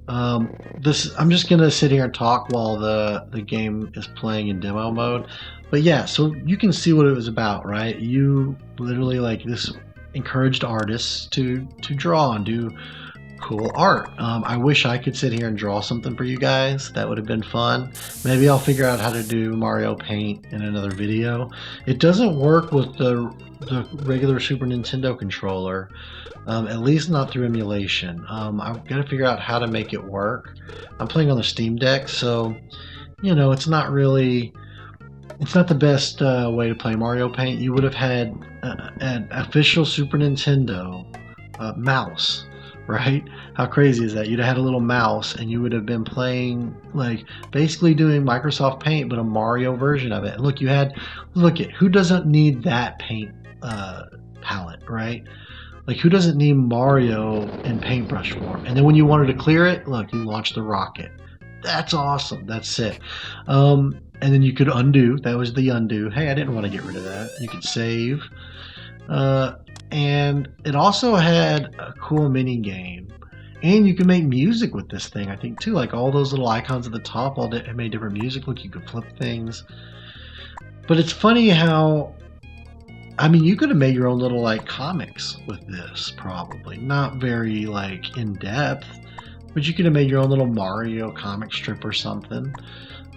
I'm just gonna sit here and talk while the game is playing in demo mode. But yeah, so you can see what it was about, right? You literally, like, this encouraged artists to draw and do cool art. I wish I could sit here and draw something for you guys. That would have been fun. Maybe I'll figure out how to do Mario Paint in another video. It doesn't work with the regular Super Nintendo controller. At least not through emulation. I've got to figure out how to make it work. I'm playing on the Steam Deck, so, you know, it's not the best way to play Mario Paint. You would have had an official Super Nintendo mouse, right? How crazy is that? You'd have had a little mouse, and you would have been playing, like, basically doing Microsoft Paint, but a Mario version of it. And look, who doesn't need that paint palette, right? Like, who doesn't need Mario in paintbrush form? And then when you wanted to clear it, look, you launched the rocket. That's awesome. That's sick. And then you could undo. That was the undo. Hey, I didn't want to get rid of that. You could save. And it also had a cool mini game. And you can make music with this thing, I think, too. Like, all those little icons at the top all made different music. Look, you could flip things. But it's funny how, I mean, you could have made your own little, like, comics with this, probably. Not very, like, in-depth, but you could have made your own little Mario comic strip or something.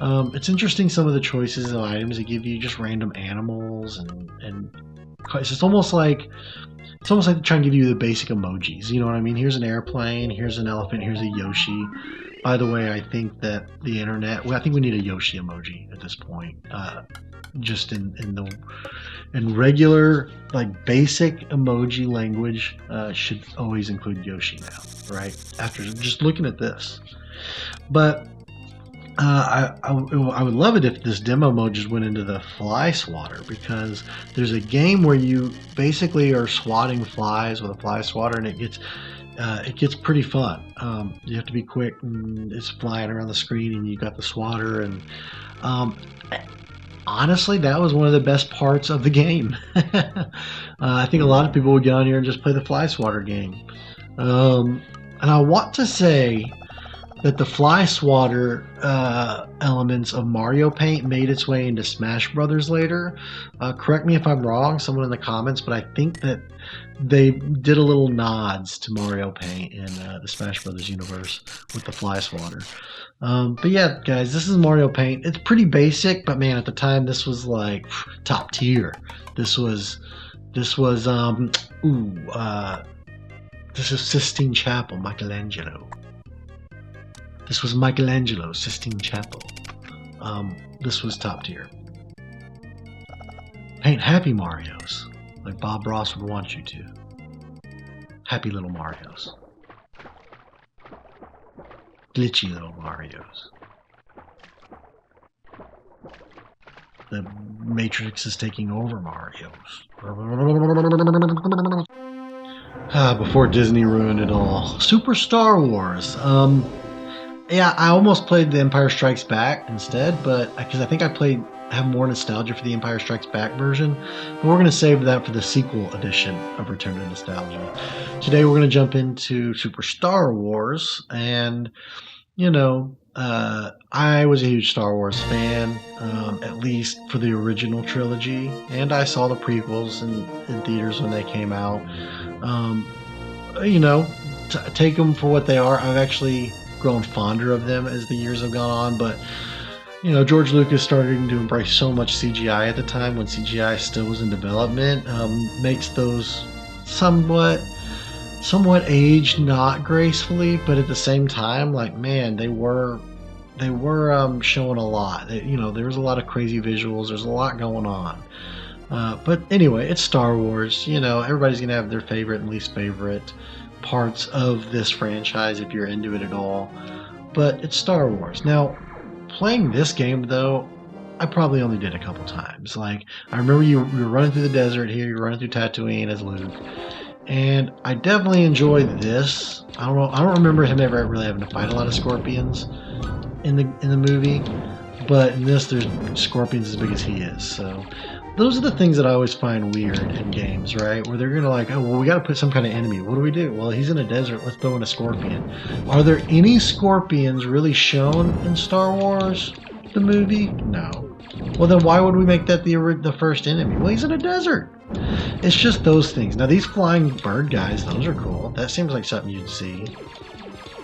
It's interesting, some of the choices of items they give you, just random animals, and it's almost like they're trying to give you the basic emojis. You know what I mean? Here's an airplane, here's an elephant, here's a Yoshi. By the way, I think that the internet, I think we need a Yoshi emoji at this point. Just in regular, like, basic emoji language should always include Yoshi now, right? After just looking at this. But I would love it if this demo mode just went into the fly swatter, because there's a game where you basically are swatting flies with a fly swatter, and it gets pretty fun. You have to be quick, and it's flying around the screen, and you got the swatter, and honestly, that was one of the best parts of the game. I think a lot of people would get on here and just play the fly swatter game. And I want to say that the fly swatter elements of Mario Paint made its way into Smash Brothers later. Correct me if I'm wrong, someone in the comments, but I think that they did a little nods to Mario Paint in the Smash Brothers universe with the fly swatter. But yeah, guys, this is Mario Paint. It's pretty basic, but man, at the time, this was like top tier. This is Sistine Chapel, Michelangelo. This was Michelangelo's Sistine Chapel. This was top tier. Paint happy Marios, like Bob Ross would want you to. Happy little Marios. Glitchy little Marios. The Matrix is taking over Marios. Before Disney ruined it all. Super Star Wars. Yeah, I almost played The Empire Strikes Back instead, but because I think I have more nostalgia for the Empire Strikes Back version, but we're going to save that for the sequel edition of Return to Nostalgia. Today we're going to jump into Super Star Wars, and you know, I was a huge Star Wars fan, at least for the original trilogy, and I saw the prequels in theaters when they came out. You know, take them for what they are. I've actually grown fonder of them as the years have gone on, but you know, George Lucas starting to embrace so much CGI at the time when CGI still was in development, makes those somewhat aged not gracefully, but at the same time, like, man, they were showing a lot. You know, there was a lot of crazy visuals. There's a lot going on. But anyway, it's Star Wars. You know, everybody's gonna have their favorite and least favorite parts of this franchise if you're into it at all. But it's Star Wars. Now, playing this game though, I probably only did a couple times. Like, I remember you were running through the desert here, you're running through Tatooine as Luke, and I definitely enjoyed this. I don't remember him ever really having to fight a lot of scorpions in the movie, but in this there's scorpions as big as he is. So those are the things that I always find weird in games, right? Where they're gonna like, oh well, we gotta put some kind of enemy. What do we do? Well, he's in a desert, let's throw in a scorpion. Are there any scorpions really shown in Star Wars, the movie? No. Well then why would we make that the first enemy? Well, he's in a desert. It's just those things. Now these flying bird guys, those are cool. That seems like something you'd see.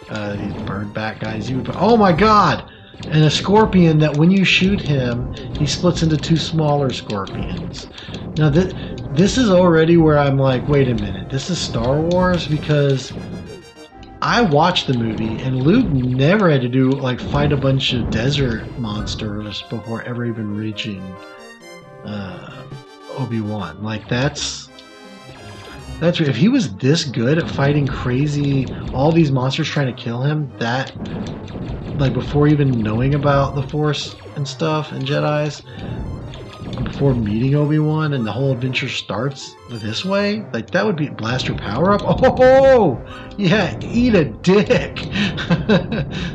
These bird bat guys, oh my god! And a scorpion that when you shoot him, he splits into two smaller scorpions. Now this is already where I'm like, wait a minute, this is Star Wars? Because I watched the movie and Luke never had to fight a bunch of desert monsters before ever even reaching Obi-Wan. Like that's if he was this good at fighting crazy, all these monsters trying to kill him, that like before even knowing about the Force and stuff and Jedis, before meeting Obi-Wan and the whole adventure starts this way, like that would be blaster power up. Oh yeah, eat a dick.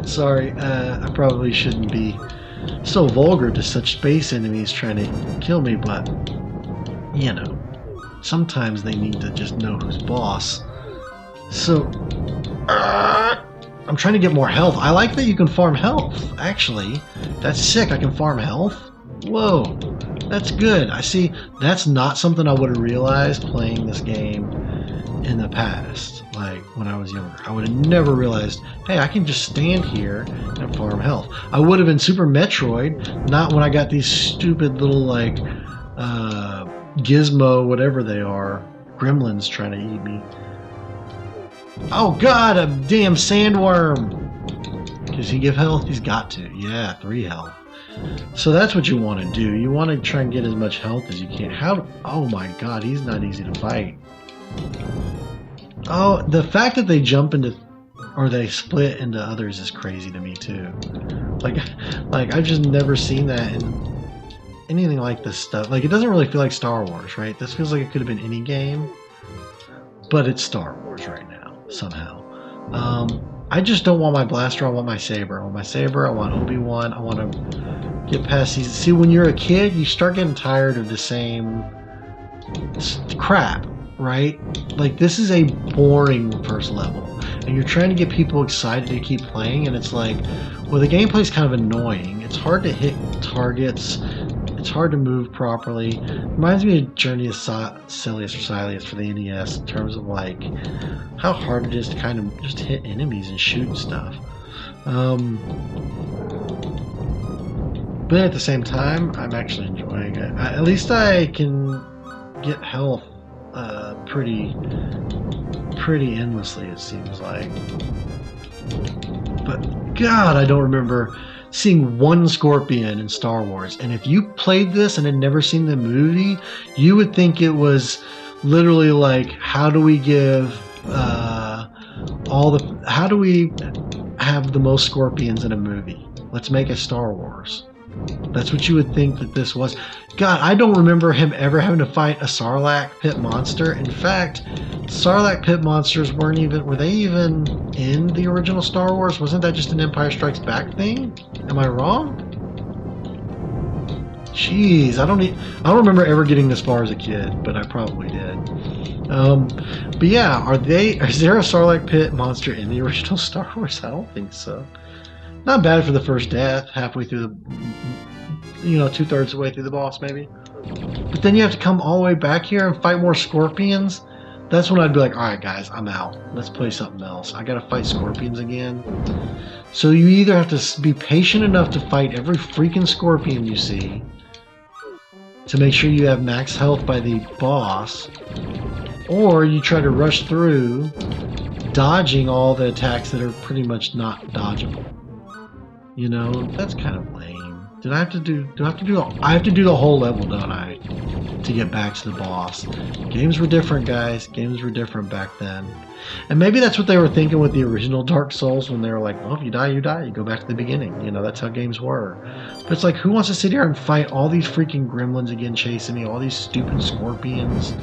Sorry, I probably shouldn't be so vulgar to such space enemies trying to kill me, but you know, sometimes they need to just know who's boss. So I'm trying to get more health. I like that you can farm health, actually. That's sick, I can farm health. Whoa, that's good. I see, that's not something I would have realized playing this game in the past, like when I was younger. I would have never realized, hey, I can just stand here and farm health. I would have in Super Metroid, not when I got these stupid little like gizmo, whatever they are, gremlins trying to eat me. Oh god, a damn sandworm! Does he give health? He's got to. Yeah, 3 health. So that's what you want to do. You want to try and get as much health as you can. Oh my god, he's not easy to fight. Oh, the fact that they jump into, or they split into others is crazy to me too. Like I've just never seen that in anything like this stuff. Like, it doesn't really feel like Star Wars, right? This feels like it could have been any game, but it's Star Wars right now, somehow. I just don't want my blaster, I want my saber. I want my saber, I want Obi-Wan, I want to get past these. See, when you're a kid, you start getting tired of the same crap, right? Like, this is a boring first level. and you're trying to get people excited to keep playing, and it's like, well, the gameplay's kind of annoying. It's hard to hit targets. It's hard to move properly. Reminds me of Journey of Silius or Silius for the NES in terms of like how hard it is to kind of just hit enemies and shoot and stuff. But at the same time, I'm actually enjoying it. At least I can get health pretty endlessly, it seems like. But God, I don't remember seeing one scorpion in Star Wars. And if you played this and had never seen the movie, you would think it was literally like, how do we give how do we have the most scorpions in a movie? Let's make a Star Wars. That's what you would think that this was. God, I don't remember him ever having to fight a Sarlacc pit monster. In fact, Sarlacc pit monsters were they even in the original Star Wars? Wasn't that just an Empire Strikes Back thing? Am I wrong? Jeez, I don't remember ever getting this far as a kid, but I probably did. But yeah, is there a Sarlacc pit monster in the original Star Wars? I don't think so. Not bad for the first death, halfway through the, 2/3 of the way through the boss, maybe. But then you have to come all the way back here and fight more scorpions. That's when I'd be like, alright guys, I'm out. Let's play something else. I gotta fight scorpions again. So you either have to be patient enough to fight every freaking scorpion you see, to make sure you have max health by the boss, or you try to rush through, dodging all the attacks that are pretty much not dodgeable. That's kind of lame. I have to do the whole level, don't I? To get back to the boss. Games were different, guys. Games were different back then. And maybe that's what they were thinking with the original Dark Souls when they were like, well, if you die, you die. You go back to the beginning. That's how games were. But it's like, who wants to sit here and fight all these freaking gremlins again chasing me? All these stupid scorpions.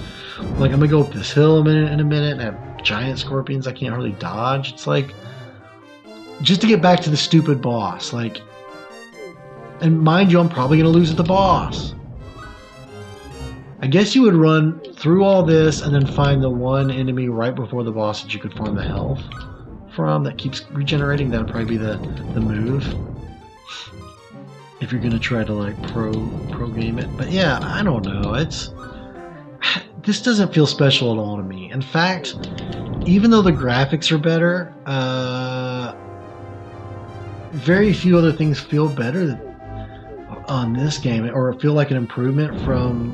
Like, I'm going to go up this hill in a minute and have giant scorpions I can't hardly dodge. It's like, just to get back to the stupid boss, like, and mind you, I'm probably going to lose at the boss. I guess you would run through all this and then find the one enemy right before the boss that you could farm the health from that keeps regenerating. That would probably be the move if you're going to try to like pro game it. But yeah, I don't know. This doesn't feel special at all to me. In fact, even though the graphics are better, very few other things feel better on this game, or feel like an improvement from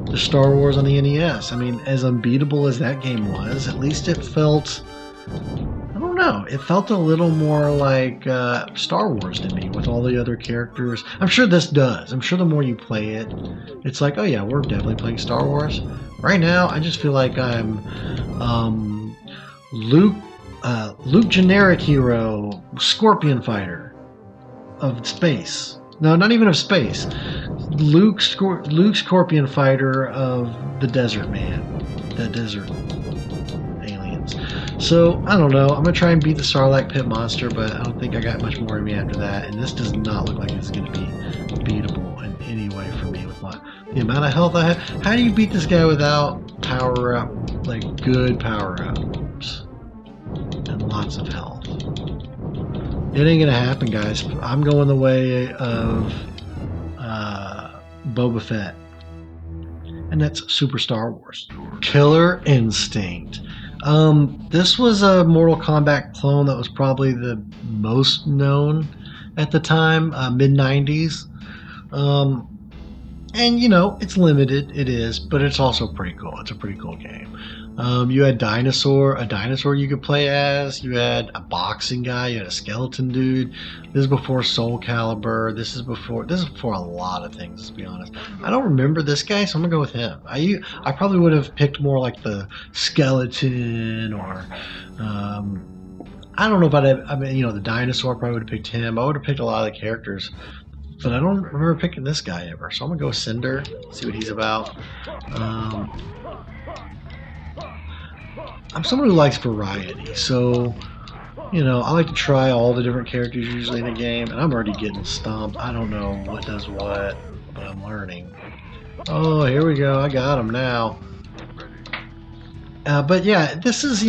the Star Wars on the NES. I mean, as unbeatable as that game was, at least it felt, I don't know, it felt a little more like Star Wars to me with all the other characters. I'm sure this does. I'm sure the more you play it, it's like, oh yeah, we're definitely playing Star Wars. Right now, I just feel like I'm Luke generic hero, Scorpion fighter of space. No, not even of space. Luke Scorpion fighter of the desert man. The desert aliens. So, I don't know. I'm going to try and beat the Sarlacc pit monster, but I don't think I got much more in me after that. And this does not look like it's going to be beatable in any way for me with the amount of health I have. How do you beat this guy without power-up, like good power-ups? And lots of health. It ain't gonna happen, guys. I'm going the way of Boba Fett. And that's Super Star Wars. Killer Instinct. This was a Mortal Kombat clone that was probably the most known at the time, mid-90s. And, it's limited, it is, but it's also pretty cool. It's a pretty cool game. You had a dinosaur you could play as. You had a boxing guy. You had a skeleton dude. This is before Soul Calibur. This is before a lot of things, to be honest. I don't remember this guy, so I'm gonna go with him. I probably would have picked more like the skeleton, or I don't know if the dinosaur. Probably would have picked him. I would have picked a lot of the characters, but I don't remember picking this guy ever. So I'm gonna go with Cinder. See what he's about. I'm someone who likes variety, so, I like to try all the different characters usually in a game, and I'm already getting stomped. I don't know what does what, but I'm learning. Oh, here we go. I got him now. But yeah, this is,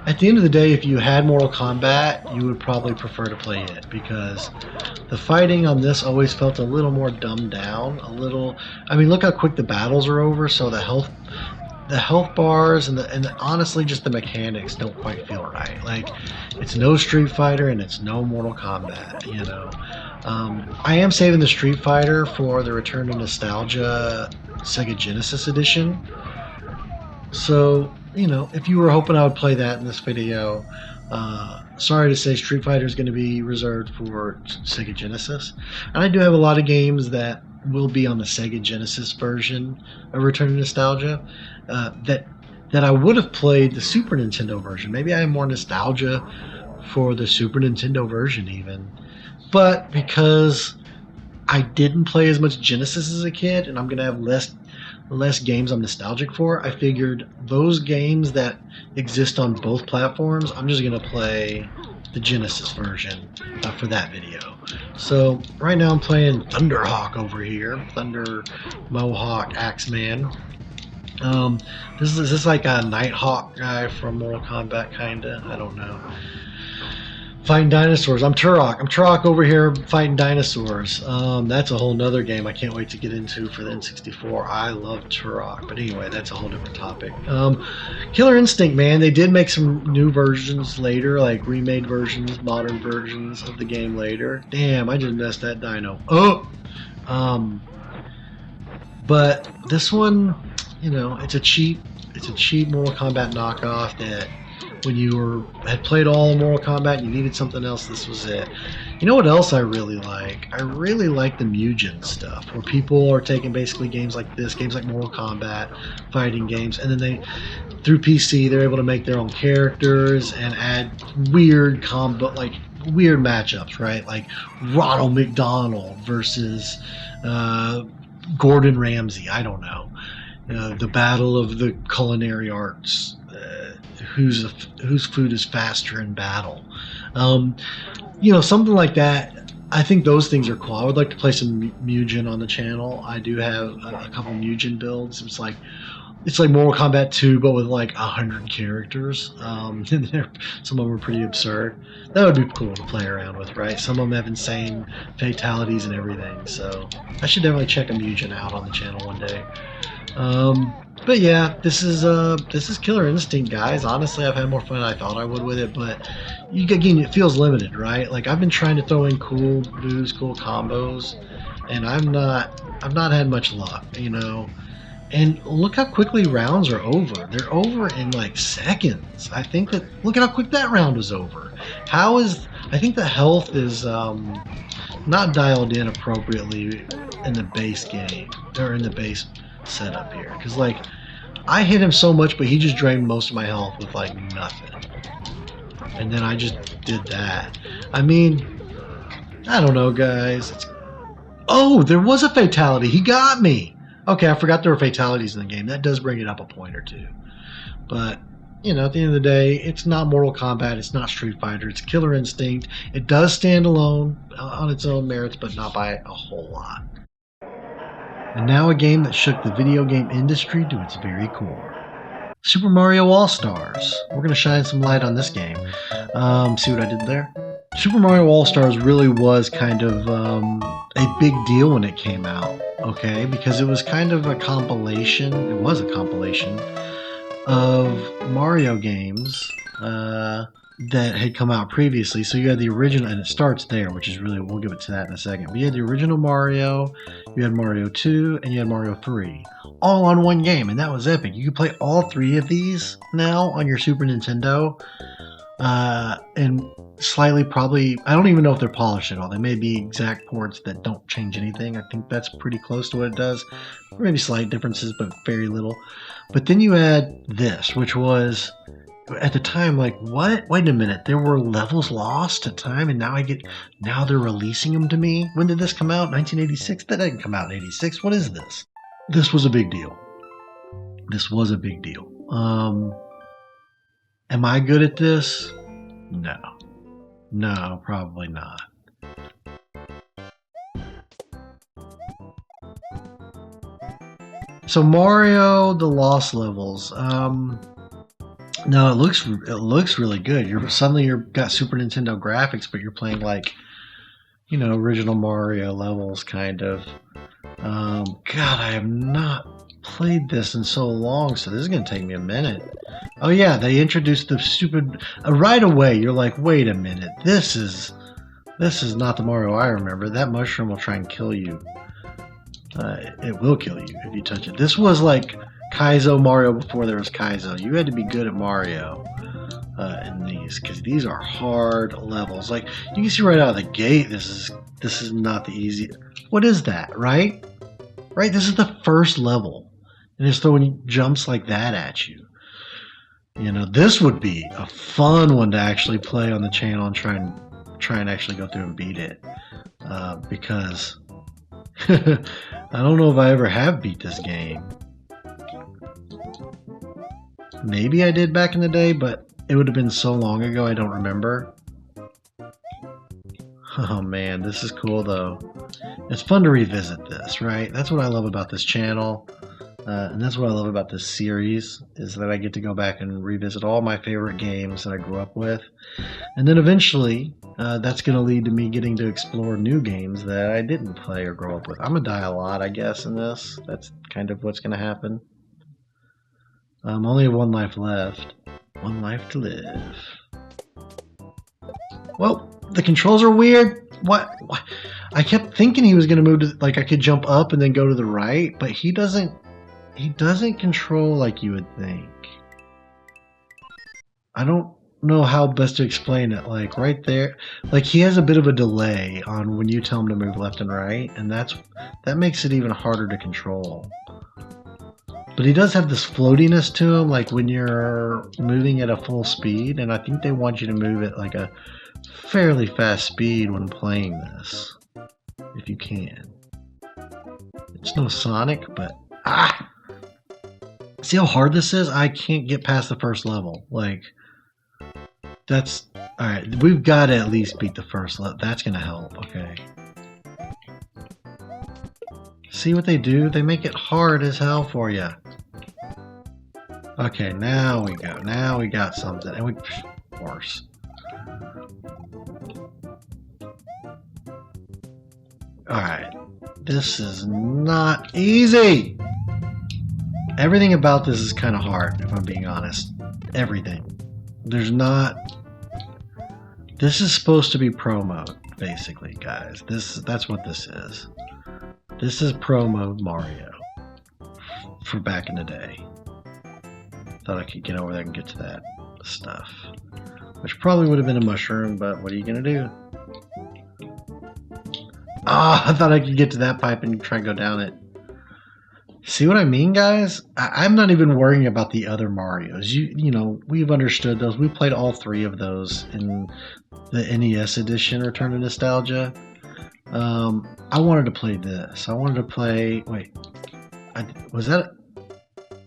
at the end of the day, if you had Mortal Kombat, you would probably prefer to play it because the fighting on this always felt a little more dumbed down. A little. I mean, look how quick the battles are over. So the health bars and honestly just the mechanics don't quite feel right. Like it's no Street Fighter and it's no Mortal Kombat. You know, I am saving the Street Fighter for the Return to Nostalgia Sega Genesis edition. So you know, if you were hoping I would play that in this video, sorry to say Street Fighter is going to be reserved for Sega Genesis. And I do have a lot of games that will be on the Sega Genesis version of Return to Nostalgia that I would have played the Super Nintendo version. Maybe I have more nostalgia for the Super Nintendo version even. But because I didn't play as much Genesis as a kid and I'm going to have less games I'm nostalgic for, I figured those games that exist on both platforms, I'm just going to play the Genesis version for that video. So right now I'm playing Thunderhawk over here, Thunder Mohawk Axeman. This is like a Nighthawk guy from Mortal Kombat, kinda. I don't know. Fighting dinosaurs. I'm Turok. I'm Turok over here fighting dinosaurs. That's a whole nother game I can't wait to get into for the N64. I love Turok. But anyway, that's a whole different topic. Killer Instinct, man. They did make some new versions later, like remade versions, modern versions of the game later. Damn, I just messed that dino up. But this one, you know, it's a cheap Mortal Kombat knockoff that when you had played all of Mortal Kombat and you needed something else, this was it. You know what else I really like? I really like the Mugen stuff, where people are taking basically games like this, games like Mortal Kombat, fighting games, and then they, through PC, they're able to make their own characters and add weird combo, like weird matchups, right? Like Ronald McDonald versus Gordon Ramsay. I don't know. The battle of the culinary arts. Whose food is faster in battle, you know, something like that. I think those things are cool. I would like to play some Mugen on the channel. I do have a couple Mugen builds. It's like Mortal Kombat 2, but with like 100 characters. Some of them are pretty absurd. That would be cool to play around with, right? Some of them have insane fatalities and everything. So I should definitely check a Mugen out on the channel one day. But yeah, this is Killer Instinct, guys. Honestly, I've had more fun than I thought I would with it, but again, it feels limited, right? Like I've been trying to throw in cool moves, cool combos, and I've not had much luck, you know. And look how quickly rounds are over. They're over in like seconds. Look at how quick that round was over. I think the health is not dialed in appropriately in the base game, or in the base setup here, because like I hit him so much, but he just drained most of my health with like nothing, and then I just did that. I mean, I don't know, guys. Oh, there was a fatality. He got me. Okay, I forgot there were fatalities in the game. That does bring it up a point or two, but you know, at the end of the day, it's not Mortal Kombat, it's not Street Fighter, it's Killer Instinct. It does stand alone on its own merits, but not by a whole lot. And now a game that shook the video game industry to its very core. Super Mario All-Stars. We're going to shine some light on this game. See what I did there? Super Mario All-Stars really was kind of a big deal when it came out, okay? Because it was kind of a compilation. It was a compilation of Mario games that had come out previously. So you had the original, and it starts there, which is really, we'll give it to that in a second. But you had the original Mario, you had Mario 2, and you had Mario 3. All on one game, and that was epic. You could play all three of these now on your Super Nintendo. And slightly, probably, I don't even know if they're polished at all. They may be exact ports that don't change anything. I think that's pretty close to what it does. Maybe slight differences, but very little. But then you had this, which was, at the time, like, what? Wait a minute, there were levels lost at time, and now they're releasing them to me? When did this come out? 1986? That didn't come out in 86. What is this? This was a big deal. This was a big deal. Am I good at this? No. No, probably not. So Mario, the Lost Levels. No, it looks really good. You're got Super Nintendo graphics, but you're playing like, original Mario levels, kind of. God, I have not played this in so long, so this is gonna take me a minute. Oh yeah, they introduced the stupid right away. You're like, wait a minute, this is not the Mario I remember. That mushroom will try and kill you. It will kill you if you touch it. This was like Kaizo Mario before there was Kaizo. You had to be good at Mario in these, because these are hard levels. Like, you can see right out of the gate, this is not the easy. What is that? Right? This is the first level, and it's throwing jumps like that at you. This would be a fun one to actually play on the channel and try and actually go through and beat it, because I don't know if I ever have beat this game. Maybe I did back in the day, but it would have been so long ago I don't remember. Oh man, this is cool though. It's fun to revisit this, right? That's what I love about this channel. And that's what I love about this series, is that I get to go back and revisit all my favorite games that I grew up with. And then eventually, that's going to lead to me getting to explore new games that I didn't play or grow up with. I'm going to die a lot, I guess, in this. That's kind of what's going to happen. Only have one life left. One life to live. Well, the controls are weird. What? I kept thinking he was going to move to, like, I could jump up and then go to the right, but he doesn't control like you would think. I don't know how best to explain it. Like right there, like he has a bit of a delay on when you tell him to move left and right, and that makes it even harder to control. But he does have this floatiness to him, like when you're moving at a full speed, and I think they want you to move at like a fairly fast speed when playing this, if you can. It's no Sonic, but see how hard this is? I can't get past the first level. Like, that's... Alright, we've got to at least beat the first level. That's going to help, okay. See what they do? They make it hard as hell for you. Okay, now we go. Now we got something. And we... Worse. Alright. This is not easy! Everything about this is kind of hard, if I'm being honest. Everything. There's not... This is supposed to be pro mode, basically, guys. That's what this is. This is pro mode Mario. For back in the day. Thought I could get over there and get to that stuff. Which probably would have been a mushroom, but what are you going to do? I thought I could get to that pipe and try and go down it. See what I mean, guys? I'm not even worrying about the other Marios. You know, we've understood those. We played all three of those in the NES edition, Return to Nostalgia. I wanted to play this. I wanted to play... Wait. I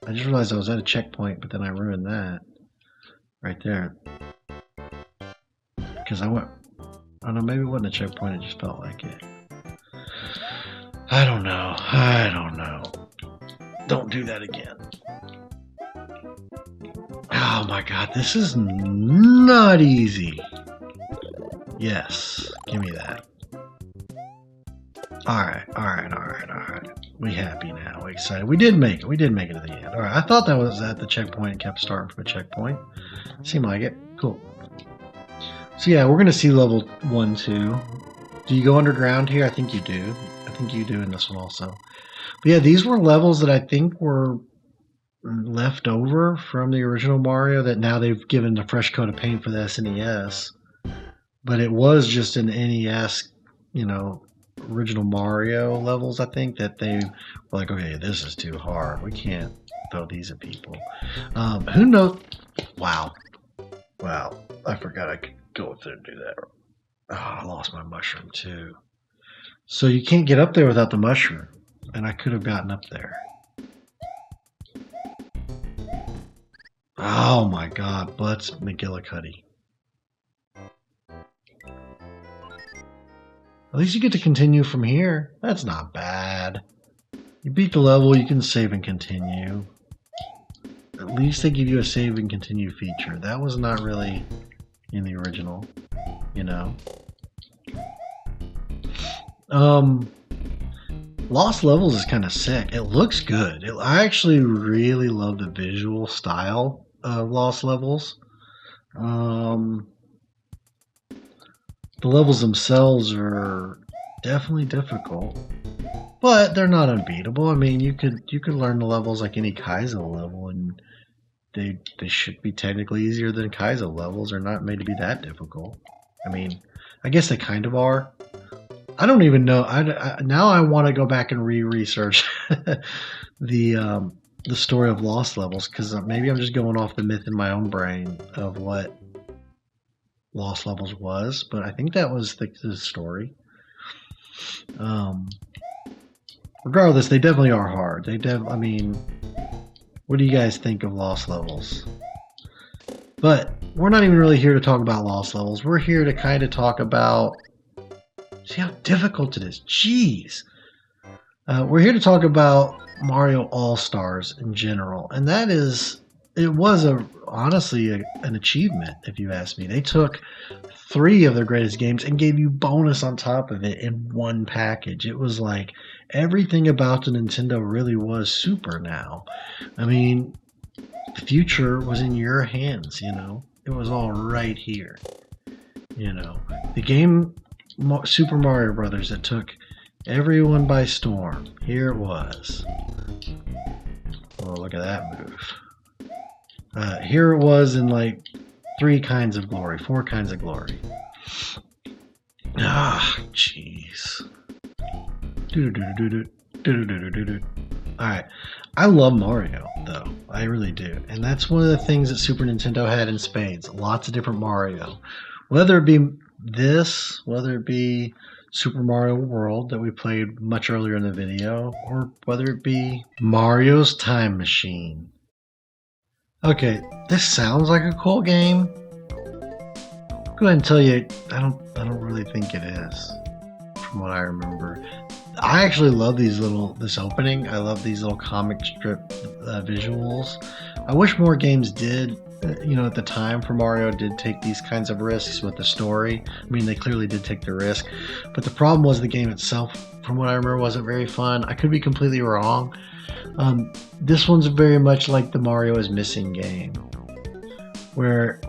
just realized I was at a checkpoint, but then I ruined that. Right there. Because I went... I don't know, maybe it wasn't a checkpoint, it just felt like it. I don't know. Don't do that again. Oh my god, this is not easy. Yes, give me that. Alright. We happy now, we excited. We did make it to the end. Alright, I thought that was at the checkpoint and kept starting from a checkpoint. Seemed like it. Cool. So yeah, we're going to see level 1, 2. Do you go underground here? I think you do. I think you do in this one also. But yeah, these were levels that I think were left over from the original Mario that now they've given a fresh coat of paint for the SNES. But it was just an NES, you know, original Mario levels, I think, that they were like, okay, this is too hard. We can't throw these at people. Who knows? Wow. I forgot I could go through and do that. Oh, I lost my mushroom too. So you can't get up there without the mushroom. And I could have gotten up there. Oh my god, Butts McGillicuddy. At least you get to continue from here. That's not bad. You beat the level, you can save and continue. at least they give you a save and continue feature. That was not really in the original, you know. Lost Levels is kind of sick. It looks good. I actually really love the visual style of Lost Levels. The levels themselves are definitely difficult, but they're not unbeatable. I mean, you could learn the levels like any Kaizo level, and they should be technically easier than Kaizo levels. They're not made to be that difficult. I mean, I guess they kind of are. I don't even know. Now I want to go back and research the story of Lost Levels, because maybe I'm just going off the myth in my own brain of what Lost Levels was, but I think that was the story. Regardless, they definitely are hard. I mean, what do you guys think of Lost Levels? But we're not even really here to talk about Lost Levels. We're here to kind of talk about... See how difficult it is. Jeez. We're here to talk about Mario All-Stars in general. And that is... It was honestly an achievement, if you ask me. They took 3 of their greatest games and gave you bonus on top of it in one package. It was like everything about the Nintendo really was super now. I mean, the future was in your hands, you know. It was all right here. You know, the game Super Mario Brothers that took everyone by storm. Here it was. Oh, look at that move. Here it was in like 4 kinds of glory. Ah, jeez. Alright. I love Mario, though. I really do. And that's one of the things that Super Nintendo had in spades. Lots of different Mario. Whether it be this, whether it be Super Mario World that we played much earlier in the video, or whether it be Mario's Time Machine. Okay, this sounds like a cool game. Go ahead and tell you, I don't really think it is, from what I remember. I actually love this opening. I love these little comic strip visuals. I wish more games did. You know, at the time for Mario did take these kinds of risks with the story. I mean, they clearly did take the risk, but the problem was the game itself, from what I remember, wasn't very fun. I could be completely wrong. This one's very much like the Mario is Missing game, where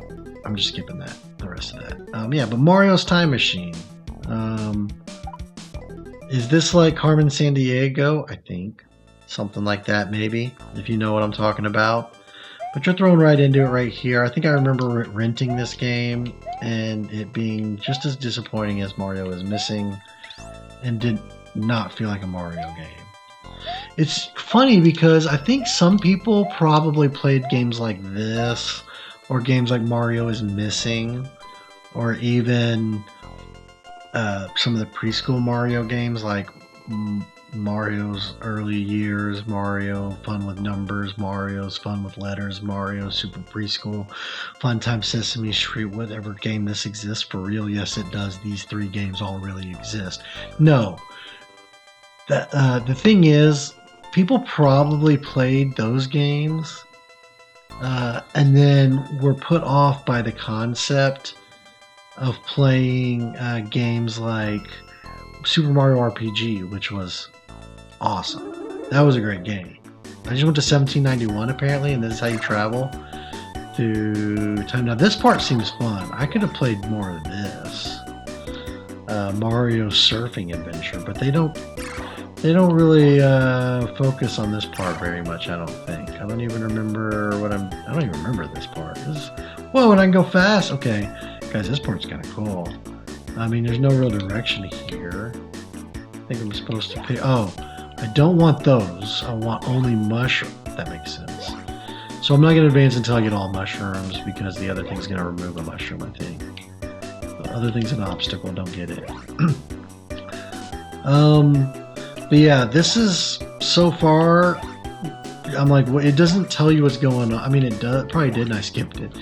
I'm just skipping the rest of that. Yeah, but Mario's Time Machine. Is this like Carmen Sandiego? I think something like that, maybe, if you know what I'm talking about. But you're thrown right into it right here. I think I remember renting this game and it being just as disappointing as Mario is Missing, and did not feel like a Mario game. It's funny because I think some people probably played games like this, or games like Mario is Missing, or even some of the preschool Mario games like Mario's Early Years, Mario Fun with Numbers, Mario's Fun with Letters, Mario Super Preschool, Fun Time Sesame Street, whatever game this exists for real. Yes, it does. These 3 games all really exist. No. The thing is, people probably played those games and then were put off by the concept of playing games like Super Mario RPG, which was awesome. That was a great game. I just went to 1791 apparently, and this is how you travel through time. Now this part seems fun. I could have played more of this Mario Surfing Adventure, but they don't really focus on this part very much. I don't think. I don't even remember I don't even remember this part. Whoa, and I can go fast. Okay, guys, this part's kind of cool. I mean, there's no real direction here. I think I'm supposed to pick. Oh, I don't want those. I want only mushroom. That makes sense. So I'm not going to advance until I get all mushrooms, because the other thing's going to remove a mushroom, I think. The other thing's an obstacle. Don't get it. But yeah, this is so far. I'm like, it doesn't tell you what's going on. I mean, it does. Probably did, and I skipped it.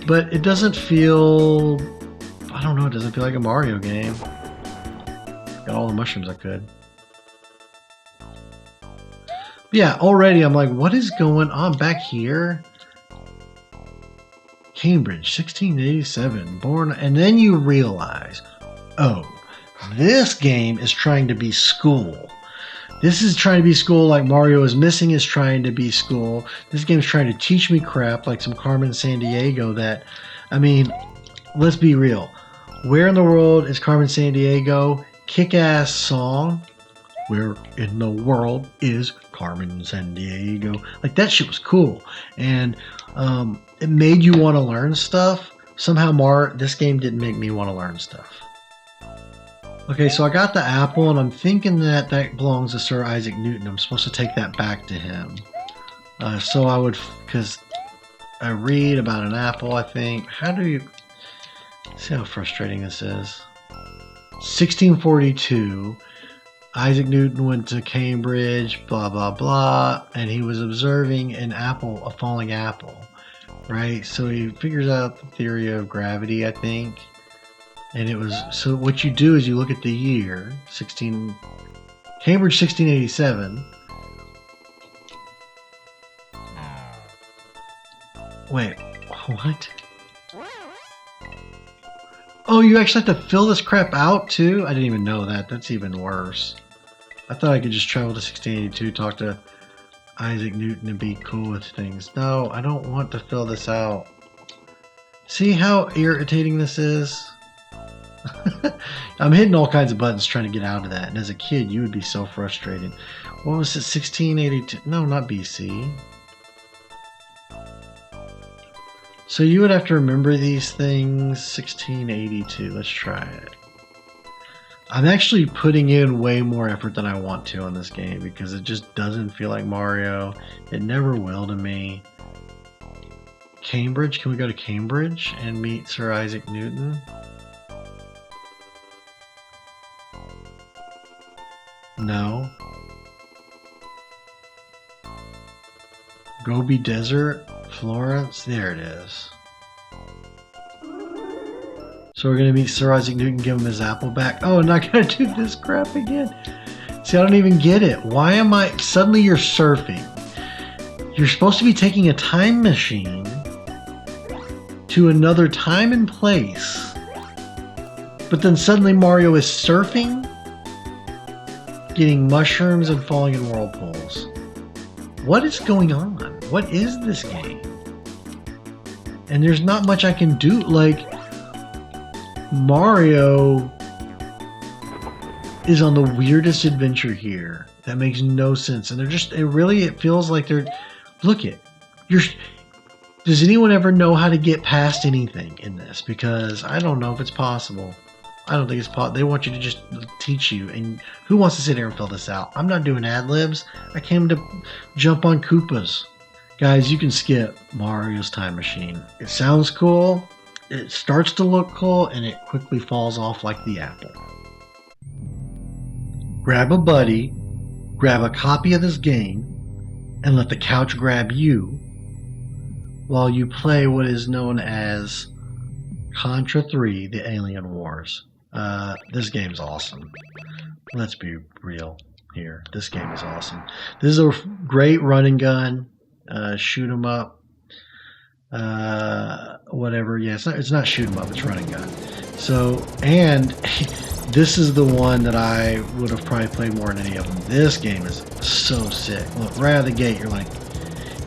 But it doesn't feel. I don't know. It doesn't feel like a Mario game. Got all the mushrooms I could. Yeah, already I'm like, what is going on back here? Cambridge, 1687, born, and then you realize, oh, this game is trying to be school. This is trying to be school like Mario is Missing is trying to be school. This game's trying to teach me crap like some Carmen Sandiego that, I mean, let's be real. Where in the world is Carmen Sandiego? Kick-ass song. Where in the world is Carmen Sandiego? Like, that shit was cool. And it made you want to learn stuff. Somehow this game didn't make me want to learn stuff. Okay, so I got the apple, and I'm thinking that belongs to Sir Isaac Newton. I'm supposed to take that back to him. So I would, because I read about an apple, I think. How do you... See how frustrating this is. 1642, Isaac Newton went to Cambridge, blah, blah, blah, and he was observing a falling apple, right? So he figures out the theory of gravity, I think. And it was, so what you do is you look at the year, Cambridge 1687. Wait, what? Oh, you actually have to fill this crap out too? I didn't even know that. That's even worse. I thought I could just travel to 1682, talk to Isaac Newton and be cool with things. No, I don't want to fill this out. See how irritating this is? I'm hitting all kinds of buttons trying to get out of that. And as a kid, you would be so frustrated. What was it, 1682? No, not BC. So you would have to remember these things. 1682. Let's try it. I'm actually putting in way more effort than I want to on this game because it just doesn't feel like Mario. It never will to me. Cambridge? Can we go to Cambridge and meet Sir Isaac Newton? No. Gobi Desert? Florence? There it is. So we're going to meet Sir Isaac Newton, give him his apple back. Oh, I'm not going to do this crap again. See, I don't even get it. Why am I... Suddenly you're surfing. You're supposed to be taking a time machine to another time and place. But then suddenly Mario is surfing, getting mushrooms and falling in whirlpools. What is going on? What is this game? And there's not much I can do. Like, Mario is on the weirdest adventure here. That makes no sense. And they're just, it feels like they're, look it. Does anyone ever know how to get past anything in this? Because I don't know if it's possible. I don't think it's possible. They want you to just teach you. And who wants to sit here and fill this out? I'm not doing ad-libs. I came to jump on Koopas. Guys, you can skip Mario's Time Machine. It sounds cool. It starts to look cool. And it quickly falls off like the apple. Grab a buddy. Grab a copy of this game. And let the couch grab you. While you play what is known as Contra 3, The Alien Wars. This game's awesome. Let's be real here. This game is awesome. This is a great run and gun. Shoot 'em up. Whatever. Yeah, it's not shoot 'em up. It's run and gun. So, and this is the one that I would have probably played more than any of them. This game is so sick. Look, right out of the gate,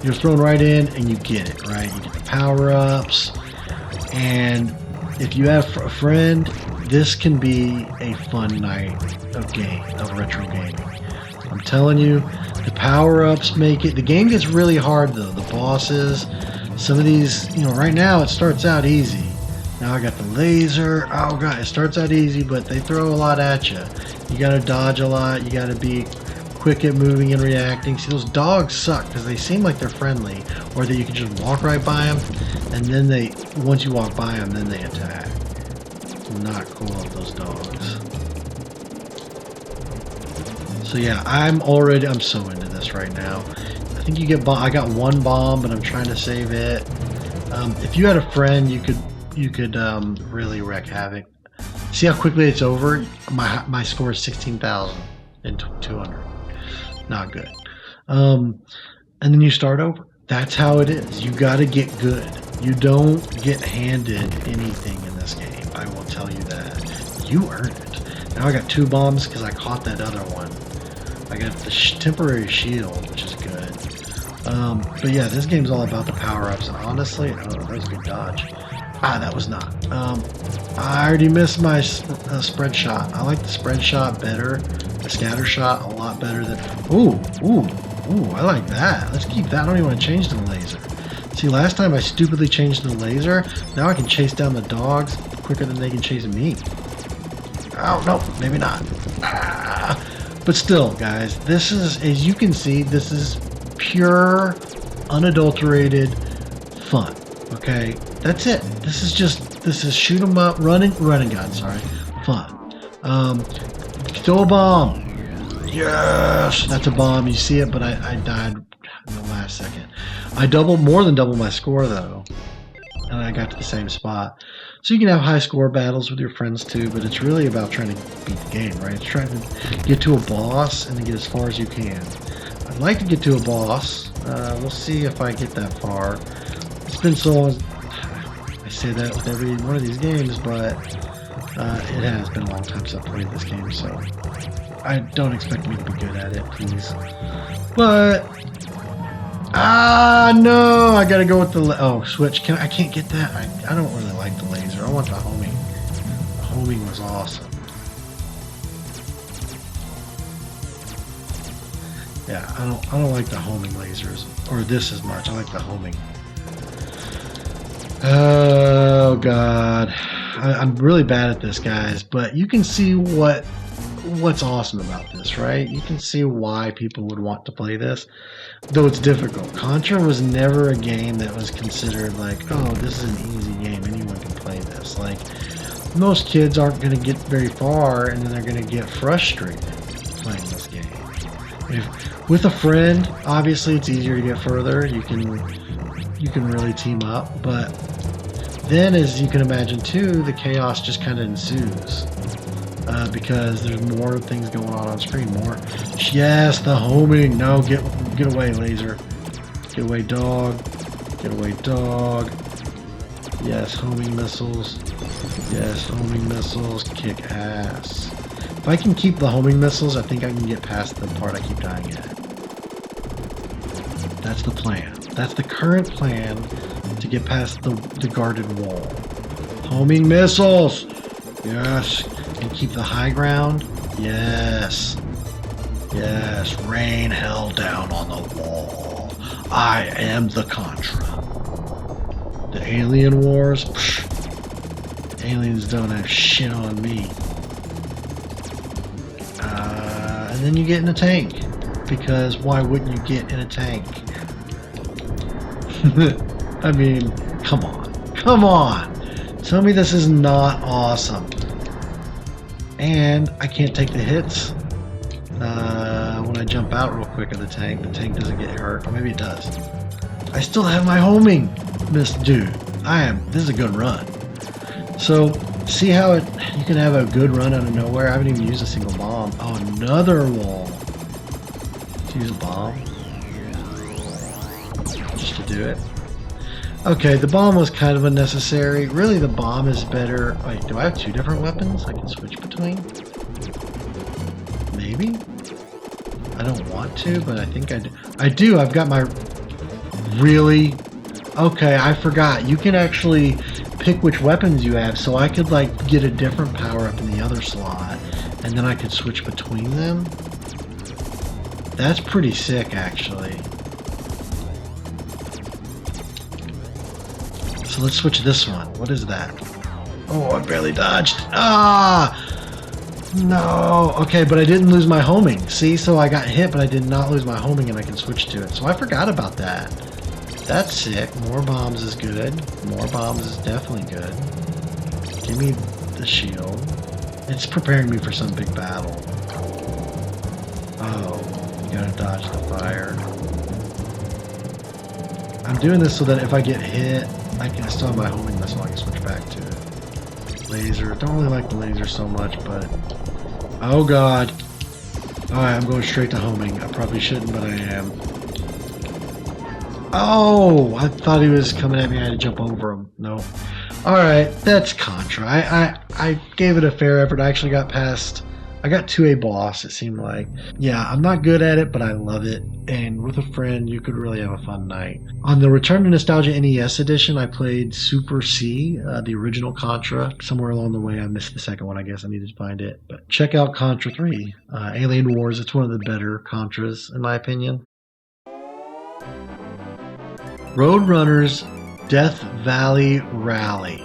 you're thrown right in and you get it, right? You get the power-ups. And if you have a friend, this can be a fun night of retro gaming. I'm telling you, the power-ups make it. The game gets really hard though. The bosses, some of these, right now it starts out easy. Now I got the laser. Oh god, it starts out easy, but they throw a lot at you. You gotta dodge a lot. You gotta be quick at moving and reacting. See, those dogs suck because they seem like they're friendly, or that you can just walk right by them, and then once you walk by them, then they attack. Not cool of those dogs. So yeah, I'm so into this right now. I think you get I got one bomb, but I'm trying to save it. If you had a friend, you could really wreak havoc. See how quickly it's over? My score is 16,200. Not good. And then you start over. That's how it is. You got to get good. You don't get handed anything in this game. I will tell you that. You earn it. Now I got 2 bombs because I caught that other one. I got the temporary shield, which is good. But yeah, this game's all about the power-ups. And honestly, oh, that was a good dodge. Ah, that was not. I already missed my spread shot. I like the spread shot better. The scatter shot a lot better than... Ooh, I like that. Let's keep that. I don't even want to change to the laser. See, last time I stupidly changed to the laser. Now I can chase down the dogs quicker than they can chase me. Oh, no, maybe not. Ah. But still, guys, this is, as you can see, this is pure, unadulterated fun. Okay? That's it. This is shoot 'em up, run and gun, sorry. Fun. Throw a bomb. Yes! That's a bomb. You see it, but I died in the last second. I more than doubled my score, though. And I got to the same spot. So you can have high score battles with your friends, too, but it's really about trying to beat the game, right? It's trying to get to a boss and then get as far as you can. I'd like to get to a boss. We'll see if I get that far. It's been so long. I say that with every one of these games, but it has been a long time since I played this game, so I don't expect me to be good at it, please. But no, I gotta go with the switch. I can't get that. I don't really like the laser. I want the homing. The homing was awesome. Yeah, I don't like the homing lasers or this as much. I like the homing. Oh god, I'm really bad at this, guys. But you can see what's awesome about this, right? You can see why people would want to play this, though it's difficult. Contra was never a game that was considered like, oh, this is an easy game, anyone can play this. Like, most kids aren't going to get very far, and then they're going to get frustrated playing this game. With a friend, obviously it's easier to get further. You can really team up, but then, as you can imagine too, the chaos just kind of ensues. Because there's more things going on screen. More. Yes, the homing. No, get away, laser. Get away, dog. Get away, dog. Yes, homing missiles. Yes, homing missiles. Kick ass. If I can keep the homing missiles, I think I can get past the part I keep dying at. That's the plan. That's the current plan to get past the guarded wall. Homing missiles. Yes. And keep the high ground. Yes. Yes. Rain hell down on the wall. I am the Contra. The alien wars? Psh. Aliens don't have shit on me. And then you get in a tank. Because why wouldn't you get in a tank? I mean, come on. Come on. Tell me this is not awesome. And I can't take the hits when I jump out real quick of the tank doesn't get hurt. Or maybe it does. I still have my homing, dude. This is a good run. So, see how you can have a good run out of nowhere? I haven't even used a single bomb. Oh, another wall. Let's use a bomb. Just to do it. Okay, the bomb was kind of unnecessary. Really, the bomb is better. Wait, do I have 2 different weapons I can switch between? Maybe? I don't want to, but I think I do. I do, I've got my... Really? Okay, I forgot. You can actually pick which weapons you have, so I could, like, get a different power-up in the other slot, and then I could switch between them? That's pretty sick, actually. So let's switch this one. What is that? Oh, I barely dodged. Ah! No. Okay, but I didn't lose my homing. See, so I got hit, but I did not lose my homing, and I can switch to it. So I forgot about that. That's sick. More bombs is good. More bombs is definitely good. Give me the shield. It's preparing me for some big battle. Oh, you gotta dodge the fire. I'm doing this so that if I get hit, I can still have my homing missile. I can switch back to it. Laser. Don't really like the laser so much, but... Oh god. Alright, I'm going straight to homing. I probably shouldn't, but I am. Oh, I thought he was coming at me. I had to jump over him. No. Alright, that's Contra. I gave it a fair effort. I actually got past... I got to a boss, it seemed like. Yeah, I'm not good at it, but I love it. And with a friend, you could really have a fun night. On the Return to Nostalgia NES edition, I played Super C, the original Contra. Somewhere along the way, I missed the second one. I guess I needed to find it. But check out Contra 3, Alien Wars. It's one of the better Contras, in my opinion. Roadrunners Death Valley Rally.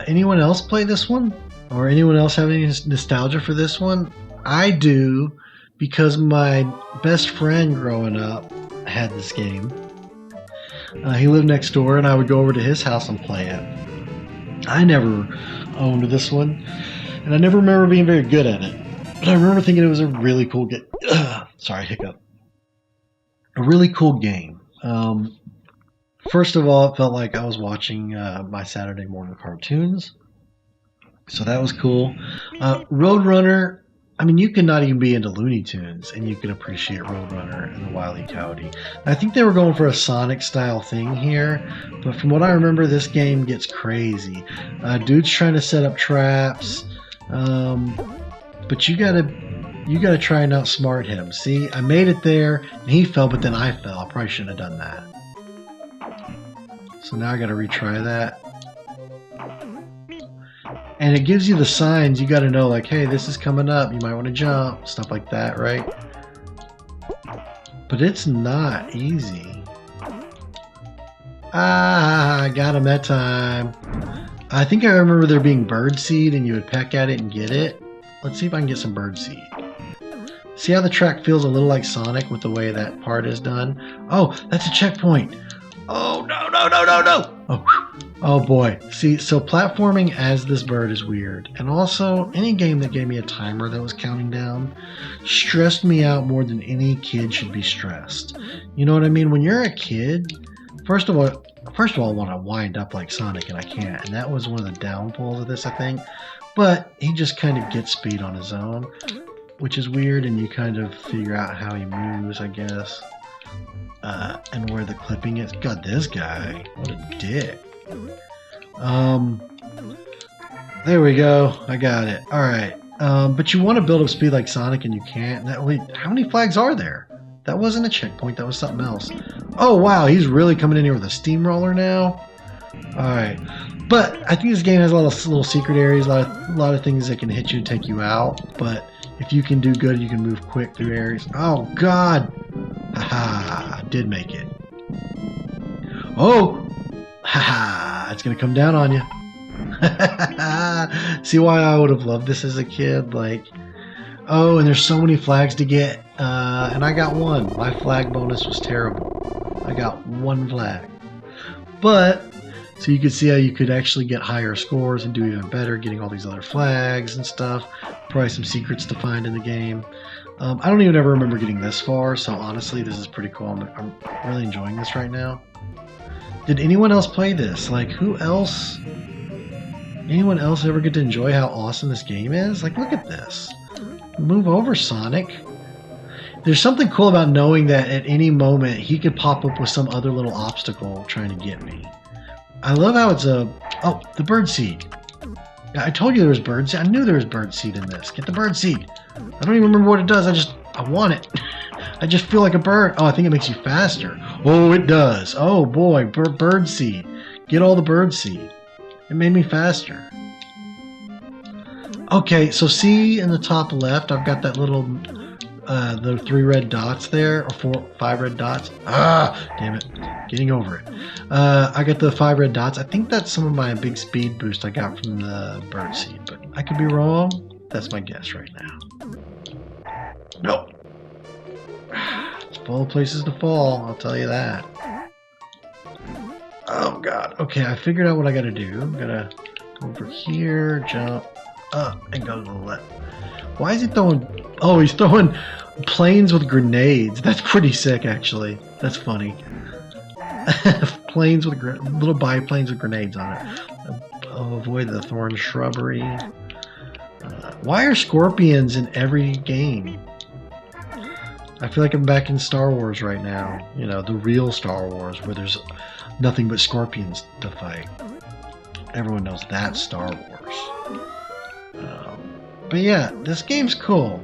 Anyone else play this one? Or anyone else have any nostalgia for this one? I do, because my best friend growing up had this game. He lived next door, and I would go over to his house and play it. I never owned this one, and I never remember being very good at it. But I remember thinking it was a really cool game. Sorry, hiccup. A really cool game. First of all, it felt like I was watching my Saturday morning cartoons. So that was cool. Roadrunner, I mean, you can not even be into Looney Tunes, and you can appreciate Roadrunner and the Wile E. Coyote. I think they were going for a Sonic-style thing here, but from what I remember, this game gets crazy. Dude's trying to set up traps, but you gotta try and outsmart him. See, I made it there, and he fell, but then I fell. I probably shouldn't have done that. So now I gotta retry that. And it gives you the signs. You got to know, like, hey, this is coming up. You might want to jump. Stuff like that, right? But it's not easy. I got him that time. I think I remember there being birdseed, and you would peck at it and get it. Let's see if I can get some birdseed. See how the track feels a little like Sonic with the way that part is done? Oh, that's a checkpoint. Oh, no, no, no, no, no. Oh, whew. Oh boy. See, so platforming as this bird is weird. And also, any game that gave me a timer that was counting down stressed me out more than any kid should be stressed. You know what I mean? When you're a kid, first of all, I want to wind up like Sonic, and I can't. And that was one of the downfalls of this, I think. But he just kind of gets speed on his own, which is weird, and you kind of figure out how he moves, I guess. And where the clipping is. God, this guy. What a dick. There we go. I got it. Alright. But you want to build up speed like Sonic, and you can't. Wait, how many flags are there? That wasn't a checkpoint. That was something else. Oh, wow. He's really coming in here with a steamroller now. Alright. But I think this game has a lot of little secret areas, a lot of things that can hit you and take you out. But if you can do good, you can move quick through areas. Oh, God. Haha. Did make it. Oh. Haha. It's going to come down on you. See why I would have loved this as a kid? Like, oh, and there's so many flags to get. And I got one. My flag bonus was terrible. I got one flag. But, so you could see how you could actually get higher scores and do even better, getting all these other flags and stuff. Probably some secrets to find in the game. I don't even ever remember getting this far, so honestly, this is pretty cool. I'm really enjoying this right now. Did anyone else play this? Like, who else? Anyone else ever get to enjoy how awesome this game is? Like, look at this. Move over, Sonic. There's something cool about knowing that at any moment he could pop up with some other little obstacle trying to get me. I love how it's a... Oh, the birdseed. I told you there was birdseed. I knew there was birdseed in this. Get the birdseed. I don't even remember what it does. I want it. I just feel like a bird. Oh, I think it makes you faster. Oh, it does. Oh, boy. Birdseed. Get all the birdseed. It made me faster. Okay, so see in the top left, I've got that little... the 3 red dots there, or 5 red dots. Ah, damn it. Getting over it. I got the 5 red dots. I think that's some of my big speed boost I got from the birdseed, but I could be wrong. That's my guess right now. Nope. It's full of places to fall, I'll tell you that. Oh god. Okay, I figured out what I gotta do. I'm gonna go over here, jump up, and go to the left. Why is he throwing... Oh, he's throwing planes with grenades. That's pretty sick, actually. That's funny. Planes with... little biplanes with grenades on it. Avoid the thorn shrubbery. Why are scorpions in every game? I feel like I'm back in Star Wars right now. You know, the real Star Wars, where there's nothing but scorpions to fight. Everyone knows that's Star Wars. But yeah, this game's cool.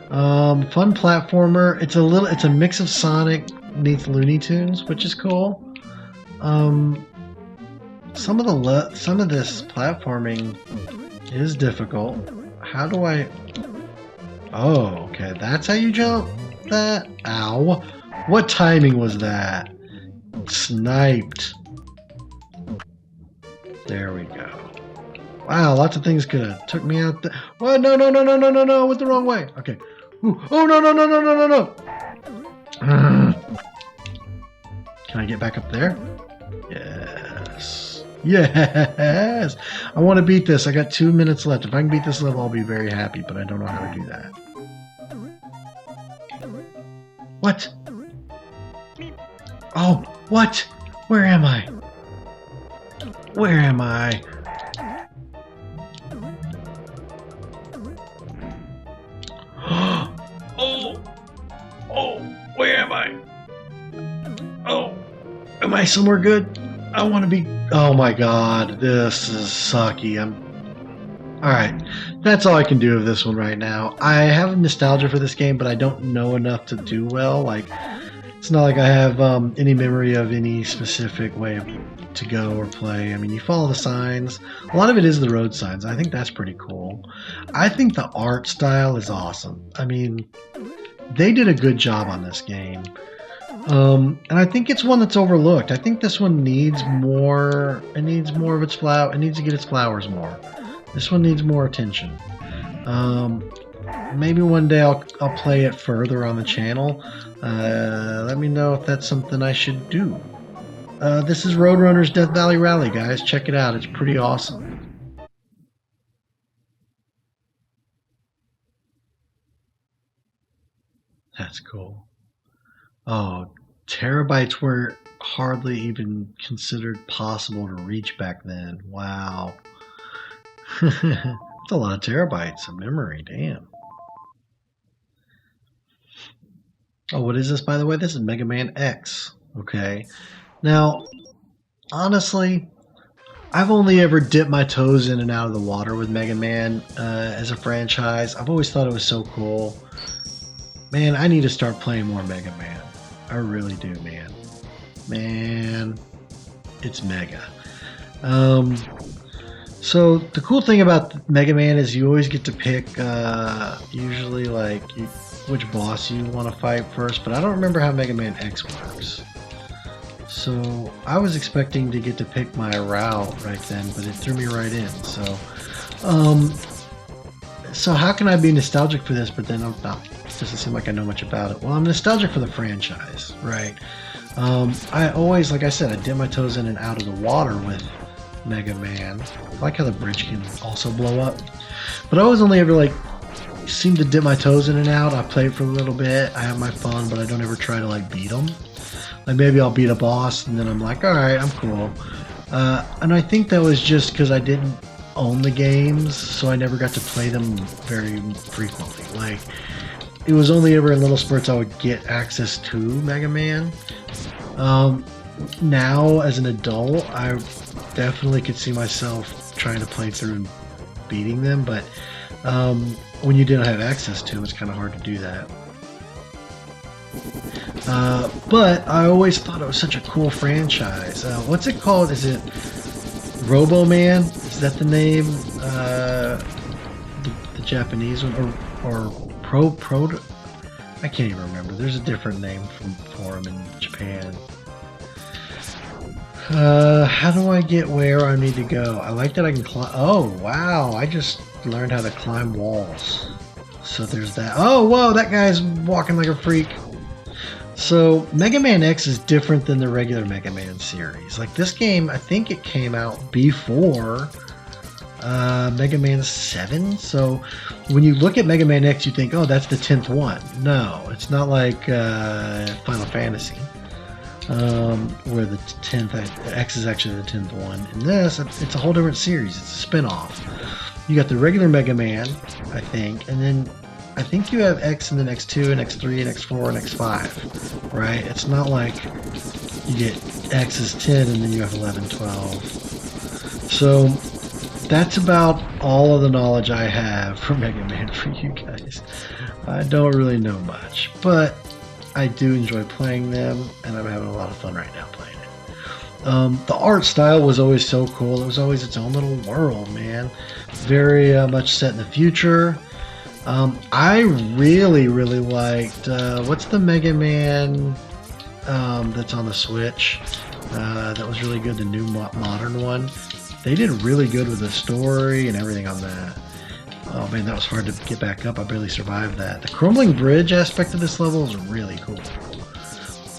Fun platformer. It's a mix of Sonic meets Looney Tunes, which is cool. Some of this platforming is difficult. How do I? Oh, okay. That's how you jump that. Ow! What timing was that? Sniped. There we go. Wow, lots of things could have took me out there. Oh, no, no, no, no, no, no, no, went the wrong way. Okay. Ooh. Oh, no, no, no, no, no, no, no. Can I get back up there? Yes. Yes. I want to beat this. I got 2 minutes left. If I can beat this level, I'll be very happy, but I don't know how to do that. What? Oh, what? Where am I? Where am I? Oh, where am I? Oh, am I somewhere good? I want to be. Oh my god, this is sucky. Alright, that's all I can do of this one right now. I have nostalgia for this game, but I don't know enough to do well. Like, it's not like I have any memory of any specific way to go or play. I mean, you follow the signs. A lot of it is the road signs. I think that's pretty cool. I think the art style is awesome. I mean, they did a good job on this game. And I think it's one that's overlooked. I think this one needs more. It needs more of its flower. It needs to get its flowers more. This one needs more attention. Maybe one day I'll play it further on the channel. Let me know if that's something I should do. This is Roadrunner's Death Valley Rally, guys. Check it out. It's pretty awesome. That's cool. Oh, terabytes were hardly even considered possible to reach back then. Wow. That's a lot of terabytes of memory. Damn. Oh, what is this, by the way? This is Mega Man X. Okay. Now, honestly, I've only ever dipped my toes in and out of the water with Mega Man as a franchise. I've always thought it was so cool. Man, I need to start playing more Mega Man. I really do, man. Man, it's Mega. So the cool thing about Mega Man is you always get to pick, usually like which boss you want to fight first, but I don't remember how Mega Man X works. So I was expecting to get to pick my route right then, but it threw me right in. So how can I be nostalgic for this, but then I'm not? It doesn't seem like I know much about it. Well, I'm nostalgic for the franchise, right? I always, like I said, I dip my toes in and out of the water with Mega Man. I like how the bridge can also blow up. But I always only ever like seem to dip my toes in and out. I play it for a little bit. I have my fun, but I don't ever try to like beat them. Like maybe I'll beat a boss and then I'm like, all right, I'm cool. And I think that was just because I didn't own the games, so I never got to play them very frequently. Like, it was only ever in little spurts I would get access to Mega Man. Now, as an adult, I definitely could see myself trying to play through and beating them, but when you didn't have access to them, it's kind of hard to do that. But I always thought it was such a cool franchise. What's it called? Is it Robo Man? Is that the name? The Japanese one, or Pro? I can't even remember. There's a different name for him in Japan. How do I get where I need to go? I like that I can climb. Oh wow! I just learned how to climb walls. So there's that. Oh whoa! That guy's walking like a freak. So Mega Man X is different than the regular Mega Man series. Like this game, I think it came out before Mega Man 7. So when you look at Mega Man X, you think, oh, that's the 10th one. No, it's not like Final Fantasy, where the 10th X is actually the 10th one. In this, it's a whole different series. It's a spin-off. You got the regular Mega Man, I think, and then I think you have X and then X2 and X3 and X4 and X5, right? It's not like you get X is 10 and then you have 11, 12. So that's about all of the knowledge I have for Mega Man for you guys. I don't really know much, but I do enjoy playing them, and I'm having a lot of fun right now playing it. The art style was always so cool. It was always its own little world, man. Very much set in the future. I really liked, what's the Mega Man that's on the Switch? That was really good, the new modern one. They did really good with the story and everything on that. Oh man, that was hard to get back up. I barely survived that. The crumbling bridge aspect of this level is really cool.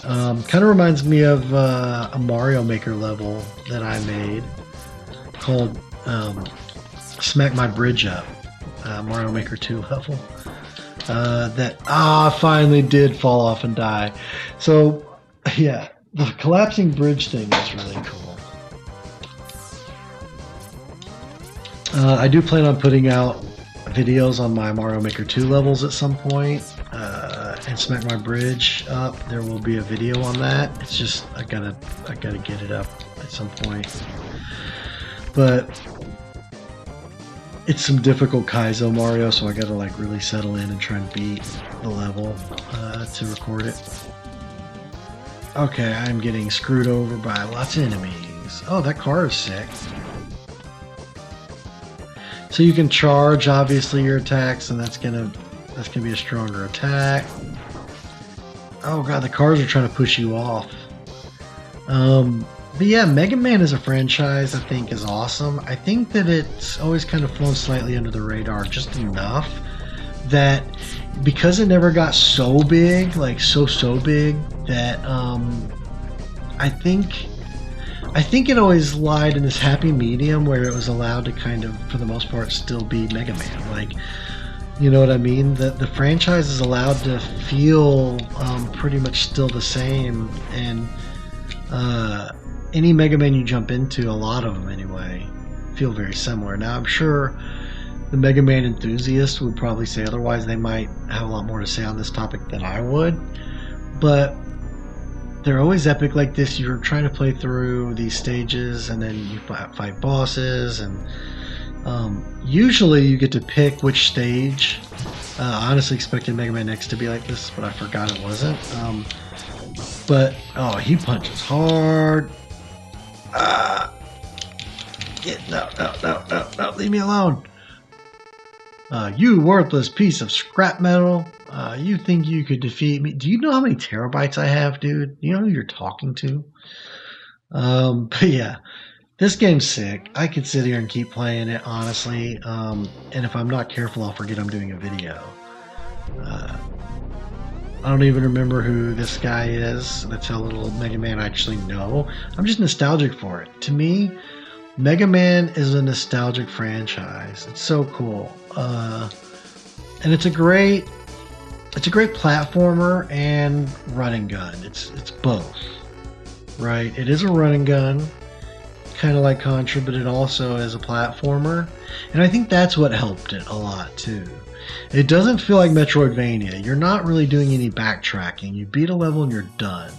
Kind of reminds me of a Mario Maker level that I made called Smack My Bridge Up. Mario Maker 2 level. That finally did fall off and die. So yeah, the collapsing bridge thing is really cool. I do plan on putting out videos on my Mario Maker 2 levels at some point, and Smack My Bridge up. There will be a video on that. It's just I gotta get it up at some point. But it's some difficult Kaizo Mario, so I gotta like really settle in and try and beat the level to record it. Okay, I'm getting screwed over by lots of enemies. Oh, that car is sick. So you can charge obviously your attacks, and that's gonna be a stronger attack. Oh god, the cars are trying to push you off. But yeah, Mega Man as a franchise I think is awesome. I think that it's always kind of flown slightly under the radar, just enough that because it never got so big, like so big, that I think it always lied in this happy medium where it was allowed to kind of, for the most part, still be Mega Man. Like, you know what I mean? The franchise is allowed to feel pretty much still the same, and any Mega Man you jump into, a lot of them anyway, feel very similar. Now, I'm sure the Mega Man enthusiasts would probably say otherwise. They might have a lot more to say on this topic than I would, but they're always epic like this. You're trying to play through these stages, and then you fight bosses, and usually you get to pick which stage. I honestly expected Mega Man X to be like this, but I forgot it wasn't. But oh, he punches hard. No, leave me alone. You worthless piece of scrap metal. You think you could defeat me? Do you know how many terabytes I have, dude? You know who you're talking to? But yeah, this game's sick. I could sit here and keep playing it, honestly. And if I'm not careful, I'll forget I'm doing a video. I don't even remember who this guy is. That's how little Mega Man I actually know. I'm just nostalgic for it. To me, Mega Man is a nostalgic franchise. It's so cool. And it's a great platformer and run and gun. It's both, right? It is a run and gun, kind of like Contra, but it also is a platformer, and I think that's what helped it a lot too. It doesn't feel like Metroidvania. You're not really doing any backtracking. You beat a level and you're done.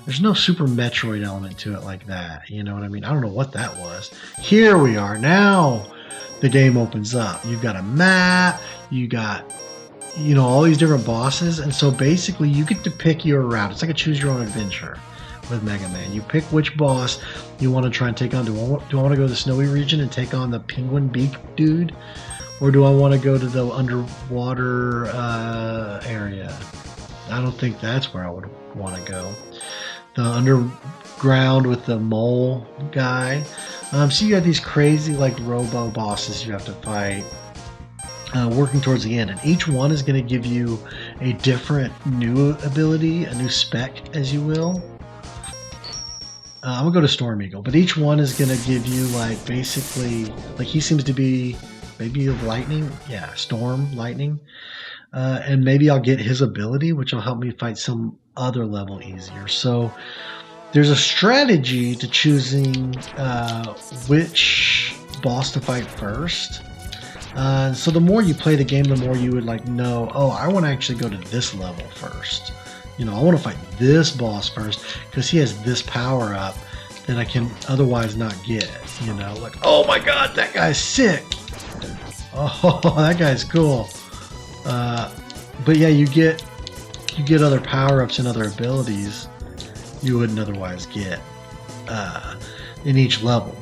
There's no Super Metroid element to it like that. You know what I mean? I don't know what that was. Here we are. Now the game opens up. You've got a map. You got, you know, all these different bosses. And so basically you get to pick your route. It's like a choose your own adventure with Mega Man. You pick which boss you want to try and take on. Do I want to go to the snowy region and take on the penguin beak dude? Or do I want to go to the underwater area? I don't think that's where I would want to go. The underground with the mole guy. So you got these crazy like robo bosses you have to fight, working towards the end. And each one is going to give you a different new ability, a new spec, as you will. I'm going to go to Storm Eagle. But each one is going to give you like basically, like he seems to be maybe of lightning, yeah, storm, lightning, and maybe I'll get his ability, which will help me fight some other level easier. So there's a strategy to choosing which boss to fight first. So the more you play the game, the more you would like know, oh, I want to actually go to this level first. You know, I want to fight this boss first because he has this power up that I can otherwise not get. You know, like, oh my god, that guy's sick. Oh, that guy's cool. But yeah, you get other power-ups and other abilities you wouldn't otherwise get in each level.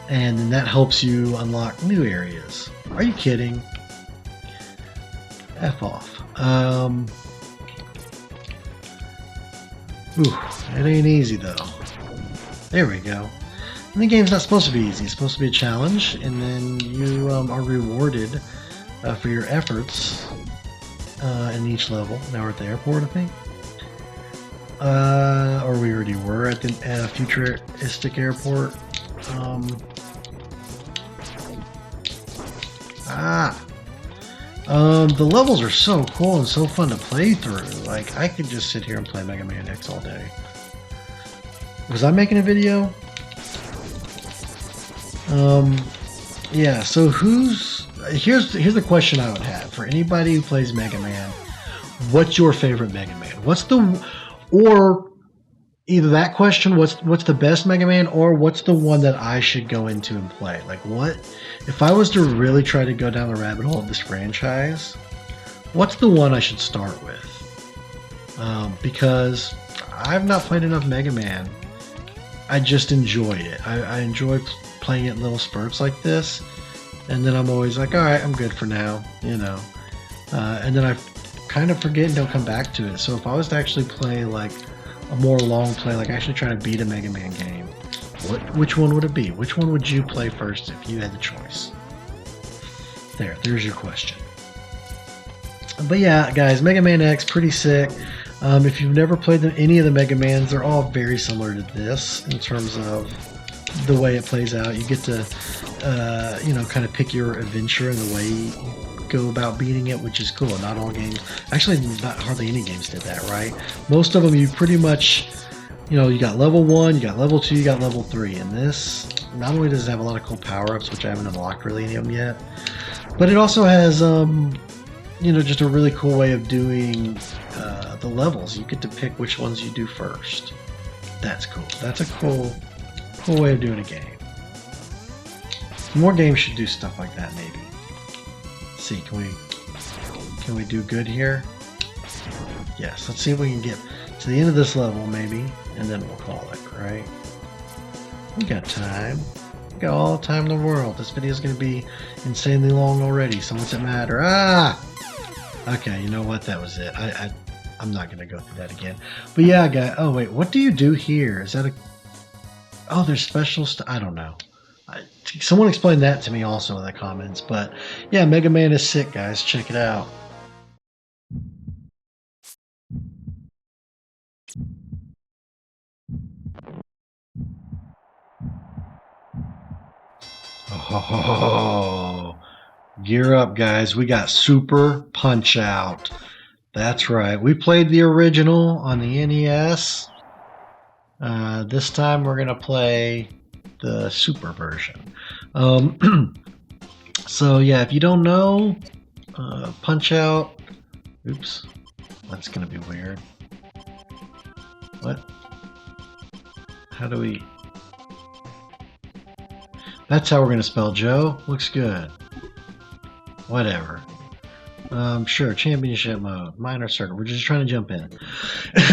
And then that helps you unlock new areas. Are you kidding? F off. Ooh, it ain't easy though. There we go. And the game's not supposed to be easy. It's supposed to be a challenge, and then you are rewarded for your efforts in each level. Now we're at the airport, I think. Or we already were at the futuristic airport. The levels are so cool and so fun to play through. Like, I could just sit here and play Mega Man X all day. Was I making a video? Yeah, so here's the question I would have for anybody who plays Mega Man. What's your favorite Mega Man? Or either that question, what's the best Mega Man, or what's the one that I should go into and play? Like, what if I was to really try to go down the rabbit hole of this franchise? What's the one I should start with? Because I've not played enough Mega Man. I just enjoy it. I enjoy playing it in little spurts like this, and then I'm always like, all right, I'm good for now, you know. And then I kind of forget and don't come back to it. So if I was to actually play like a more long play, like actually try to beat a Mega Man game, which one would it be? Which one would you play first if you had the choice? There's your question. But yeah, guys, Mega Man X, pretty sick. If you've never played any of the Mega Mans, they're all very similar to this in terms of the way it plays out. You get to, you know, kind of pick your adventure and the way you go about beating it, which is cool. Not all games, actually, not hardly any games did that, right? Most of them, you pretty much, you know, you got level 1, you got level 2, you got level 3. And this, not only does it have a lot of cool power-ups, which I haven't unlocked really any of them yet, but it also has, you know, just a really cool way of doing the levels. You get to pick which ones you do first. That's cool. That's a cool way of doing a game. More games should do stuff like that, maybe. Let's see, can we do good here? Yes, let's see if we can get to the end of this level, maybe, and then we'll call it, right? We got time. We got all the time in the world. This video is going to be insanely long already, so what's it matter? Okay, you know what? That was it. I'm not going to go through that again. But yeah, guys. Oh, wait. What do you do here? Is that a... Oh, there's special stuff. I don't know. Someone explain that to me also in the comments. But yeah, Mega Man is sick, guys. Check it out. Oh, gear up, guys. We got Super Punch Out. That's right. We played the original on the NES. This time we're going to play the Super version. So yeah, if you don't know, Punch Out... Oops. That's going to be weird. What? How do we... That's how we're going to spell Joe. Looks good. Whatever. Sure, championship mode, minor circuit. We're just trying to jump in.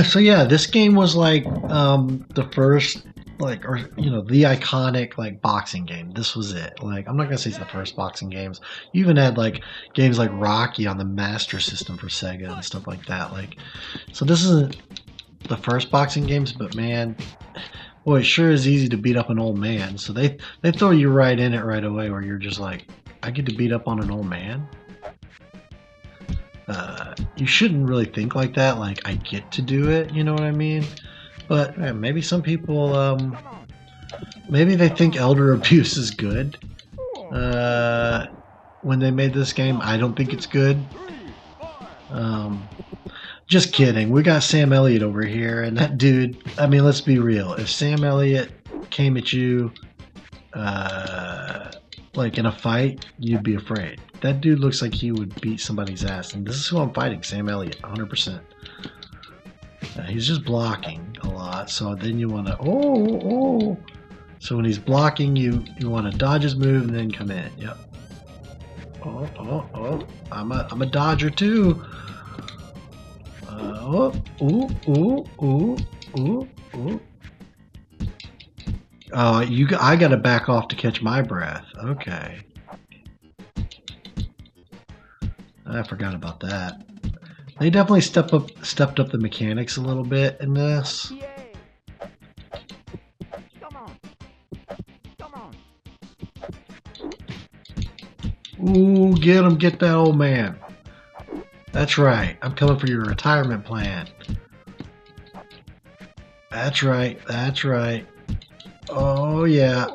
So yeah, this game was like the first, like, or you know, the iconic like boxing game. This was it. Like, I'm not gonna say it's the first boxing games. You even had like games like Rocky on the Master System for Sega and stuff like that. Like, so this isn't the first boxing games, but man, boy, it sure is easy to beat up an old man. So they throw you right in it right away, where you're just like, I get to beat up on an old man. You shouldn't really think like that, like I get to do it, you know what I mean? But maybe some people, maybe they think elder abuse is good. When they made this game, I don't think it's good. Just kidding. We got Sam Elliott over here, and that dude, I mean, let's be real. If Sam Elliott came at you, like like in a fight, you'd be afraid. That dude looks like he would beat somebody's ass. And this is who I'm fighting, Sam Elliott, 100%. He's just blocking a lot. So then you want to, oh. So when he's blocking, you want to dodge his move and then come in. Yep. Oh. I'm a dodger too. Ooh. Oh, I gotta back off to catch my breath. Okay. I forgot about that. They definitely stepped up the mechanics a little bit in this. Ooh, get that old man. That's right. I'm coming for your retirement plan. That's right. Oh, yeah.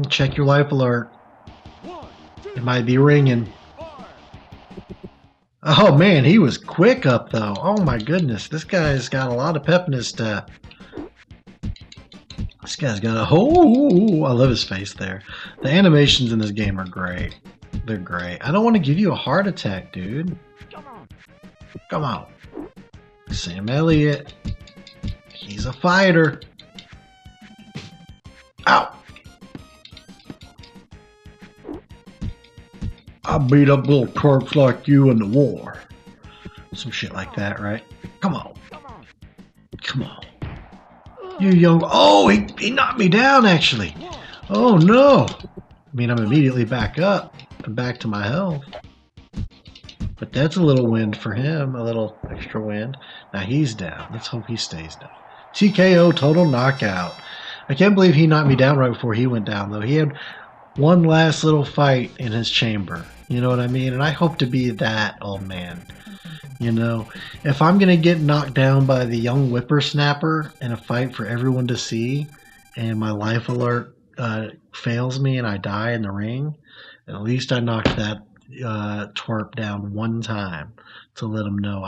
Check your life alert. It might be ringing. Oh, man, he was quick up, though. Oh, my goodness. This guy's got a lot of pep in his step. This guy's got a... Oh, I love his face there. The animations in this game are great. They're great. I don't want to give you a heart attack, dude. Come on. Sam Elliott. He's a fighter. Ow! I beat up little twerps like you in the war. Some shit like that, right? Come on. You young... Oh, he knocked me down, actually. Oh, no. I mean, I'm immediately back up. I'm back to my health. But that's a little wind for him. A little extra wind. Now he's down. Let's hope he stays down. TKO, total knockout. I can't believe he knocked me down right before he went down, though. He had one last little fight in his chamber. You know what I mean? And I hope to be that old man. You know, if I'm going to get knocked down by the young whippersnapper in a fight for everyone to see, and my life alert fails me and I die in the ring, at least I knocked that twerp down one time to let him know.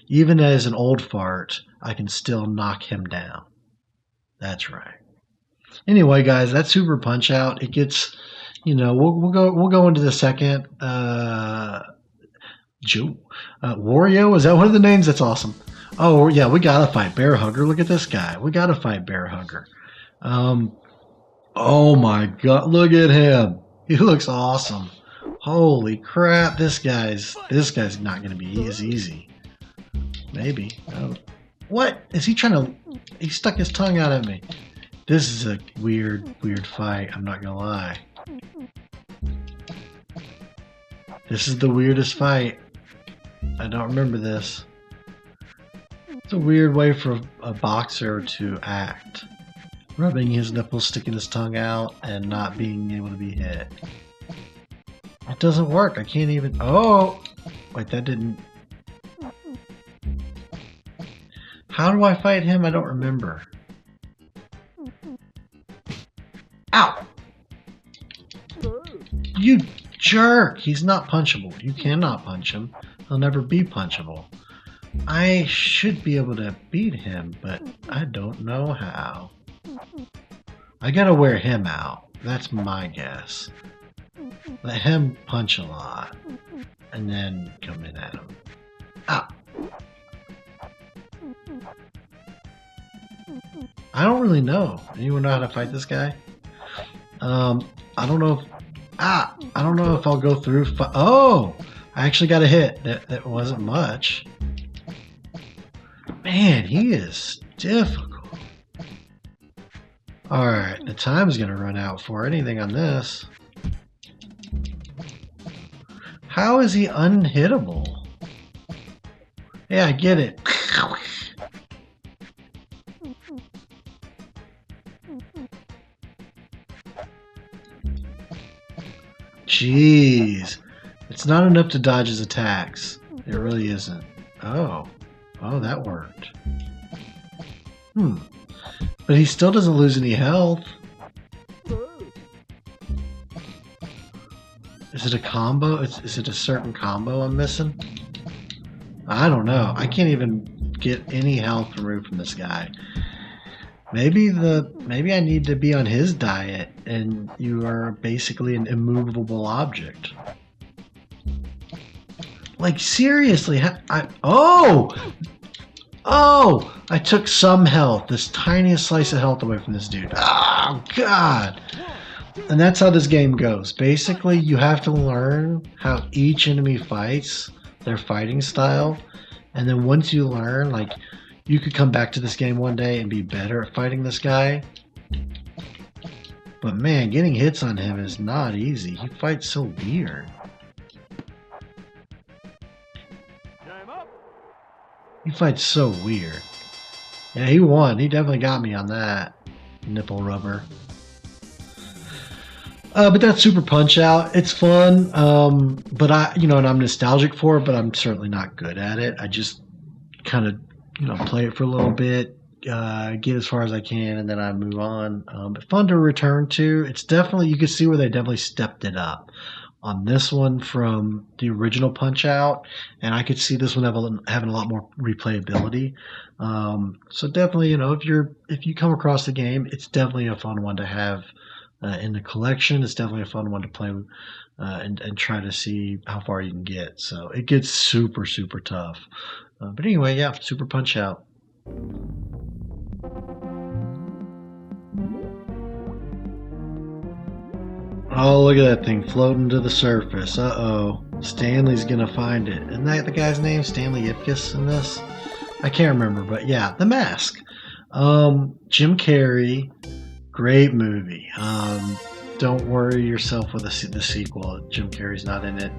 Even as an old fart, I can still knock him down. That's right. Anyway, guys, that's Super Punch Out. It gets, you know, we'll go into the second. Wario, is that one of the names? That's awesome. Oh yeah, we gotta fight Bear Hugger. Look at this guy. We gotta fight Bear Hugger. Oh my God, look at him. He looks awesome. Holy crap, this guy's not gonna be as easy. Maybe. What is he trying to? He stuck his tongue out at me. This is a weird fight. I'm not gonna lie. This is the weirdest fight. I don't remember this. It's a weird way for a boxer to act. Rubbing his nipples, sticking his tongue out, and not being able to be hit. It doesn't work. I can't even... Oh! Wait, that didn't... How do I fight him? I don't remember. Ow! You jerk! He's not punchable. You cannot punch him. He'll never be punchable. I should be able to beat him, but I don't know how. I gotta wear him out. That's my guess. Let him punch a lot, and then come in at him. Ow! I don't really know. Anyone know how to fight this guy? I don't know if... I don't know if I'll go through... Oh! I actually got a hit. That wasn't much. Man, he is difficult. Alright, the time's gonna run out for anything on this. How is he unhittable? Yeah, I get it. Jeez. It's not enough to dodge his attacks. It really isn't. Oh. Oh, that worked. But he still doesn't lose any health. Is it a combo? Is it a certain combo I'm missing? I don't know. I can't even get any health removed from this guy. Maybe I need to be on his diet, and you are basically an immovable object. Like seriously, I took some health, this tiniest slice of health away from this dude. Oh God! And that's how this game goes. Basically, you have to learn how each enemy fights, their fighting style, and then once you learn, like, you could come back to this game one day and be better at fighting this guy. But man, getting hits on him is not easy. He fights so weird. He fights so weird. Yeah, he won. He definitely got me on that. Nipple rubber. But that's Super Punch-Out. It's fun. But and I'm nostalgic for it, but I'm certainly not good at it. I just kind of, play it for a little bit, get as far as I can, and then I move on. But fun to return to. It's definitely, you can see where they definitely stepped it up on this one from the original Punch-Out, and I could see this one having a lot more replayability. So definitely, if you come across the game, it's definitely a fun one to have in the collection. It's definitely a fun one to play and try to see how far you can get. So it gets super, super tough. But anyway, yeah, Super Punch-Out. Oh, look at that thing floating to the surface. Uh-oh. Stanley's gonna find it. Isn't that the guy's name? Stanley Ipkiss in this? I can't remember, but yeah, The Mask. Jim Carrey. Great movie. Don't worry yourself with the sequel. Jim Carrey's not in it.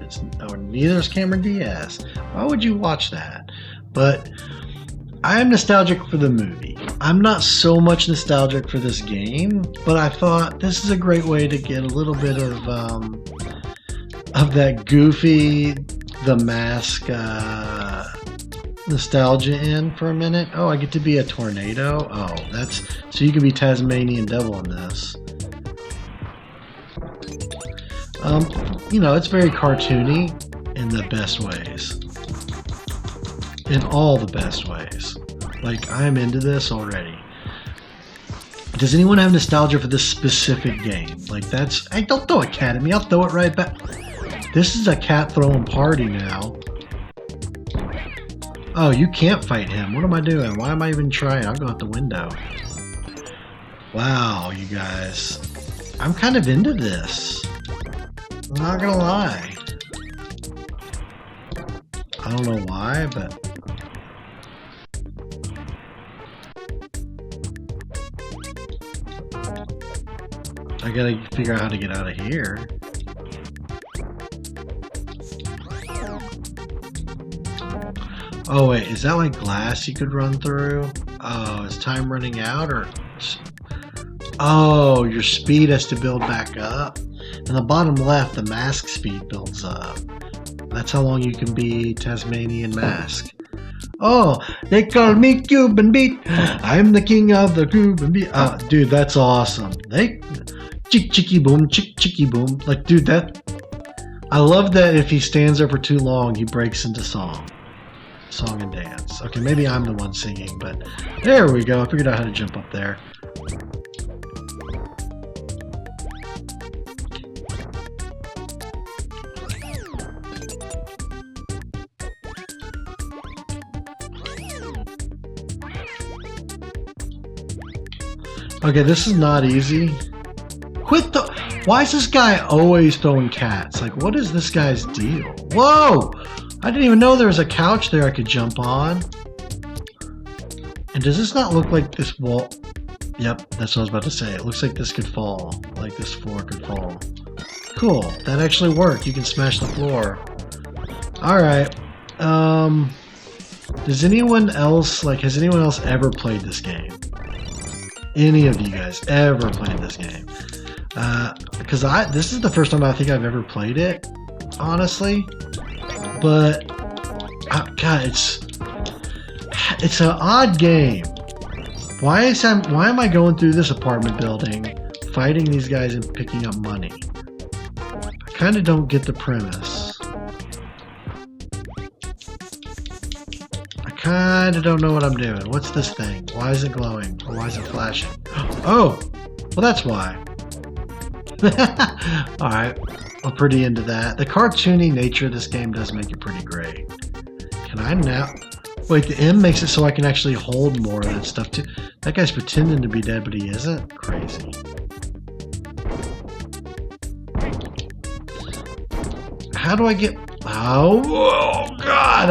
Neither is Cameron Diaz. Why would you watch that? But I am nostalgic for the movie. I'm not so much nostalgic for this game, but I thought this is a great way to get a little bit of that goofy The Mask nostalgia in for a minute. Oh, I get to be a tornado. Oh, so you can be Tasmanian Devil in this. It's very cartoony in the best ways. In all the best ways. Like, I'm into this already. Does anyone have nostalgia for this specific game? Like, hey, don't throw a cat at me. I'll throw it right back. This is a cat throwing party now. Oh, you can't fight him. What am I doing? Why am I even trying? I'll go out the window. Wow, you guys. I'm kind of into this. I'm not gonna lie. I don't know why, but... I gotta figure out how to get out of here. Oh wait, is that like glass you could run through? Oh, is time running out or... Oh, your speed has to build back up. In the bottom left, the mask speed builds up. That's how long you can be Tasmanian Mask. Oh, they call me Cuban Beat. I'm the king of the Cuban Beat. Dude, that's awesome. Chick chicky boom, chick chicky boom. Like, dude, I love that if he stands there for too long, he breaks into song and dance. Okay, maybe I'm the one singing, but there we go. I figured out how to jump up there. Okay, this is not easy. Why is this guy always throwing cats? Like, what is this guy's deal? Whoa! I didn't even know there was a couch there I could jump on. And does this not look like this wall? Yep, that's what I was about to say. It looks like this could fall. Like this floor could fall. Cool, that actually worked. You can smash the floor. Alright. Has anyone else ever played this game? Any of you guys ever played this game? Because this is the first time I think I've ever played it, honestly. But God, it's an odd game. Why am I going through this apartment building, fighting these guys and picking up money? I kind of don't get the premise. kinda don't know what I'm doing. What's this thing? Why is it glowing? Or why is it flashing? Oh! Well, that's why. Alright. I'm pretty into that. The cartoony nature of this game does make it pretty great. Can I now... Wait, the M makes it so I can actually hold more of that stuff too. That guy's pretending to be dead, but he isn't? Crazy. How do I get... Oh, God!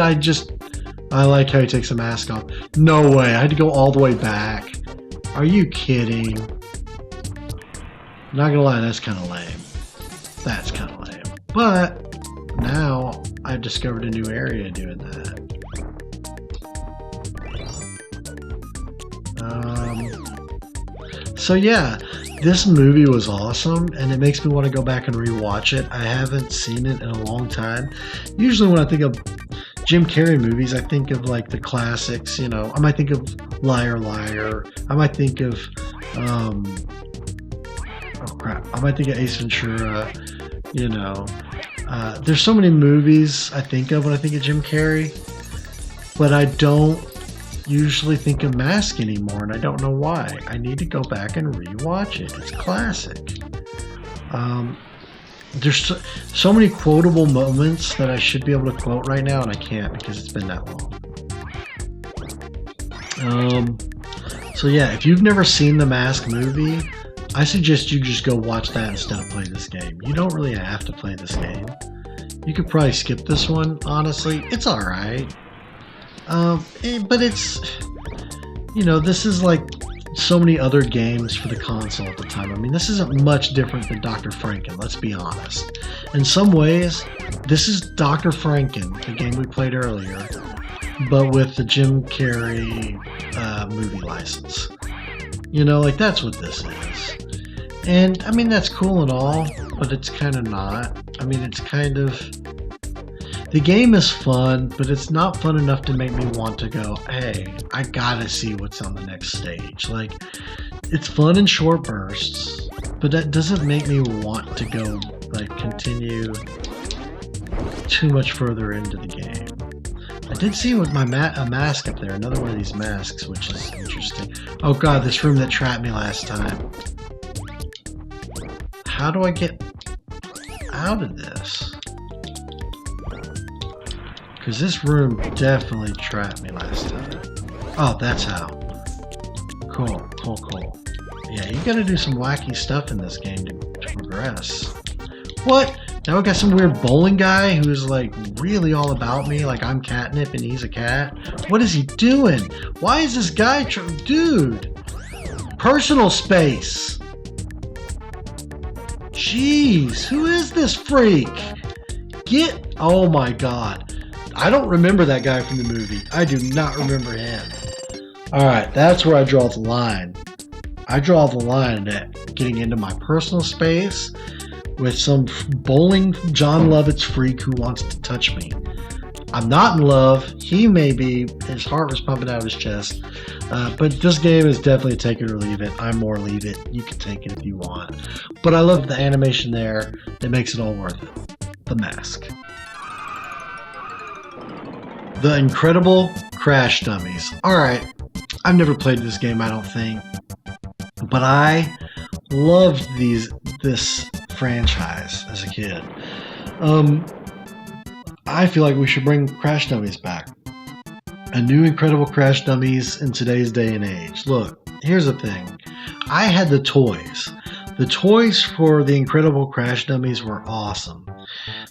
I like how he takes the mask off. No way! I had to go all the way back. Are you kidding? Not gonna lie, that's kind of lame. That's kind of lame. But now I've discovered a new area doing that. So yeah, this movie was awesome, and it makes me want to go back and rewatch it. I haven't seen it in a long time. Usually when I think of Jim Carrey movies, I think of like the classics, you know. I might think of Liar Liar. I might think of oh crap, I might think of Ace Ventura, you know. There's so many movies I think of when I think of Jim Carrey, but I don't usually think of Mask anymore, and I don't know why. I need to go back and rewatch it. It's classic. There's so many quotable moments that I should be able to quote right now, and I can't because it's been that long. So yeah, if you've never seen the Mask movie, I suggest you just go watch that instead of play this game. You don't really have to play this game. You could probably skip this one, honestly. It's alright. But it's, you know, this is like so many other games for the console at the time. I mean, this isn't much different than Dr. Franken, let's be honest. In some ways, this is Dr. Franken, the game we played earlier, but with the Jim Carrey movie license. You know, like that's what this is. And, I mean, that's cool and all, but it's kind of not. I mean, it's kind of... The game is fun, but it's not fun enough to make me want to go, hey, I gotta see what's on the next stage. Like, it's fun in short bursts, but that doesn't make me want to go, like, continue too much further into the game. I did see with my a mask up there, another one of these masks, which is interesting. Oh god, this room that trapped me last time. How do I get out of this? Because this room definitely trapped me last time. Oh, that's how. Cool, cool, cool. Yeah, you gotta do some wacky stuff in this game to progress. What? Now we got some weird bowling guy who's like really all about me, like I'm catnip and he's a cat. What is he doing? Why is this guy dude? Personal space. Jeez, who is this freak? Get, oh my god. I don't remember that guy from the movie. I do not remember him. Alright, that's where I draw the line. I draw the line at getting into my personal space with some bowling John Lovitz freak who wants to touch me. I'm not in love. He may be. His heart was pumping out of his chest. But this game is definitely take it or leave it. I'm more leave it. You can take it if you want. But I love the animation there. It makes it all worth it. The Mask. The Incredible Crash Dummies. Alright, I've never played this game, I don't think. But I loved this franchise as a kid. I feel like we should bring Crash Dummies back. A new Incredible Crash Dummies in today's day and age. Look, here's the thing. I had the toys. The toys for the Incredible Crash Dummies were awesome.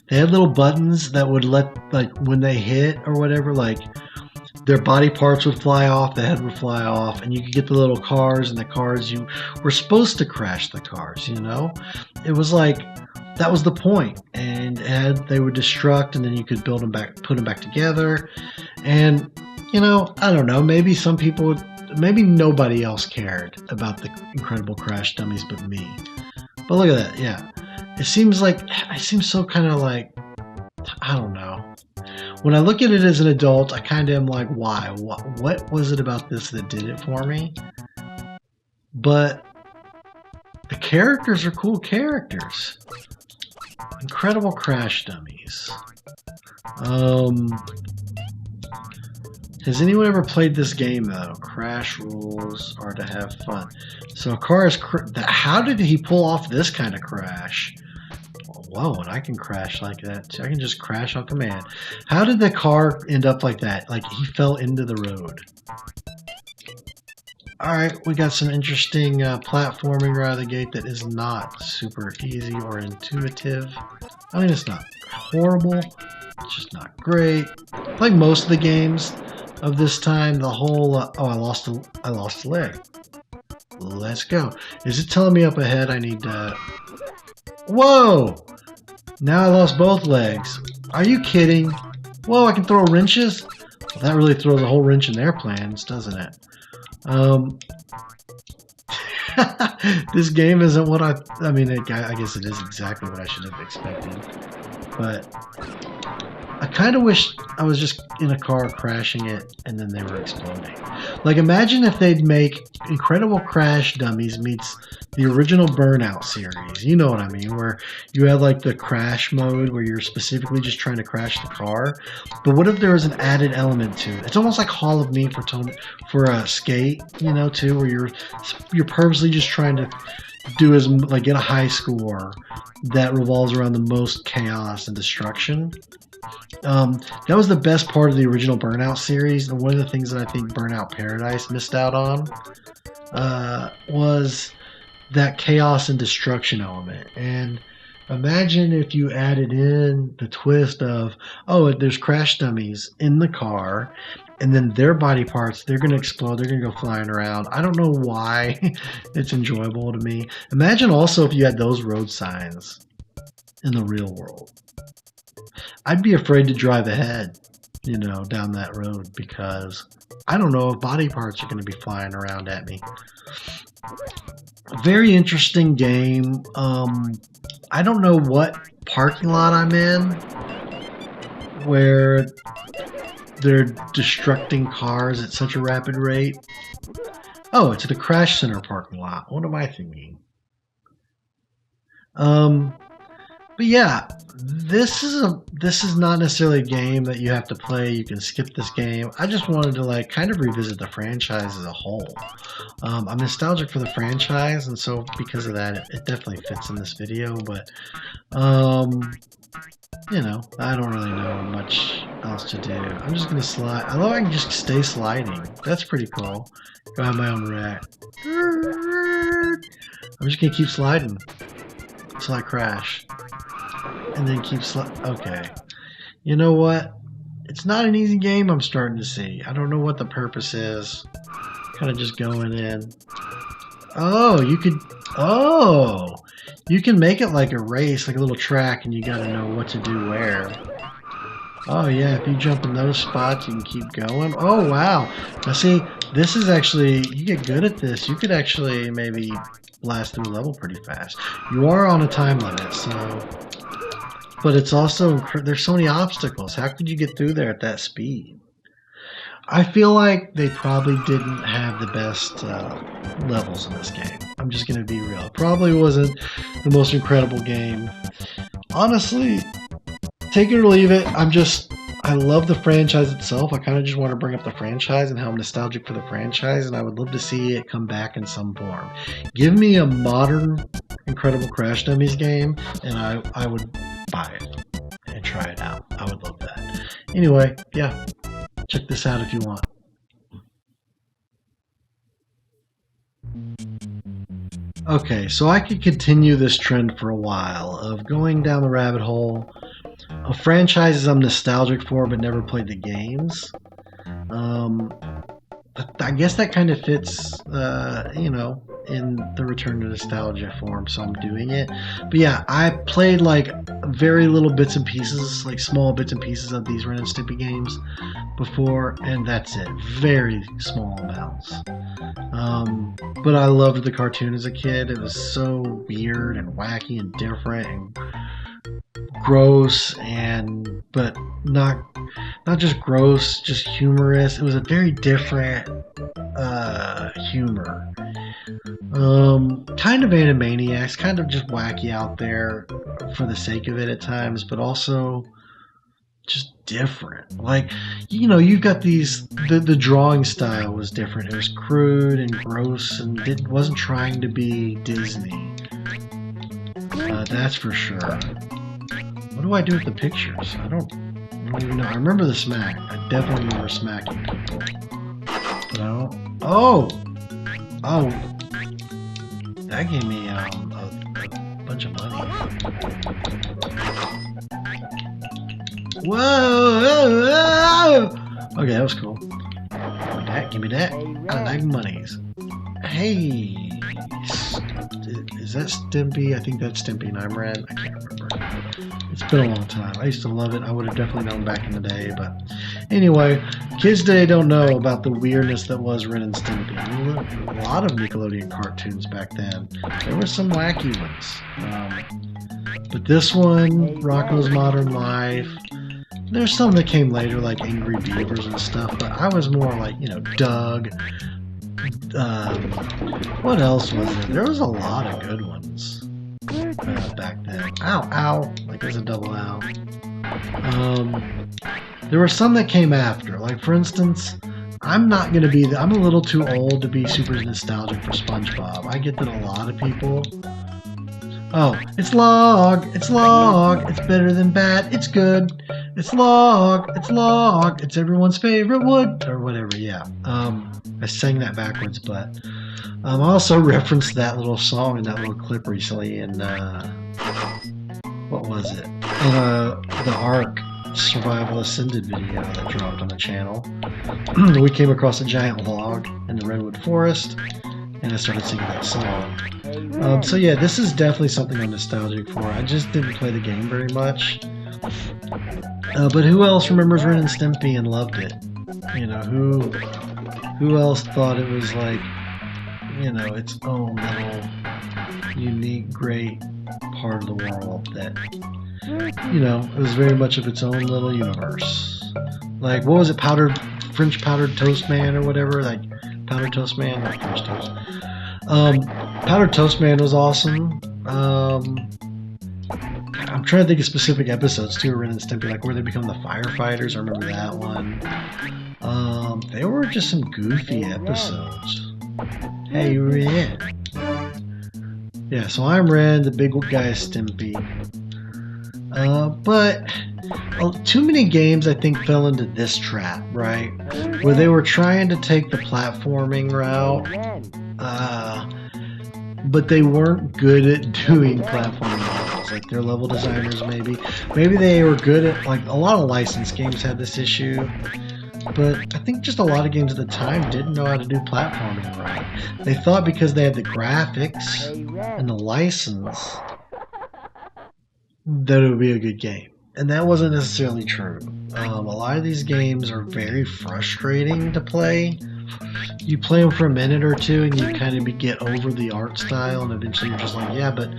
They had little buttons that would let, like, when they hit or whatever, like, their body parts would fly off, the head would fly off, and you could get the little cars, and the cars, you were supposed to crash the cars, you know? It was like, that was the point. And they would destruct, and then you could build them back, put them back together. And, you know, I don't know, maybe some people would, maybe nobody else cared about the Incredible Crash Dummies but me. But look at that, yeah. It seems so kind of like, I don't know. When I look at it as an adult, I kind of am like, why? What was it about this that did it for me? But the characters are cool characters. Incredible Crash Dummies. Has anyone ever played this game though? Crash rules are to have fun. So a car is. How did he pull off this kind of crash? Whoa, and I can crash like that too. I can just crash on command. How did the car end up like that? Like he fell into the road. Alright, we got some interesting platforming right out of the gate that is not super easy or intuitive. I mean, it's not horrible. It's just not great. Like most of the games of this time, the whole... oh, I lost a leg. Let's go. Is it telling me up ahead I need to... Whoa! Now I lost both legs. Are you kidding? Whoa, I can throw wrenches? Well, that really throws a whole wrench in their plans, doesn't it? This game isn't what I mean, I guess it is exactly what I should have expected. But I kind of wish I was just in a car crashing it and then they were exploding. Like, imagine if they'd make Incredible Crash Dummies meets the original Burnout series. You know what I mean? Where you had like the crash mode where you're specifically just trying to crash the car. But what if there was an added element to it? It's almost like Hall of Me for Skate, you know, too, where you're purposely just trying to do get a high score that revolves around the most chaos and destruction. That was the best part of the original Burnout series, and one of the things that I think Burnout Paradise missed out on was that chaos and destruction element. And imagine if you added in the twist of, oh, there's crash dummies in the car, and then their body parts, they're going to explode, they're going to go flying around. I don't know why it's enjoyable to me. Imagine also if you had those road signs in the real world. I'd be afraid to drive ahead, you know, down that road because I don't know if body parts are going to be flying around at me. Very interesting game. I don't know what parking lot I'm in where they're destructing cars at such a rapid rate. Oh, it's the Crash Center parking lot. What am I thinking? But yeah, this is not necessarily a game that you have to play. You can skip this game. I just wanted to like kind of revisit the franchise as a whole. I'm nostalgic for the franchise, and so because of that, it definitely fits in this video. But you know, I don't really know much else to do. I'm just gonna slide. I love I can just stay sliding. That's pretty cool. Go have my own wreck. I'm just gonna keep sliding until I crash. And then keep okay. You know what? It's not an easy game I'm starting to see. I don't know what the purpose is. Kind of just going in. Oh, you could... Oh! You can make it like a race, like a little track, and you gotta know what to do where. Oh yeah, if you jump in those spots, you can keep going. Oh wow! Now see, this is actually... You get good at this. You could actually maybe blast through a level pretty fast. You are on a time limit, so... But it's also, there's so many obstacles. How could you get through there at that speed? I feel like they probably didn't have the best levels in this game. I'm just going to be real. It probably wasn't the most incredible game. Honestly, take it or leave it. I love the franchise itself. I kind of just want to bring up the franchise and how I'm nostalgic for the franchise, and I would love to see it come back in some form. Give me a modern Incredible Crash Dummies game, and I would buy it and try it out. I would love that. Anyway, yeah, check this out if you want. Okay, so I could continue this trend for a while of going down the rabbit hole of franchises I'm nostalgic for but never played the games. I guess that kind of fits, you know, in the return to nostalgia form, so I'm doing it. But yeah, I played like very little bits and pieces, like small bits and pieces of these Ren and Stimpy games before, and that's it. Very small amounts. But I loved the cartoon as a kid. It was so weird and wacky and different and gross, but not just gross, just humorous. It was a very different humor. Kind of Animaniacs, kind of just wacky out there for the sake of it at times, but also just different. Like, you know, you've got these, the drawing style was different. It was crude and gross and wasn't trying to be Disney. That's for sure. What do I do with the pictures? I don't even know. I remember the smack. I definitely remember smacking people. But I don't... Oh! Oh! That gave me a bunch of money. Whoa! Okay, that was cool. Give me that. I like monies. Hey! Is that Stimpy? I think that's Stimpy and I'm Red. I can't remember. It's been a long time. I used to love it. I would have definitely known back in the day. But anyway, kids today don't know about the weirdness that was Ren and Stimpy. I mean, a lot of Nickelodeon cartoons back then. There were some wacky ones. But this one, Rocko's Modern Life. There's some that came later, like Angry Beavers and stuff. But I was more like, you know, Doug. What else was there? There was a lot of good ones back then. Ow, ow. Like there's a double ow. There were some that came after. Like for instance, I'm not going to be... I'm a little too old to be super nostalgic for SpongeBob. I get that a lot of people... Oh, it's log, it's log, it's better than bad, it's good. It's log, it's everyone's favorite wood, or whatever, yeah. I sang that backwards, but I also referenced that little song in that little clip recently in, what was it? In the Ark Survival Ascended video that dropped on the channel. We came across a giant log in the redwood forest, and I started singing that song. So yeah, this is definitely something I'm nostalgic for. I just didn't play the game very much. But who else remembers Ren and Stimpy and loved it? You know, who else thought it was like, you know, its own little unique, great part of the world that, you know, it was very much of its own little universe. Like, what was it, French powdered toast man or whatever? Like, powdered toast man, not French toast. Powdered Toast Man was awesome. I'm trying to think of specific episodes too, Ren and Stimpy, like where they become the firefighters. I remember that one. They were just some goofy episodes. Hey, Ren. Yeah, so I'm Ren, the big guy is Stimpy. But too many games, I think, fell into this trap, right? Where they were trying to take the platforming route. But they weren't good at doing platforming levels, like their level designers maybe. Maybe they were good at, like, a lot of licensed games had this issue, but I think just a lot of games at the time didn't know how to do platforming right. They thought because they had the graphics and the license that it would be a good game. And that wasn't necessarily true. A lot of these games are very frustrating to play. You play them for a minute or two and you kind of get over the art style, and eventually you're just like, yeah, but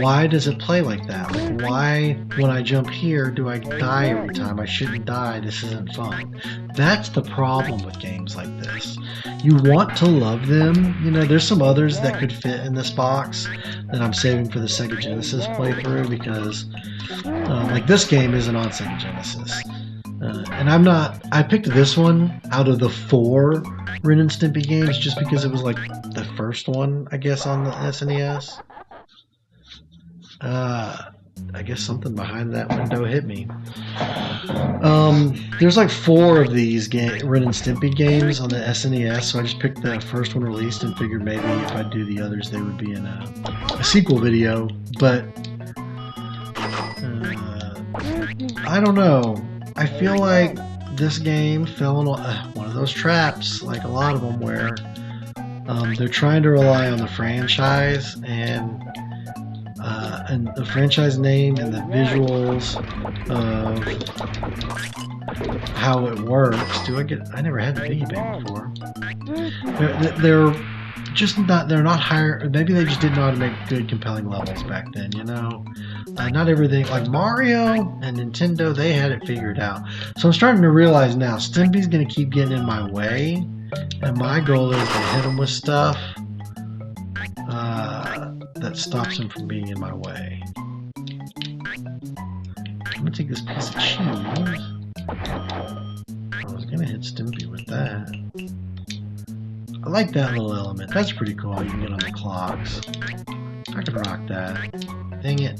why does it play like that? Like, why, when I jump here, do I die every time? I shouldn't die. This isn't fun. That's the problem with games like this. You want to love them. You know, there's some others that could fit in this box that I'm saving for the Sega Genesis playthrough because, like, this game isn't on Sega Genesis. And I picked this one out of the 4 Ren and Stimpy games just because it was like the first one, I guess, on the SNES. I guess something behind that window hit me. There's like 4 of these Ren and Stimpy games on the SNES, so I just picked the first one released and figured maybe if I do the others, they would be in a sequel video. But I don't know. I feel like this game fell in one of those traps, like a lot of them, where they're trying to rely on the franchise and the franchise name and the visuals of how it works. I never had the piggy bank before. They're just not. They're not higher. Maybe they just didn't know how to make good, compelling levels back then. You know. Not everything, like Mario and Nintendo, they had it figured out. So I'm starting to realize now, Stimpy's going to keep getting in my way, and my goal is to hit him with stuff that stops him from being in my way. I'm gonna take this piece of cheese. I was gonna hit Stimpy with that. I like that little element. That's pretty cool. You can get on the clocks. I could rock that. Dang it.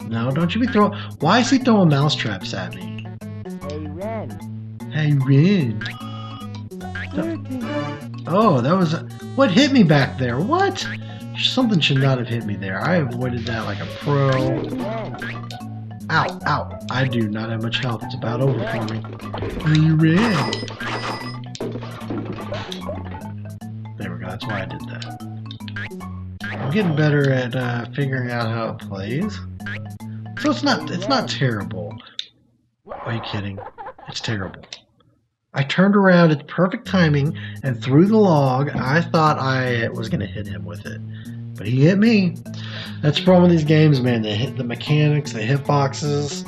No, don't you be throwing... Why is he throwing mousetraps at me? Hey, Ren. Hey, Ren. Oh, that was... What hit me back there? What? Something should not have hit me there. I avoided that like a pro. Ow, ow. I do not have much health. It's about over for me. Hey, Ren. There we go. That's why I did that. I'm getting better at figuring out how it plays. So it's not terrible. Are you kidding? It's terrible. I turned around at perfect timing and threw the log. I thought I was going to hit him with it. But he hit me. That's the problem with these games, man. They hit the mechanics, the hitboxes.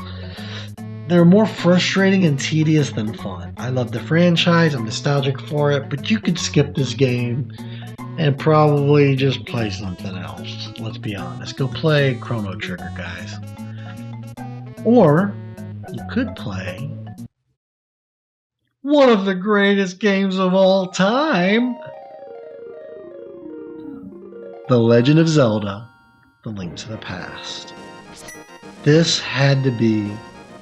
They're more frustrating and tedious than fun. I love the franchise. I'm nostalgic for it. But you could skip this game and probably just play something else. Let's be honest. Go play Chrono Trigger, guys. Or you could play one of the greatest games of all time, The Legend of Zelda, The Link to the Past. This had to be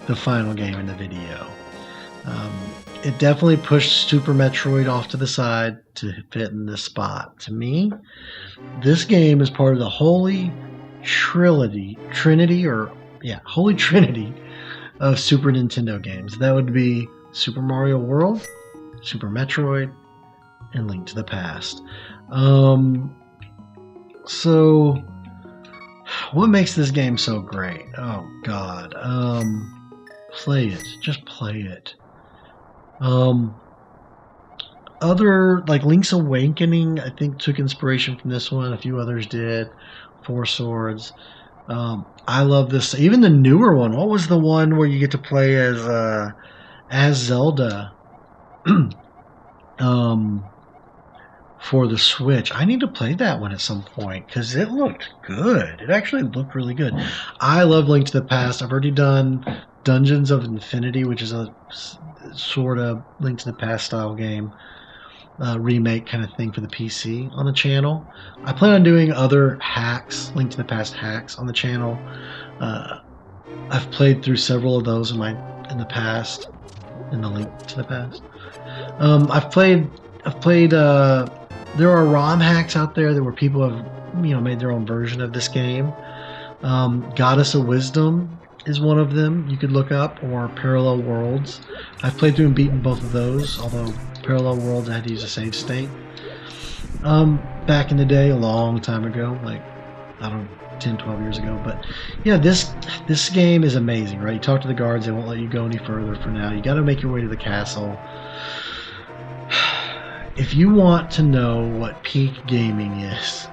the final game in the video. It definitely pushed Super Metroid off to the side to fit in this spot. To me, this game is part of the Holy Trinity of Super Nintendo games. That would be Super Mario World, Super Metroid, and Link to the Past. So, what makes this game so great? Oh God. Play it. Just play it. Other, like Link's Awakening, I think took inspiration from this one. A few others did. Four Swords. I love this. Even the newer one. What was the one where you get to play as Zelda? For the Switch. I need to play that one at some point because it looked good. It actually looked really good. I love Link to the Past. I've already done Dungeons of Infinity, which is a sort of Link to the Past style game. Remake kind of thing for the PC on the channel. I plan on doing other hacks, Link to the Past hacks on the channel. I've played through several of those in the past, in the Link to the Past. I've played. There are ROM hacks out there where people have made their own version of this game. Goddess of Wisdom is one of them you could look up, or Parallel Worlds. I've played through and beaten both of those, although Parallel Worlds I had to use a save state. Back in the day, a long time ago, like, I don't know, 10, 12 years ago. But yeah, this game is amazing, right? You talk to the guards, they won't let you go any further for now. You got to make your way to the castle. If you want to know what peak gaming is,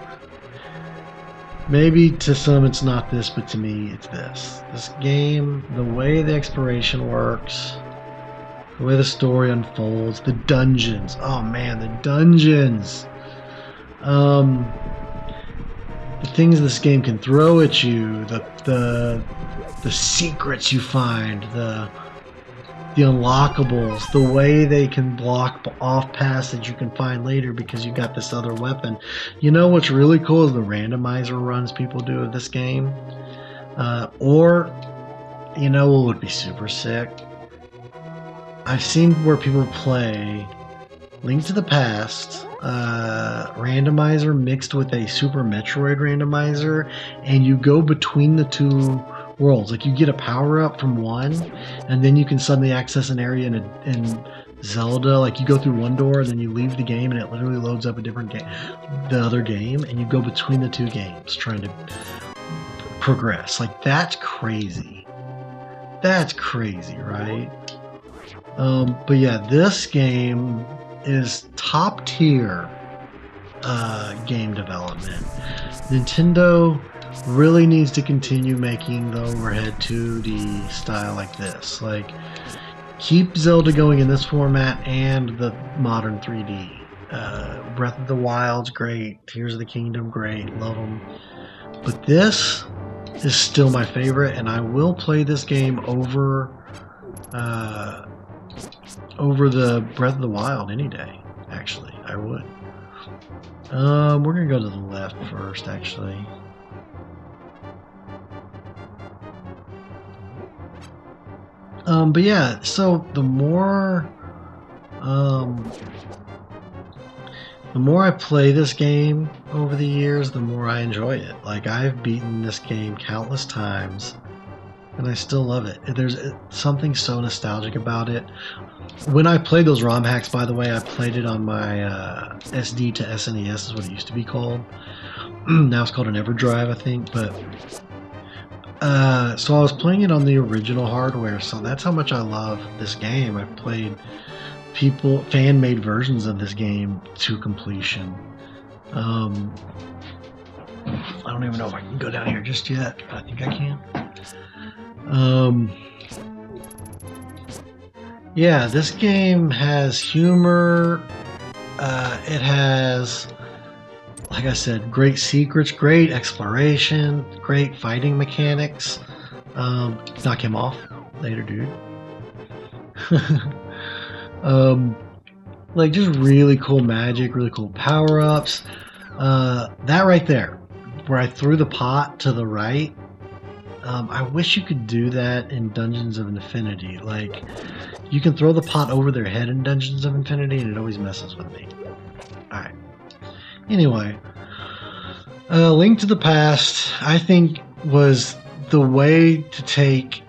maybe to some it's not this, but to me it's this. This game, the way the exploration works, the way the story unfolds, the dungeons. Oh man, the dungeons. The things this game can throw at you, the secrets you find, the unlockables, the way they can block off paths that you can find later because you got this other weapon. You know what's really cool is the randomizer runs people do of this game. Or, what would be super sick? I've seen where people play Link to the Past, randomizer mixed with a Super Metroid randomizer, and you go between the two worlds. Like, you get a power-up from one, and then you can suddenly access an area in Zelda. Like, you go through one door, then you leave the game, and it literally loads up a different game, the other game, and you go between the two games trying to progress. Like, that's crazy. That's crazy, right? But yeah, this game is top tier game development. Nintendo really needs to continue making the overhead 2D style like this. Like, keep Zelda going in this format and the modern 3D. Breath of the Wild's great. Tears of the Kingdom, great. Love them. But this is still my favorite, and I will play this game over the Breath of the Wild any day. Actually, I would. We're gonna go to the left first, actually. But yeah, so the more I play this game over the years, the more I enjoy it. Like, I've beaten this game countless times, and I still love it. There's something so nostalgic about it. When I played those ROM hacks, by the way, I played it on my SD to SNES, is what it used to be called. Now it's called an EverDrive, I think. But so I was playing it on the original hardware, so that's how much I love this game. I've played fan-made versions of this game to completion. I don't even know if I can go down here just yet. I think I can. Yeah, this game has humor. It has, like I said, great secrets, great exploration, great fighting mechanics. Knock him off later, dude. Like, just really cool magic, really cool power-ups. That right there, where I threw the pot to the right, I wish you could do that in Dungeons of Infinity. Like, you can throw the pot over their head in Dungeons of Infinity, and it always messes with me. Alright. Anyway, Link to the Past, I think, was the way to take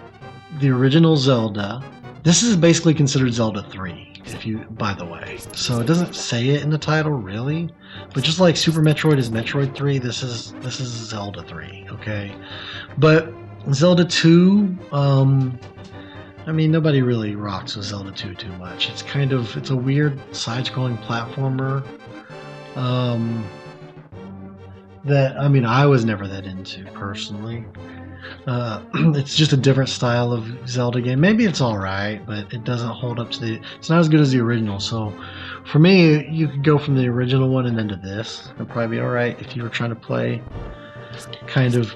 the original Zelda. This is basically considered Zelda 3, by the way. So it doesn't say it in the title, really. But just like Super Metroid is Metroid 3, this is Zelda 3, okay? But Zelda 2, I mean, nobody really rocks with Zelda 2 too much. It's a weird side-scrolling platformer that, I mean, I was never that into, personally. It's just a different style of Zelda game. Maybe it's alright, but it doesn't hold up to it's not as good as the original. So for me, you could go from the original one and then to this. It'd probably be alright if you were trying to play kind of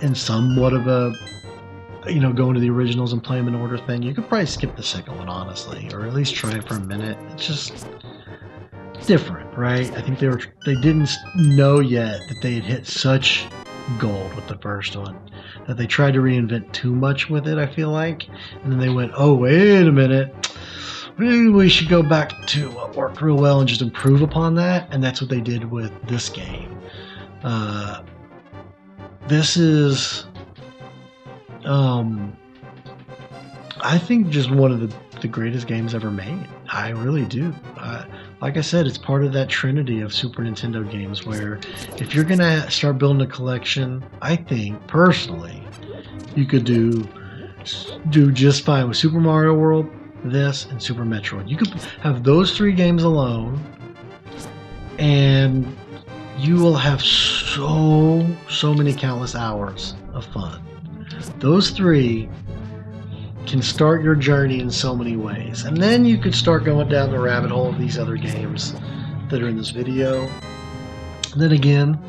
in somewhat of a, going to the originals and play them in order thing. You could probably skip the second one, honestly, or at least try it for a minute. It's just different, right? I think they didn't know yet that they had hit such gold with the first one that they tried to reinvent too much with it, I feel like, and then they went, oh, wait a minute, maybe we should go back to what worked real well and just improve upon that. And that's what they did with this game. This is I think just one of the greatest games ever made. I really do. Like I said, it's part of that trinity of Super Nintendo games where if you're gonna start building a collection, I think personally you could do just fine with Super Mario World, this, and Super Metroid. You could have those 3 games alone, and you will have so many countless hours of fun. Those 3 can start your journey in so many ways, and then you could start going down the rabbit hole of these other games that are in this video. And then again,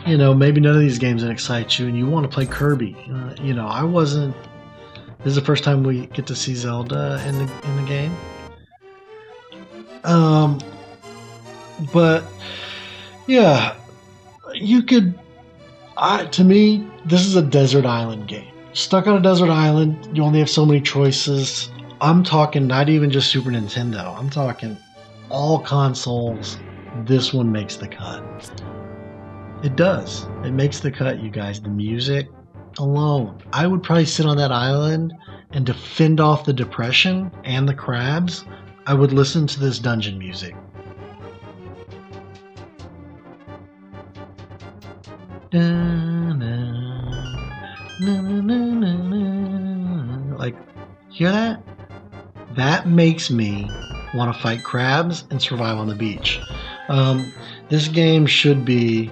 maybe none of these games excite you and you want to play Kirby. I wasn't. This is the first time we get to see Zelda in the game. But yeah, you could. To me, this is a desert island game. Stuck on a desert island, you only have so many choices. I'm talking not even just Super Nintendo. I'm talking all consoles. This one makes the cut. It does. It makes the cut, you guys. The music alone. I would probably sit on that island, and to fend off the depression and the crabs, I would listen to this dungeon music. Like, hear that? That makes me want to fight crabs and survive on the beach. This game should be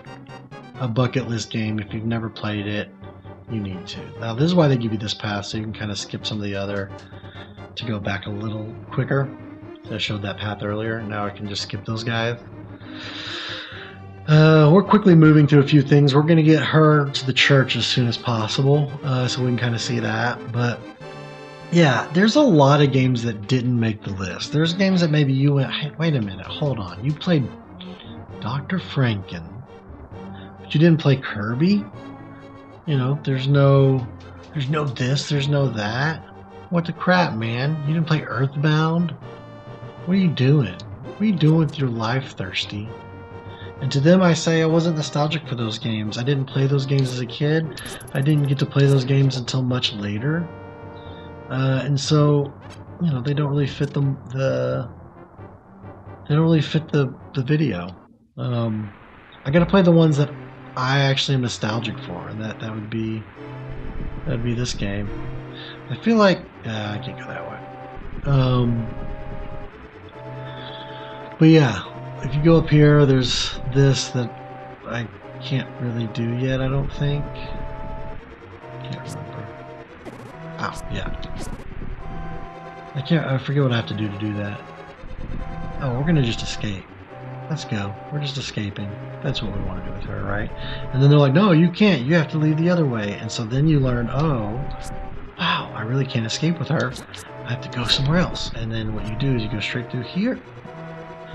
a bucket list game. If you've never played it, you need to. Now, this is why they give you this path, so you can kind of skip some of the other to go back a little quicker. So I showed that path earlier. Now I can just skip those guys. We're quickly moving through a few things. We're going to get her to the church as soon as possible, so we can kind of see that. But yeah, there's a lot of games that didn't make the list. There's games that maybe you went, hey, wait a minute, hold on. You played Dr. Franken, but you didn't play Kirby? You know, there's no this, there's no that. What the crap, man? You didn't play Earthbound? What are you doing? What are you doing with your life, Thirsty? And to them I say I wasn't nostalgic for those games. I didn't play those games as a kid. I didn't get to play those games until much later. And so, you know, they don't really fit the video. I gotta play the ones that I actually am nostalgic for, and that'd be this game. I feel like I can't go that way. But yeah, if you go up here, there's this that I can't really do yet. I don't think. Can't remember. Oh yeah. I forget what I have to do that. Oh, we're gonna just escape. Let's go. We're just escaping. That's what we want to do with her, right? And then they're like, no, you can't. You have to leave the other way. And so then you learn, oh, wow, I really can't escape with her. I have to go somewhere else. And then what you do is you go straight through here.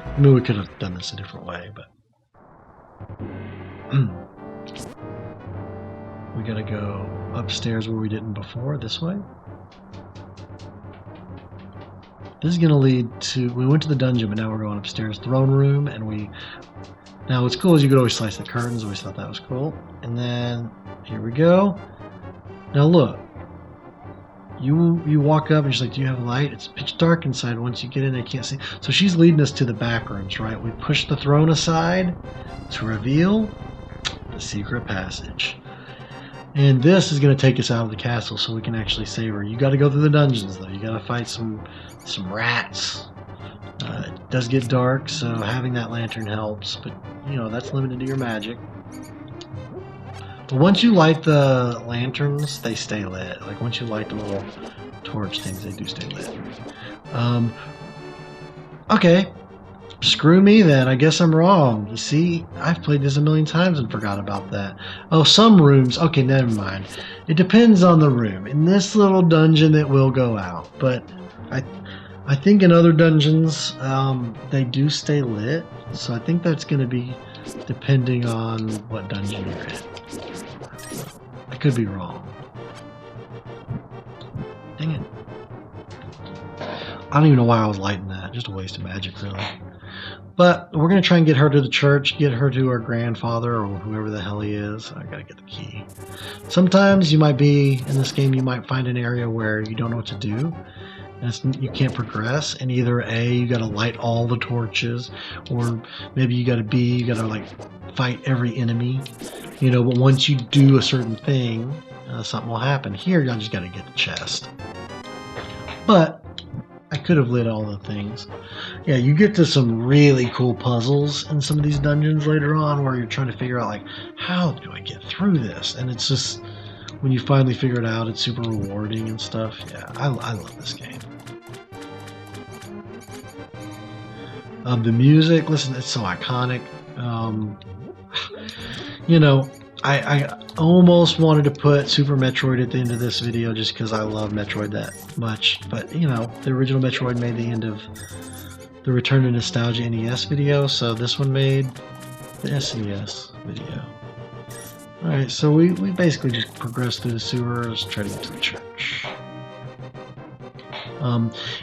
I mean, we could have done this a different way, but we gotta go upstairs where we didn't before, this way. This is gonna lead to, we went to the dungeon, but now we're going upstairs, throne room, and now what's cool is you could always slice the curtains. Always thought that was cool. And then here we go. Now look, you walk up and she's like, do you have a light? It's pitch dark inside. Once you get in, they can't see. So she's leading us to the back rooms, right? We push the throne aside to reveal the secret passage. And this is going to take us out of the castle so we can actually save her. You got to go through the dungeons, though. You got to fight some rats. It does get dark, so having that lantern helps. But, you know, that's limited to your magic. But once you light the lanterns, they stay lit. Like, once you light the little torch things, they do stay lit. Okay. Screw me then. I guess I'm wrong. You see, I've played this a million times and forgot about that. Oh, some rooms. Okay, never mind. It depends on the room. In this little dungeon, it will go out. But I think in other dungeons, they do stay lit. So I think that's going to be depending on what dungeon you're in. I could be wrong. Dang it. I don't even know why I was lighting that. Just a waste of magic, really. But we're going to try and get her to the church, get her to her grandfather or whoever the hell he is. I got to get the key. Sometimes you might be, in this game, you might find an area where you don't know what to do. And you can't progress. And either A, you got to light all the torches, or maybe you got to B, you got to like fight every enemy. You know, but once you do a certain thing, something will happen. Here, y'all just got to get the chest. But I could have lit all the things. Yeah, you get to some really cool puzzles in some of these dungeons later on where you're trying to figure out, like, how do I get through this? And it's just, when you finally figure it out, it's super rewarding and stuff. Yeah, I love this game. The music, listen, it's so iconic. You know, I almost wanted to put Super Metroid at the end of this video just because I love Metroid that much. But, you know, the original Metroid made the end of the Return to Nostalgia NES video, so this one made the SNES video. Alright, so we basically just progressed through the sewers, try to get to the church.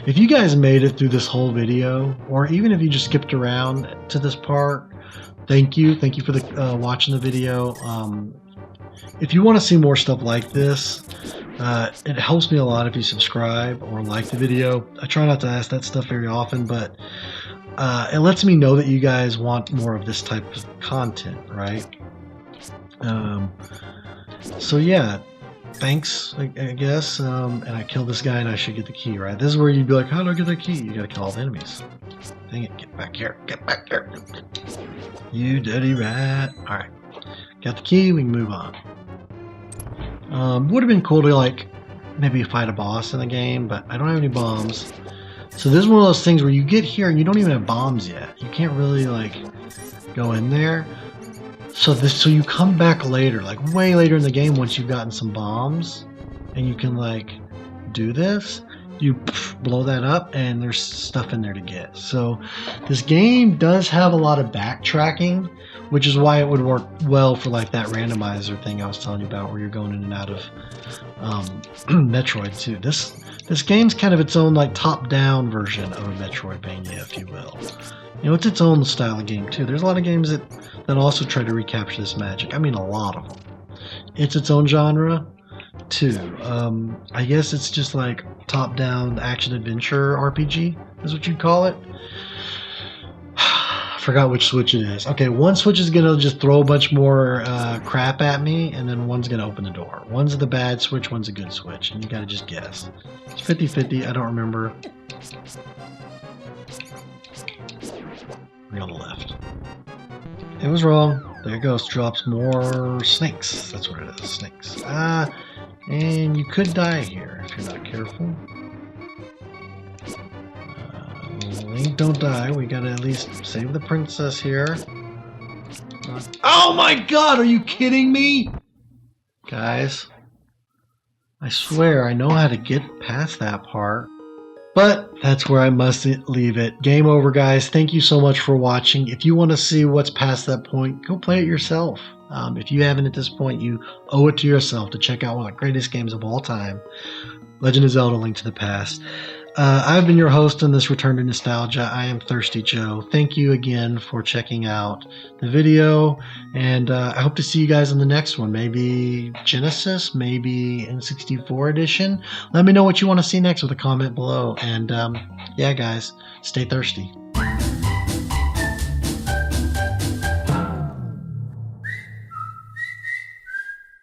If you guys made it through this whole video, or even if you just skipped around to this part, thank you. Thank you for the watching the video. If you want to see more stuff like this, it helps me a lot if you subscribe or like the video. I try not to ask that stuff very often, but it lets me know that you guys want more of this type of content, right? So yeah, thanks, I guess. And I killed this guy and I should get the key, right? This is where you'd be like, how do I get the key? You gotta kill all the enemies. Dang it, get back here, get back here. You dirty rat. Alright, got the key, we can move on. Would have been cool to, like, maybe fight a boss in the game, but I don't have any bombs. So this is one of those things where you get here and you don't even have bombs yet. You can't really, like, go in there. So you come back later, like way later in the game, once you've gotten some bombs, and you can like do this. You blow that up, and there's stuff in there to get. So this game does have a lot of backtracking, which is why it would work well for like that randomizer thing I was telling you about, where you're going in and out of Metroid too. This game's kind of its own like top-down version of a Metroidvania, if you will. You know, it's its own style of game too. There's a lot of games that also try to recapture this magic. I mean, a lot of them. It's its own genre too. I guess it's just like top-down action-adventure RPG is what you'd call it. I forgot which switch it is. Okay, one switch is gonna just throw a bunch more crap at me, and then one's gonna open the door. One's the bad switch, one's a good switch, and you gotta just guess. It's 50-50, I don't remember. We're on the left. It was wrong. There it goes. Drops more snakes. That's what it is. Snakes. And you could die here if you're not careful. Link, don't die. We gotta at least save the princess here. Oh my god, are you kidding me? Guys, I swear I know how to get past that part. But that's where I must leave it. Game over, guys. Thank you so much for watching. If you want to see what's past that point, go play it yourself. If you haven't at this point, you owe it to yourself to check out one of the greatest games of all time, Legend of Zelda: Link to the Past. I've been your host on this Return to Nostalgia. I am Thirsty Joe. Thank you again for checking out the video, and I hope to see you guys in the next one. Maybe Genesis, maybe N64 edition. Let me know what you want to see next with a comment below. And yeah, guys, stay thirsty.